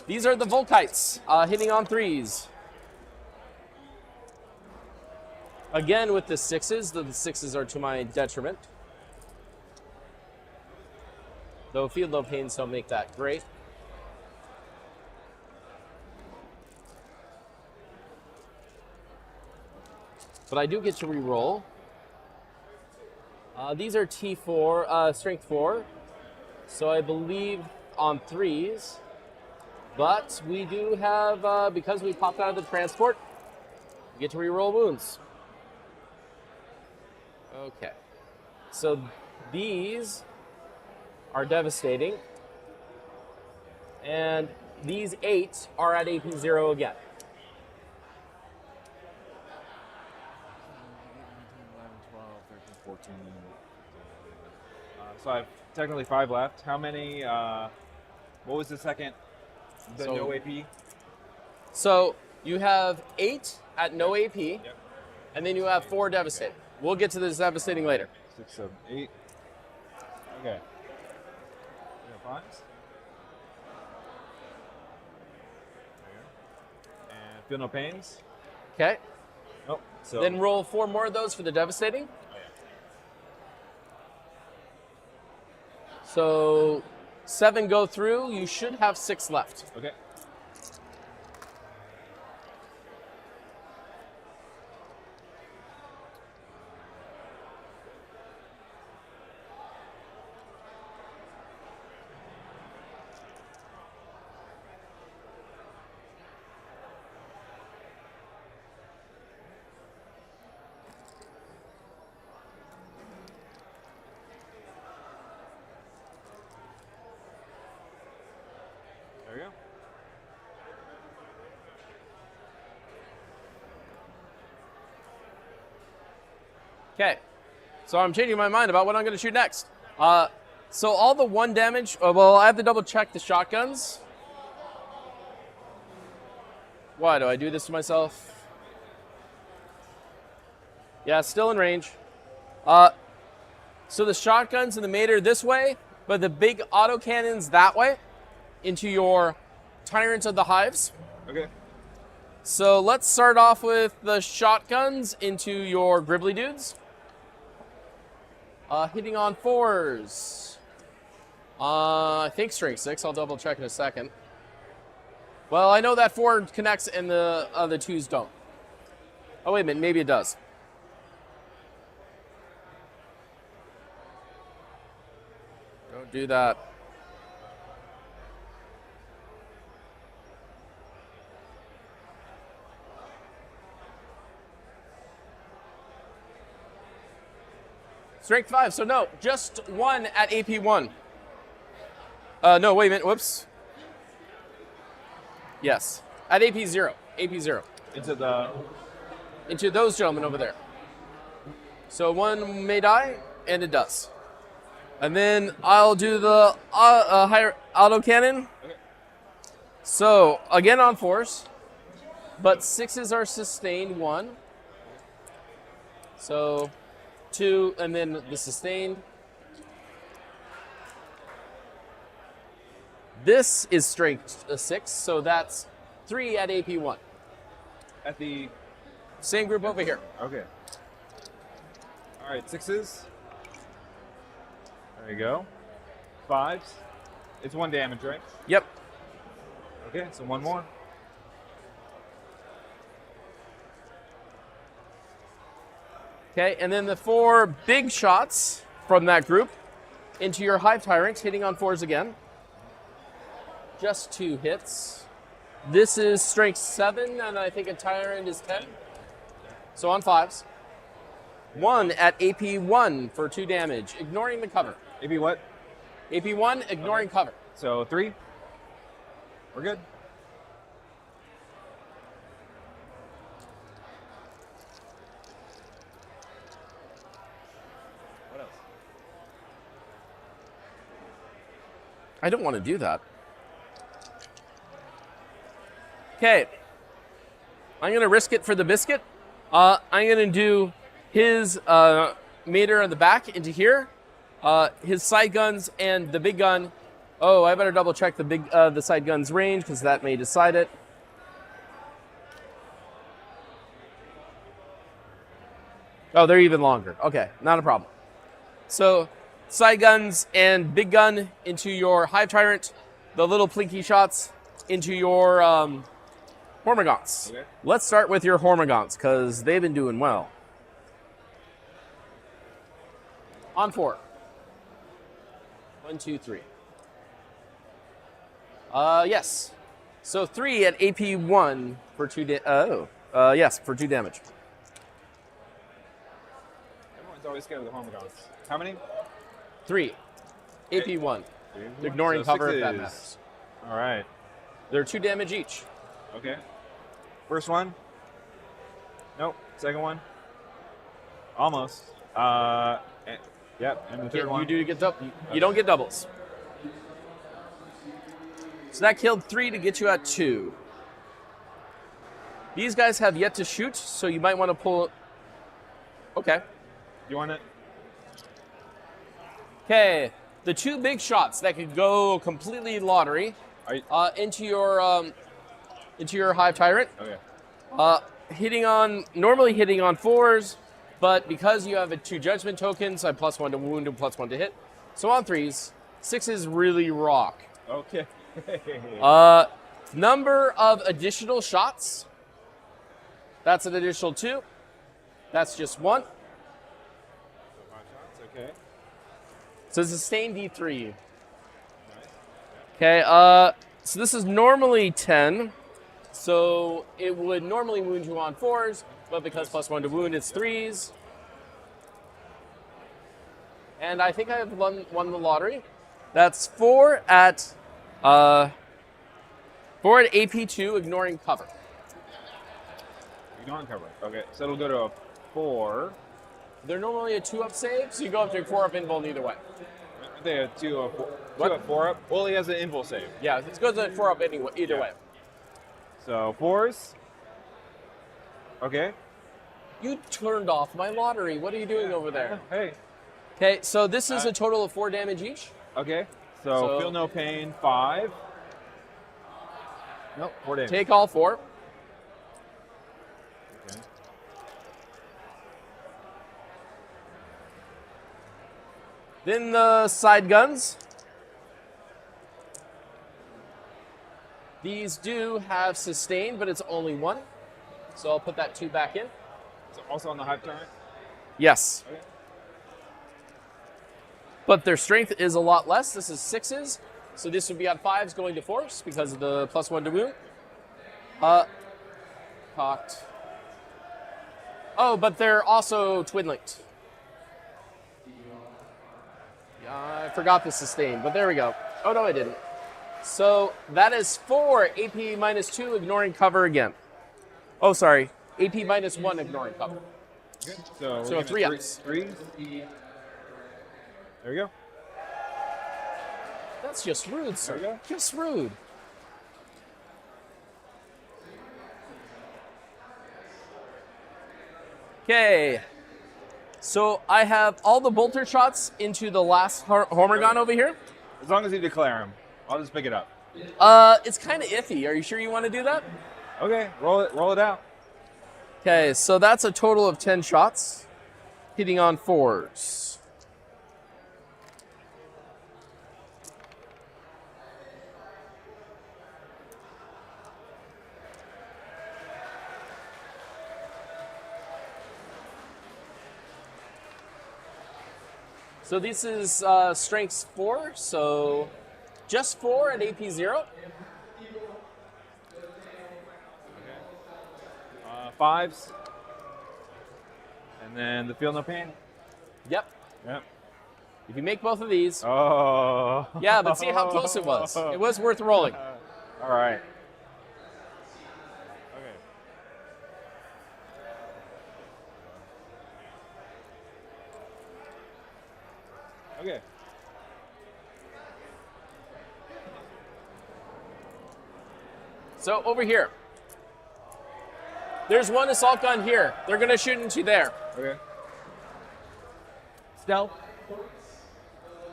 These are the Volkites, hitting on 3s. Again with the 6s, the 6s are to my detriment. Though Field No Pains don't make that great. But I do get to re-roll. These are T4, strength 4. So I believe on 3s. But we do have, because we popped out of the transport, we get to re-roll wounds. Okay. So these are devastating. And these 8 are at AP 0 again. 14. So I have technically 5 left. How many? What was the second? The So- no AP? So you have 8 at no AP, and then you have 4 devastating. We'll get to this devastating later. 6, 7, 8. Okay. We have 5s. And Feel No Pains. Okay. Nope. So Then roll 4 more of those for the devastating. So 7 go through. You should have 6 left. okay. There we go. Okay. So I'm changing my mind about what I'm going to shoot next. So all the 1 damage, well, I have to double check the shotguns. Why do I do this to myself? Yeah, still in range. So the shotguns and the Mater this way, but the big autocannons that way into your Tyrant of the Hives. Okay. So let's start off with the shotguns into your Gribbly dudes. Hitting on 4s. I think strength 6. I'll double check in a second. Well, I know that 4 connects and the other 2s don't. Oh, wait a minute. Maybe it does. Don't do that. Strength 5, so no, just 1 at AP 1. No, wait a minute, whoops. Yes, at AP 0, AP 0. Into those gentlemen over there. So 1 may die, and it does. And then I'll do the higher autocannon. Okay. So, again on 4s, but 6s are sustained 1. So 2, and then the sustained. This is strength 6, so that's 3 at AP 1. At the Same group over here. okay. All right, 6s. There you go. 5s. It's 1 damage, right? Yep. Okay, so 1 more. Okay, and then the 4 big shots from that group into your Hive Tyrants, hitting on 4s again. Just 2 hits. This is strength 7, and I think a tyrant is 10. So on 5s. 1 at AP 1 for 2 damage, ignoring the cover. Maybe what? AP 1, ignoring cover. So 3. We're good. What else? I don't want to do that. Okay. I'm going to risk it for the biscuit. I'm going to do his mater on the back into here, his side guns, and the big gun. Oh, I better double check the side gun's range because that may decide it. Oh, they're even longer. Okay, not a problem. So, side guns and big gun into your Hive Tyrant, the little plinky shots into your Hormagaunts. Okay. Let's start with your Hormagaunts because they've been doing well. On 4. 1, 2, 3. Yes. So 3 at AP 1 for 2 yes, for 2 damage. Everyone's always scared of the Hormagaunts. How many? 3. AP 1. Ignoring So cover if that 6s. matters. All right. They're 2 damage each. Okay. First one. Nope. Second one. Almost. Yep. And the third one. You don't get doubles. So that killed 3 to get you at 2. These guys have yet to shoot, so you might want to pull. Okay. You want it? Okay. The 2 big shots that could go completely lottery into your Hive Tyrant. Okay. Normally hitting on 4s, but because you have 2 judgment tokens, I +1 to wound and +1 to hit. So on 3s, 6s really rock. Okay. Number of additional shots. That's an additional 2. That's just 1. Okay. So sustain D3. Okay, so this is normally 10. So it would normally wound you on 4s, but because +1 to wound, it's 3s. And I think I have won the lottery. That's 4 at AP2, ignoring cover. Ignoring cover. Okay. So it'll go to a 4. They're normally a 2-up save, so you go up to a 4-up invuln either way. They have 2 up, 4. What? 2 up, 4 up. Well, he has an invul save. Yeah, it goes to 4-up anyway, either way. So 4s. Okay. You turned off my lottery. What are you doing over there? Hey. Okay, so this is a total of 4 damage each. Okay. So feel no pain. 5. Nope. 4 damage. Take all 4. Okay. Then the side guns. These do have sustain, but it's only 1. So I'll put that 2 back in. So also on the Hive Tyrant? Yes. Okay. But their strength is a lot less. This is 6s. So this would be on 5s going to force because of the +1 to wound. Cocked. Oh, but they're also twin linked. I forgot the sustain, but there we go. Oh, no, I didn't. So that is 4 AP -2, ignoring cover again. Oh, sorry. AP -1, ignoring cover. Okay. So, So 3 ups. 3. There we go. That's just rude, sir. There we go. Just rude. Okay. So I have all the bolter shots into the last Hormagaun over here. As long as you declare him, I'll just pick it up. It's kind of iffy. Are you sure you want to do that? Okay, roll it out. Okay, so that's a total of 10 shots, hitting on 4s. So this is strength 4, so just 4 at AP 0. 5s. And then the Feel No Pain. Yep. Yep. If you make both of these. Oh. Yeah, but see how close it was. It was worth rolling. All right. Okay. So over here. There's one assault gun here. They're going to shoot into there. Okay. Stealth.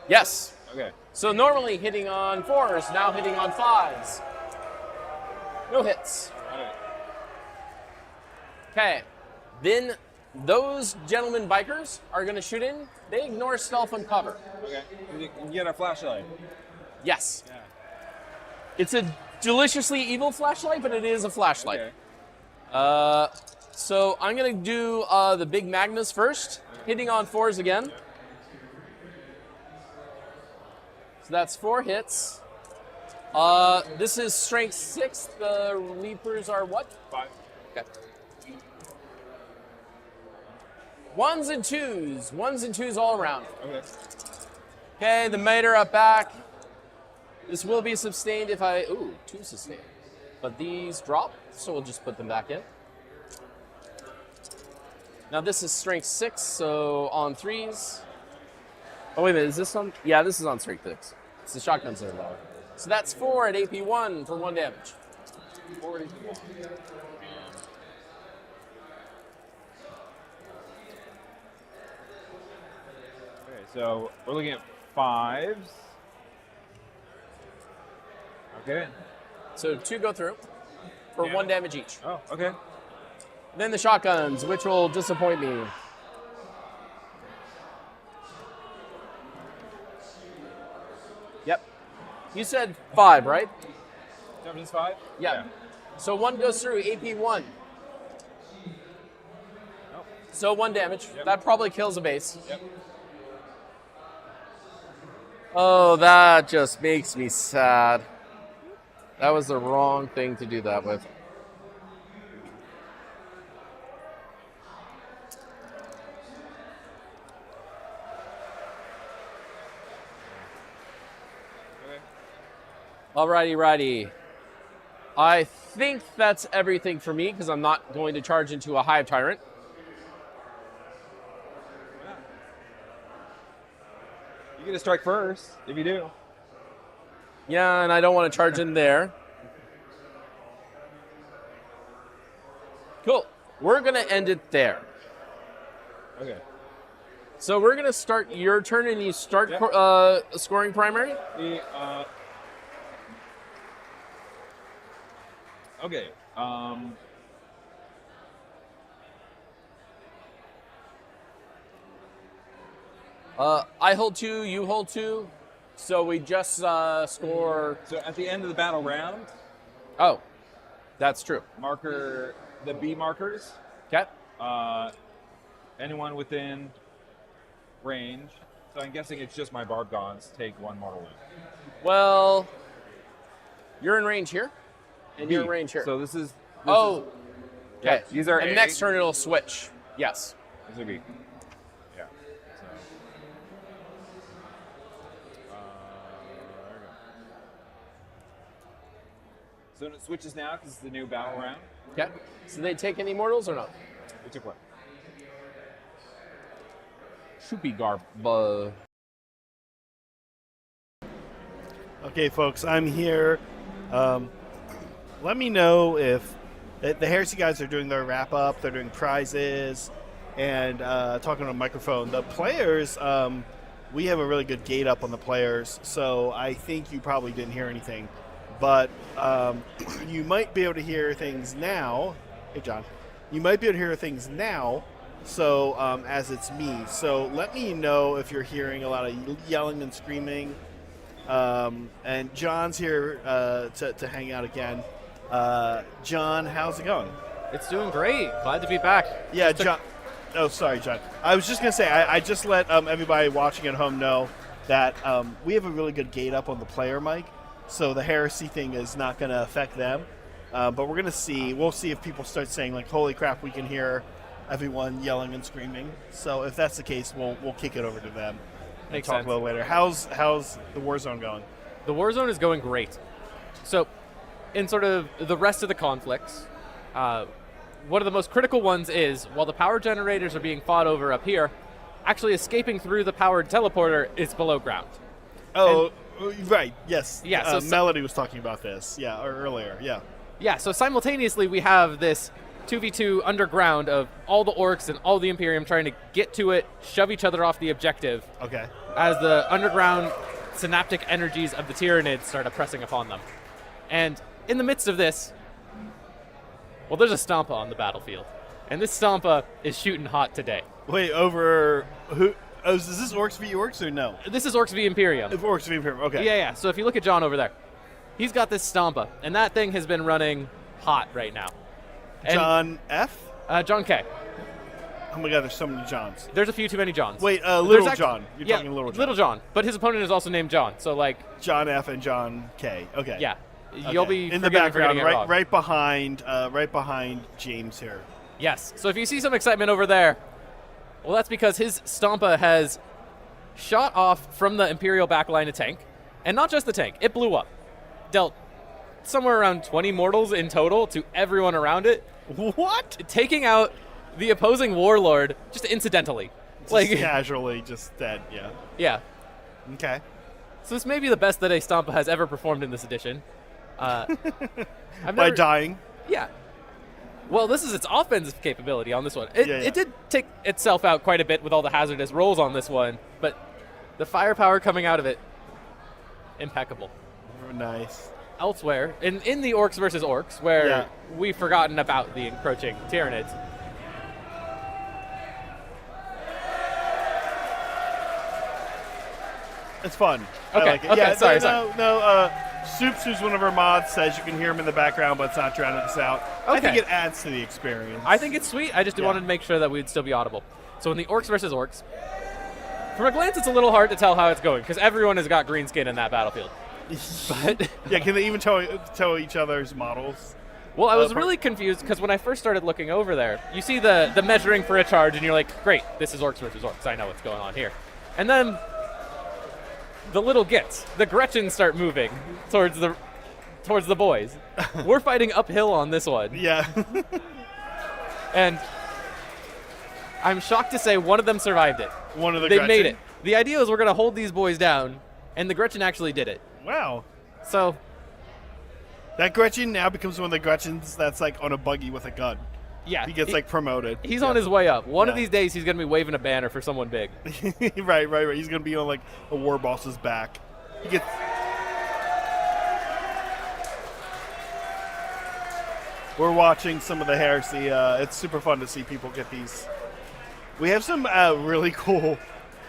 Yes. Okay. So normally hitting on 4s, now hitting on 5s. No hits. Okay. Then those gentlemen bikers are going to shoot in. They ignore stealth and cover. Okay. You can get a flashlight. Yes. Yeah. It's a deliciously evil flashlight, but it is a flashlight. Okay. So I'm going to do the big Magnus first, hitting on 4s again. So that's 4 hits. This is strength 6. The Leapers are what? 5. Okay. 1s and 2s. 1s and 2s all around. Okay. Okay, the Mater up back. This will be sustained if I... Ooh, 2 sustained. But these drop, so we'll just put them back in. Now this is strength 6, so on 3s. Oh, wait a minute, is this on? Yeah, this is on strength 6. It's the shotguns that are lower. So that's 4 at AP 1 for 1 damage. 4 at AP 1. Okay, so we're looking at 5s. Okay. So 2 go through for 1 damage each. Oh, okay. Then the shotguns, which will disappoint me. Yep. You said 5, right? Damage is 5? Yeah. So 1 goes through, AP 1. Nope. So 1 damage. Yep. That probably kills a base. Yep. Oh, that just makes me sad. That was the wrong thing to do that with. Alrighty, righty. I think that's everything for me because I'm not going to charge into a Hive Tyrant. You get a strike first, if you do. Yeah, and I don't want to charge in there. Cool. We're going to end it there. Okay. So we're going to start your turn and you start scoring primary? Okay. I hold 2, you hold 2. So we just score... So at the end of the battle round... Oh, that's true. Marker, the B markers. Okay. Anyone within range. So I'm guessing it's just my Barbgons take 1 mortal wound. Well, you're in range here, and B. you're in range here. So this is... Okay. Yeah, these are and A. next turn it'll switch. Yes. This are B. Yeah. So it switches now because it's the new battle round. Okay. So they take any mortals or not? We took 1. Shoopy garb. Okay, folks, I'm here. Let me know if the Heresy guys are doing their wrap up, they're doing prizes, and talking on a microphone. The players, we have a really good gate up on the players, so I think you probably didn't hear anything. But you might be able to hear things now. Hey, John. You might be able to hear things now, so as it's me. So let me know if you're hearing a lot of yelling and screaming. And John's here to hang out again. John, how's it going? It's doing great. Glad to be back. Yeah, John. Oh, sorry, John. I was just going to say, I just let everybody watching at home know that we have a really good gate up on the player mic, so the Heresy thing is not going to affect them. But we're going to see. We'll see if people start saying, like, holy crap, we can hear everyone yelling and screaming. So if that's the case, we'll kick it over to them and Makes talk sense. a little later. How's the Warzone going? The Warzone is going great. So, in sort of the rest of the conflicts, one of the most critical ones is, while the power generators are being fought over up here, actually escaping through the powered teleporter is below ground. Oh, right. Yes. Yeah, so Melody was talking about this. Yeah, or earlier. Yeah. Yeah, so simultaneously we have this 2v2 underground of all the orcs and all the Imperium trying to get to it, shove each other off the objective, Okay. as the underground synaptic energies of the Tyranids start oppressing upon them. And in the midst of this, well, there's a Stompa on the battlefield. And this Stompa is shooting hot today. Wait, over who? Oh, is this Orcs v Orcs or no? This is Orcs v Imperium. If Orcs v Imperium. Okay. Yeah. So if you look at John over there, he's got this Stompa, and that thing has been running hot right now. And, John F. John K. Oh my God, there's so many Johns. There's a few too many Johns. Wait, There's Little John. You're talking Little John. Little John. But his opponent is also named John, so like, John F. and John K. Okay. yeah, Okay. you'll be in the forgetting background, it wrong. right behind James here. Yes. So if you see some excitement over there, well, that's because his Stompa has shot off from the Imperial backline a tank, and not just the tank. It blew up, dealt somewhere around 20 mortals in total to everyone around it, What? taking out the opposing warlord just incidentally. Just casually, just dead. Yeah. Yeah. Okay. So this may be the best that a Stompa has ever performed in this edition. I've By never- dying. Yeah. Well, this is its offensive capability on this one. It, Yeah. it did take itself out quite a bit with all the hazardous rolls on this one, but the firepower coming out of it, impeccable. Nice. Elsewhere, in the Orcs versus Orcs, where Yeah. we've forgotten about the encroaching Tyranids, It's fun. I Okay, like it. okay, Yeah, sorry. No, Soups, who's one of our mods, says you can hear him in the background, but it's not drowning us out. I think Okay. it adds to the experience. I think it's sweet. I just Yeah. wanted to make sure that we'd still be audible. So in the Orcs versus Orcs, from a glance, it's a little hard to tell how it's going, because everyone has got green skin in that battlefield. But Yeah, can they even tell each other's models? well, I was per- really confused because when I first started looking over there, you see the measuring for a charge, and you're like, great, this is Orcs versus Orcs. I know what's going on here. And then the little gits, the Gretchens start moving towards the boys. We're fighting uphill on this one, Yeah. and I'm shocked to say one of them survived it. One of the They Gretchen. made it. The idea was we're going to hold these boys down, and the Gretchen actually did it. Wow. So That Gretchen now becomes one of the Gretchens that's like on a buggy with a gun. yeah, He gets like promoted. he's on his way up. One of Yeah. these days, he's going to be waving a banner for someone big. right. He's gonna be on like a war boss's back. He gets. We're watching some of the heresy. It's super fun to see people get these. We have some really cool.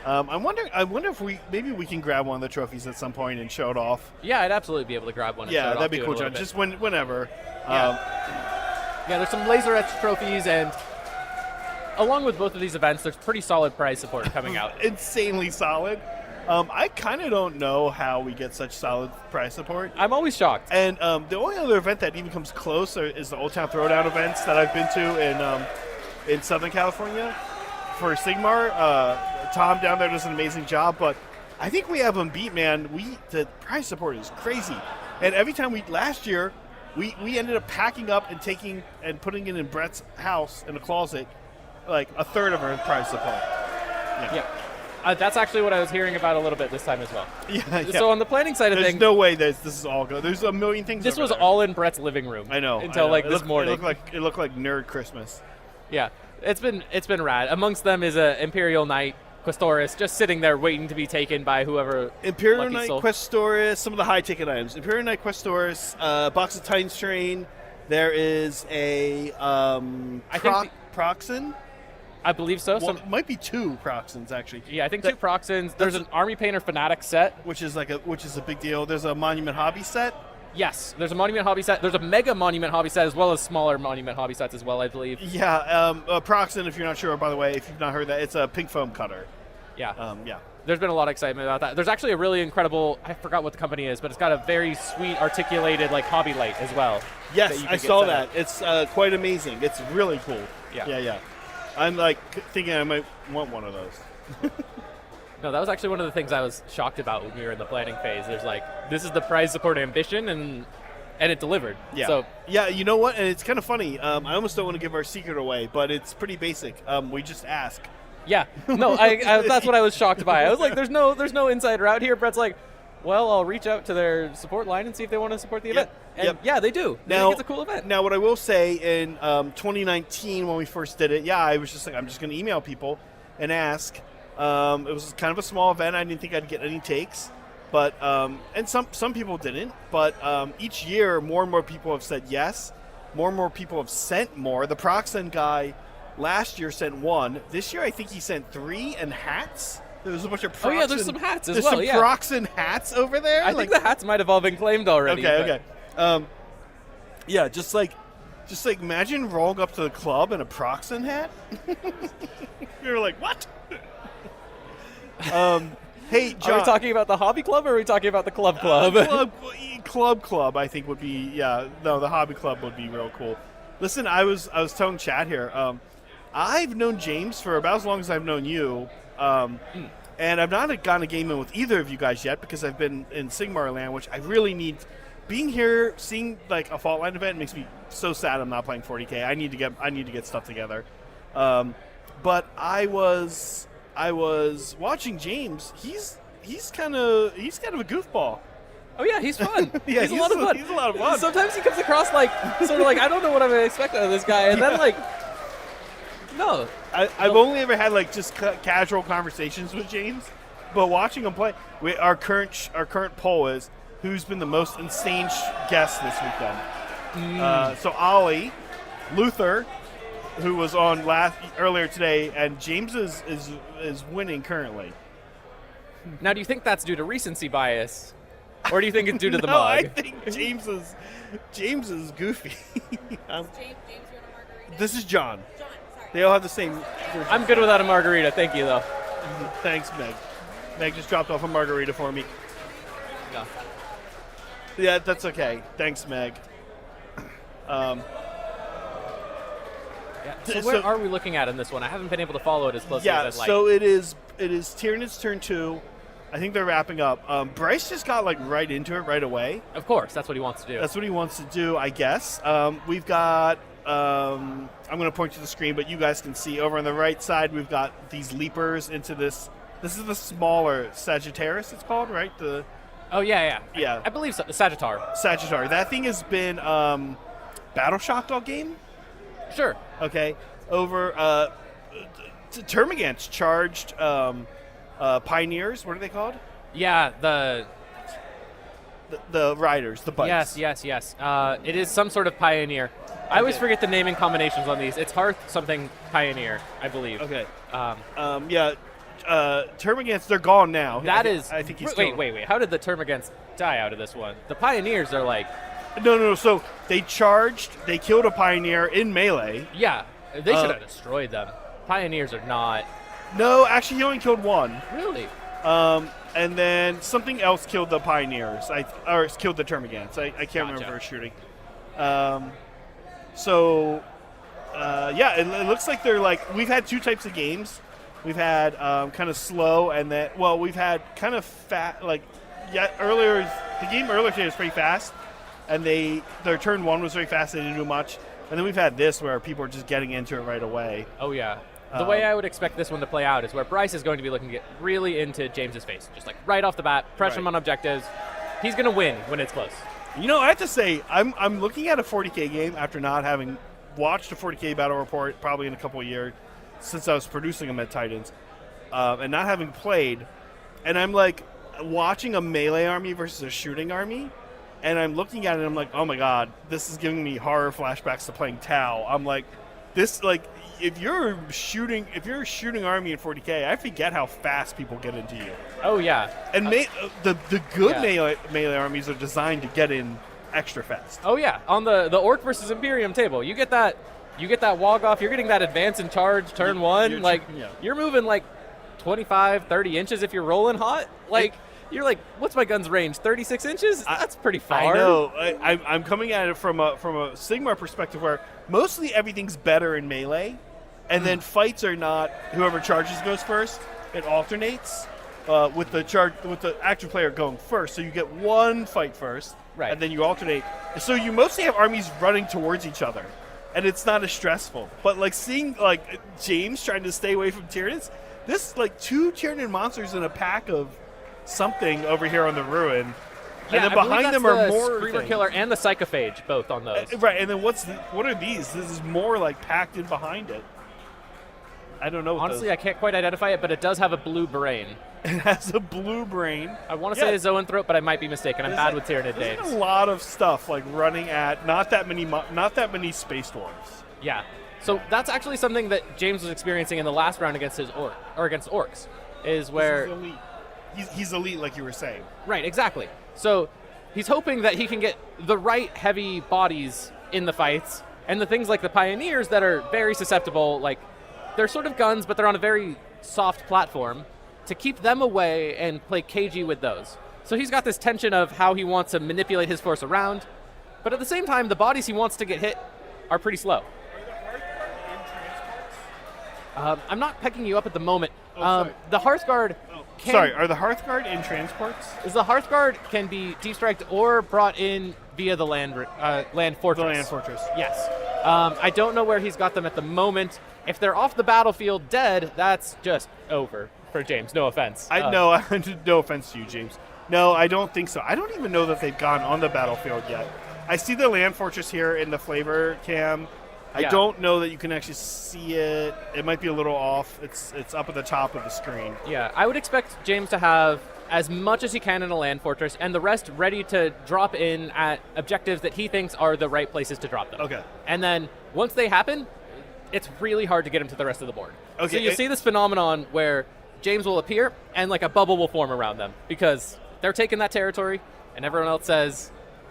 I wonder if maybe we can grab one of the trophies at some point and show it off. Yeah, I'd absolutely be able to grab one. And show Yeah, it that'd off be to it cool, a little John. bit. Just whenever. Yeah, there's some laser etched trophies, and along with both of these events, there's pretty solid prize support coming out. Insanely solid. I kind of don't know how we get such solid prize support. I'm always shocked. And the only other event that even comes close is the Old Town Throwdown events that I've been to in Southern California for Sigmar. Tom down there does an amazing job, but I think we have them beat, man. The prize support is crazy, and every time last year we ended up packing up and taking and putting it in Brett's house in a closet, like a third of our prize support. Yeah. That's actually what I was hearing about a little bit this time as well. Yeah. So on the planning side of There's things, no way this is all good. There's a million things. this over was there. all in Brett's living room. I know. Until I know. like It this looked- morning. It looked like nerd Christmas. Yeah, it's been rad. Amongst them is a Imperial Knight Questoris just sitting there waiting to be taken by whoever. Imperial lucky Knight soul. Questoris, some of the high ticket items. Imperial Knight Questoris, box of Titan's Train. There is a I think Proxen. I believe so. Well, it might be two Proxens actually. Yeah, I think That- two Proxens. There's an Army Painter Fanatic set. Which is a big deal. There's a Monument Hobby set. Yes, there's a Monument Hobby set. There's a Mega Monument Hobby set as well as smaller Monument Hobby sets as well, I believe. Yeah, Proxen. If you're not sure, by the way, if you've not heard that, it's a pink foam cutter. Yeah. Yeah. There's been a lot of excitement about that. There's actually a really incredible, I forgot what the company is, but it's got a very sweet articulated like hobby light as well. Yes, you I could get saw set that. up. It's quite amazing. It's really cool. Yeah. Yeah. I'm like thinking I might want one of those. No, that was actually one of the things I was shocked about when we were in the planning phase. There's like, this is the prize support ambition, and it delivered. Yeah. So Yeah, you know what? And it's kind of funny. I almost don't want to give our secret away, but it's pretty basic. We just ask. yeah, no, I that's what I was shocked by. I was like, there's no insider out here. Brett's like, well, I'll reach out to their support line and see if they want to support the event. And Yep. yeah, they do. They think it's a cool event. Now, what I will say, in 2019 when we first did it, I was just like, I'm just going to email people and ask. It was kind of a small event. I didn't think I'd get any takes, but and some people didn't. But each year, more and more people have said yes. More and more people have sent more. The Proxen guy last year sent 1. This year, I think he sent 3 and hats. There was a bunch of Proxen. Oh yeah, there's some hats as There's well. some Yeah, Proxen hats over there. I think the hats might have all been claimed already. Okay, but- okay. Yeah, just like imagine rolling up to the club in a Proxen hat. You're like, what? Hey, John. Are we talking about the hobby club or are we talking about the club? Club, I think would be, the hobby club would be real cool. Listen, I was telling Chad here, I've known James for about as long as I've known you, and I've not gotten a game in with either of you guys yet because I've been in Sigmar land, which I really need. Being here, seeing like a Fault Line event makes me so sad I'm not playing 40K. I need to get stuff together. But I was watching James. He's kind of a goofball. Oh yeah, he's fun. Yeah, he's a lot of fun. He's a lot of fun. Sometimes he comes across like sort of like I don't know what I'm expecting of this guy, and then like no. I've only ever had like just casual conversations with James, but watching him play, our current poll is who's been the most insane guest this weekend. So Ollie, Luther, who was on earlier today, and James is winning currently. Now, do you think that's due to recency bias, or do you think it's due to the No, mug? I think James is goofy. James, you want a margarita? This is John. John, sorry. They all have the same. I'm good without a margarita, thank you though. Thanks, Meg. Meg just dropped off a margarita for me. No. Yeah, that's okay. Thanks, Meg. Yeah. So where are we looking at in this one? I haven't been able to follow it as closely as I'd like. So it is Tyranids turn 2. I think they're wrapping up. Bryce just got like right into it right away. Of course, that's what he wants to do. That's what he wants to do, I guess. We've got. I'm going to point to the screen, but you guys can see over on the right side. We've got these leapers into this. This is the smaller Sagittarius. It's called, right? Oh yeah. Yeah. I believe so. The Sagittar. Sagittar. That thing has been battle shocked all game. Sure. Okay. Over Termagant's charged pioneers. What are they called? Yeah. The riders, the bikes. Yes. It is some sort of pioneer. I always forget the naming combinations on these. It's Hearth something Pioneer, I believe. Okay. Termagants, they're gone now. I think he's wait. How did the Termagants die out of this one? The Pioneers are like... No. So they charged, they killed a Pioneer in melee. Yeah, they should have destroyed them. Pioneers are not... No, actually he only killed one. Really? And then something else killed the Pioneers. Or killed the Termagants. I can't remember shooting. It looks like they're like... We've had 2 types of games. We've had kind of slow, and then we've had kind of fast. Earlier the game earlier today was pretty fast, and their turn 1 was very fast. They didn't do much, and then we've had this where people are just getting into it right away. Oh yeah. The way I would expect this one to play out is where Bryce is going to be looking to get really into James's face, just like right off the bat, pressure him on objectives. He's going to win when it's close. You know, I have to say, I'm looking at a 40K game after not having watched a 40K battle report probably in a couple of years. Since I was producing them at Titans, and not having played, and I'm like watching a melee army versus a shooting army, and I'm looking at it and I'm like, oh my god, this is giving me horror flashbacks to playing Tau. I'm like, if you're a shooting army in 40K, I forget how fast people get into you. Oh yeah. And the good melee armies are designed to get in extra fast. Oh yeah, on the Orc versus Imperium table, you get that walk off. You're getting that advance and charge turn 1. You're moving like 25, 30 inches if you're rolling hot. Like, you're like, what's my gun's range? 36 inches? That's pretty far. I know. I'm coming at it from a Sigmar perspective where mostly everything's better in melee, and then fights are not whoever charges goes first. It alternates with the active player going first, so you get one fight first, right, and then you alternate. So you mostly have armies running towards each other, and it's not as stressful. But like seeing like James trying to stay away from Tyranids, this like 2 Tyranid monsters in a pack of something over here on the ruin, yeah, and then behind them are more Screamer Killer and the Psychophage, both on those. Right, and then what are these? This is more like packed in behind it. I don't know. Honestly, I can't quite identify it, but it does have a blue brain. It has a blue brain. I want to say a Zoanthrope, but I might be mistaken. I'm bad with Tyranid names. There's a lot of stuff like running at not that many space dwarves. Yeah. So that's actually something that James was experiencing in the last round against against orcs, is where He's elite. He's elite, like you were saying. Right, exactly. So he's hoping that he can get the right heavy bodies in the fights, and the things like the Pioneers that are very susceptible, like they're sort of guns, but they're on a very soft platform, to keep them away and play cagey with those. So he's got this tension of how he wants to manipulate his force around, but at the same time, the bodies he wants to get hit are pretty slow. I'm not pecking you up at the moment. The Hearthguard are the Hearthguard in transports? The Hearthguard can be deep striked or brought in via the land fortress. The land fortress. Yes. I don't know where he's got them at the moment. If they're off the battlefield dead, that's just over for James. No offense. No offense to you, James. No, I don't think so. I don't even know that they've gone on the battlefield yet. I see the land fortress here in the flavor cam. I don't know that you can actually see it. It might be a little off. It's up at the top of the screen. Yeah, I would expect James to have as much as he can in a land fortress, and the rest ready to drop in at objectives that he thinks are the right places to drop them. Okay. And then once they happen, it's really hard to get him to the rest of the board. Okay. So you see this phenomenon where James will appear and like a bubble will form around them because they're taking that territory, and everyone else says,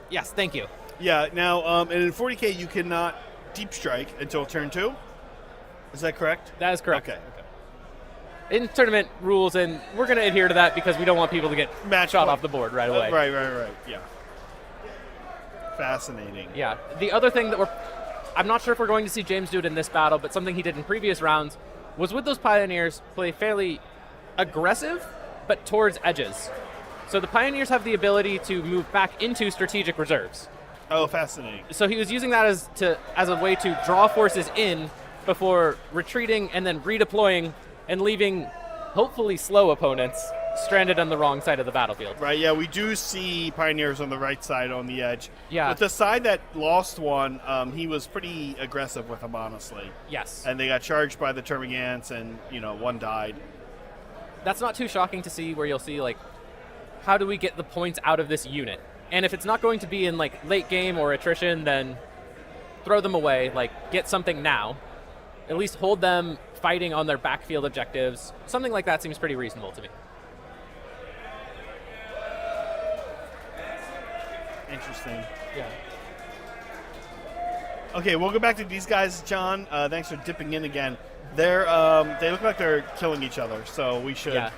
yes, thank you. Yeah, now, and in 40K, you cannot deep strike until turn 2. Is that correct? That is correct. Okay. In tournament rules, and we're going to adhere to that because we don't want people to get shot off the board right away. Right. Yeah. Fascinating. Yeah. The other thing that I'm not sure if we're going to see James do it in this battle, but something he did in previous rounds was with those Pioneers play fairly aggressive, but towards edges. So the Pioneers have the ability to move back into strategic reserves. Oh, fascinating. So he was using that as a way to draw forces in before retreating and then redeploying and leaving hopefully slow opponents stranded on the wrong side of the battlefield. Right, yeah, we do see Pioneers on the right side on the edge. Yeah. But the side that lost one, he was pretty aggressive with them, honestly. Yes. And they got charged by the Termagants, and, one died. That's not too shocking to see, where you'll see, like, how do we get the points out of this unit? And if it's not going to be in, like, late game or attrition, then throw them away. Like, get something now. At least hold them fighting on their backfield objectives. Something like that seems pretty reasonable to me. Interesting. Yeah. Okay, we'll go back to these guys, John. Thanks for dipping in again. They look like they're killing each other, so we should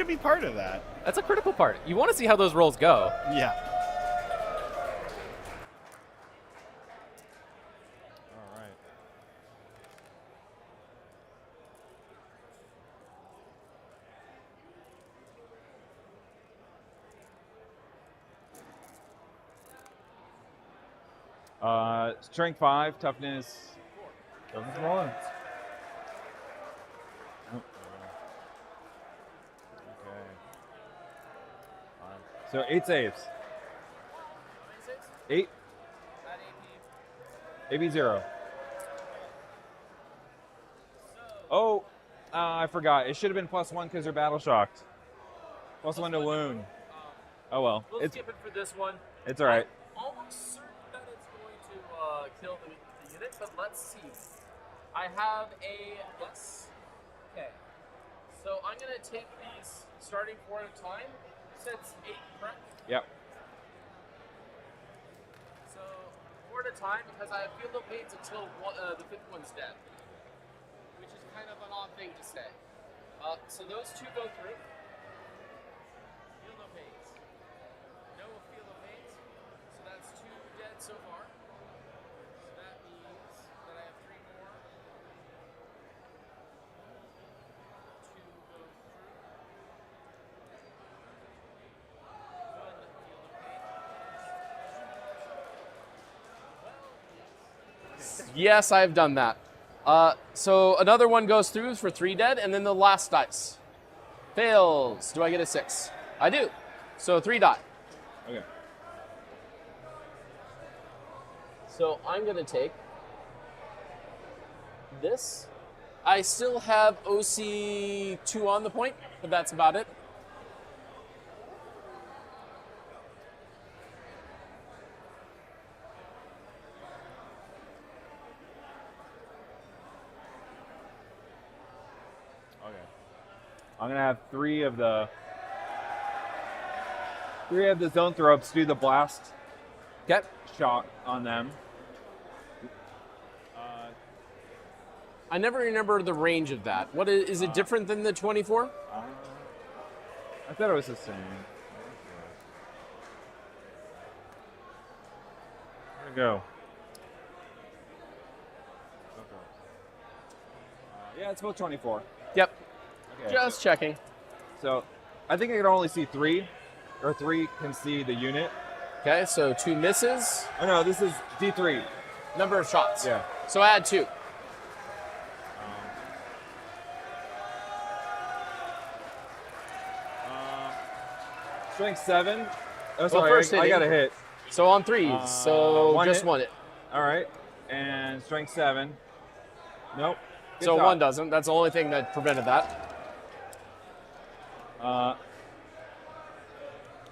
be part of that. That's a critical part. You want to see how those rolls go. Yeah. Strength 5, toughness 1. Oh, okay. So 8 saves. 8. AP 0. Oh, I forgot. It should have been +1 because they're battle shocked. +1 to wound. Oh well. We'll skip it for this one. It's all right. I'm almost certain that it's going to kill the unit, but let's see. I have a yes. Okay. So I'm going to take these starting 4 at a time. Since 8, correct? Yep. So 4 at a time because I feel they'll wait until the 5th one's dead, which is kind of an odd thing to say. So those two go through. Feel no pains. No feel no pains. So that's 2 dead so far. So that means that I have 3 more. 2 go through. 1 feel no pain. Yes, I've done that. So another one goes through for 3 dead, and then the last dice fails. Do I get a 6? I do. So 3 die. Okay. So I'm gonna take this. I still have OC2 on the point, but that's about it. I'm gonna have 3 of the zone throbes do the blast Okay. shot on them. I never remember the range of that. What is it different than the 24? I thought it was the same. There we go. Yeah, it's about 24. Yep. Okay, Just checking. so I think I can only see 3, or 3 can see the unit. Okay, so 2 misses. Oh no, this is D3. Number of shots. Yeah. So add 2. Strength 7. Oh, sorry, first I got a hitting. hit. So on 3s. So 1 just hit. 1 it. All right, and strength 7. Nope. Good So shot. 1 doesn't. That's the only thing that prevented that.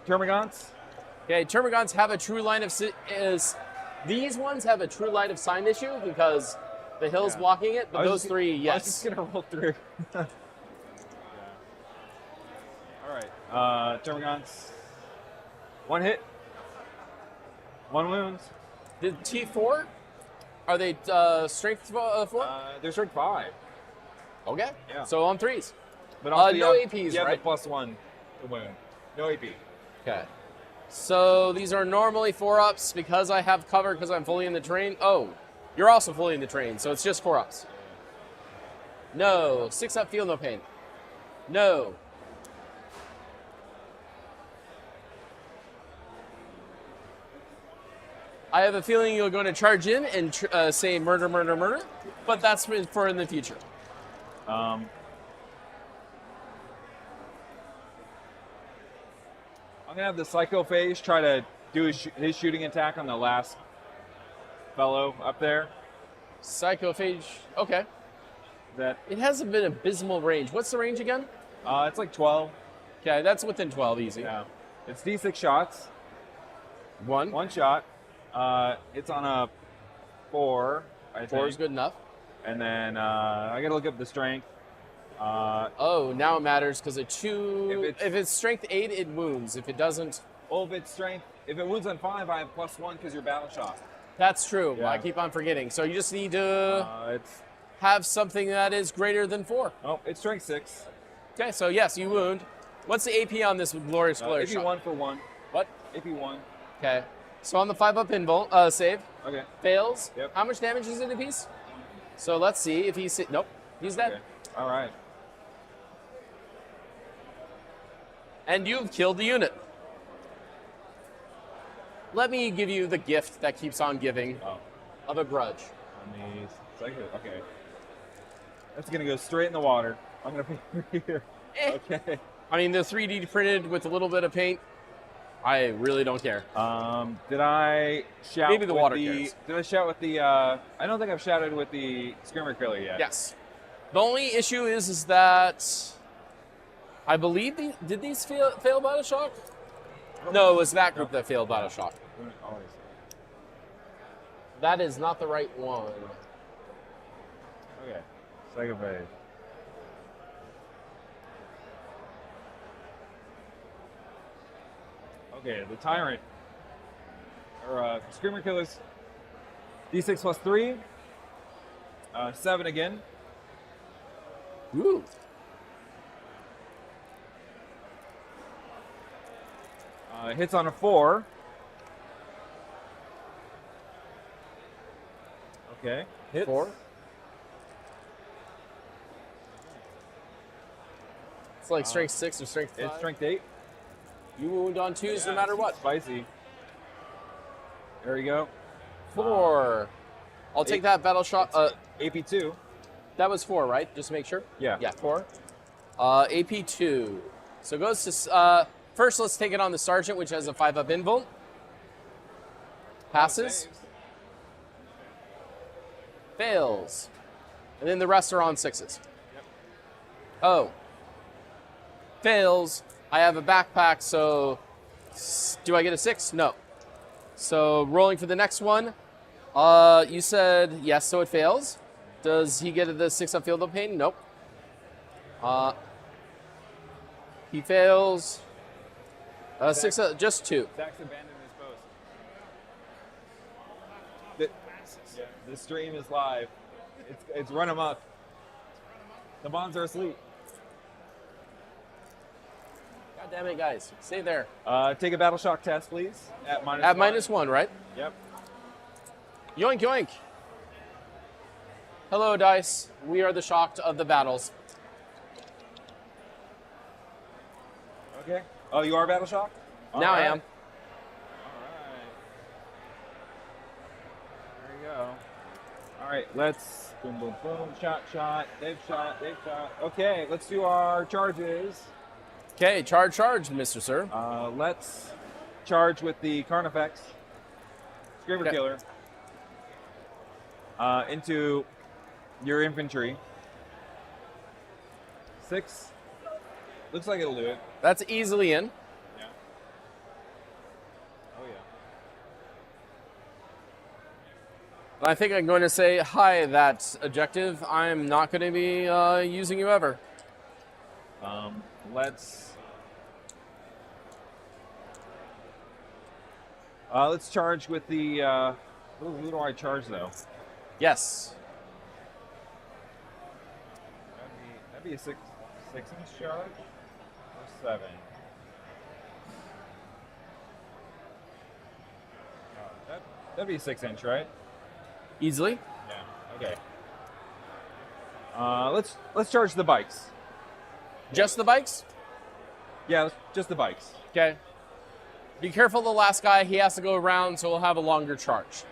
Termagants. Okay, Termagants have a true line of these ones have a true line of sight issue because the hill's Yeah. blocking it, but I was those just- 3, I was yes. just gonna roll through. All right, Termagants. 1 hit. 1 wound. The T4, are they strength 4? They're strength 5. Okay. Yeah. So on 3s. But also no you have, APs, you have right? the +1 to wound. No AP. Okay. So these are normally 4-ups because I have cover because I'm fully in the terrain. Oh, you're also fully in the terrain, so it's just 4-ups. No. 6-up, feel no pain. No. I have a feeling you're going to charge in and say murder, murder, murder, but that's for in the future. I'm gonna have the Psycho Phase try to do his shooting attack on the last fellow up there. Psychophage. Okay. That It has a bit of abysmal range. What's the range again? it's like 12. Okay, that's within 12, easy. Yeah, it's D6 shots. 1. 1 shot. It's on a 4. I think. 4 is good enough. And then I gotta look up the strength. Oh, now it matters because a 2. If If it's strength 8, it wounds. If it doesn't, if it's strength, if it wounds on 5, I have +1 because you're battle shot. that's true. Yeah. I keep on forgetting. So you just need to It's have something that is greater than 4. it's strength 6. Okay, so yes, you wound. What's the AP on this glorious glare shot? AP1 for 1. What? AP1. Okay. So on the 5-up invul, save, Okay. fails. Yep. How much damage is it a piece? So let's see if he's... Nope, he's dead. Okay. All right. And you've killed the unit. Let me give you the gift that keeps on giving Oh. of a grudge. On these. Psycho. Okay. That's gonna go straight in the water. I'm gonna be here. Okay. I mean, the 3D printed with a little bit of paint, I really don't care. Did I shout? Maybe the with water cares. Did I shout with the? I don't think I've shouted with the Screamer Killer yet. Yes. The only issue is that I believe did these fail Battle Shock? No, it was that group that failed Battle Shock. Always. That is not the right one. Okay. Psycho Phase. Okay, the Tyrant. Or Screamer Killers. D6 plus 3. 7 again. Ooh. Hits on a 4. Okay. Hits. 4. It's like strength 6 or strength 5. It's strength 8. You wound on 2s no matter what. Spicy. There we go. 4. I'll take that battle shot. AP2. That was 4, right? Just to make sure? Yeah. Yeah, 4. AP2. So it goes to... first, let's take it on the Sergeant, which has a 5-up invuln. Passes. Fails. And then the rest are on 6s. Oh. Fails. I have a backpack, so... Do I get a 6? No. So rolling for the next one. You said yes, so it fails. Does he get the 6-up field of pain? Nope. He fails. 6, just 2. Zach's abandoned his post. The stream is live. It's run amok. The bonds are asleep. God damn it, guys. Stay there. Take a battle shock test, please. At -1. At -1, right? Yep. Yoink, yoink. Hello, dice. We are the shocked of the battles. Okay. Oh, you are battle shock? Now I am. All right. There you go. All right, let's boom, boom, boom. Shot. They've shot. Okay, let's do our charges. Okay, charge, Mr. Sir. Let's charge with the Carnifex Screamer Okay. Killer into your infantry. 6. Looks like it'll do it. That's easily in. Yeah. Oh yeah. I think I'm going to say, hi, that objective. I'm not going to be using you ever. Let's charge with the. Who do I charge though? Yes. That'd be a 6-inch charge or 7. That'd be a 6-inch, right? Easily. Yeah. Okay. Let's charge the bikes. Just the bikes? Yeah, just the bikes. Okay. Be careful the last guy. He has to go around, so we'll have a longer charge.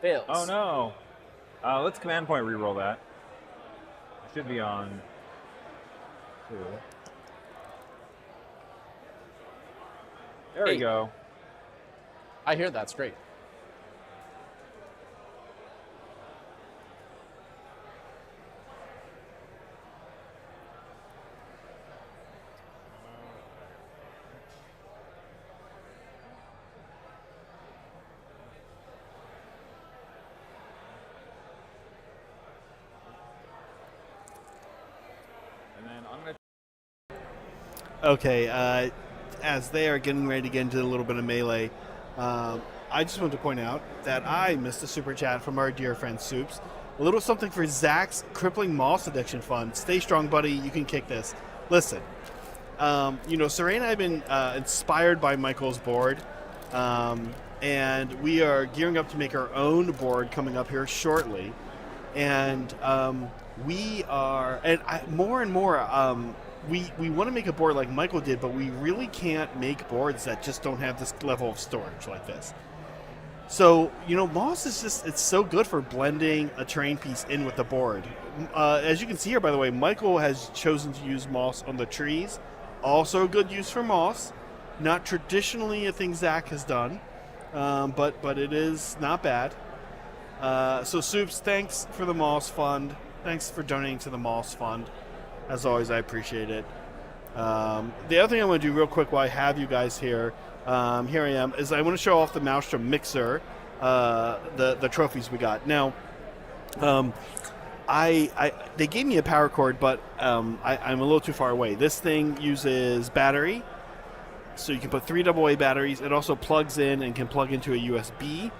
Fails. Oh no. Let's command point reroll that. It should be on 2. There we 8. go. I hear that's great. And then I'm gonna. Okay, as they are getting ready to get into a little bit of melee, I just want to point out that I missed a super chat from our dear friend Soups. A little something for Zach's Crippling Moss Addiction Fund. Stay strong, buddy. You can kick this. Listen, Saray and I have been inspired by Michael's board, and we are gearing up to make our own board coming up here shortly. And we are, more and more, we want to make a board like Michael did, but we really can't make boards that just don't have this level of storage like this. So, moss is it's so good for blending a terrain piece in with the board. As you can see here, by the way, Michael has chosen to use moss on the trees. Also a good use for moss. Not traditionally a thing Zach has done, but it is not bad. So Soups, thanks for the Moss Fund. Thanks for donating to the Moss Fund. As always, I appreciate it. The other thing I want to do real quick while I have you guys here, here I am, is I want to show off the Maelstrom Mixer, the trophies we got. Now, they gave me a power cord, but I'm a little too far away. This thing uses battery, so you can put 3 AA batteries. It also plugs in and can plug into a USB.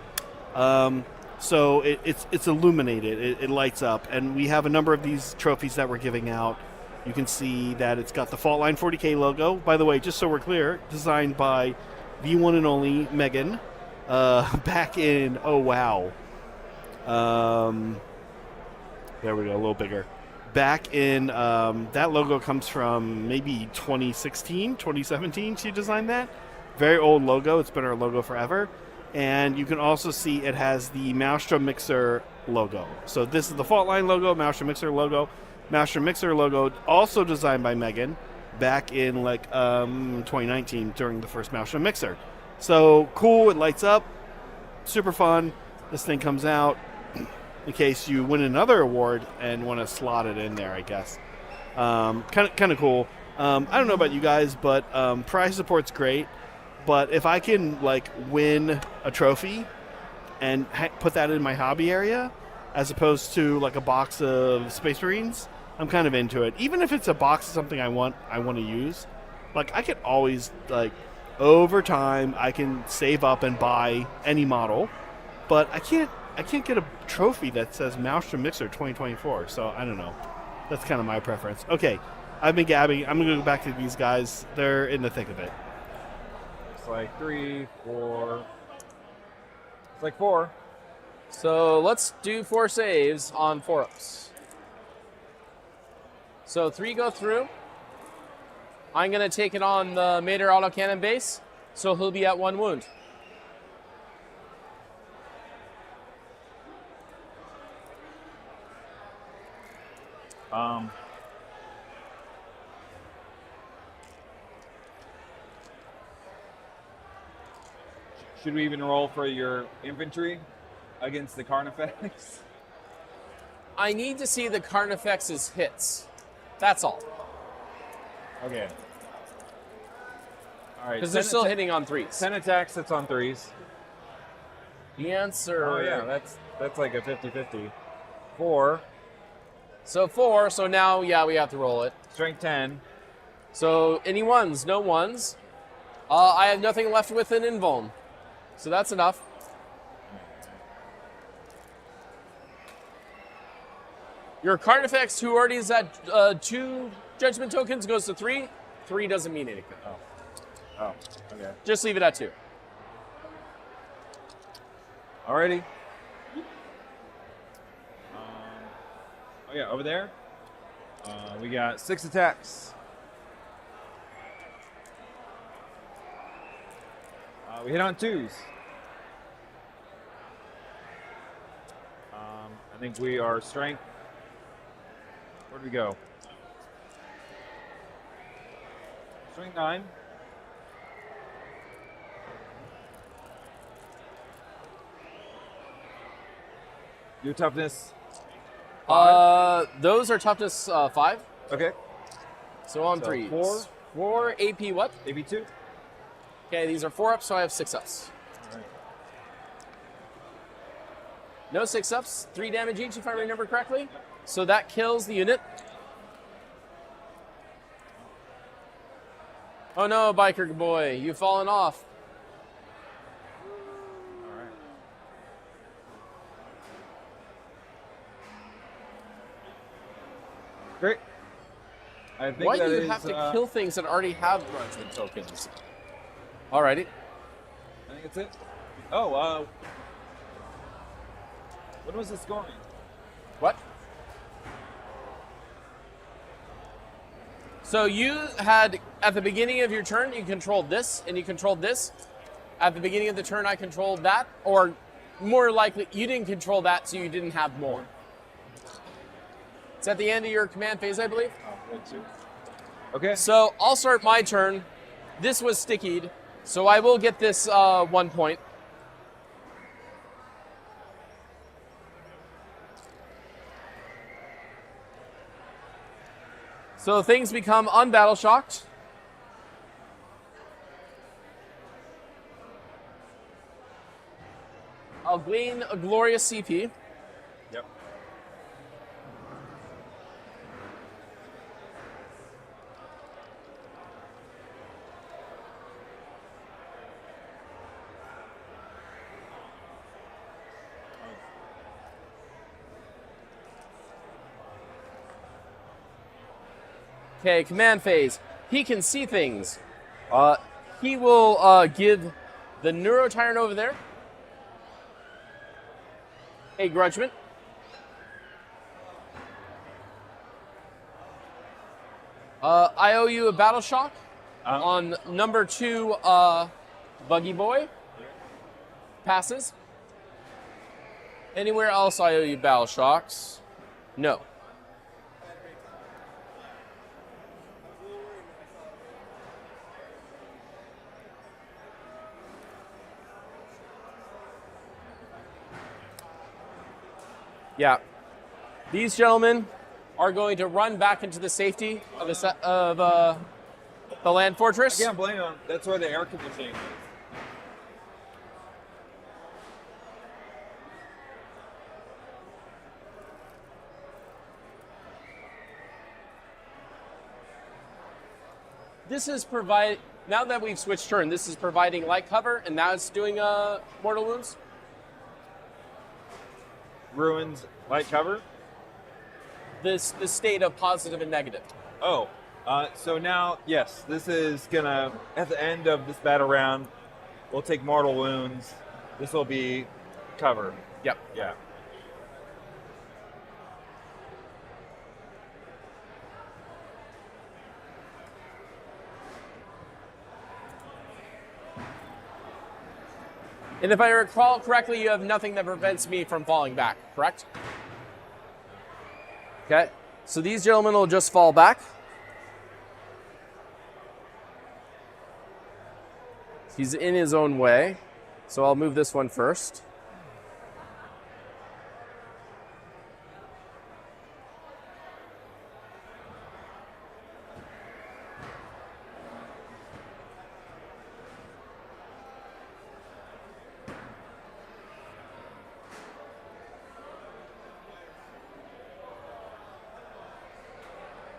So it's illuminated. It lights up, and we have a number of these trophies that we're giving out. You can see that it's got the Fault Line 40K logo. By the way, just so we're clear, designed by the one and only Megan back in, oh wow. There we go, a little bigger. Back in, that logo comes from maybe 2016, 2017 she designed that. Very old logo. It's been our logo forever. And you can also see it has the Maelstrom Mixer logo. So this is the Fault Line logo, Maelstrom Mixer logo. Maelstrom Mixer logo also designed by Megan back in like 2019 during the first Maelstrom Mixer. So cool, it lights up, super fun. This thing comes out in case you win another award and want to slot it in there, I guess. Kind of cool. I don't know about you guys, but prize support's great. But if I can like win a trophy and put that in my hobby area, as opposed to like a box of Space Marines, I'm kind of into it. Even if it's a box of something I want to use, like I could always like over time I can save up and buy any model, but I can't get a trophy that says Maelstrom Mixer 2024. So I don't know. That's kind of my preference. Okay, I've been gabbing. I'm gonna go back to these guys. They're in the thick of it. It's like 3, 4. It's like 4. So let's do 4 saves on 4-ups. So 3 go through. I'm going to take it on the Mater autocannon base, so he'll be at 1 wound. Should we even roll for your infantry against the Carnifex? I need to see the Carnifex's hits. That's all. Okay. All right. Because they're still hitting on 3s. 10 attacks, that's on 3s. The answer... Oh, yeah, that's like a 50-50. 4. So 4, so now, yeah, we have to roll it. Strength 10. So any 1s? No 1s. I have nothing left with an invuln. So that's enough. Your Carnifex, who already is at 2 judgment tokens, goes to 3. 3 doesn't mean anything. Oh, okay. Just leave it at 2. Alrighty. Oh yeah, over there. We got 6 attacks. We hit on 2s. I think we are strength. Where'd we go? Strength 9. Your toughness. 5. Those are toughness 5. Okay. So on So 3s. 4. 4 AP what? AP 2. Okay, these are 4-ups, so I have 6-ups. All right. No 6-ups, 3 damage each if I remember correctly. So that kills the unit. Oh no, biker boy, you've fallen off. All right. Great. I think Why that do you is, have to kill things that already have judgment tokens? Alrighty. I think that's it. Oh, what was the scoring? What? So you had, at the beginning of your turn, you controlled this, and you controlled this. At the beginning of the turn, I controlled that, or more likely, you didn't control that, so you didn't have more. It's at the end of your command phase, I believe. Oh, good too. Okay. So I'll start my turn. This was stickied, so I will get this 1 point. So things become unbattle shocked. I'll glean a glorious CP. Yep. Okay, command phase. He can see things. He will give the Neurotyrant over there a Grudgment. I owe you a Battle Shock on number 2 Buggy Boy. Passes. Anywhere else I owe you Battle Shocks? No. Yeah. These gentlemen are going to run back into the safety of the land fortress. I can't blame them. That's where the air conditioning is. This is now that we've switched turn, this is providing light cover, and now it's doing mortal wounds. Ruins light cover. The state of positive and negative. Oh, so now, yes, this is gonna, at the end of this battle round, we'll take mortal wounds. This will be cover. Yep. Yeah. And if I recall correctly, you have nothing that prevents me from falling back, correct? Okay, so these gentlemen will just fall back. He's in his own way, so I'll move this one first.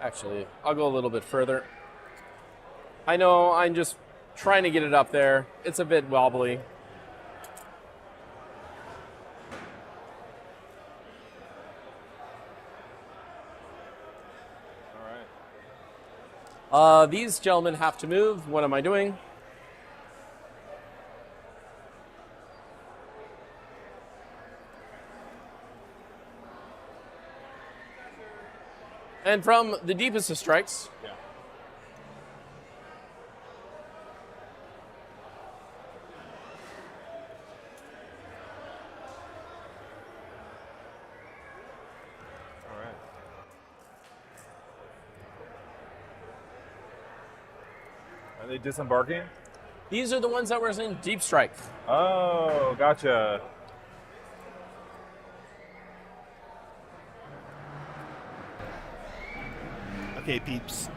Actually, I'll go a little bit further. I know, I'm just trying to get it up there. It's a bit wobbly. All right. These gentlemen have to move. What am I doing? And from the deepest of strikes, Yeah. All right. Are they disembarking? these are the ones that were in deep strike. Oh, gotcha. Okay, peeps.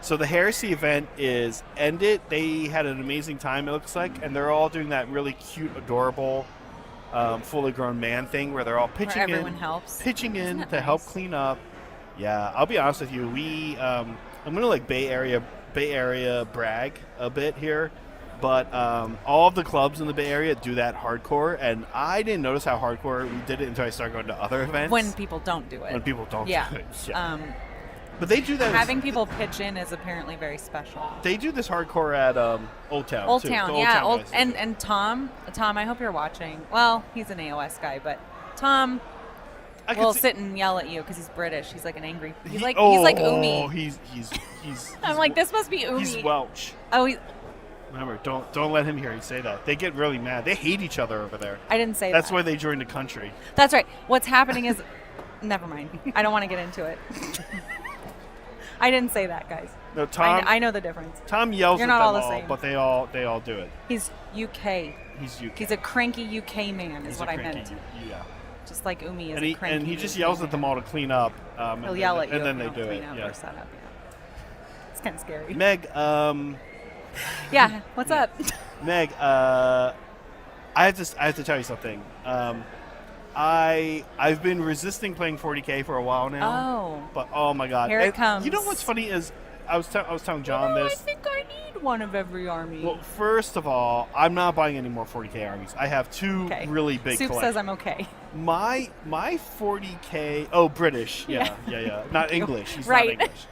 So the Heresy event is ended. They had an amazing time, it looks like, and they're all doing that really cute, adorable, fully grown man thing where they're all pitching everyone helps. pitching in Isn't to that help nice? clean up. Yeah, I'll be honest with you. I'm gonna like Bay Area brag a bit here, but all of the clubs in the Bay Area do that hardcore, and I didn't notice how hardcore we did it until I started going to other events. When people don't do it. When people don't Yeah. do it. Yeah. But they do that. Having people pitch in is apparently very special. They do this hardcore at Old Town. Old too. Town, The yeah. Town guys do it. And Tom, I hope you're watching. Well, he's an AOS guy, but Tom I could will see- sit and yell at you because he's British. He's like an angry. He's like oh, Umi. He's I'm like, this must be Umi. he's Welsh. Oh, Remember, don't let him hear you say that. They get really mad. They hate each other over there. I didn't say That's that. why they joined the country. That's right. What's happening is, never mind. I don't want to get into it. I didn't say that, guys. No, Tom. I know the difference. Tom yells You're at not them all the all, same. but they all do it. He's UK. He's UK. He's a cranky UK man, is He's what a I cranky, meant. Yeah. Just like Umi is And a cranky. he just UK yells man. at them all to clean up. He'll yell at you and then if they you do don't it. clean up Yeah. or set up. Yeah. It's kind of scary. Meg, Yeah. What's up? Meg, I have to tell you something. I've been resisting playing 40K for a while now. Oh. But oh my god! Here it And comes. You know what's funny is I was telling John I this. think I need one of every army. Well, first of all, I'm not buying any more 40K armies. I have two Okay. really big Soup collections. says I'm okay. My 40K. Oh, British. Yeah. Not English. He's Right. not English.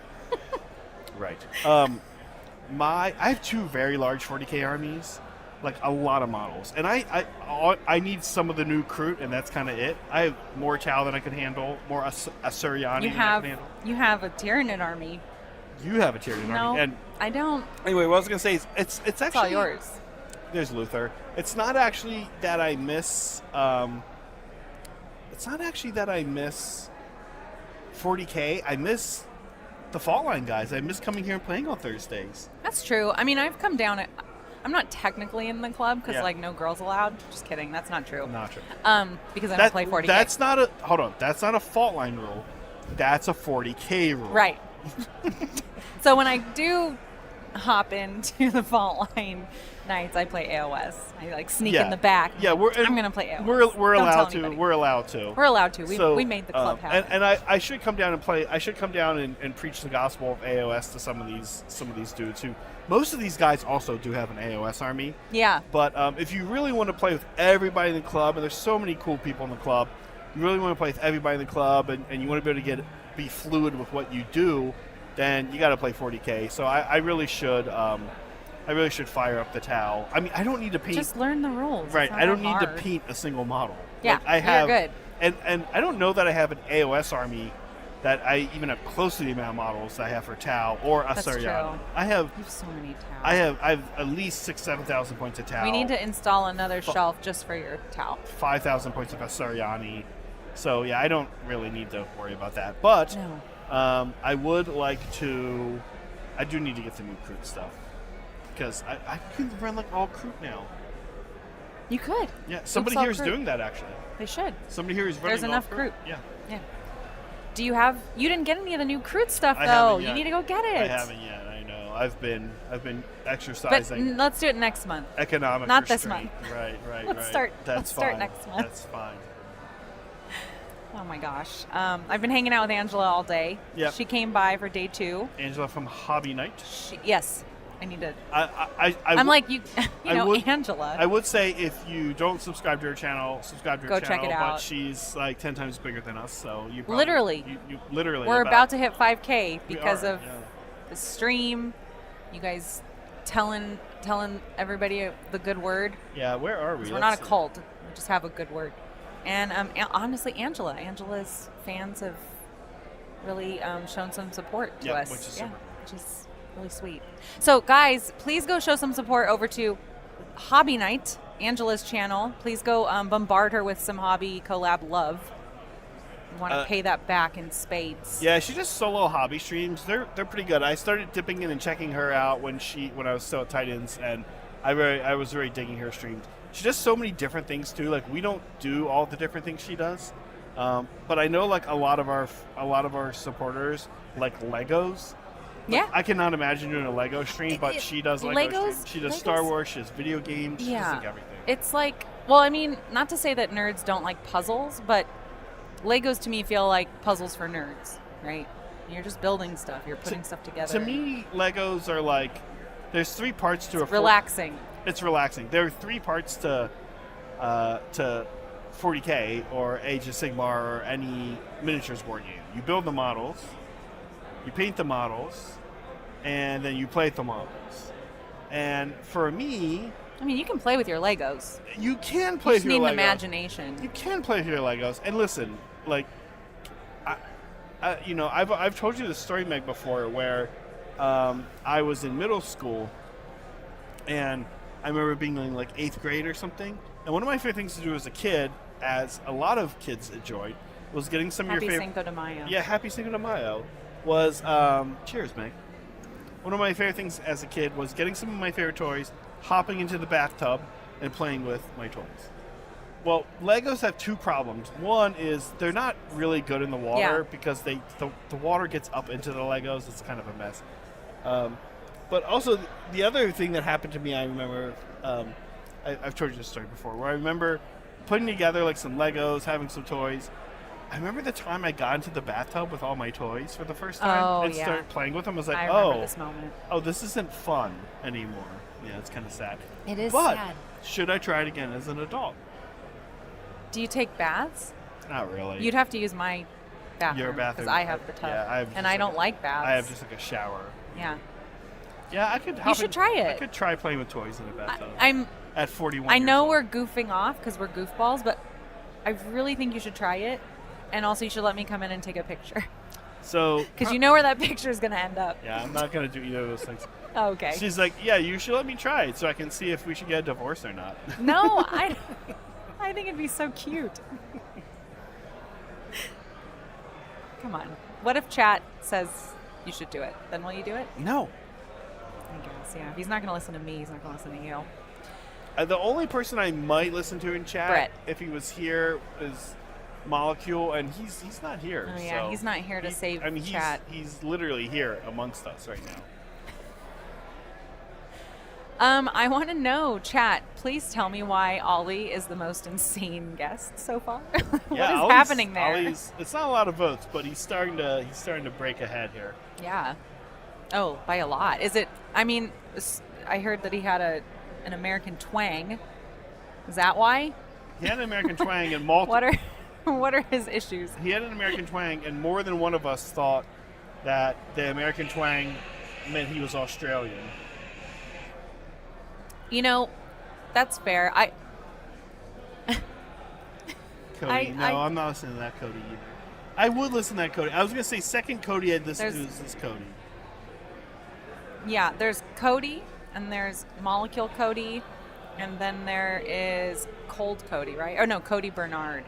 Right. I have 2 very large 40K armies, like a lot of models, and I need some of the new Kroot, and that's kind of it. I have more Tau than I can handle, more Asuryani You than I can handle. have a Tyranid army. You have a Tyranid No, army, and I don't. anyway, what I was gonna say is it's It's actually all yours. There's Luther. It's not actually that I miss. It's not actually that I miss 40K. I miss the Fault Line guys. I miss coming here and playing on Thursdays. That's true. I mean, I've come down. I'm not technically in the club because Yeah. like no girls allowed. Just kidding. That's not true. Not true. Because I don't play 40K. That's not a hold on. That's not a Fault Line rule. That's a 40K rule. Right. So when I do hop into the Fault Line nights, I play AOS. I like sneak in the back. Yeah, I'm gonna play AOS. We're Don't allowed tell to. anybody. We're allowed to. We're allowed to. So, We made the club happen. And I should come down and play. I should come down and preach the gospel of AOS to some of these dudes who. Most of these guys also do have an AOS army. Yeah. But if you really want to play with everybody in the club, and there's so many cool people in the club, you really want to play with everybody in the club, and you want to be able to be fluid with what you do, then you got to play 40K. So I really should. I really should fire up the Tau. I mean, I don't need to paint. Just learn the rules. Right. It's not I don't that need to hard. paint a single model. Yeah, Like, I have, you're good. And I don't know that I have an AOS army that I even have close to the amount of models I have for Tau or That's Asuryani. true. I have You have so many Tau. I have at least 6,000-7,000 points of Tau. We need to install another shelf just for your Tau. 5,000 points of Asuryani. So yeah, I don't really need to worry about that. But No. I would like to. I do need to get the new Kroot stuff because I can run like all Kroot now. You could. Yeah, somebody all here is Kroot. doing that actually. They should. Somebody here is running. There's all enough Kroot. Yeah. Yeah. Do you have? You didn't get any of the new Kroot stuff I though. haven't You yet. need to go get it. I haven't yet. I know. I've been But exercising let's do it next month. economic not this restraint. month. Right. Let's start- That's let's start fine. next month. That's fine. Oh my gosh. I've been hanging out with Angela all day. Yep. She came by for day 2. Angela from Hobby Night. Yes. I need to. I'm like you. You I know, would- Angela. I would say if you don't subscribe to her channel, subscribe to her Go channel. check it But out. she's like 10 times bigger than us, so you probably, Literally. you literally. We're about to hit 5K We because are, of yeah. the stream. You guys telling everybody the good word. Yeah, where are we? 'Cause we're Let's not a see. cult. We just have a good word. And honestly, Angela's fans have really shown some support to Yep, us. which is yeah, super. which is really sweet. So, guys, please go show some support over to Hobby Night, Angela's channel. Please go bombard her with some hobby collab love. You want to pay that back in spades. Yeah, she does solo hobby streams. They're pretty good. I started dipping in and checking her out when I was still at Titans, and I was really digging her streams. She does so many different things too. Like we don't do all the different things she does, but I know like a lot of our supporters like Legos. Like, Yeah. I cannot imagine doing a Lego stream, but she does Lego Legos- streams. She does Legos- Star Wars. She does video games. She does Yeah. like everything. It's like, well, I mean, not to say that nerds don't like puzzles, but Legos to me feel like puzzles for nerds, right? You're just building stuff. You're putting stuff together. To me, Legos are like there's 3 parts to It's relaxing. It's relaxing. There are 3 parts to 40K or Age of Sigmar or any miniatures board game. You build the models, you paint the models, and then you play with the models. And for me, I mean, you can play with your Legos. you can You play just with your need Legos. an imagination. You can play with your Legos. And listen, like, I've told you this story, Meg, before, where I was in middle school, and I remember being in like 8th grade or something. And one of my favorite things to do as a kid, as a lot of kids enjoyed, was getting some of Happy your favorite. Cinco de Mayo. Yeah, Happy Cinco de Mayo was. Cheers, Meg. One of my favorite things as a kid was getting some of my favorite toys, hopping into the bathtub, and playing with my toys. Well, Legos have 2 problems. One is they're not really good in the water because the water gets up into the Legos. It's kind of a mess. But also, the other thing that happened to me, I remember, I've told you this story before, where I remember putting together like some Legos, having some toys. I remember the time I got into the bathtub with all my toys for the first time and started playing with them. I was like, I remember this moment. this isn't fun anymore. Yeah, it's kind of sad. It is But sad. should I try it again as an adult? Do you take baths? Not really. You'd have to use my bathroom. Your bathroom. Because I have the tub. Yeah, I have and just I like don't a- like baths. I have just like a shower. Yeah. Yeah, I could. You hop should in- try I it. could try playing with toys in a bathtub. I'm. At 41. I know years we're goofing off because we're goofballs, but I really think you should try it. And also, you should let me come in and take a picture. old. So. Because you know where that picture is going to end up. Yeah, I'm not gonna do either of those things. Oh, okay. She's like, yeah, you should let me try it so I can see if we should get a divorce or not. No, I think it'd be so cute. Come on. What if chat says you should do it? Then will you do it? No. I guess, yeah. If he's not going to listen to me, he's not going to listen to you. The only person I might listen to in chat, Brett. if he was here, is Molecule, and he's not here. Oh, yeah, so he's not here to save I mean, chat. He's literally here amongst us right now. I want to know, chat, please tell me why Ollie is the most insane guest so far. What is Ollie's- happening there? It's not a lot of votes, but he's starting to break ahead here. Yeah. Oh, by a lot. Is it? I mean, I heard that he had an American twang. Is that why? He had an American twang and multiple. What are his issues? He had an American twang, and more than one of us thought that the American twang meant he was Australian. You know, that's fair. Cody, I'm not listening to that Cody either. I would listen to that Cody. I was gonna say second Cody I'd listen to is this Cody. Yeah, there's Cody, and there's Molecule Cody, and then there is Cold Cody, right? Oh no, Cody Bernard.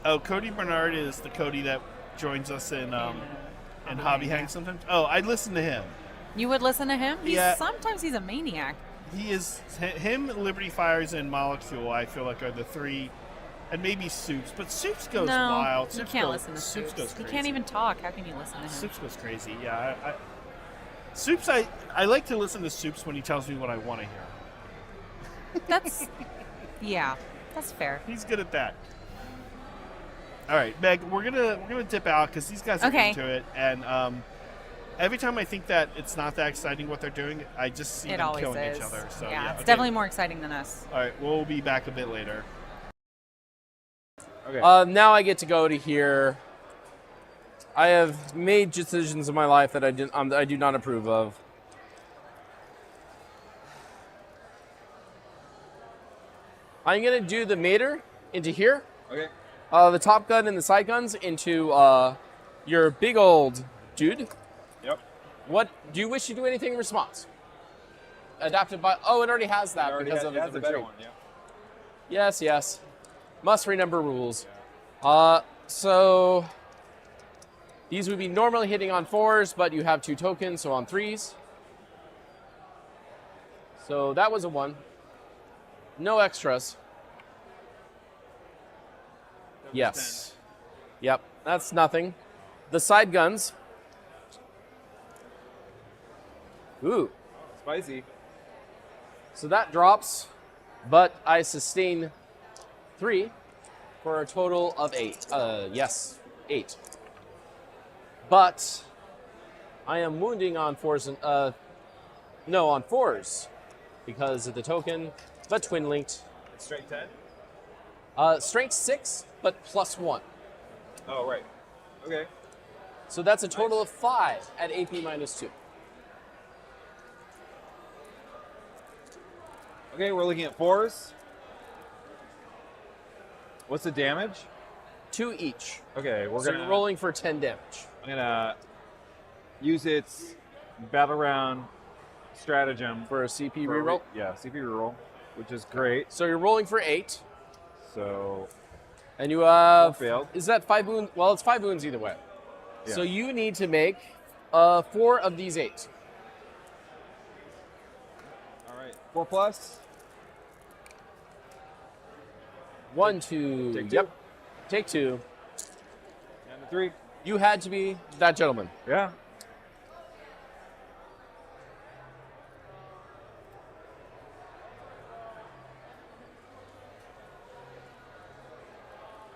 Oh, Cody Bernard is the Cody that joins us in Hobby Hang sometimes. Oh, I'd listen to him. You would listen to him? Yeah. Sometimes he's a maniac. He is him, Liberty Fires, and Molecule. I feel like are the three, and maybe Soups. But Soups goes No, wild. you Soups can't goes, listen to Soups. Goes He crazy. can't even talk. How can you listen to him? Soups goes crazy. Yeah, Soups. I like to listen to Soups when he tells me what I want to hear. That's yeah, that's fair. He's good at that. All right, Meg, we're gonna dip out because these guys are Okay. into it, and every time I think that it's not that exciting what they're doing, I just see It them always killing is. each other. So yeah, it's okay. definitely more exciting than us. All right, we'll be back a bit later. Okay. Now I get to go to here. I have made decisions in my life that I do not approve of. I'm gonna do the mater into here. Okay. The top gun and the side guns into your big old dude. Yep. What do you wish to do anything in response? Adapted by it already has that It already because has- of it has the a better retreat. one. Yeah. Yes, yes. Must remember rules. So these would be normally hitting on 4s, but you have 2 tokens, so on 3s. So that was a 1. No extras. Yes. Yep, that's nothing. The side guns. Ooh. Spicy. So that drops, but I sustain 3 for a total of 8. Yes, 8. But I am wounding on 4s and no, on 4s because of the token, but twin linked. It's straight 10. Strength 6, but plus 1. Oh right. Okay. So that's a total of 5 at AP minus 2. Okay, we're looking at 4s. What's the damage? 2 each. Okay, we're So gonna you're rolling for 10 damage. I'm gonna use its battle round stratagem For a CP for a reroll. Yeah, CP reroll, which is great. So you're rolling for 8. So And you have. failed. Is that 5 wounds? Well, it's 5 wounds either way. Yeah. So you need to make 4 of these 8. all right, 4 plus. 1, 2. Take 2. Yep. Take 2. And the 3. You had to be that gentleman. Yeah.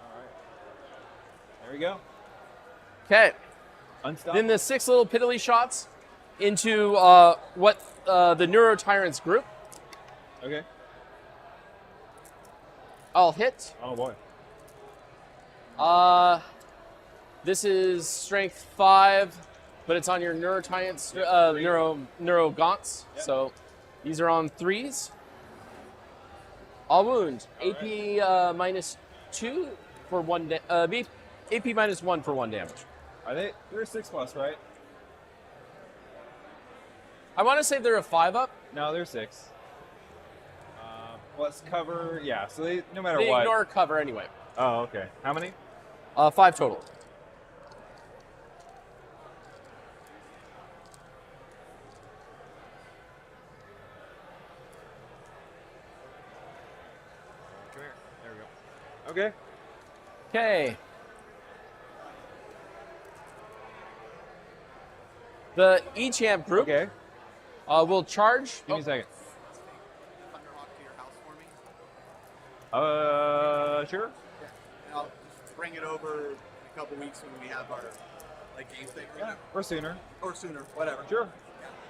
All right. There we go. Okay. Unstoppable. Then the 6 little piddly shots into what the Neuro Tyrants group. Okay. I'll hit. Oh boy. This is strength 5, but it's on your neuro gaunts. Yep. So these are on 3s. All wound. All AP minus 2 for 1 AP minus 1 for 1 damage. Are they? They're 6+, right? I want to say they're a 5-up. No, they're 6. Plus cover. Yeah. So they no matter They what. ignore cover anyway. Oh, okay. How many? 5 total. Come here. There we go. Okay. Okay. The E-Champ group Okay. will charge. Give me a second. Thunderhawk to your house for me? Sure. And I'll just bring it over in a couple weeks when we have our game thing or whatever. Or sooner. Or sooner, whatever. Sure.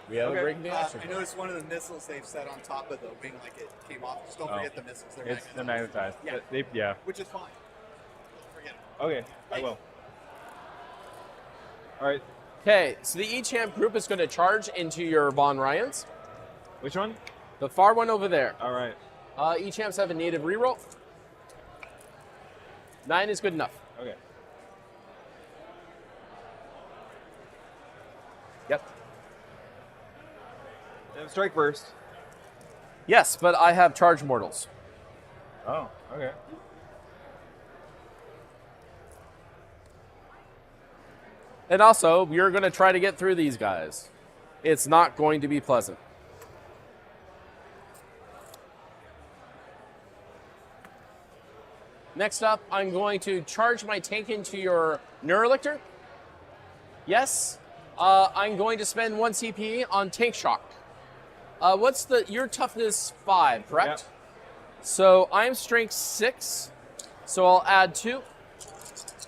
We have Okay. a breaking the action. I noticed one of the missiles they've set on top of the wing like it came off. Just don't Oh. forget the missiles. They're They're magnetized. magnetized. Yeah. Yeah. Which is fine. Don't forget it. Okay. I will. All right. Okay, so the E-Champ group is going to charge into your Von Ryans. Which one? The far one over there. All right. E-Champs have a native reroll. 9 is good enough. Okay. Yep. Then strike burst. Yes, but I have charge mortals. Oh. Okay. And also, you're going to try to get through these guys. It's not going to be pleasant. Next up, I'm going to charge my tank into your Neurolictor. Yes, I'm going to spend 1 CP on Tank Shock. Your toughness 5, correct? Yep. So I'm strength 6, so I'll add 2.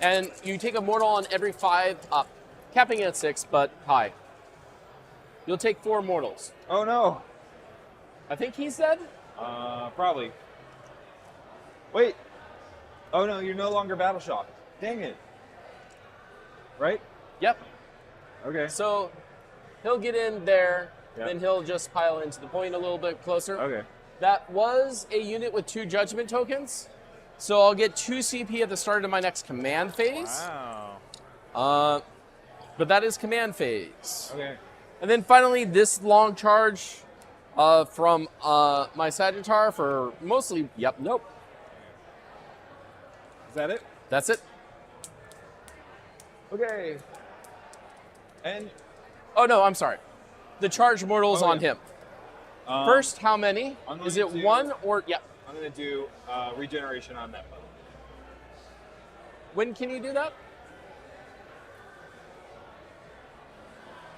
And you take a mortal on every 5 up, capping at 6, but high. You'll take 4 mortals. Oh no. I think he's dead. Probably. Wait. Oh no, you're no longer battle shocked. Dang it. Right? Yep. Okay. So he'll get in there, Yep. then he'll just pile into the point a little bit closer. Okay. That was a unit with 2 judgment tokens. So I'll get 2 CP at the start of my next command phase. Wow. But that is command phase. Okay. And then finally, this long charge from my Sagittar for mostly, nope. Is that it? That's it. Okay. And Oh, no, I'm sorry. The charge mortal's Oh, on yeah. him. First, how many? I'm Is going it to- 1 or, I'm gonna do regeneration on that one. When can you do that?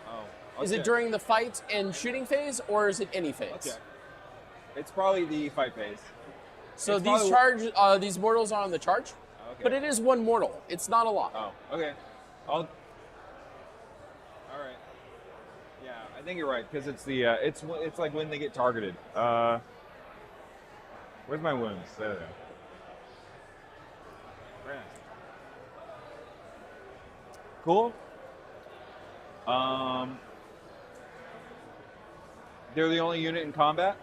Oh. Is it during the fight and shooting phase, or is it any phase? Okay. It's probably the fight phase. So It's these probably- these mortals are on the charge, Okay. but it is 1 mortal. It's not a lot. Oh, okay. All right. Yeah, I think you're right because it's the it's like when they get targeted. Where's my wounds? There they go. Very nice. Cool. They're the only unit in combat.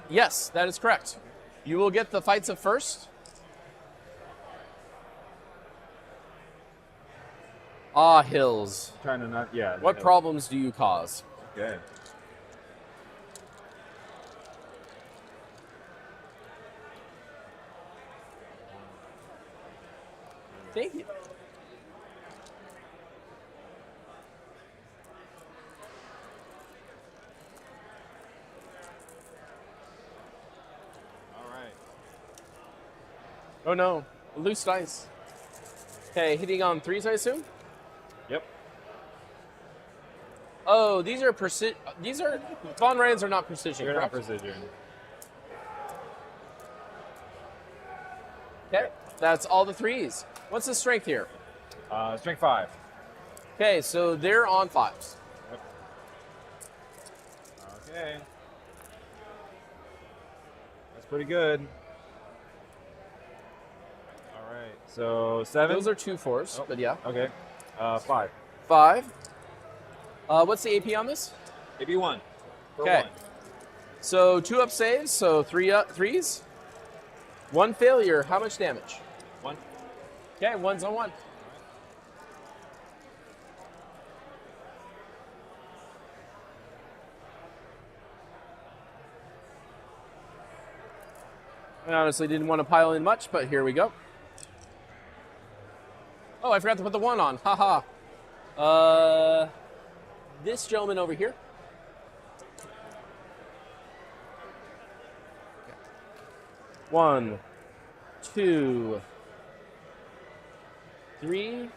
Yes, that is correct. You will get the fights of first. Ah, hills. Trying to not. Yeah. What problems do you cause? Okay. Thank you. All right. Oh no, loose dice. Okay, hitting on 3s, I assume. Yep. Oh, these are Von Ryans are not precision. You're not correct? precision. Okay, that's all the 3s. What's the strength here? Strength 5. Okay, so they're on 5s. Okay. That's pretty good. All So 7. Those are 2 4s, but yeah. Okay. 5. 5. What's the AP on this? Maybe 1. Okay. So 2 up saves, so 3 3s. 1 failure. How much damage? 1. Okay, 1's on 1. I honestly didn't want to pile in much, but here we go. Oh, I forgot to put the 1 on. Haha. This gentleman over here. Okay. 1, 2, 3.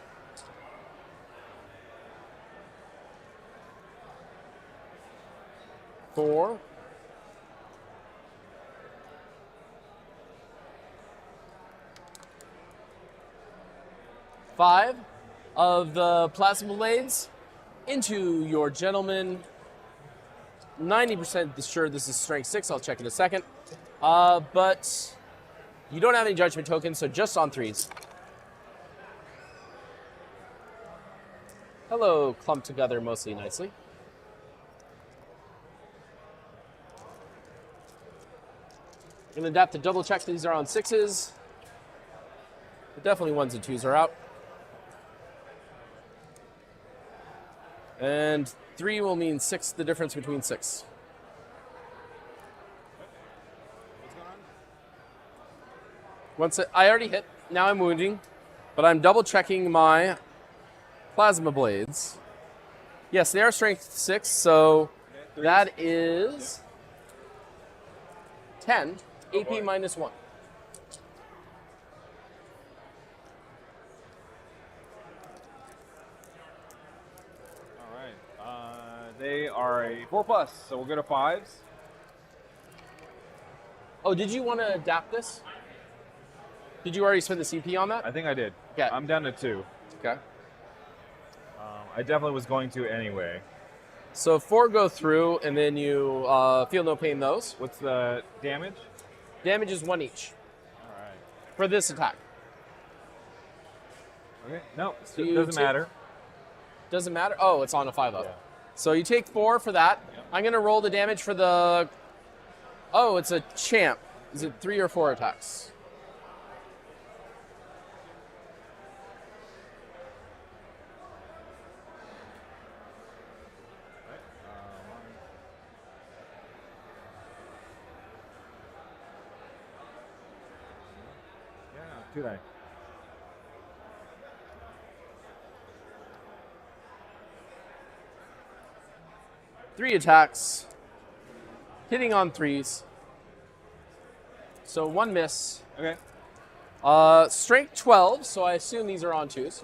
4. 5 of the plasma blades into your gentleman. 90% sure this is strength 6. I'll check in a second. But you don't have any judgment tokens, so just on 3s. Hello, clumped together mostly nicely. I'm going to have to double check these are on 6s. But definitely 1s and 2s are out. And 3 will mean 6, the difference between 6. I already hit. Now I'm wounding. But I'm double checking my plasma blades. Yes, they are strength 6, so that is 10. AP minus 1. They are a 4+, so we'll go to 5s. Oh, did you want to adapt this? Did you already spend the CP on that? I think I did. Okay. I'm down to 2. Okay. I definitely was going to anyway. So 4 go through, and then you feel no pain those. What's the damage? Damage is 1 each. All right. For this attack. Okay. No, So it doesn't matter. Doesn't matter? Oh, it's on a 5 up. Yeah. So you take 4 for that. Yep. I'm going to roll the damage for the... Oh, it's a champ. Is it 3 or 4 attacks? Yeah, 2 die. Three attacks. Hitting on 3s. So 1 miss. Okay. Strength 12, so I assume these are on 2s.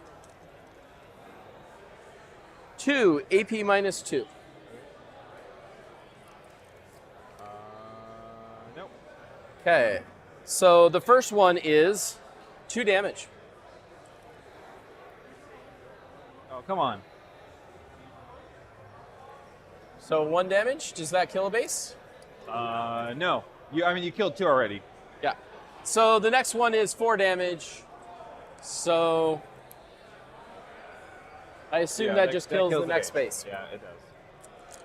2, AP minus 2. Nope. Okay. So the first one is 2 damage. Oh, come on. So 1 damage. Does that kill a base? No. You killed 2 already. Yeah. So the next one is 4 damage. So I assume that just kills the next base. Yeah, it does.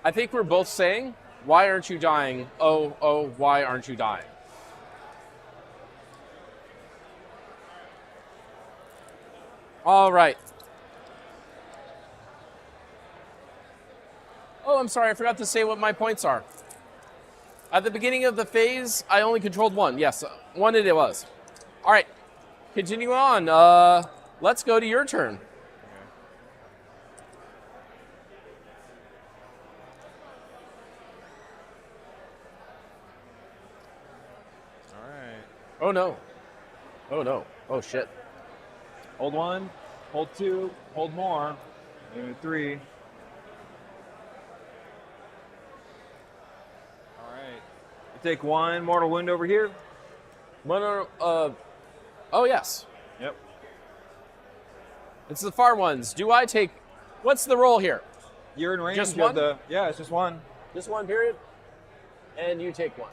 I think we're both saying, why aren't you dying? Oh, why aren't you dying? All right. Oh, I'm sorry, I forgot to say what my points are. At the beginning of the phase, I only controlled 1. Yes, 1 it was. All right, continue on. Let's go to your turn. All right. Oh, no. Oh, no. Oh, shit. Hold 1, hold 2, hold more. 3. All right. You take 1 mortal wound over here. Oh, yes. Yep. It's the far ones. Do I take... What's the roll here? You're in range Just of one? the... Yeah, it's just 1. Just 1 period? And you take 1.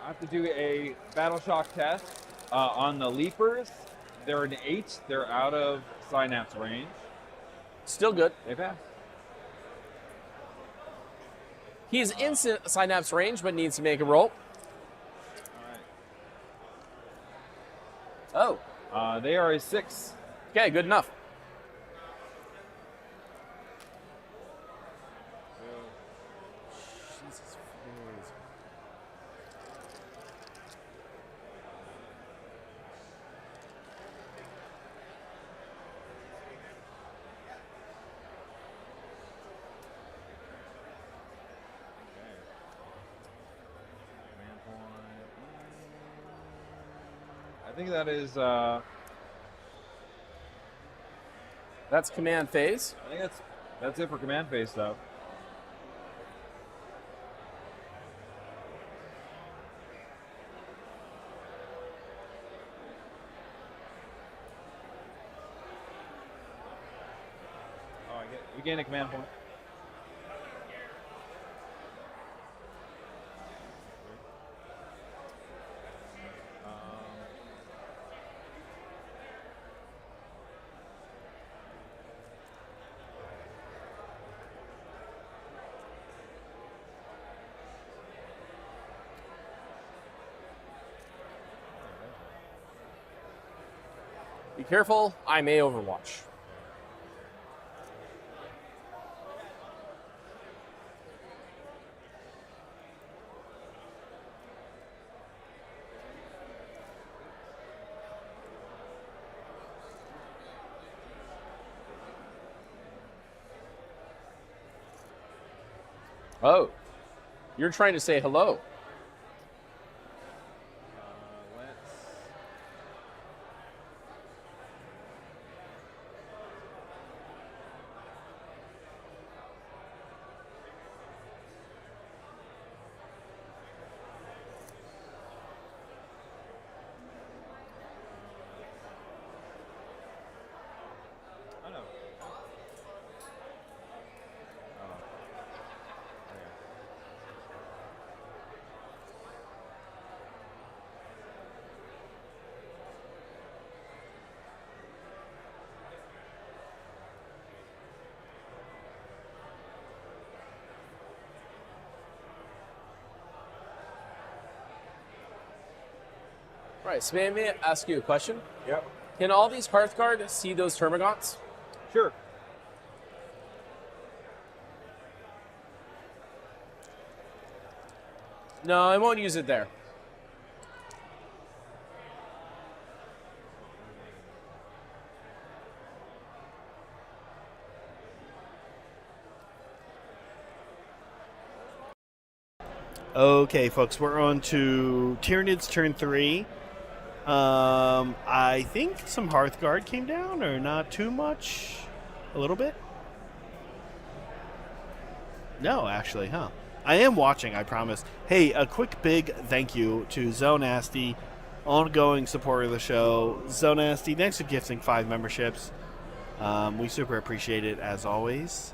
I have to do a battle shock test. On the leapers, they're an 8. They're out of synapse range. Still good. They pass. He's in synapse range, but needs to make a roll. Oh. They are a 6. Okay, good enough. I think that is. That's command phase. I think that's it for command phase, though. Oh, you gain a command point. Be careful, I may overwatch. Oh, you're trying to say hello. Right, so may I ask you a question? Yep. Can all these Hearthguard see those Termagants? Sure. No, I won't use it there. Okay, folks, we're on to Tyranids turn 3. I think some Hearthguard came down, or not too much? A little bit? No, actually, huh? I am watching, I promise. Hey, a quick big thank you to Zonasty, ongoing supporter of the show. Zonasty, thanks for gifting 5 memberships. We super appreciate it, as always.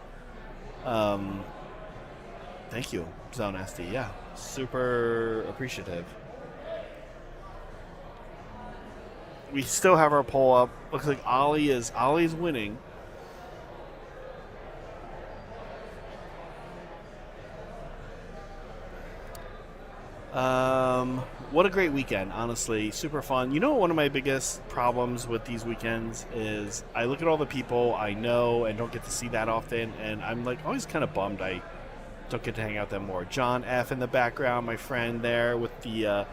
Thank you, Zonasty, yeah. Super appreciative. We still have our poll up. Looks like Ollie's winning. What a great weekend, honestly. Super fun. You know, one of my biggest problems with these weekends is I look at all the people I know and don't get to see that often, and I'm like always kind of bummed I don't get to hang out them more. John F. in the background, my friend there with the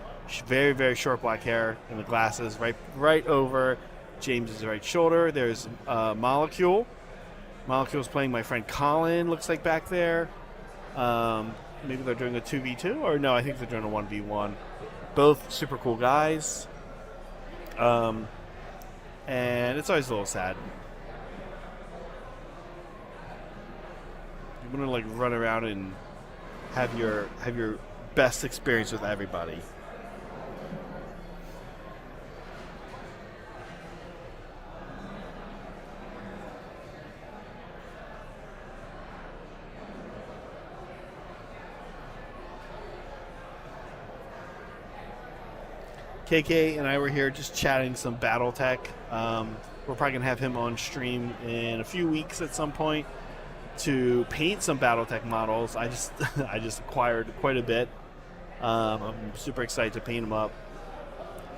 very, very short black hair and the glasses right over James's right shoulder. There's Molecule. Molecule's playing my friend Colin, looks like back there. Maybe they're doing a 2v2, or no, I think they're doing a 1v1. Both super cool guys. And it's always a little sad. You want to like run around and have your best experience with everybody. KK and I were here just chatting some BattleTech. We're probably gonna have him on stream in a few weeks at some point to paint some BattleTech models. I just I just acquired quite a bit. I'm super excited to paint them up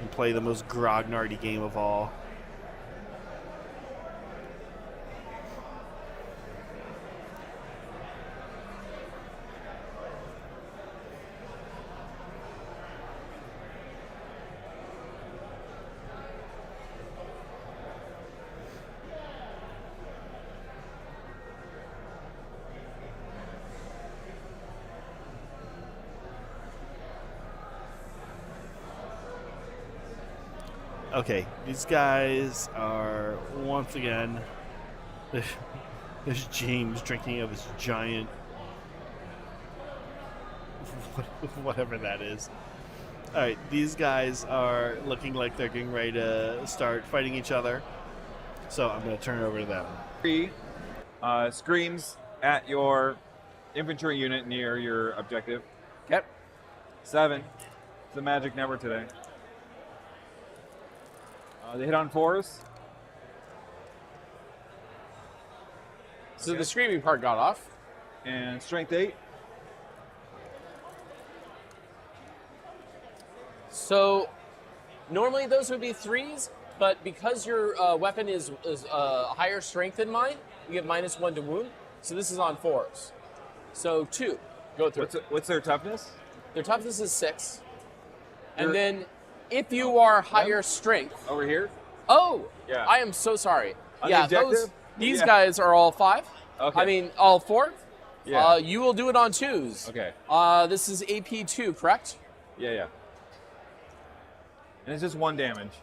and play the most grognardy game of all. Okay, these guys are once again. There's James drinking of his giant, whatever that is. All right, these guys are looking like they're getting ready to start fighting each other. So I'm going to turn it over to them. 3 screams at your infantry unit near your objective. Yep. 7. It's the magic number today. They hit on 4s. So the screaming part got off. And strength 8. So normally those would be 3s, but because your weapon is higher strength than mine, you get -1 to wound. So this is on 4s. So 2, go through. What's their toughness? Their toughness is 6. And then if you are higher strength. Over here? Oh, Yeah. I am so sorry. On yeah, the objective? these Yeah. guys are all 5. Okay. I mean, all 4. Yeah. You will do it on 2s. Okay. This is AP 2, correct? Yeah. And it's just 1 damage.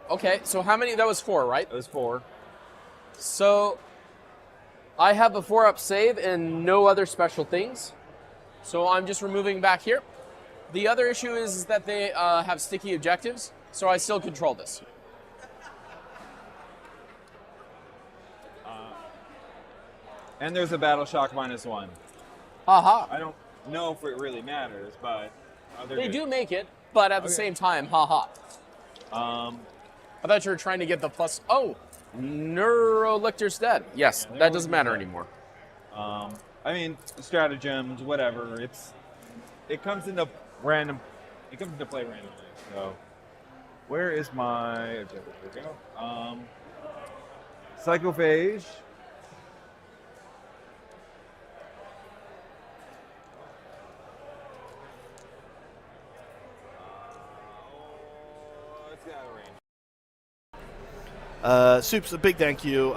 Okay, so how many? That was 4, right? That was 4. So I have a 4-up save and no other special things. So I'm just removing back here. The other issue is that they have sticky objectives, so I still control this. And there's a battle shock -1. Haha. I don't know if it really matters, but They do make it, but at the same time, haha. I thought you were trying to get the plus. Oh, Neurolictor's dead. Yes, that doesn't matter anymore. I mean, stratagems, whatever. It comes into random. It comes into play randomly. So, where is my objective? There we go. Psychophage. Soups, a big thank you.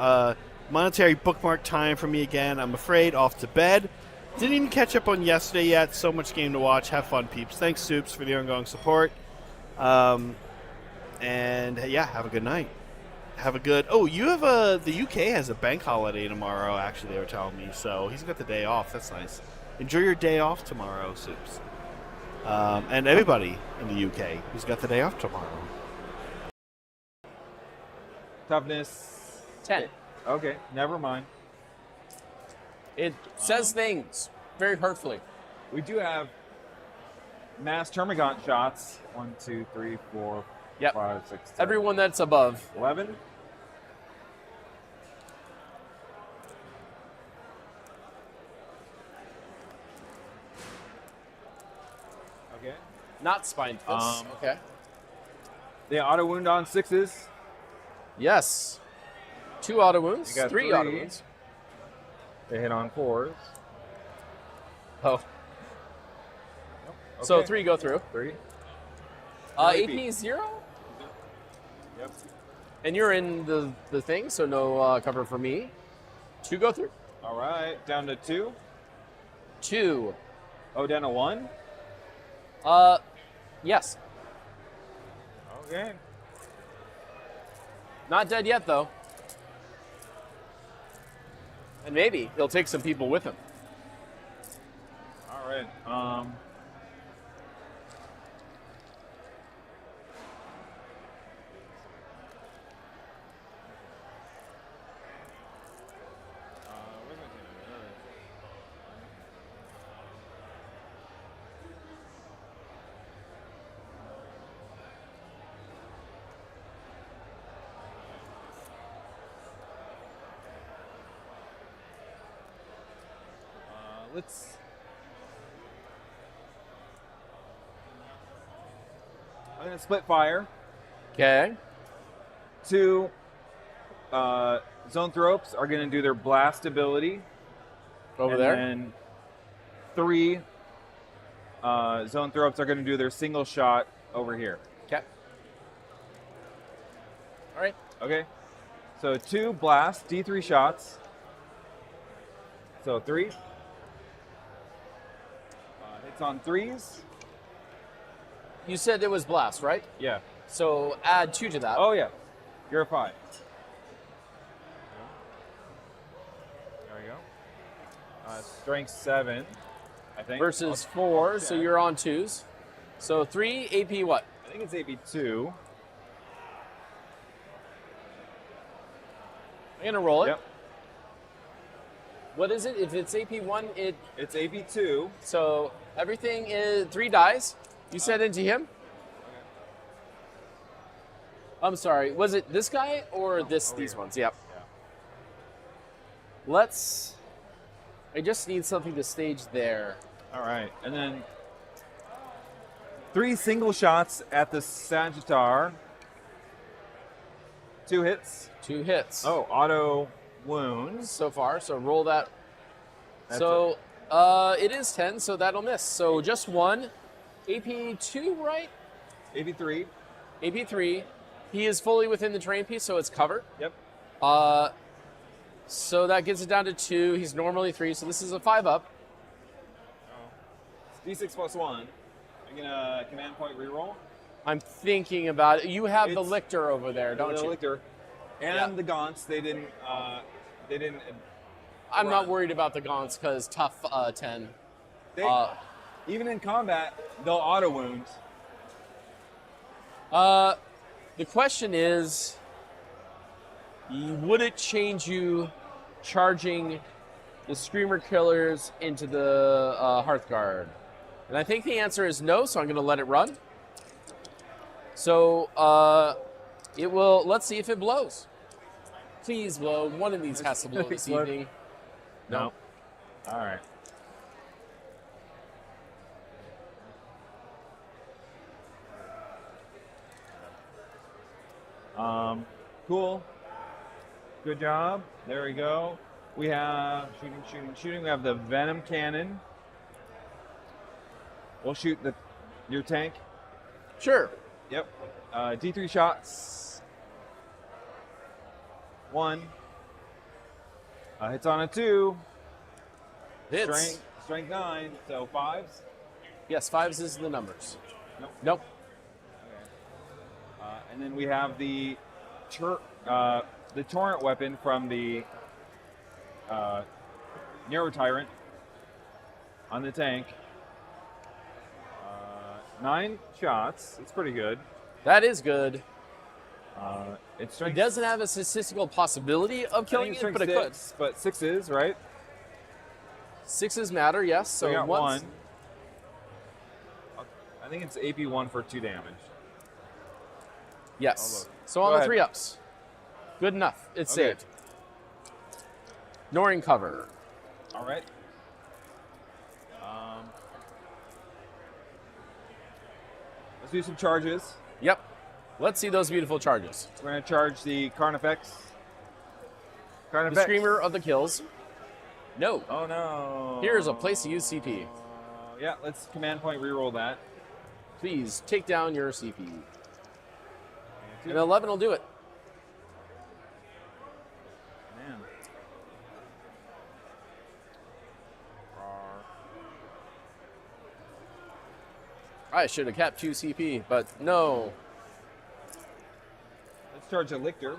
Monetary bookmark time for me again. I'm afraid off to bed. Didn't even catch up on yesterday yet. So much game to watch. Have fun, peeps. Thanks, Soups, for the ongoing support. And yeah, have a good night. Have a good. Oh, you have the UK has a bank holiday tomorrow. Actually, they were telling me. So he's got the day off. That's nice. Enjoy your day off tomorrow, Soups. And everybody in the UK who's got the day off tomorrow. Toughness 10. Okay, never mind. It says things very hurtfully. We do have mass termagant shots. 1, 2, 3, 4, Yep. 5, 6, 7, Everyone that's above. 11. Okay. Not spine fists. Okay. They auto wound on 6s. Yes. 2 auto wounds. You got 3 auto wounds. They hit on 4s. Oh. Okay. So 3 go through. 3. AP 0? Yep. And you're in the thing, so no cover for me. 2 go through. All right, down to 2. 2. Oh, down to 1. Yes. Okay. Not dead yet, though. And maybe he'll take some people with him. All right. let's. I'm gonna split fire. Okay. 2 Zoanthropes are gonna do their blast ability. Over and there. And 3 Zoanthropes are gonna do their single shot over here. Okay. All right. Okay. So 2 blast, D3 shots. So 3. Hits on 3s. You said it was blast, right? Yeah. So add 2 to that. Oh yeah. You're a 5. There we go. Strength 7, I think. Versus 4, so you're on 2s. So 3 AP what? I think it's AP 2. I'm gonna roll it. Yep. What is it? If it's AP 1, It's AP 2. so everything is 3 dies. You said into him? I'm sorry. Was it this guy or these ones? Yep. Yeah. Let's. I just need something to stage there. All right. And then 3 single shots at the Sagittar. 2 hits. 2 hits. Oh, auto wounds. So far, so roll that. That's so it is 10, so that'll miss. So just 1. AP 2, right? AP 3. AP 3. He is fully within the terrain piece, so it's covered. Yep. So that gets it down to 2. He's normally 3, so this is a 5 up. It's D6 plus 1. I'm gonna command point reroll. I'm thinking about it. You have the It's- lictor over there, don't the you? Lictor. And Yeah. the Gaunts. They didn't. I'm not run. worried about the Gaunts because tough 10. They, even in combat, they'll auto wound. The question is, would it change you charging the Screamer Killers into the Hearthguard? And I think the answer is no, so I'm going to let it run. So it will. Let's see if it blows. Please blow. One of these has to blow this Blow. evening. No. All right. Cool. Good job. There we go. We have shooting. We have the Venom Cannon. We'll shoot your tank. Sure. Yep. D3 shots. 1. Hits on a 2. Hits. Strength 9. So 5s. Yes, 5s is the numbers. Nope. Nope. And then we have the torrent weapon from the Nero Tyrant on the tank. 9 shots. It's pretty good. That is good. It's It strength. doesn't have a statistical possibility of killing it, but it could. But 6s, right? 6s matter, yes. So So we got once, 1. I think it's AP 1 for 2 damage. yes. look. So Go on the ahead. 3-ups. Good enough. It's Okay. saved. Ignoring cover. All right. Let's do some charges. Yep. Let's see those beautiful charges. We're going to charge the Carnifex. The Screamer of the Kills. No. Oh no. Here's a place to use CP. Yeah, let's command point reroll that. Please take down your CP. And 11 will do it. Man. I should have kept 2 CP, but no. Let's charge a Lictor.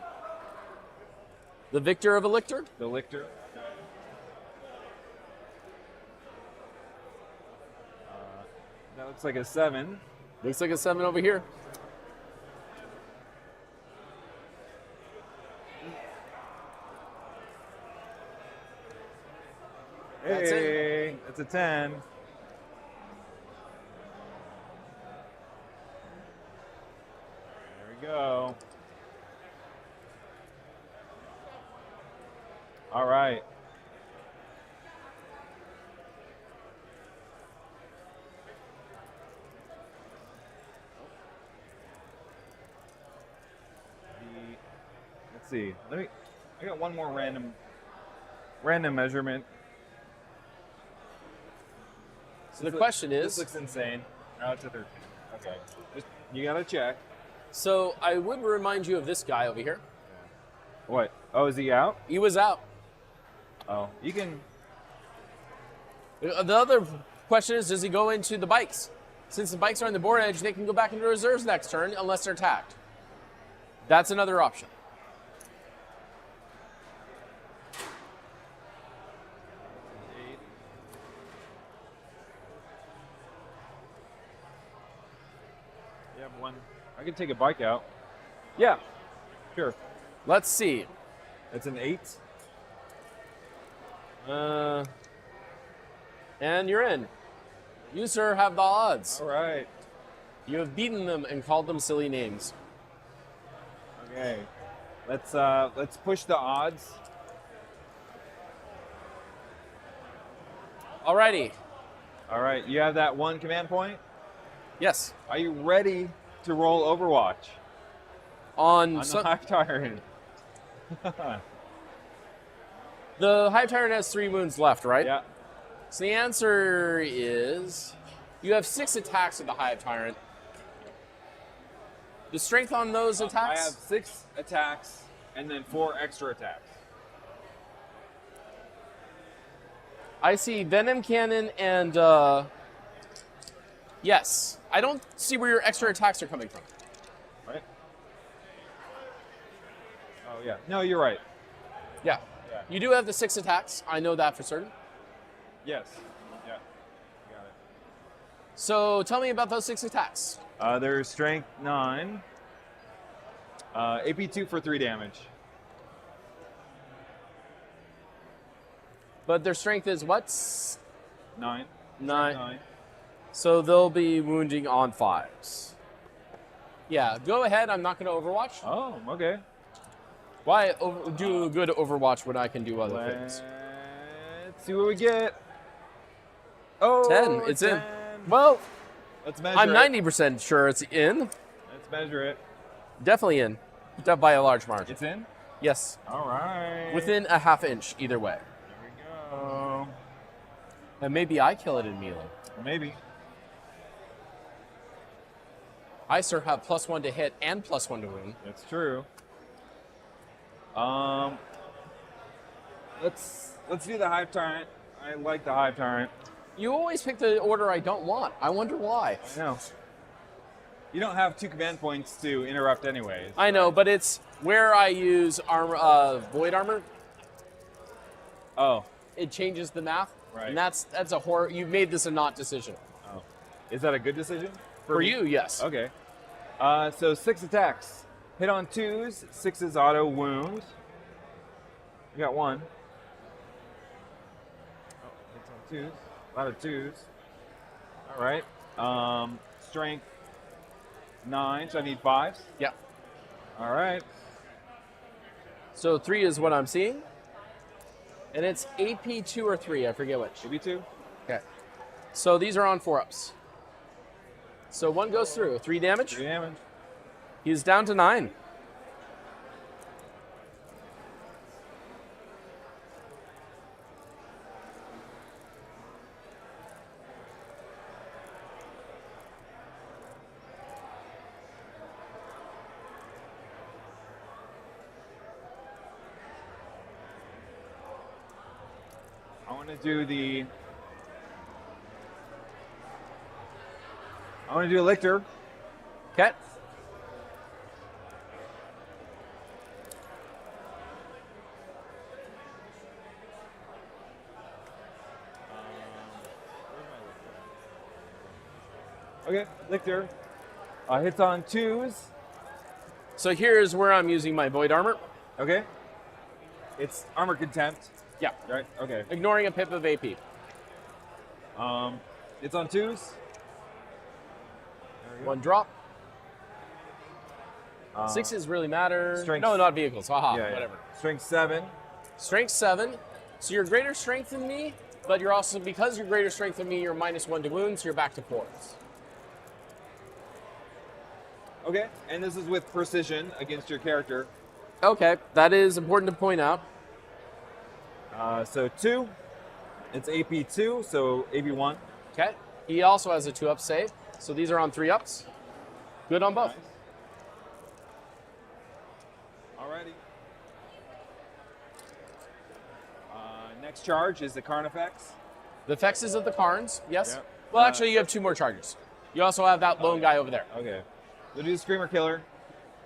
The Victor of a Lictor? The Lictor. That looks like a 7. Looks like a 7 over here. That's it. Hey, that's a 10. There we go. All right. Let's see. I got one more random measurement. So the question This is, looks insane. Now it's a 13. Okay. You gotta check. so I would remind you of this guy over here. What? Oh, is he out? He was out. Oh, you can. The other question is, does he go into the bikes? Since the bikes are on the board edge, they can go back into reserves next turn unless they're attacked. That's another option. You have one. I can take a bike out. Yeah, sure. Let's see. It's an 8. And you're in. You, sir, have the odds. All right. You have beaten them and called them silly names. Okay. Let's push the odds. Alrighty. All right. You have that one command point. Yes. Are you ready to roll Overwatch On on the Hive Tyrant? the Hive Tyrant has 3 wounds left, right? Yeah. So the answer is you have 6 attacks with the Hive Tyrant. The strength on those I attacks? have 6 attacks and then 4 extra attacks. I see Venom Cannon and yes. I don't see where your extra attacks are coming from. Right? Oh yeah. No, you're right. Yeah. Yeah. You do have the 6 attacks. I know that for certain. Yes. Yeah. Got it. So tell me about those 6 attacks. There's strength 9. AP 2 for 3 damage. But their strength is what? 9. 9. So they'll be wounding on 5s. Yeah, go ahead. I'm not going to Overwatch. Oh, okay. Why do a good Overwatch when I can do other things? Let's see what we get. Oh, 10. It's 10. in. Well, Let's measure I'm it. 90% sure it's in. Let's measure it. Definitely in. By a large margin. It's in? Yes. All right. Within a half inch, either way. There we go. And maybe I kill it in melee. Maybe. I, sir, have +1 to hit and +1 to wound. That's true. Let's do the Hive Tyrant. I like the Hive Tyrant. You always pick the order I don't want. I wonder why. I know. You don't have 2 command points to interrupt anyways. I know, but it's where I use armor, void armor. Oh. It changes the math. Right. And that's a horror. You've made this a not decision. Oh. Is that a good decision? For me? you, yes. Okay. So 6 attacks. Hit on 2s. 6s auto wound. You got 1. Oh, hits on 2s. A lot of 2s. All right. Strength 9, so I need 5s. Yeah. All right. So 3 is what I'm seeing. And it's AP 2 or 3, I forget which. Maybe 2. Okay. So these are on 4-ups. So 1 goes through. 3 damage. 3 damage. He's down to 9. I want to do the. I want to do a lictor. Okay. Okay, lictor. Hits on 2s. So here's where I'm using my void armor. Okay. It's armor contempt. Yeah. Right. Okay. Ignoring a pip of AP. It's on 2s. 1 drop. 6s really matter. Strength- No, not vehicles. Haha. Yeah, yeah. Whatever. Strength 7. Strength 7. So you're greater strength than me, but you're also, because you're greater strength than me, you're -1 to wounds, so you're back to 4s. Okay. And this is with precision against your character. Okay, that is important to point out. So 2. It's AP 2, so AP 1. Okay. He also has a 2-up save, so these are on 3-ups. Good on both. Nice. Alrighty. Next charge is the Carnifex. The Fexes of the Karns, yes. Yep. Well, actually, you have 2 more charges. You also have that lone guy over there. Okay. We'll do the Screamer Killer.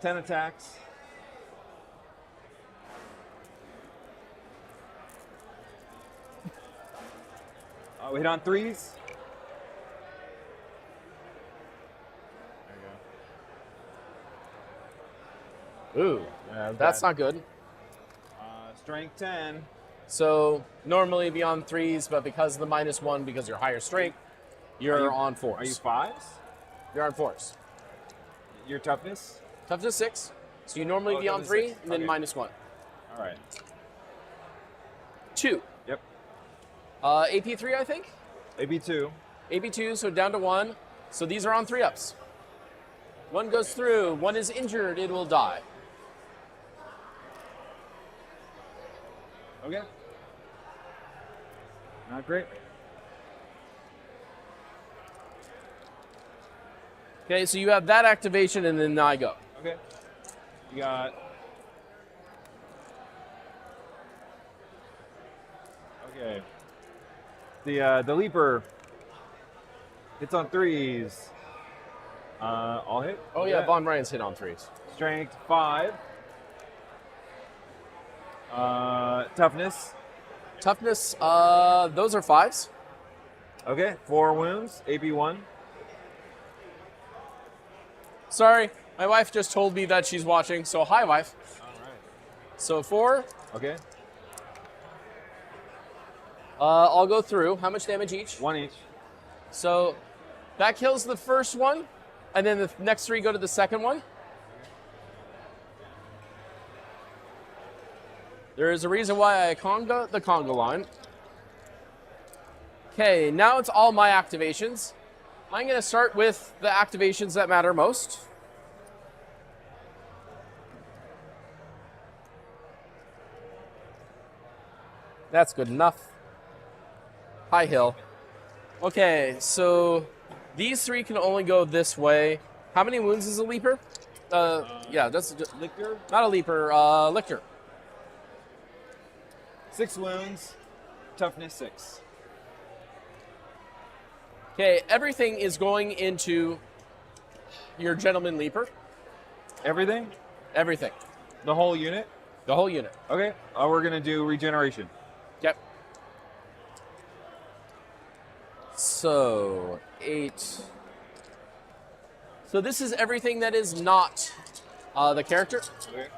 10 attacks. We hit on 3s. Ooh, that's not good. Strength 10. So normally be on 3s, but because of the -1, because you're higher strength, you're on 4s. Are you 5s? You're on 4s. Your toughness? Toughness 6. So you normally be on toughness 3, 6. and then Okay. -1. All right. 2. Yep. AP 3, I think. AP 2. AP 2, so down to 1. So these are on 3-ups. 1 goes through. 1 is injured. It will die. Okay. Not great. Okay, so you have that activation, and then I go. Okay. You got. Okay. The leaper. Hits on 3s. All hit. Oh yeah, Von Ryan's hit on 3s. Strength 5. Toughness. Toughness, those are 5s. Okay. 4 wounds. AP 1. Sorry, my wife just told me that she's watching, so hi, wife. All right. So 4. Okay. I'll go through. How much damage each? 1 each. So that kills the first one, and then the next 3 go to the second one. There is a reason why I conga the conga line. Okay, now it's all my activations. I'm going to start with the activations that matter most. That's good enough. High hill. Okay, so these 3 can only go this way. How many wounds is a leaper? Yeah, that's Lictor. not a leaper. Lictor. 6 wounds. Toughness 6. Okay, everything is going into your gentleman leaper. Everything? Everything. The whole unit? The whole unit. Okay. We're going to do regeneration. Yep. So, 8. So this is everything that is not the character. Okay.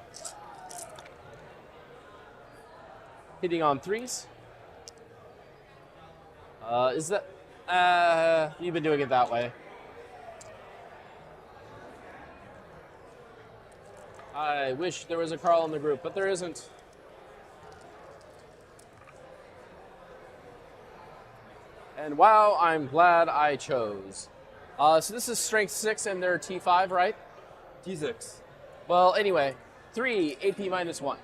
Hitting on 3s. Is that... you've been doing it that way. I wish there was a Carl in the group, but there isn't. And wow, I'm glad I chose. So this is strength 6 and they're T5, right? T6. Well, anyway, 3 AP -1.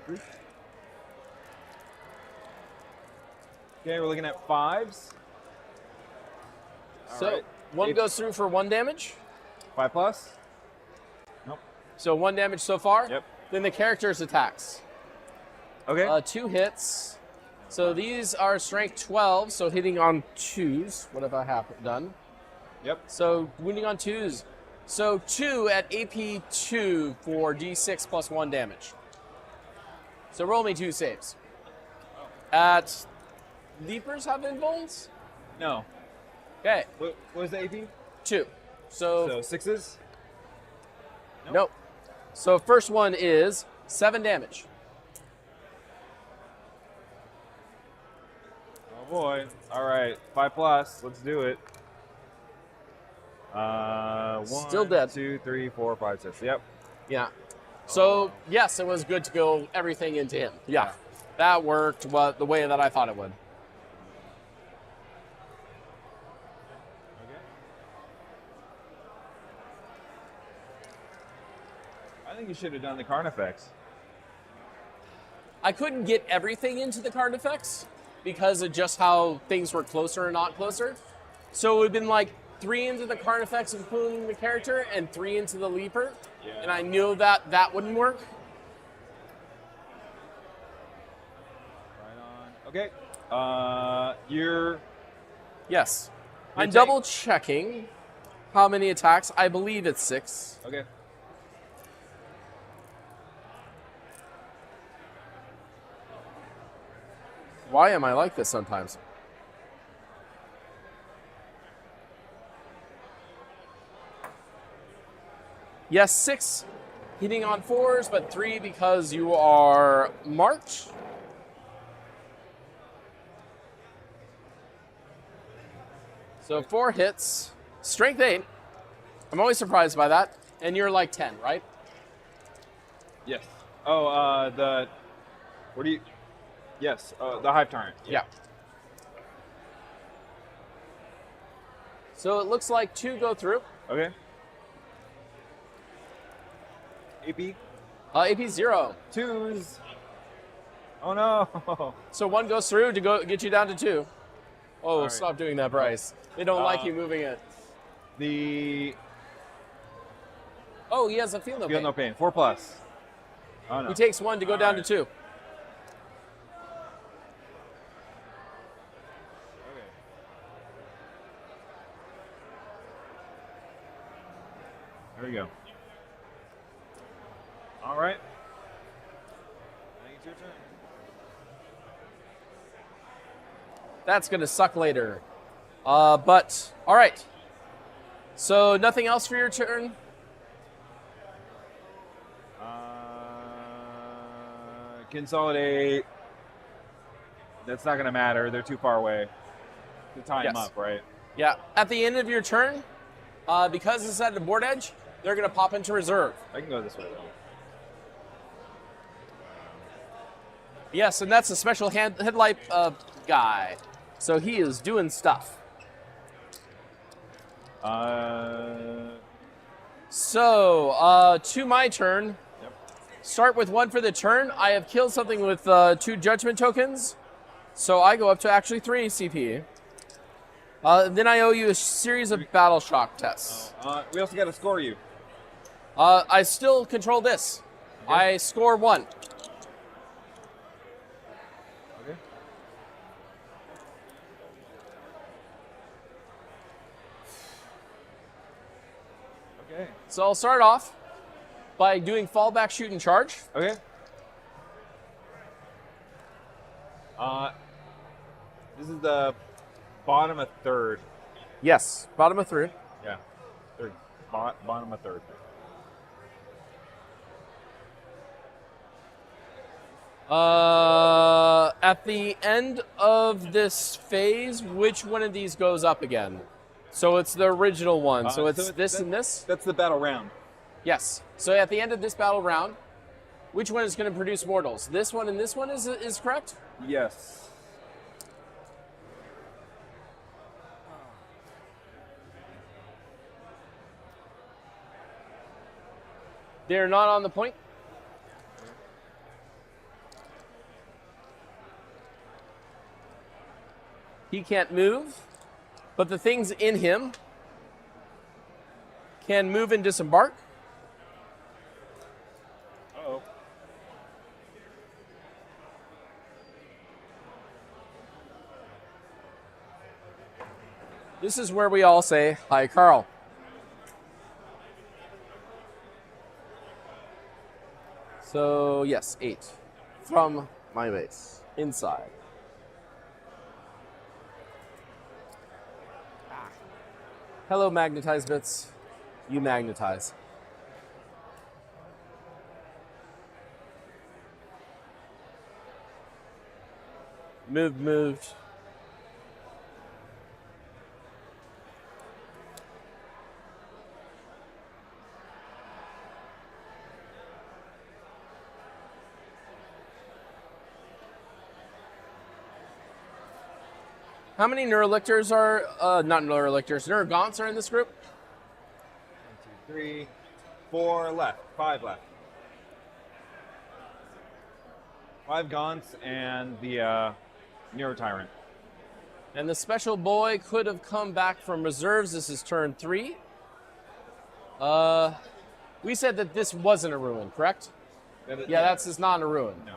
3. Okay, we're looking at 5s. So right. 1 goes through for 1 damage. 5 plus? Nope. So 1 damage so far. Yep. Then the character's attacks. Okay. 2 hits. So these are strength 12, so hitting on 2s. What have I done? Yep. So wounding on 2s. So 2 at AP 2 for D6 plus 1 damage. So roll me 2 saves. At Leapers have invulns? No. Okay, What was the AP? 2. So, So 6s? nope. So first one is 7 damage. Oh boy. All right. 5 plus. Let's do it. 1, Still dead. 2, 3, 4, 5, 6. Yep. Yeah. So yes, it was good to go everything into him. Yeah. That worked the way that I thought it would. think you should have done the Carnifex. I couldn't get everything into the Carnifex because of just how things were closer and not closer. So it would have been like 3 into the Carnifex, including the character, and 3 into the Leaper. Yeah. And I knew that wouldn't work. Right on. Okay. You're. Yes. I'm tank. double checking how many attacks. I believe it's 6. Okay. Why am I like this sometimes? Yes, 6 hitting on 4s, but 3 because you are marked. So 4 hits, strength 8. I'm always surprised by that. And you're like 10, right? Yes. Oh, the. What do you. Yes, the Hive Tyrant. Yeah. So it looks like 2 go through. Okay. AP. AP 0. 2s. Oh no. So 1 goes through to go get you down to 2. Oh, right. stop doing that, Bryce. They don't like you moving it. The. Oh, he has a feel no Feel pain. no pain. 4+. Oh no. He takes 1 to go down to 2. Okay. There we go. All right. I think it's your turn. That's going to suck later. But, all right. So nothing else for your turn? Consolidate. That's not going to matter. They're too far away to tie them Yes. up, right? Yeah. At the end of your turn, because it's at the board edge, they're going to pop into reserve. I can go this way, though. Yes, and that's a special headlight guy. So he is doing stuff. So, to my turn. Yep. Start with 1 for the turn. I have killed something with 2 judgment tokens. So I go up to actually 3 CP. Then I owe you a series of battle shock tests. We also got to score you. I still control this. Okay. I score 1. Okay. Okay. So I'll start off by doing fallback, shoot, and charge. Okay. This is the bottom of 3rd. Yes, bottom of 3. Yeah. 3rd. Bottom of 3rd. At the end of this phase, which one of these goes up again? So it's the original one. So it's this and this? That's the battle round. Yes. So at the end of this battle round, which one is going to produce mortals? This one and this one is correct? Yes. They're not on the point? He can't move, but the things in him can move and disembark. Uh-oh. This is where we all say, hi, Carl. So, yes, 8 from my base, inside. Hello, magnetized bits. You magnetize. Moved. How many Neurolictors are, not Neurolictors, Neurogaunts are in this group? 1, 2, 3, 4 left. 5 left. 5 Gaunts and the Nero Tyrant. And the special boy could have come back from reserves. This is turn 3. We said that this wasn't a ruin, correct? Yeah, that's just not a ruin. No.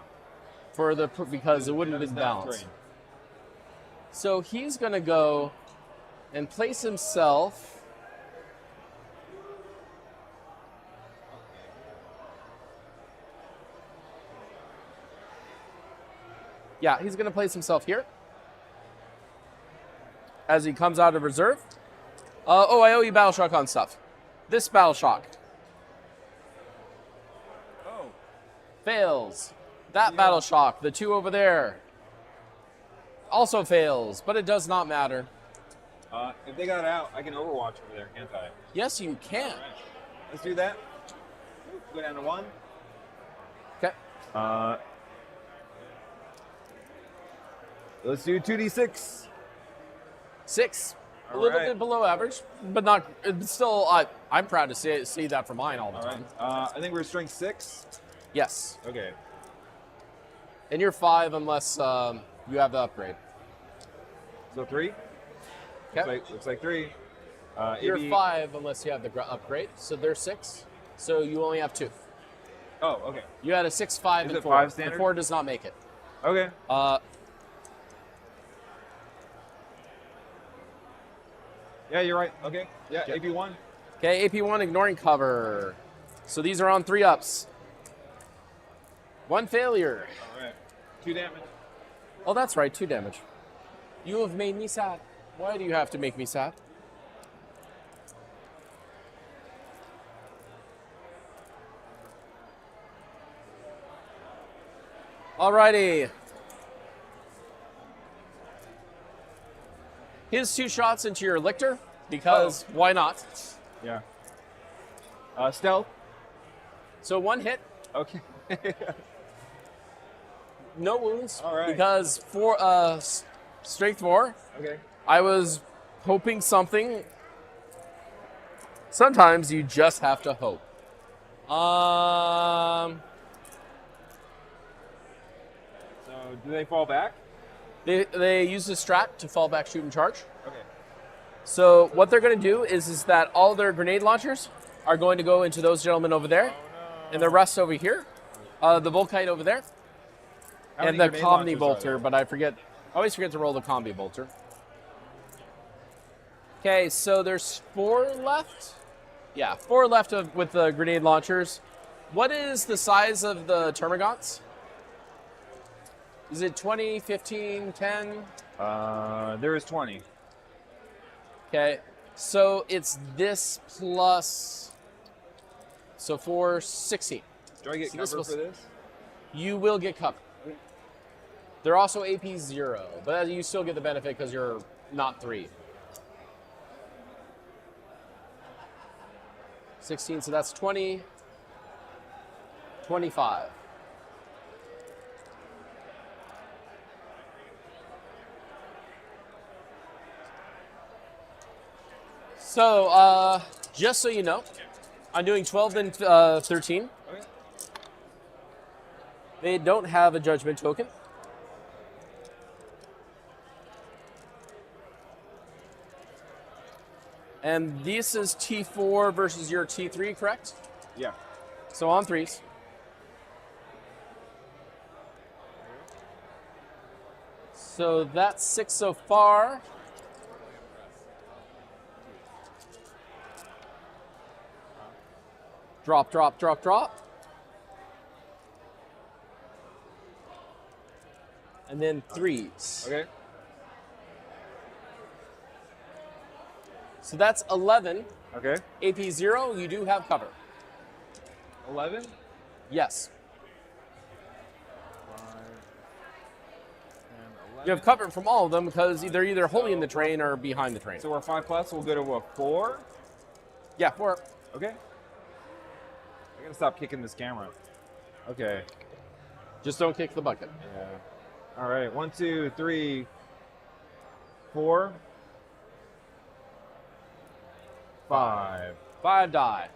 Because it wouldn't have been That is not balanced. terrain. So he's going to go and place himself. Yeah, he's going to place himself here as he comes out of reserve. I owe you Battle Shock on stuff. This Battle Shock Oh. fails. That Battle Shock, the 2 over there, also fails, but it does not matter. If they got out, I can Overwatch over there, can't I? Yes, you can. Let's do that. Go down to 1. Okay. Let's do 2d6. 6. A All little right. bit below average, but not. It's still, I'm proud to see that for mine all the All time. right. I think we're strength 6. Yes. Okay. And you're 5 unless you have the upgrade. So 3. Okay. Looks like 3. You're AB 5 unless you have the upgrade. So they're 6. So you only have 2. Oh, okay. You had a 6, 5, Is and it 4. 5 standard? The 4 does not make it. Okay. Yeah, you're right. Okay. Yeah, Okay. AB1. Okay, AP1 ignoring cover. So these are on 3 ups. 1 failure. All right. 2 damage. Oh, that's right, 2 damage. You have made me sad. Why do you have to make me sad? Alrighty. His 2 shots into your lictor, because why not? Yeah. Stealth. So 1 hit, Okay. no wounds, All right. because for strength 4. Okay. I was hoping something. Sometimes you just have to hope. So do they fall back? They use the strat to fall back, shoot, and charge. Okay. So what they're going to do is that all their grenade launchers are going to go into those gentlemen over there, and the rest over here, the Volkite over there, How and many the grenade Combi launchers are Bolter. there? But I always forget to roll the Combi Bolter. Okay, so there's 4 left. Yeah, 4 left with the grenade launchers. What is the size of the Termagants? Is it 20, 15, 10? There is 20. Okay, so it's this plus, so 4, 16. Do I get So this cover was- for this? You will get cover. They're also AP 0, but you still get the benefit because you're not 3. 16, so that's 20, 25. So, just so you know, I'm doing 12 and 13. Okay. They don't have a judgment token. And this is T4 versus your T3, correct? Yeah. So on 3s. So that's 6 so far. Drop, drop, drop, drop. And then 3s. Okay. So that's 11. Okay. AP 0, you do have cover. 11. Yes. You have cover from all of them because they're either wholly in the train or behind the train. So we're 5 plus. We'll go to a 4. Yeah, 4. Okay. I gotta stop kicking this camera. Okay. Just don't kick the bucket. Yeah. All right. 1, 2, 3, 4, 5. 5 die.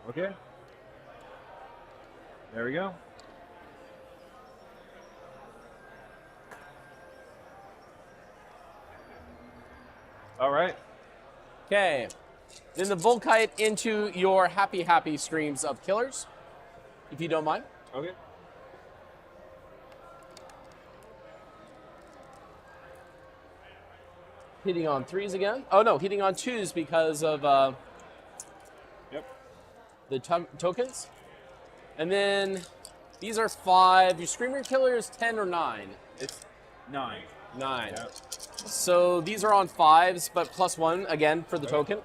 Okay. There we go. All right. Okay. Then the Volkite into your happy streams of killers, if you don't mind. Okay. Hitting on 3s again. Oh no, hitting on 2s because of Yep. the tokens. And then these are 5. Your Screamer Killer is 10 or 9. It's 9. 9. Yep. So these are on 5s, but +1 again for the token.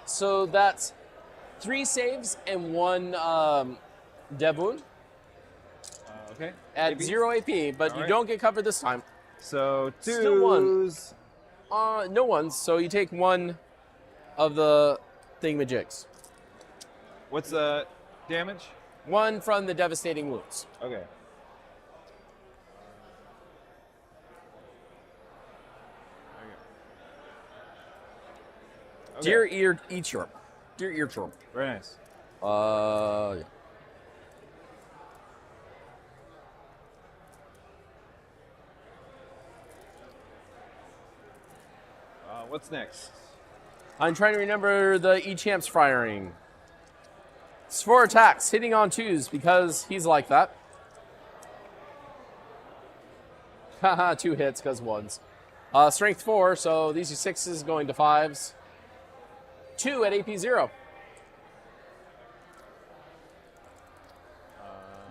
So that's 3 saves and 1 dev wound Okay. at AP? 0 AP, but All you right. don't get covered this time. So Still one. 2s. No ones, so you take 1 of the thingamajigs. What's the damage? 1 from the devastating wounds. Okay. Okay. Dear ear earchorp. Dear earchorp. Very nice. Yeah. What's next? I'm trying to remember the E-Champ's firing. It's 4 attacks, hitting on 2s because he's like that. Haha, 2 hits because 1s. Strength 4, so these are 6s going to 5s. 2 at AP 0.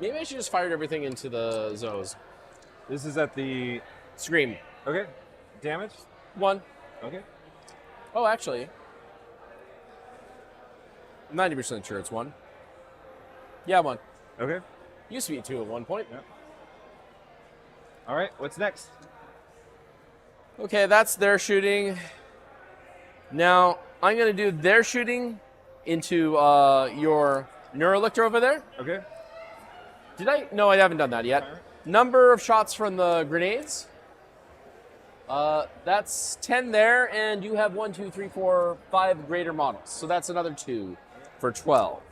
Maybe I should just fire everything into the Zos. This is at the. Scream. Okay. Damage? 1. Okay. Oh, actually. I'm 90% sure it's 1. Yeah, 1. Okay. Used to be 2 at one point. Yep. All right. What's next? Okay, that's their shooting. Now, I'm going to do their shooting into your Neurolictor over there. Okay. Did I? No, I haven't done that yet. Number of shots from the grenades. That's 10 there, and you have 1, 2, 3, 4, 5 greater models. So that's another 2 for 12.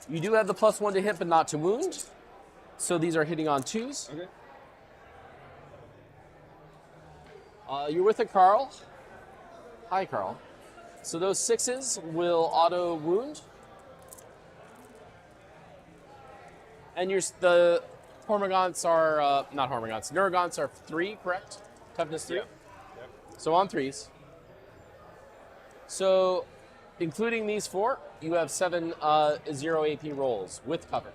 You do have the +1 to hit, but not to wound. So these are hitting on 2s. Okay. You're with a Carl. Hi, Carl. So those 6s will auto wound. And the Hormagaunts are, not Hormagaunts, Neurogaunts are 3, correct? Toughness 3? Yep. So on 3s. So including these 4, you have 7 0 AP rolls with cover.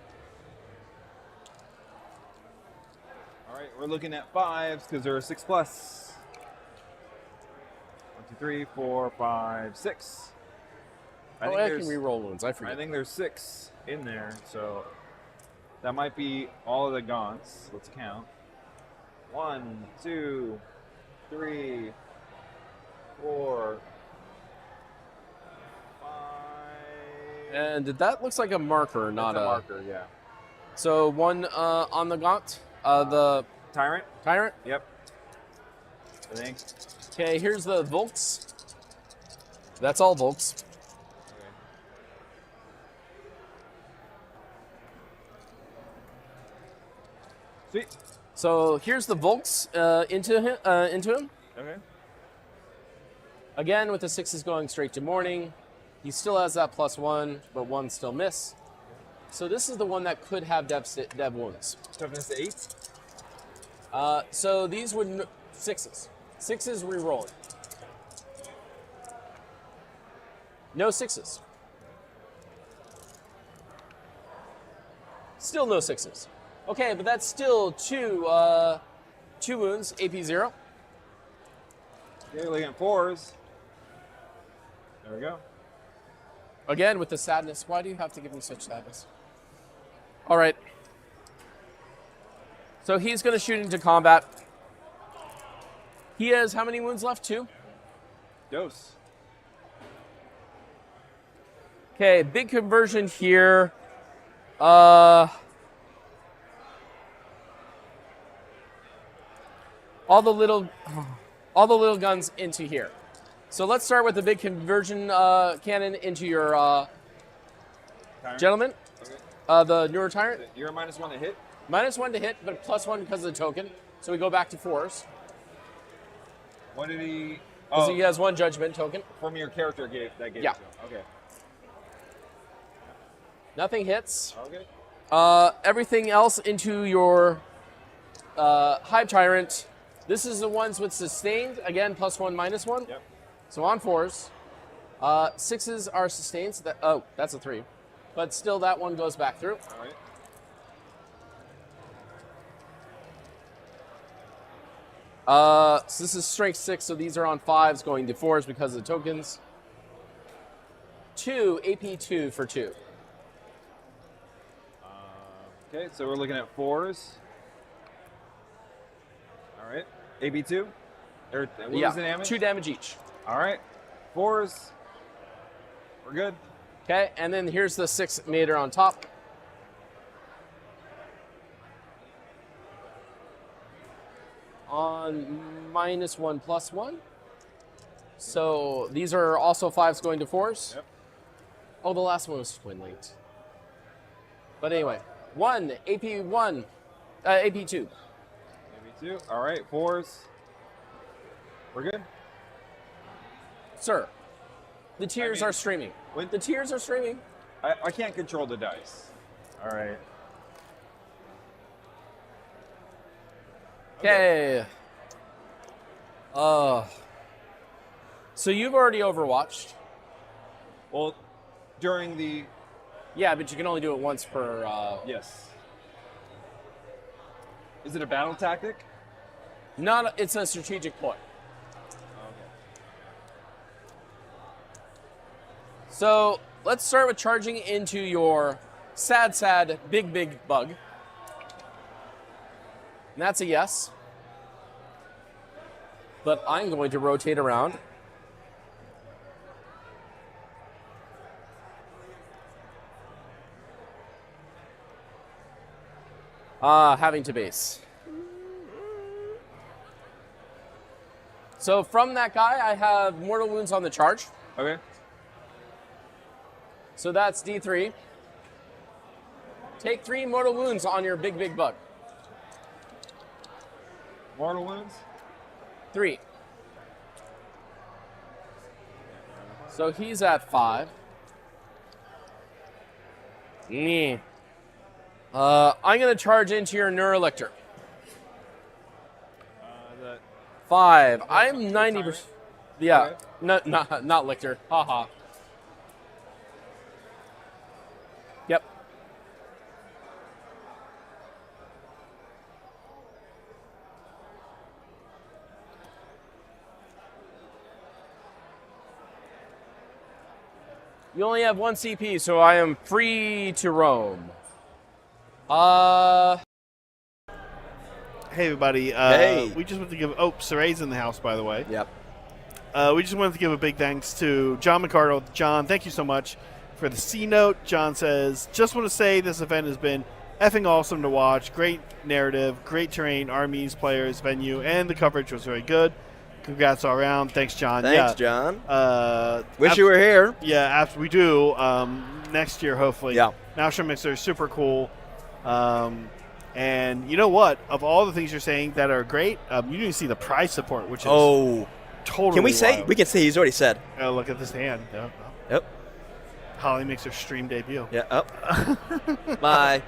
All right. We're looking at 5s because there are 6+. 1, 2, 3, 4, 5, 6. I can re-roll wounds. I forget. I think there's 6 in there, so that might be all of the gaunts. Let's count. 1, 2, 3, 4, 5. And that looks like a marker, not That's a marker, yeah. So 1 on the gaunt, the Tyrant? Tyrant. Yep. I think. Okay, here's the Volks. That's all Volks. Sweet. So here's the Volks into him. Okay. Again, with the 6s going straight to morning. He still has that +1, but 1 still miss. So this is the one that could have dev wounds. Toughness 8. So these would 6s. 6s re-rolling. No 6s. Still no 6s. Okay, but that's still 2 wounds, AP 0. Okay, looking at 4s. There we go. Again, with the sadness. Why do you have to give me such sadness? All right. So he's going to shoot into combat. He has how many wounds left? 2? Dose. Okay, big conversion here. all the little guns into here. So let's start with the big conversion cannon into your gentleman. Okay. The newer tyrant. You're a -1 to hit. -1 to hit, but +1 because of the token. So we go back to 4s. What did he? Because Oh, he has 1 judgment token. from your character gave Yeah. it to him. Okay. Nothing hits. Okay. Everything else into your Hive Tyrant. This is the ones with sustained. Again, +1, -1. Yep. So on 4s. 6s are sustained. So that's a 3. But still, that one goes back through. All right. So this is strength 6, so these are on 5s going to 4s because of the tokens. 2, AP2 for 2. Okay, so we're looking at 4s. All right. AB2? Or what was the damage? 2 damage each. All right. 4s. We're good. Okay, and then here's the 6 meter on top. On -1 +1. So these are also 5s going to 4s. Yep. Oh, the last one was twin linked. But anyway, 1, AP1, AP2. AB2. All right. 4s. We're good. Sir, the tiers are streaming. The tiers are streaming. I can't control the dice. All right. Okay. So you've already overwatched. Well, during the... Yeah, but you can only do it once per... Yes. Is it a battle tactic? It's a strategic ploy. Okay. So let's start with charging into your sad, big bug. And that's a yes. But I'm going to rotate around. Having to base. So from that guy, I have mortal wounds on the charge. Okay. So that's D3. Take 3 mortal wounds on your big bug. Mortal wounds? 3. So he's at 5. I'm going to charge into your Neurolictor. 5. I'm 90%. Yeah. Okay. No, not Lictor. Haha. Yep. You only have 1 CP, so I am free to roam. Hey everybody. Hey. We just want to give. Oh, Saray's in the house, by the way. Yep. We just wanted to give a big thanks to John McCardle. John, thank you so much for the C note. John says, just want to say this event has been effing awesome to watch. Great narrative, great terrain, armies, players, venue, and the coverage was very good. Congrats all around. Thanks, John. Thanks, John. Wish you were here. Yeah, we do. Next year, hopefully. Yeah. Maelstrom Mixer is super cool. And you know what? Of all the things you're saying that are great, you didn't see the prize support, which is totally Can we say? wild. We can say he's already said. Oh, look at this hand. Yep. Yep. Holly makes her stream debut. Yeah. Up. Bye.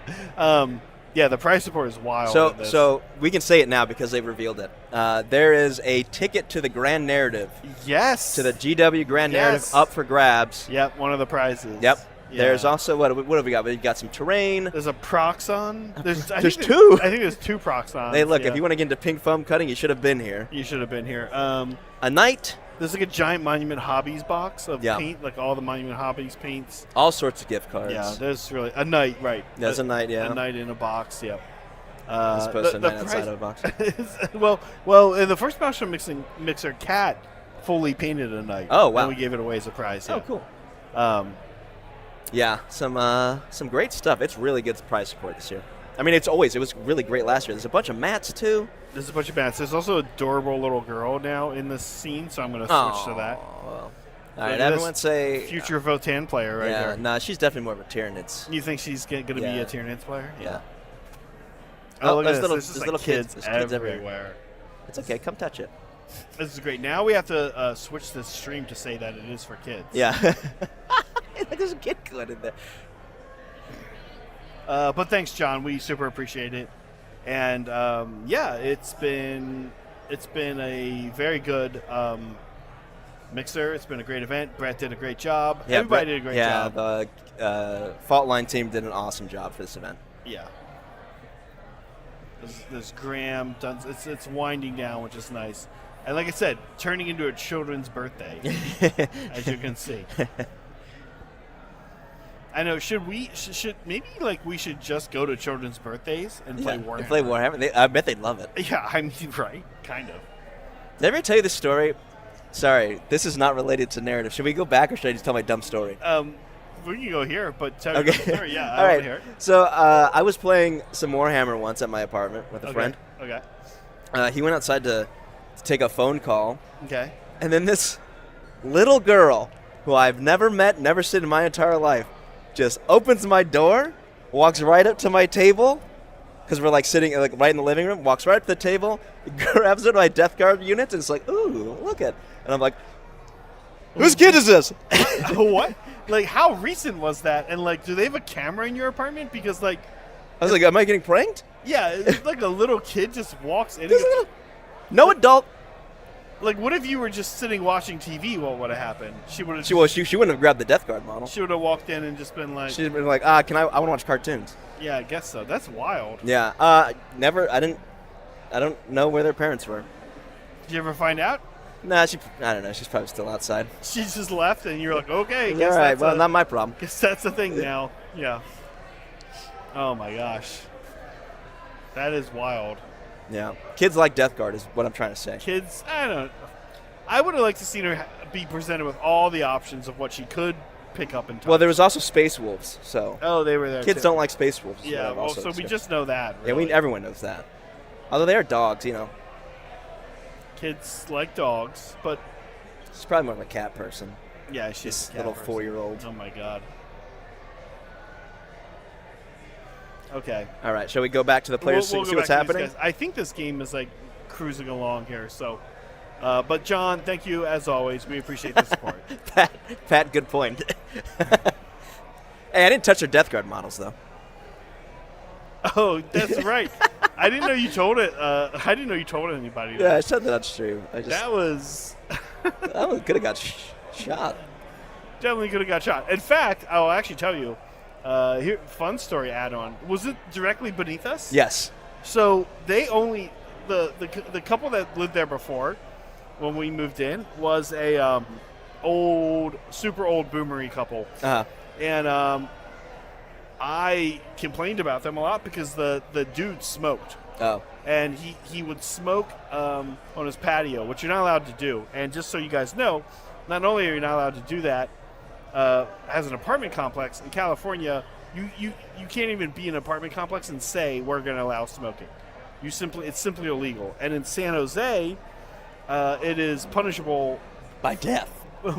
Yeah, the price support is wild. So we can say it now because they've revealed it. There is a ticket to the Grand Narrative. Yes. To the GW Grand Narrative up for grabs. Yep, one of the prizes. Yep. Yeah. There's also what have we got? We've got some terrain. There's a Proxon. There's 2. I think there's 2 Proxons. Hey, look, yeah. if you want to get into pink foam cutting, you should have been here. You should have been here. A knight. There's like a giant Monument Hobbies box of paint, like all the Monument Hobbies paints. All sorts of gift cards. Yeah, there's really a knight, right? There's a knight, yeah. A knight in a box, yep. As opposed to a knight outside of a box. well, in the first Maelstrom Mixer, Cat fully painted a knight. Oh, wow. And we gave it away as a prize. Oh, cool. Yeah, some great stuff. It's really good prize support this year. I mean, it was really great last year. There's a bunch of mats too. There's a bunch of bats. There's also an adorable little girl now in this scene, so I'm going to switch to that. Well. All right, everyone say future Votan player right there. Nah, she's definitely more of a Tyranids. You think she's going to be a Tyranids player? Yeah. Oh, look there's at little, this. There's little kids, kids everywhere. It's okay. Come touch it. This is great. Now we have to switch this stream to say that it is for kids. Yeah. There's a kid going in there. But thanks, John. We super appreciate it. And it's been a very good mixer. It's been a great event. Brett did a great job. Yeah, Everybody did a great job. Yeah, the Fault Line team did an awesome job for this event. Yeah. There's Graham done. It's winding down, which is nice. And like I said, turning into a children's birthday, as you can see. I know. Should we should just go to children's birthdays and play Warhammer? And play Warhammer. I bet they'd love it. Yeah, I mean, right? Kind of. Did I ever tell you this story? Sorry, this is not related to narrative. Should we go back, or should I just tell my dumb story? We can go here, but tell okay. your story. Yeah, all right. Hear it. So I was playing some Warhammer once at my apartment with a friend. Okay. He went outside to take a phone call. Okay. And then this little girl, who I've never met, never seen in my entire life, just opens my door, walks right up to my table, because we're like sitting like right in the living room, walks right up to the table, grabs one of my Death Guard units, and it's like, ooh, look at. And I'm like, whose kid is this? What? Like, how recent was that? And like, do they have a camera in your apartment? Because like, I was like, am I getting pranked? Yeah, it's like a little kid just walks in. No adult. Like, what if you were just sitting watching TV? What would have happened? She would have. She wouldn't have grabbed the Death Guard model. She would have walked in and just been like. She'd have been like, I want to watch cartoons. Yeah, I guess so. That's wild. Yeah. Never. I don't know where their parents were. Did you ever find out? Nah, I don't know. She's probably still outside. She just left, and you're like, okay. All right. Well, not my problem. Guess that's the thing now. Yeah. Oh my gosh. That is wild. Yeah. Kids like Death Guard is what I'm trying to say. Kids, I don't know. I would have liked to seen her be presented with all the options of what she could pick up and touch. Well, there was also Space Wolves, so. Oh, they were there. Kids too. don't like Space Wolves. Yeah. Well, so we just know that. Really. Yeah, everyone knows that. Although they are dogs, you know. Kids like dogs, but she's probably more of a cat person. Yeah, she's a little 4-year-old. Oh my god. Okay. All right. Shall we go back to the players we'll see what's happening? I think this game is like cruising along here. So, but John, thank you as always. We appreciate the support. Pat, good point. Hey, I didn't touch their Death Guard models though. Oh, that's right. I didn't know you told it. I didn't know you told anybody. Yeah, I said that on stream. That was. That one could have got shot. Definitely could have got shot. In fact, I'll actually tell you. Here, fun story add-on. Was it directly beneath us? Yes. So they only the couple that lived there before, when we moved in, was a super old boomery couple. Uh-huh. And I complained about them a lot because the dude smoked. Oh. And he would smoke on his patio, which you're not allowed to do. And just so you guys know, not only are you not allowed to do that, as an apartment complex in California, you can't even be in an apartment complex and say we're going to allow smoking. It's simply illegal. And in San Jose, it is punishable by death.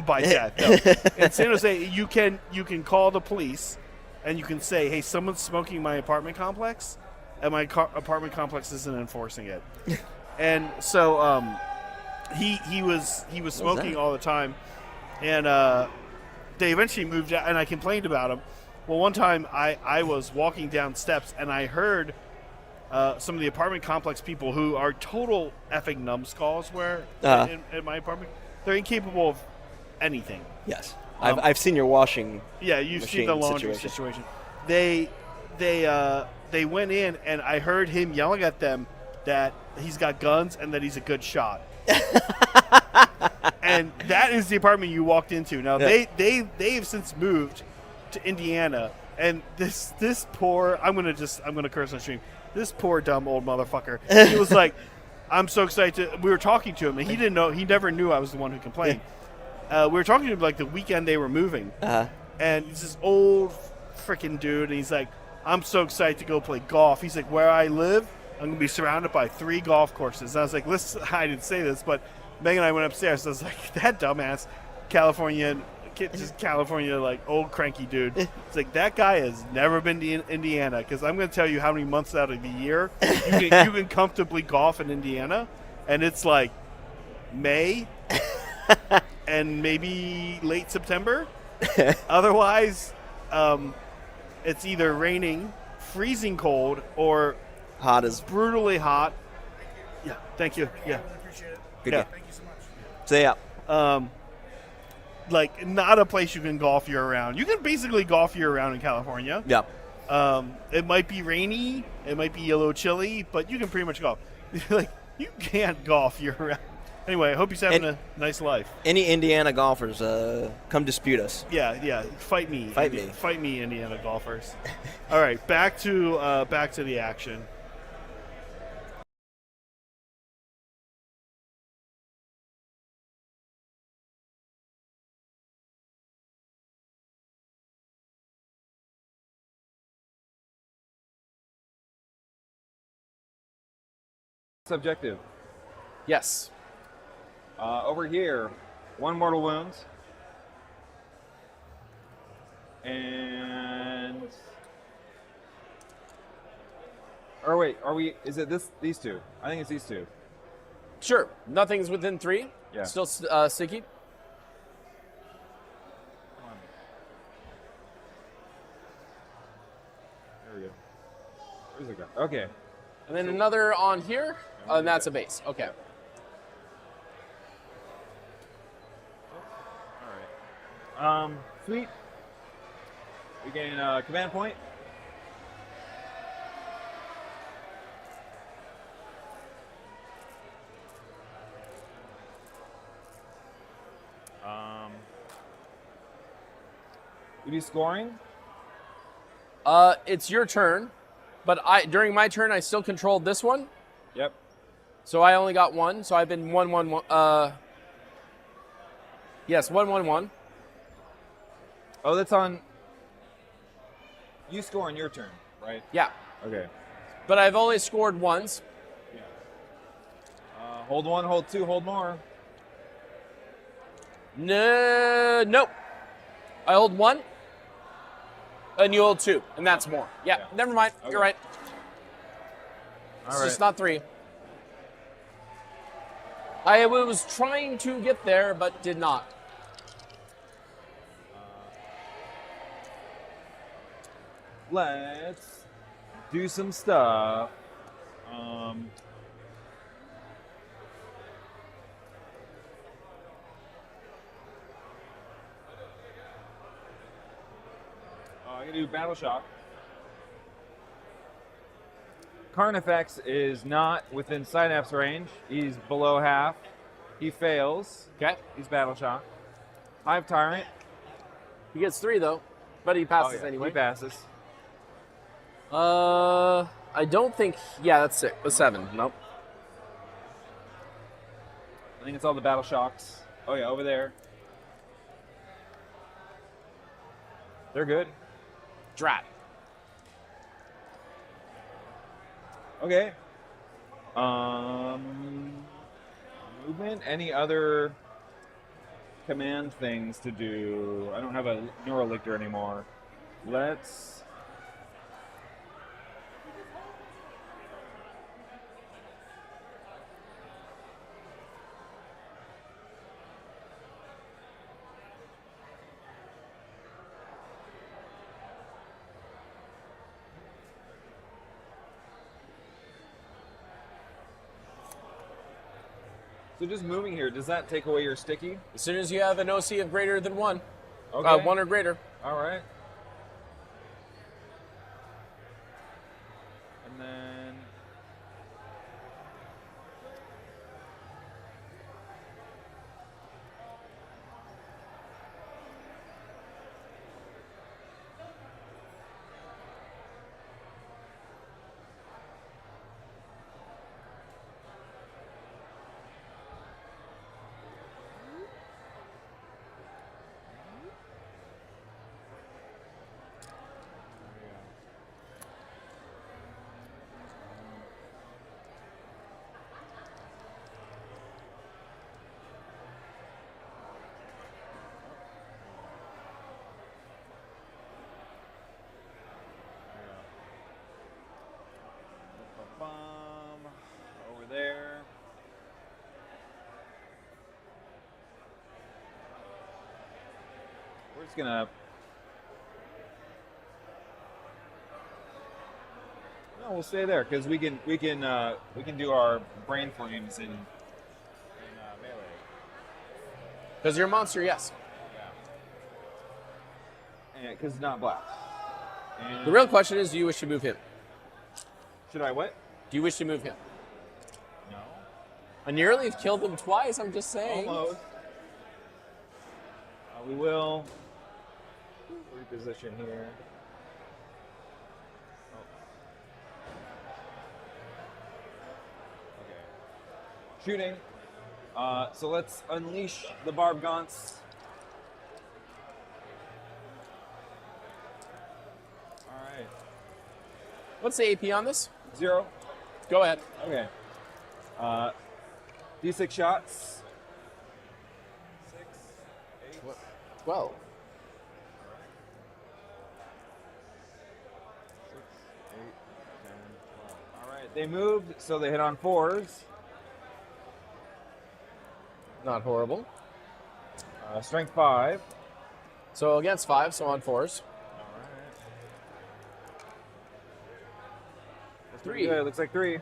By death. No. In San Jose, you can call the police and you can say, "Hey, someone's smoking in my apartment complex, and my apartment complex isn't enforcing it." And so he was smoking all the time, and they eventually moved out, and I complained about him. Well, one time I was walking down steps, and I heard some of the apartment complex people who are total effing numbskulls in my apartment. They're incapable of anything. Yes. I've seen your washing. Yeah, you've seen the laundry situation. They went in, and I heard him yelling at them that he's got guns and that he's a good shot. And that is the apartment you walked into. Now they've since moved to Indiana, and this poor I'm gonna curse on stream. This poor dumb old motherfucker. He was like, I'm so excited. We were talking to him, and he didn't know. He never knew I was the one who complained. We were talking to him like the weekend they were moving, and he's this old freaking dude, and he's like, I'm so excited to go play golf. He's like, where I live, I'm going to be surrounded by 3 golf courses. And I was like, listen, I didn't say this, but Megan and I went upstairs. I was like, that dumbass California, like, old cranky dude. It's like, that guy has never been to Indiana, because I'm going to tell you how many months out of the year you can comfortably golf in Indiana, and it's like May and maybe late September. Otherwise, it's either raining, freezing cold, or Hot as brutally hot. Yeah, thank you. Yeah. good. Yeah. Thank you so much. So yeah. Like, not a place you can golf year round. You can basically golf year round in California. Yeah. It might be rainy, it might be a little chilly, but you can pretty much golf. Like, you can't golf year round. Anyway, I hope he's having a nice life. Any Indiana golfers, come dispute us. Yeah. Fight me. Fight me. Fight me, Indiana golfers. All right, back to the action. Subjective. Yes. Over here, 1 mortal wound. And... Or wait, is it these 2? I think it's these 2. Sure. Nothing's within 3. Yeah. Still sticky. There we go. Where's it go? Okay. And then another on here, and that's a base. Okay. All right. Sweet. We gain a command point. We do scoring. It's your turn, but during my turn I still controlled this one. Yep. So I only got 1. So I've been 1-1-1. Yes, 1-1-1. Oh, that's on. You score on your turn, right? Yeah. Okay. But I've only scored once. Yeah. Hold 1, hold 2, hold more. No, nope. I hold 1, and you hold 2, and that's more. Yeah. Never mind. Okay. You're right. All It's right. just not 3. I was trying to get there, but did not. Let's do some stuff. I'm gonna do Battle Shock. Carnifex is not within Synapse range. He's below half. He fails. Okay. He's Battle Shock. Hive Tyrant. He gets 3 though, but he passes anyway. He passes. I don't think. Yeah, that's 6. 7. Nope. I think it's all the Battle Shocks. Oh yeah, over there. They're good. Drat. Okay. Movement. Any other command things to do? I don't have a Neurolictor anymore. Let's. So just moving here, does that take away your sticky? As soon as you have an OC of greater than 1. Okay. 1 or greater. All right. And then... just gonna. No, we'll stay there because we can do our brain flames in melee. Because you're a monster, yes. Yeah. Because it's not blast. And The real question is, do you wish to move him? should I what? Do you wish to move him? No. I nearly have killed him twice, I'm just saying. Almost. We will reposition here. Okay. Shooting. So let's unleash the Barb Gaunts. All right. What's the AP on this? 0. Go ahead. Okay. D6 shots. 6, 8. 12. 6, 8, 10, 12. All right, they moved, so they hit on 4s. Not horrible. Strength 5. So against 5, so on 4s. All right. 3. Good. Looks like 3.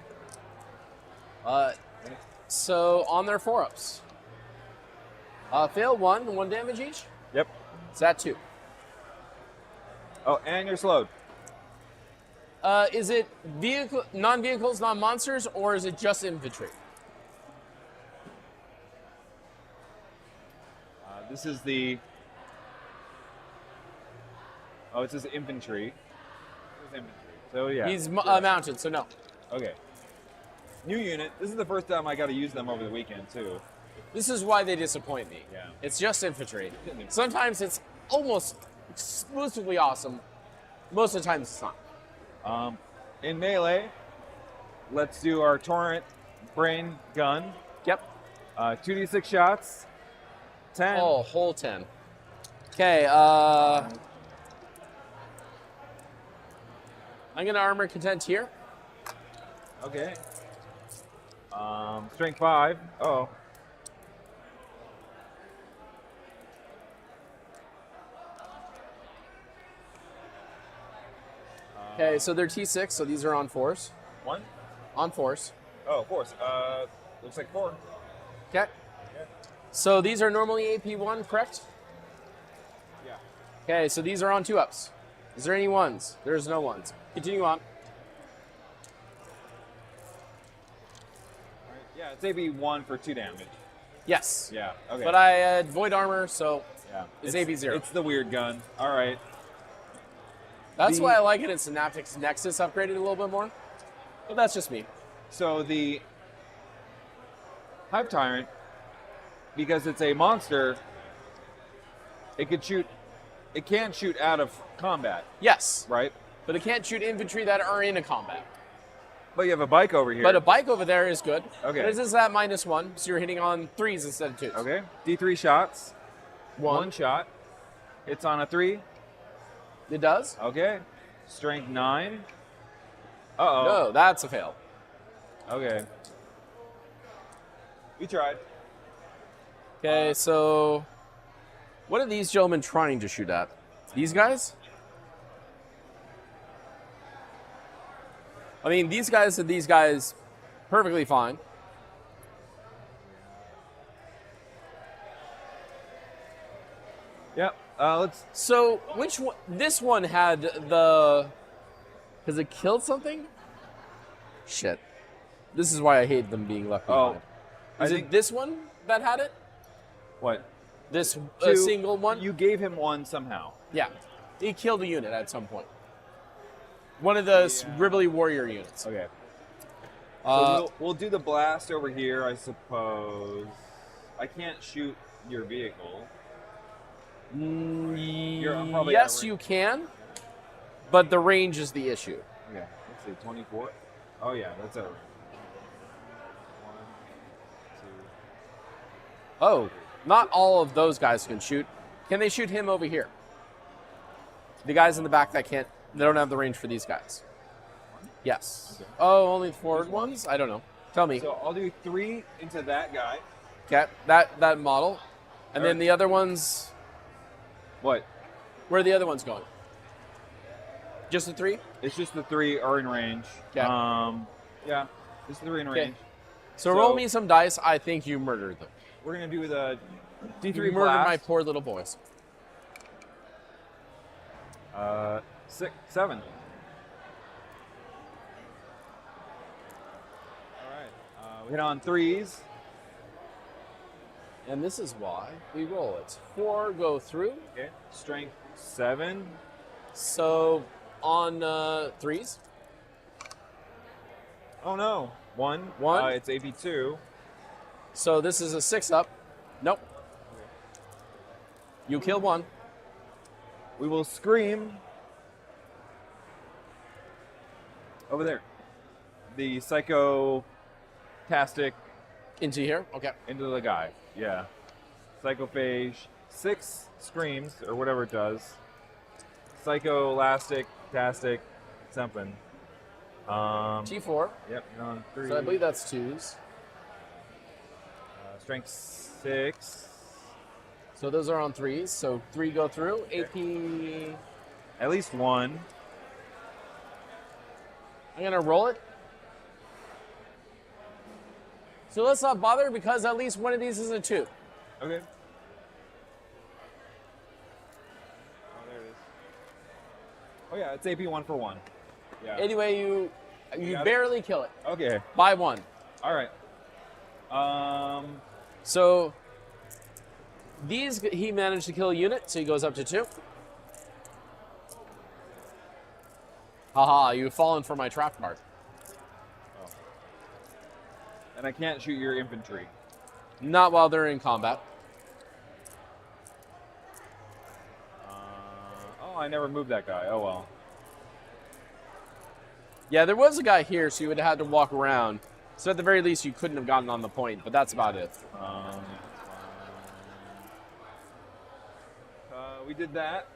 So on their 4-ups. Fail 1 damage each. Yep. Is that 2? Oh, and you're slowed. Is it non-vehicles, non-monsters, or is it just infantry? This is the. Oh, it says infantry. It says infantry. So yeah. He's mounted, so no. Okay. New unit. This is the first time I got to use them over the weekend too. This is why they disappoint me. Yeah. It's just infantry. Sometimes it's almost exclusively awesome. Most of the time it's not. In melee, let's do our torrent brain gun. Yep. 2d6 shots. 10. Oh, whole 10. Okay, I'm gonna armor content here. Okay. Strength 5. Oh. Okay, so they're T6, so these are on 4s. 1? On 4s. Oh, 4. Looks like 4. Okay. So these are normally AP1, correct? Yeah. Okay, so these are on 2-ups. Is there any 1s? There's no 1s. Continue on. Yeah, it's AB 1 for 2 damage. Yes. Yeah. Okay. But I had void armor, so yeah, it's AP 0. It's the weird gun. All right. That's why I like it in Synaptics Nexus upgraded a little bit more. But that's just me. So the Hive Tyrant, because it's a monster, it could shoot. It can shoot out of combat. Yes. Right. But it can't shoot infantry that are in a combat. But you have a bike over here. But a bike over there is good. Okay. But this is at -1, so you're hitting on 3s instead of 2s. Okay. D3 shots. 1. 1 shot. It's on a 3. It does? Okay. Strength 9. Uh-oh. No, that's a fail. Okay. We tried. Okay, so what are these gentlemen trying to shoot at? These guys? I mean, these guys and these guys, perfectly fine. Yep. Let's. So, which one? This one had the. Has it killed something? Shit. This is why I hate them being left behind. Is it this one that had it? What? This Two. single one? You gave him one somehow. Yeah. He killed a unit at some point. One of the Scribbly Warrior units. Okay. So we'll do the blast over here, I suppose. I can't shoot your vehicle. Probably Yes, you can, but the range is the issue. Okay, let's see, 24. Oh yeah, that's over. 1, 2. Oh, not all of those guys can shoot. Can they shoot him over here? The guys in the back that can't, they don't have the range for these guys. Yes. Okay. Oh, only the forward ones? I don't know. Tell me. So I'll do 3 into that guy. Okay, that model. And then the other ones, What? Where are the other ones going? Just the 3? It's just the 3 are in range. Yeah. Yeah, just the 3 in Okay. range. So roll me some dice. I think you murdered them. We're gonna do the D3 You murdered blast. my poor little boys. 6, 7. All right. We hit on 3s. And this is why we roll it. 4 go through. Okay. Strength 7. So on 3s. Oh no. 1. 1. It's AP2. So this is a 6 up. Nope. You kill 1. We will scream. Over there. The psychotastic Into here? Okay. into the guy. Yeah. Psychophage. 6 screams, or whatever it does. Psycholastic, tastic, something. T4. Yep, you're on 3. So I believe that's 2s. Strength 6. So those are on 3s. So 3 go through. AP. At least 1. I'm going to roll it. So let's not bother because at least one of these is a 2. Okay. Oh, there it is. Oh yeah, it's AP 1 for 1. Yeah. Anyway, you got barely kill it. Okay. By 1. All right. So these, he managed to kill a unit, so he goes up to 2. Haha, you've fallen for my trap card. And I can't shoot your infantry. Not while they're in combat. Oh, I never moved that guy. Oh well. Yeah, there was a guy here, so you would have had to walk around. So at the very least, you couldn't have gotten on the point, but that's about it. We did that.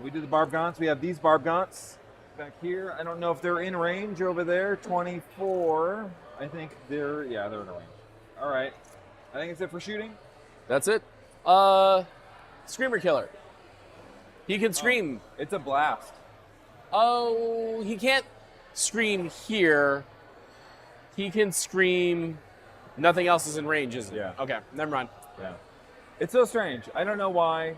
We did the barb gaunts. We have these barb gaunts back here. I don't know if they're in range over there. 24. I think they're in range. All right. I think it's it for shooting. That's it. Screamer killer. He can scream. It's a blast. Oh, he can't scream here. He can scream. Nothing else is in range, is it? Yeah. Okay, never mind. Yeah. It's so strange. I don't know why.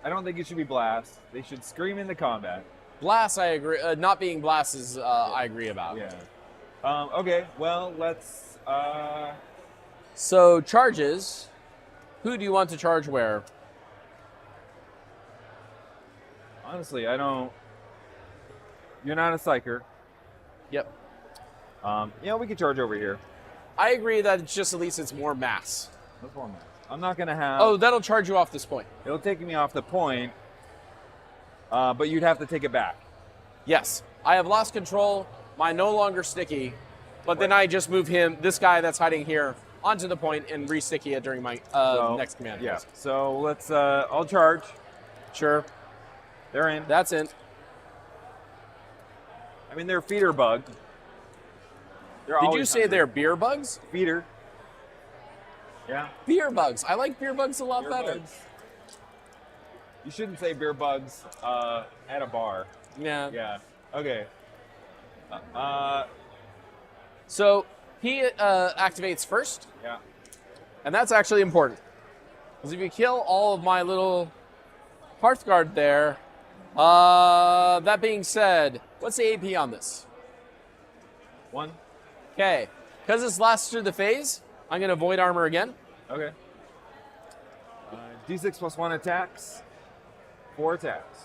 I don't think it should be blast. They should scream in the combat. Blast, I agree. Not being blast is I agree about. Yeah. Okay. Well, let's. So charges. Who do you want to charge where? Honestly, I don't. You're not a psyker. Yep. We could charge over here. I agree that it's just at least it's more mass. That's one mass. I'm not gonna have. Oh, that'll charge you off this point. It'll take me off the point, but you'd have to take it back. Yes, I have lost control. Mine no longer sticky, but then I just move him, this guy that's hiding here, onto the point and re-sticky it during my next command. Yeah. phase. So let's. I'll charge. Sure. They're in. That's in. I mean, they're feeder bug. Did you say they're beer bugs? Feeder. Yeah. Beer bugs. I like beer bugs a lot Beer better. bugs. You shouldn't say beer bugs at a bar. Yeah. Yeah. Okay. So he activates first, Yeah. and that's actually important. Because if you kill all of my little Hearthguard there, that being said, what's the AP on this? 1. Okay. Because this lasts through the phase, I'm going to Void Armor again. Okay. D6 plus 1 attacks. 4 attacks.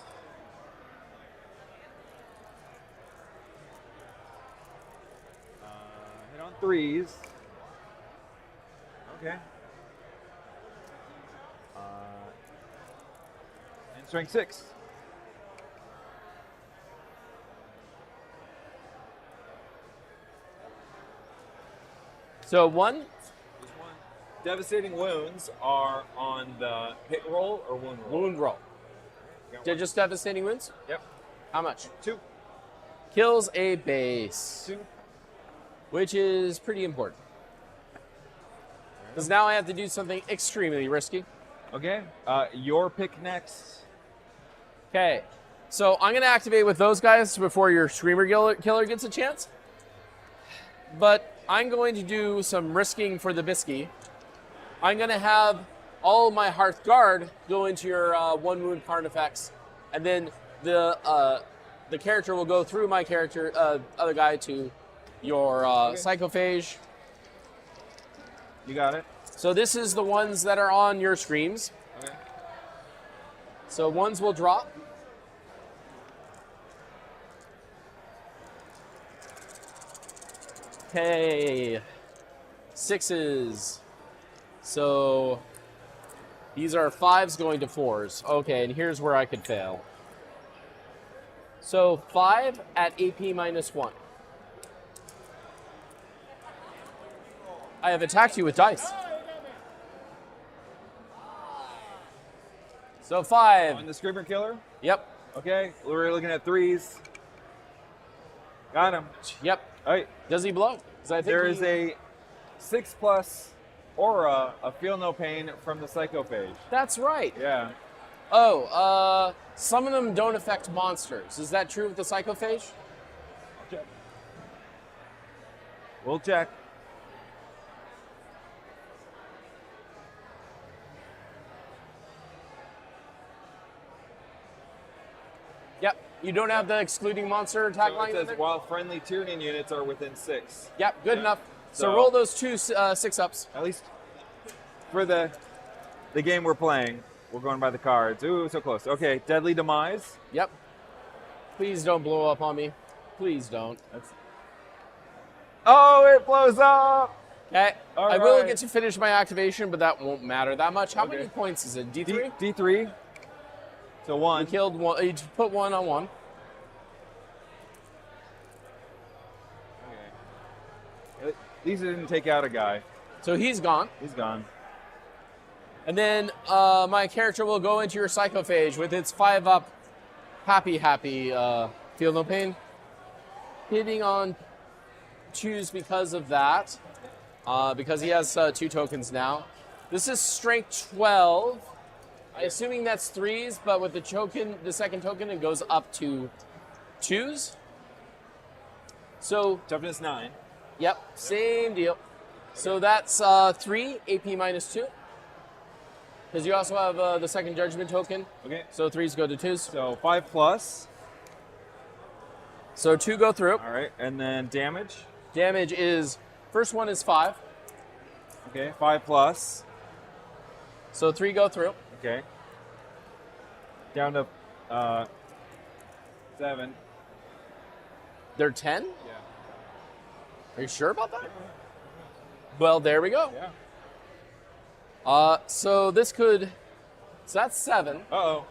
Hit on 3s. Okay. And strength 6. So 1. Just 1. Devastating wounds are on the hit roll or wound roll? Wound roll. Got Did one. just devastating wounds? Yep. How much? 2. Kills a base, 2. which is pretty important. Because now I have to do something extremely risky. Okay. Your pick next. Okay. So I'm going to activate with those guys before your Screamer Killer gets a chance. But I'm going to do some risking for the biscuit. I'm going to have all of my Hearth Guard go into your 1 wound card effects. And then the character will go through my character, other guy, to your Psychophage. You got it. So this is the ones that are on your screens. Okay. So ones will drop. Okay. 6s. So these are 5s going to 4s. Okay, and here's where I could fail. So 5 at AP -1. I have attacked you with dice. So 5. On the Screamer Killer? Yep. Okay, we're looking at 3s. Got him. Yep. All right. Does he blow? There is a 6+ aura of Feel No Pain from the Psychophage. That's right. Yeah. Oh, some of them don't affect monsters. Is that true with the Psychophage? Check. We'll check. Yep. You don't have the excluding monster attack So line it in says there? while friendly Tyrannian units are within 6. Yep, good enough. So So- roll those two 6-ups. At least for the game we're playing, we're going by the cards. Ooh, so close. Okay, Deadly Demise. Yep. Please don't blow up on me. Please don't. Oh, it blows up! Okay. All I will right. get to finish my activation, but that won't matter that much. How Okay. many points is it? D3? D3. So 1. You killed one. You put 1 on 1. Okay. These didn't take out a guy. So he's gone. He's gone. And then my character will go into your Psychophage with its 5-up happy, Feel No Pain. Hitting on 2s because of that. Because he has 2 tokens now. This is strength 12. Assuming that's 3s, but with the second token, it goes up to 2s. So, Toughness 9. yep, same deal. So that's 3 AP -2. Because you also have the second judgment token. Okay. So 3s go to 2s. So 5+. So 2 go through. All right, and then damage. Damage is, first one is 5. Okay, 5+. So 3 go through. Okay. Down to 7. They're 10? Yeah. Are you sure about that? Well, there we go. Yeah. So this could, so that's 7. Uh-oh.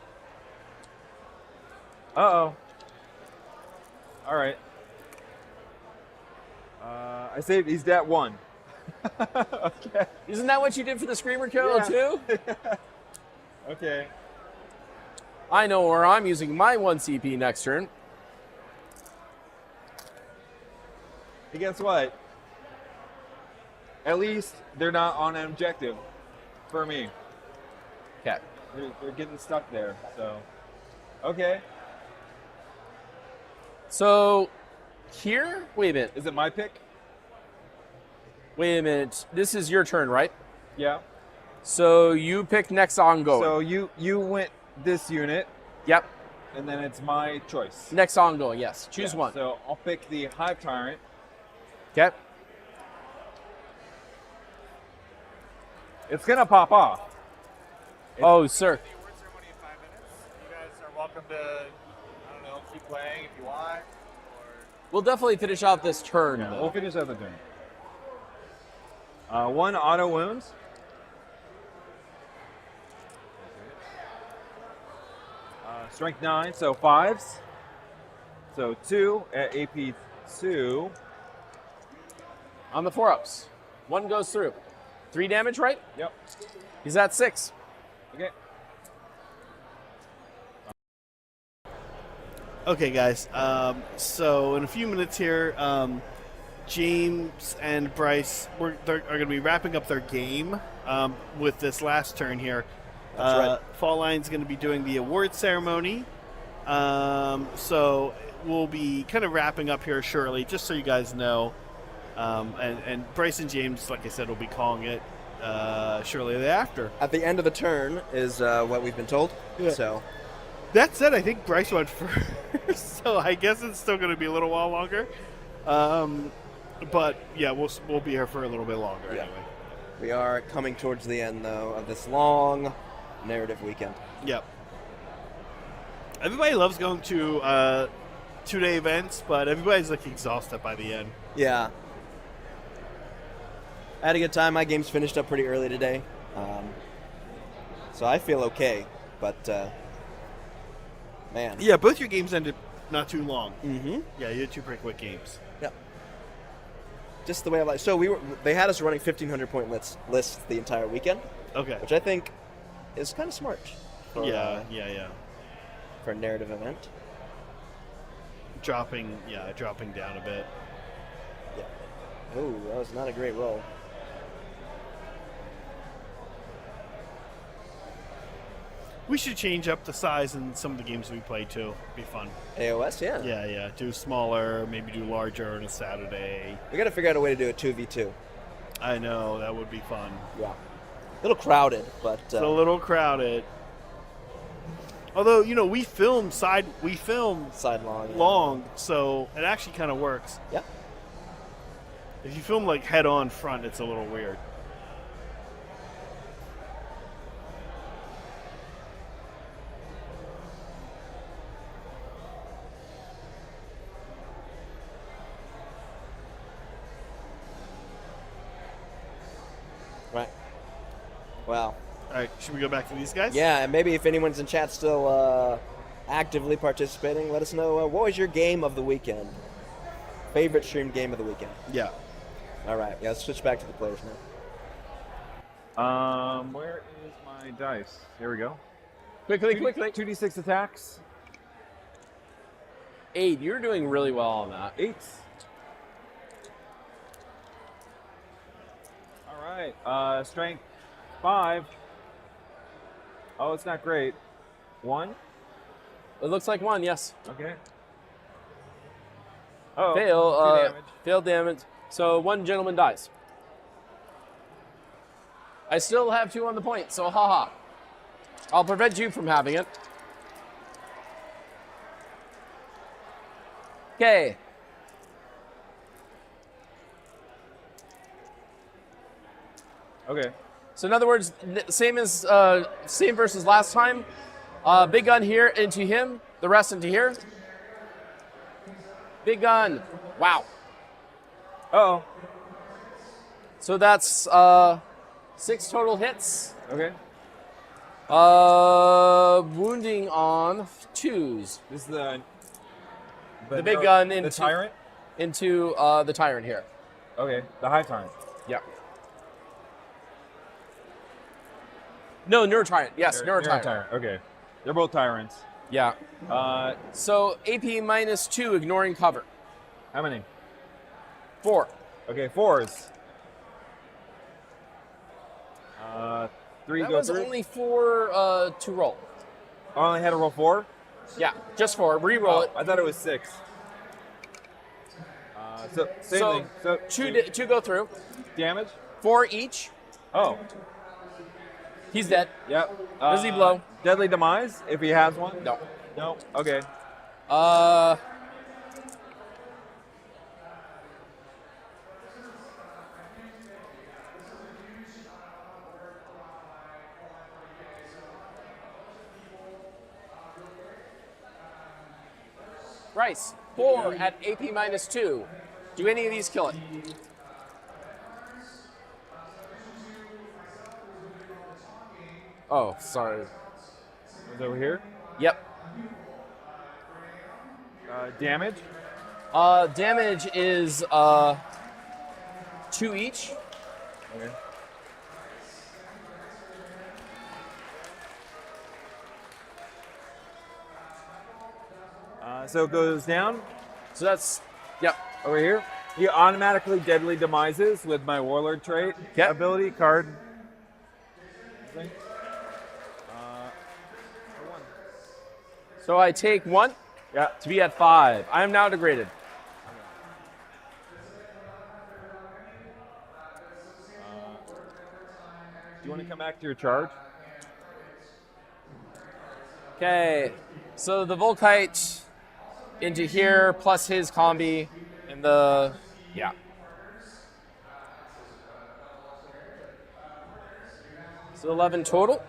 Uh-oh. All right. I saved, he's at 1. Okay. Isn't that what you did for the Screamer Killer Yeah. too? Okay. I know where I'm using my 1 CP next turn. Hey, guess what? At least they're not on an objective for me. Okay. They're getting stuck there, so. Okay. So here, wait a minute. Is it my pick? Wait a minute. This is your turn, right? Yeah. So you pick next ongoing. So you went this unit, Yep. and then it's my choice. Next ongoing, yes. Choose Yeah, one. So I'll pick the Hive Tyrant. Okay. It's gonna pop off. Oh, sir. The award ceremony in 5 minutes. You guys are welcome to, I don't know, keep playing if you want. Or We'll definitely finish out this turn, Yeah, though. we'll finish out the turn. 1 auto wounds. Strength 9, so 5s. So 2 at AP 2. On the 4-ups. 1 goes through. 3 damage, right? Yep. He's at 6. Okay. Okay, guys. So in a few minutes here, James and Bryce are going to be wrapping up their game with this last turn here. That's right. Fall Line's going to be doing the award ceremony. So we'll be kind of wrapping up here shortly, just so you guys know. And Bryce and James, like I said, will be calling it shortly thereafter. At the end of the turn is what we've been told. Yeah. So That said, I think Bryce went first, so I guess it's still going to be a little while longer. But yeah, we'll be here for a little bit longer anyway. we are coming towards the end, though, of this long narrative weekend. Yep. Everybody loves going to 2-day events, but everybody's like exhausted by the end. Yeah. I had a good time. My game's finished up pretty early today. So I feel okay, but man. Yeah, both your games ended not too long. Mm-hmm. Yeah, you had 2 pretty quick games. Yep. Just the way I like. So they had us running 1,500 point lists the entire weekend. Okay. Which I think is kind of smart. For, Yeah. For a narrative event. Dropping down a bit. Yeah. Oh, that was not a great roll. We should change up the size in some of the games we play too. Be fun. AOS, yeah. Yeah. Do smaller, maybe do larger on a Saturday. We got to figure out a way to do a 2v2. I know, that would be fun. Yeah. A little crowded, but It's a little crowded. Although, we film sidelong. long, so it actually kind of works. Yeah. If you film like head on front, it's a little weird. Right. Wow. All right, should we go back to these guys? Yeah, and maybe if anyone's in chat still actively participating, let us know what was your game of the weekend? Favorite streamed game of the weekend? Yeah. All right. Yeah, let's switch back to the players now. Where is my dice? Here we go. Quickly. 2d6 attacks. 8. You're doing really well on that. 8. All right. Strength 5. Oh, it's not great. 1. It looks like 1, yes. Okay. Oh, Fail. 2 damage. Failed damage. So 1 gentleman dies. I still have 2 on the point, so haha. I'll prevent you from having it. Okay. Okay. So in other words, same versus last time. Big gun here into him. The rest into here. Big gun. Wow. Uh-oh. So that's 6 total hits. Okay. Wounding on 2s. This is the big gun into the tyrant? Into the tyrant here. Okay. The high tyrant. Yeah. No, Neurotyrant. Yes, Neurotyrant. Okay. They're both tyrants. Yeah. So AP -2, ignoring cover. How many? 4. Okay, 4s. 3 That go was through. only 4 to roll. I only had to roll 4? Yeah, just 4. Re-roll it. I thought it was 6. So same thing. So 2 go through. damage. 4 each. Oh. He's dead. Yep. Does he blow? Deadly demise if he has one. No. No. Okay. Bryce, 4 at AP -2. Do any of these kill it? Oh, sorry. Is over here? Yep. Damage. Damage is 2 each. Okay. So it goes down. So that's, yep. Over here. He automatically deadly demises with my warlord trait ability card. So I take 1 to be at 5. I am now degraded. Do you want to come back to your charge? Okay, so the Volkite into here plus his combi and the, yeah. So 11 total.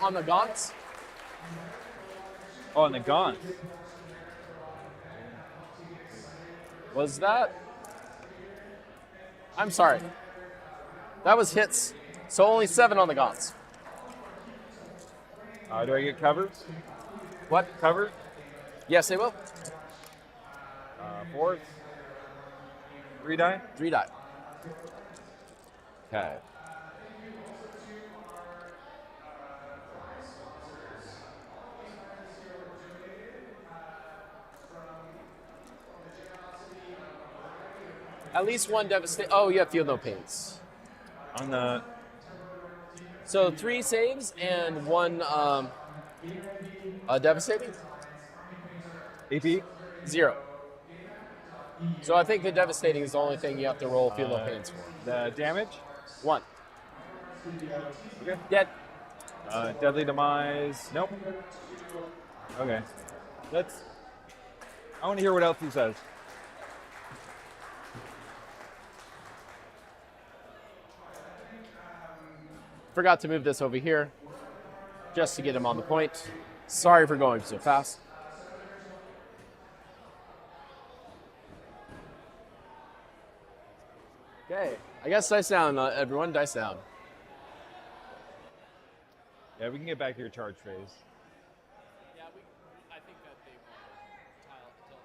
On the gaunts. Oh, and the gaunts. Was that? I'm sorry. That was hits. So only 7 on the gaunts. Do I get covered? What? Covered? Yes, they will. 4. 3 die? 3 die. Okay. At least 1 devastate. Oh, yeah, feel no pains. On the. So 3 saves and 1 devastating. AP? 0. So I think the devastating is the only thing you have to roll feel no pains for. The damage? 1. Okay. Dead. Deadly demise. Nope. Okay. I want to hear what else he says. Forgot to move this over here just to get him on the point. Sorry for going so fast. Okay, I guess dice down, everyone. Dice down. Yeah, we can get back to your charge phase. Yeah, I think that they want tile dice.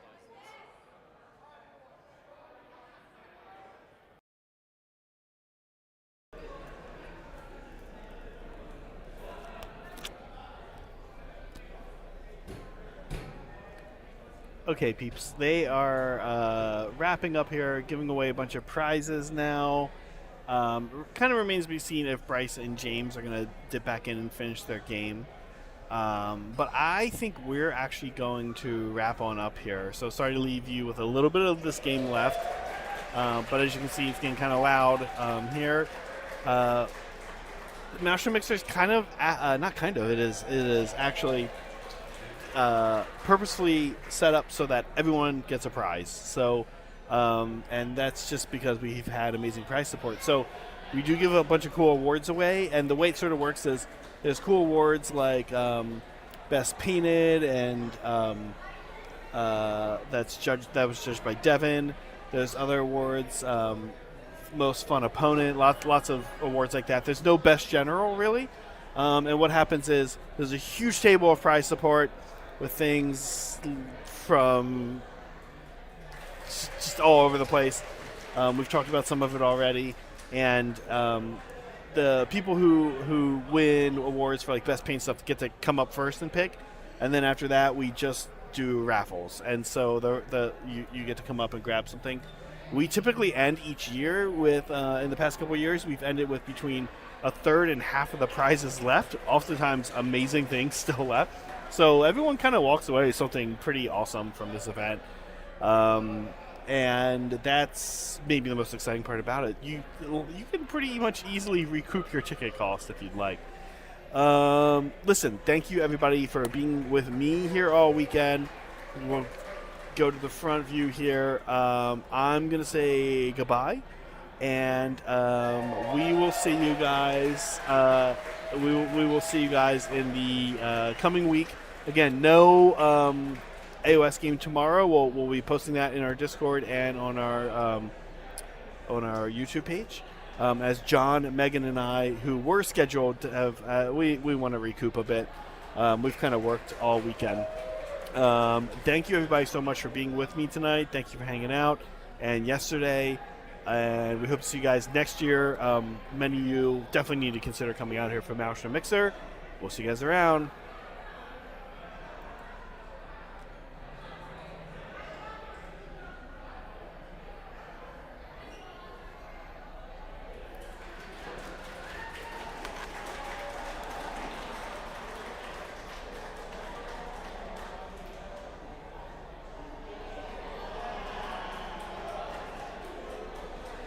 Okay, peeps. They are wrapping up here, giving away a bunch of prizes now. Kind of remains to be seen if Bryce and James are going to dip back in and finish their game. But I think we're actually going to wrap on up here. So sorry to leave you with a little bit of this game left. But as you can see, it's getting kind of loud here. Maelstrom Mixer is kind of, it is actually purposefully set up so that everyone gets a prize. So, and that's just because we've had amazing prize support. So we do give a bunch of cool awards away, and the way it sort of works is there's cool awards like Best Painted, and that was judged by Devin. There's other awards, Most Fun Opponent, lots of awards like that. There's no Best General, really. And what happens is there's a huge table of prize support with things from just all over the place. We've talked about some of it already. And the people who win awards for like best paint stuff get to come up first and pick. And then after that, we just do raffles. And so you get to come up and grab something. We typically end each year with, in the past couple of years, we've ended with between a third and half of the prizes left. Oftentimes, amazing things still left. So everyone kind of walks away with something pretty awesome from this event. And that's maybe the most exciting part about it. You can pretty much easily recoup your ticket cost if you'd like. Listen, thank you everybody for being with me here all weekend. We'll go to the front view here. I'm going to say goodbye. And we will see you guys. We will see you guys in the coming week. Again, no AOS game tomorrow. We'll be posting that in our Discord and on our YouTube page. As John, Megan, and I, who were scheduled to have, we want to recoup a bit. We've kind of worked all weekend. Thank you everybody so much for being with me tonight. Thank you for hanging out. and yesterday. And we hope to see you guys next year. Many of you definitely need to consider coming out here for Maelstrom Mixer. We'll see you guys around.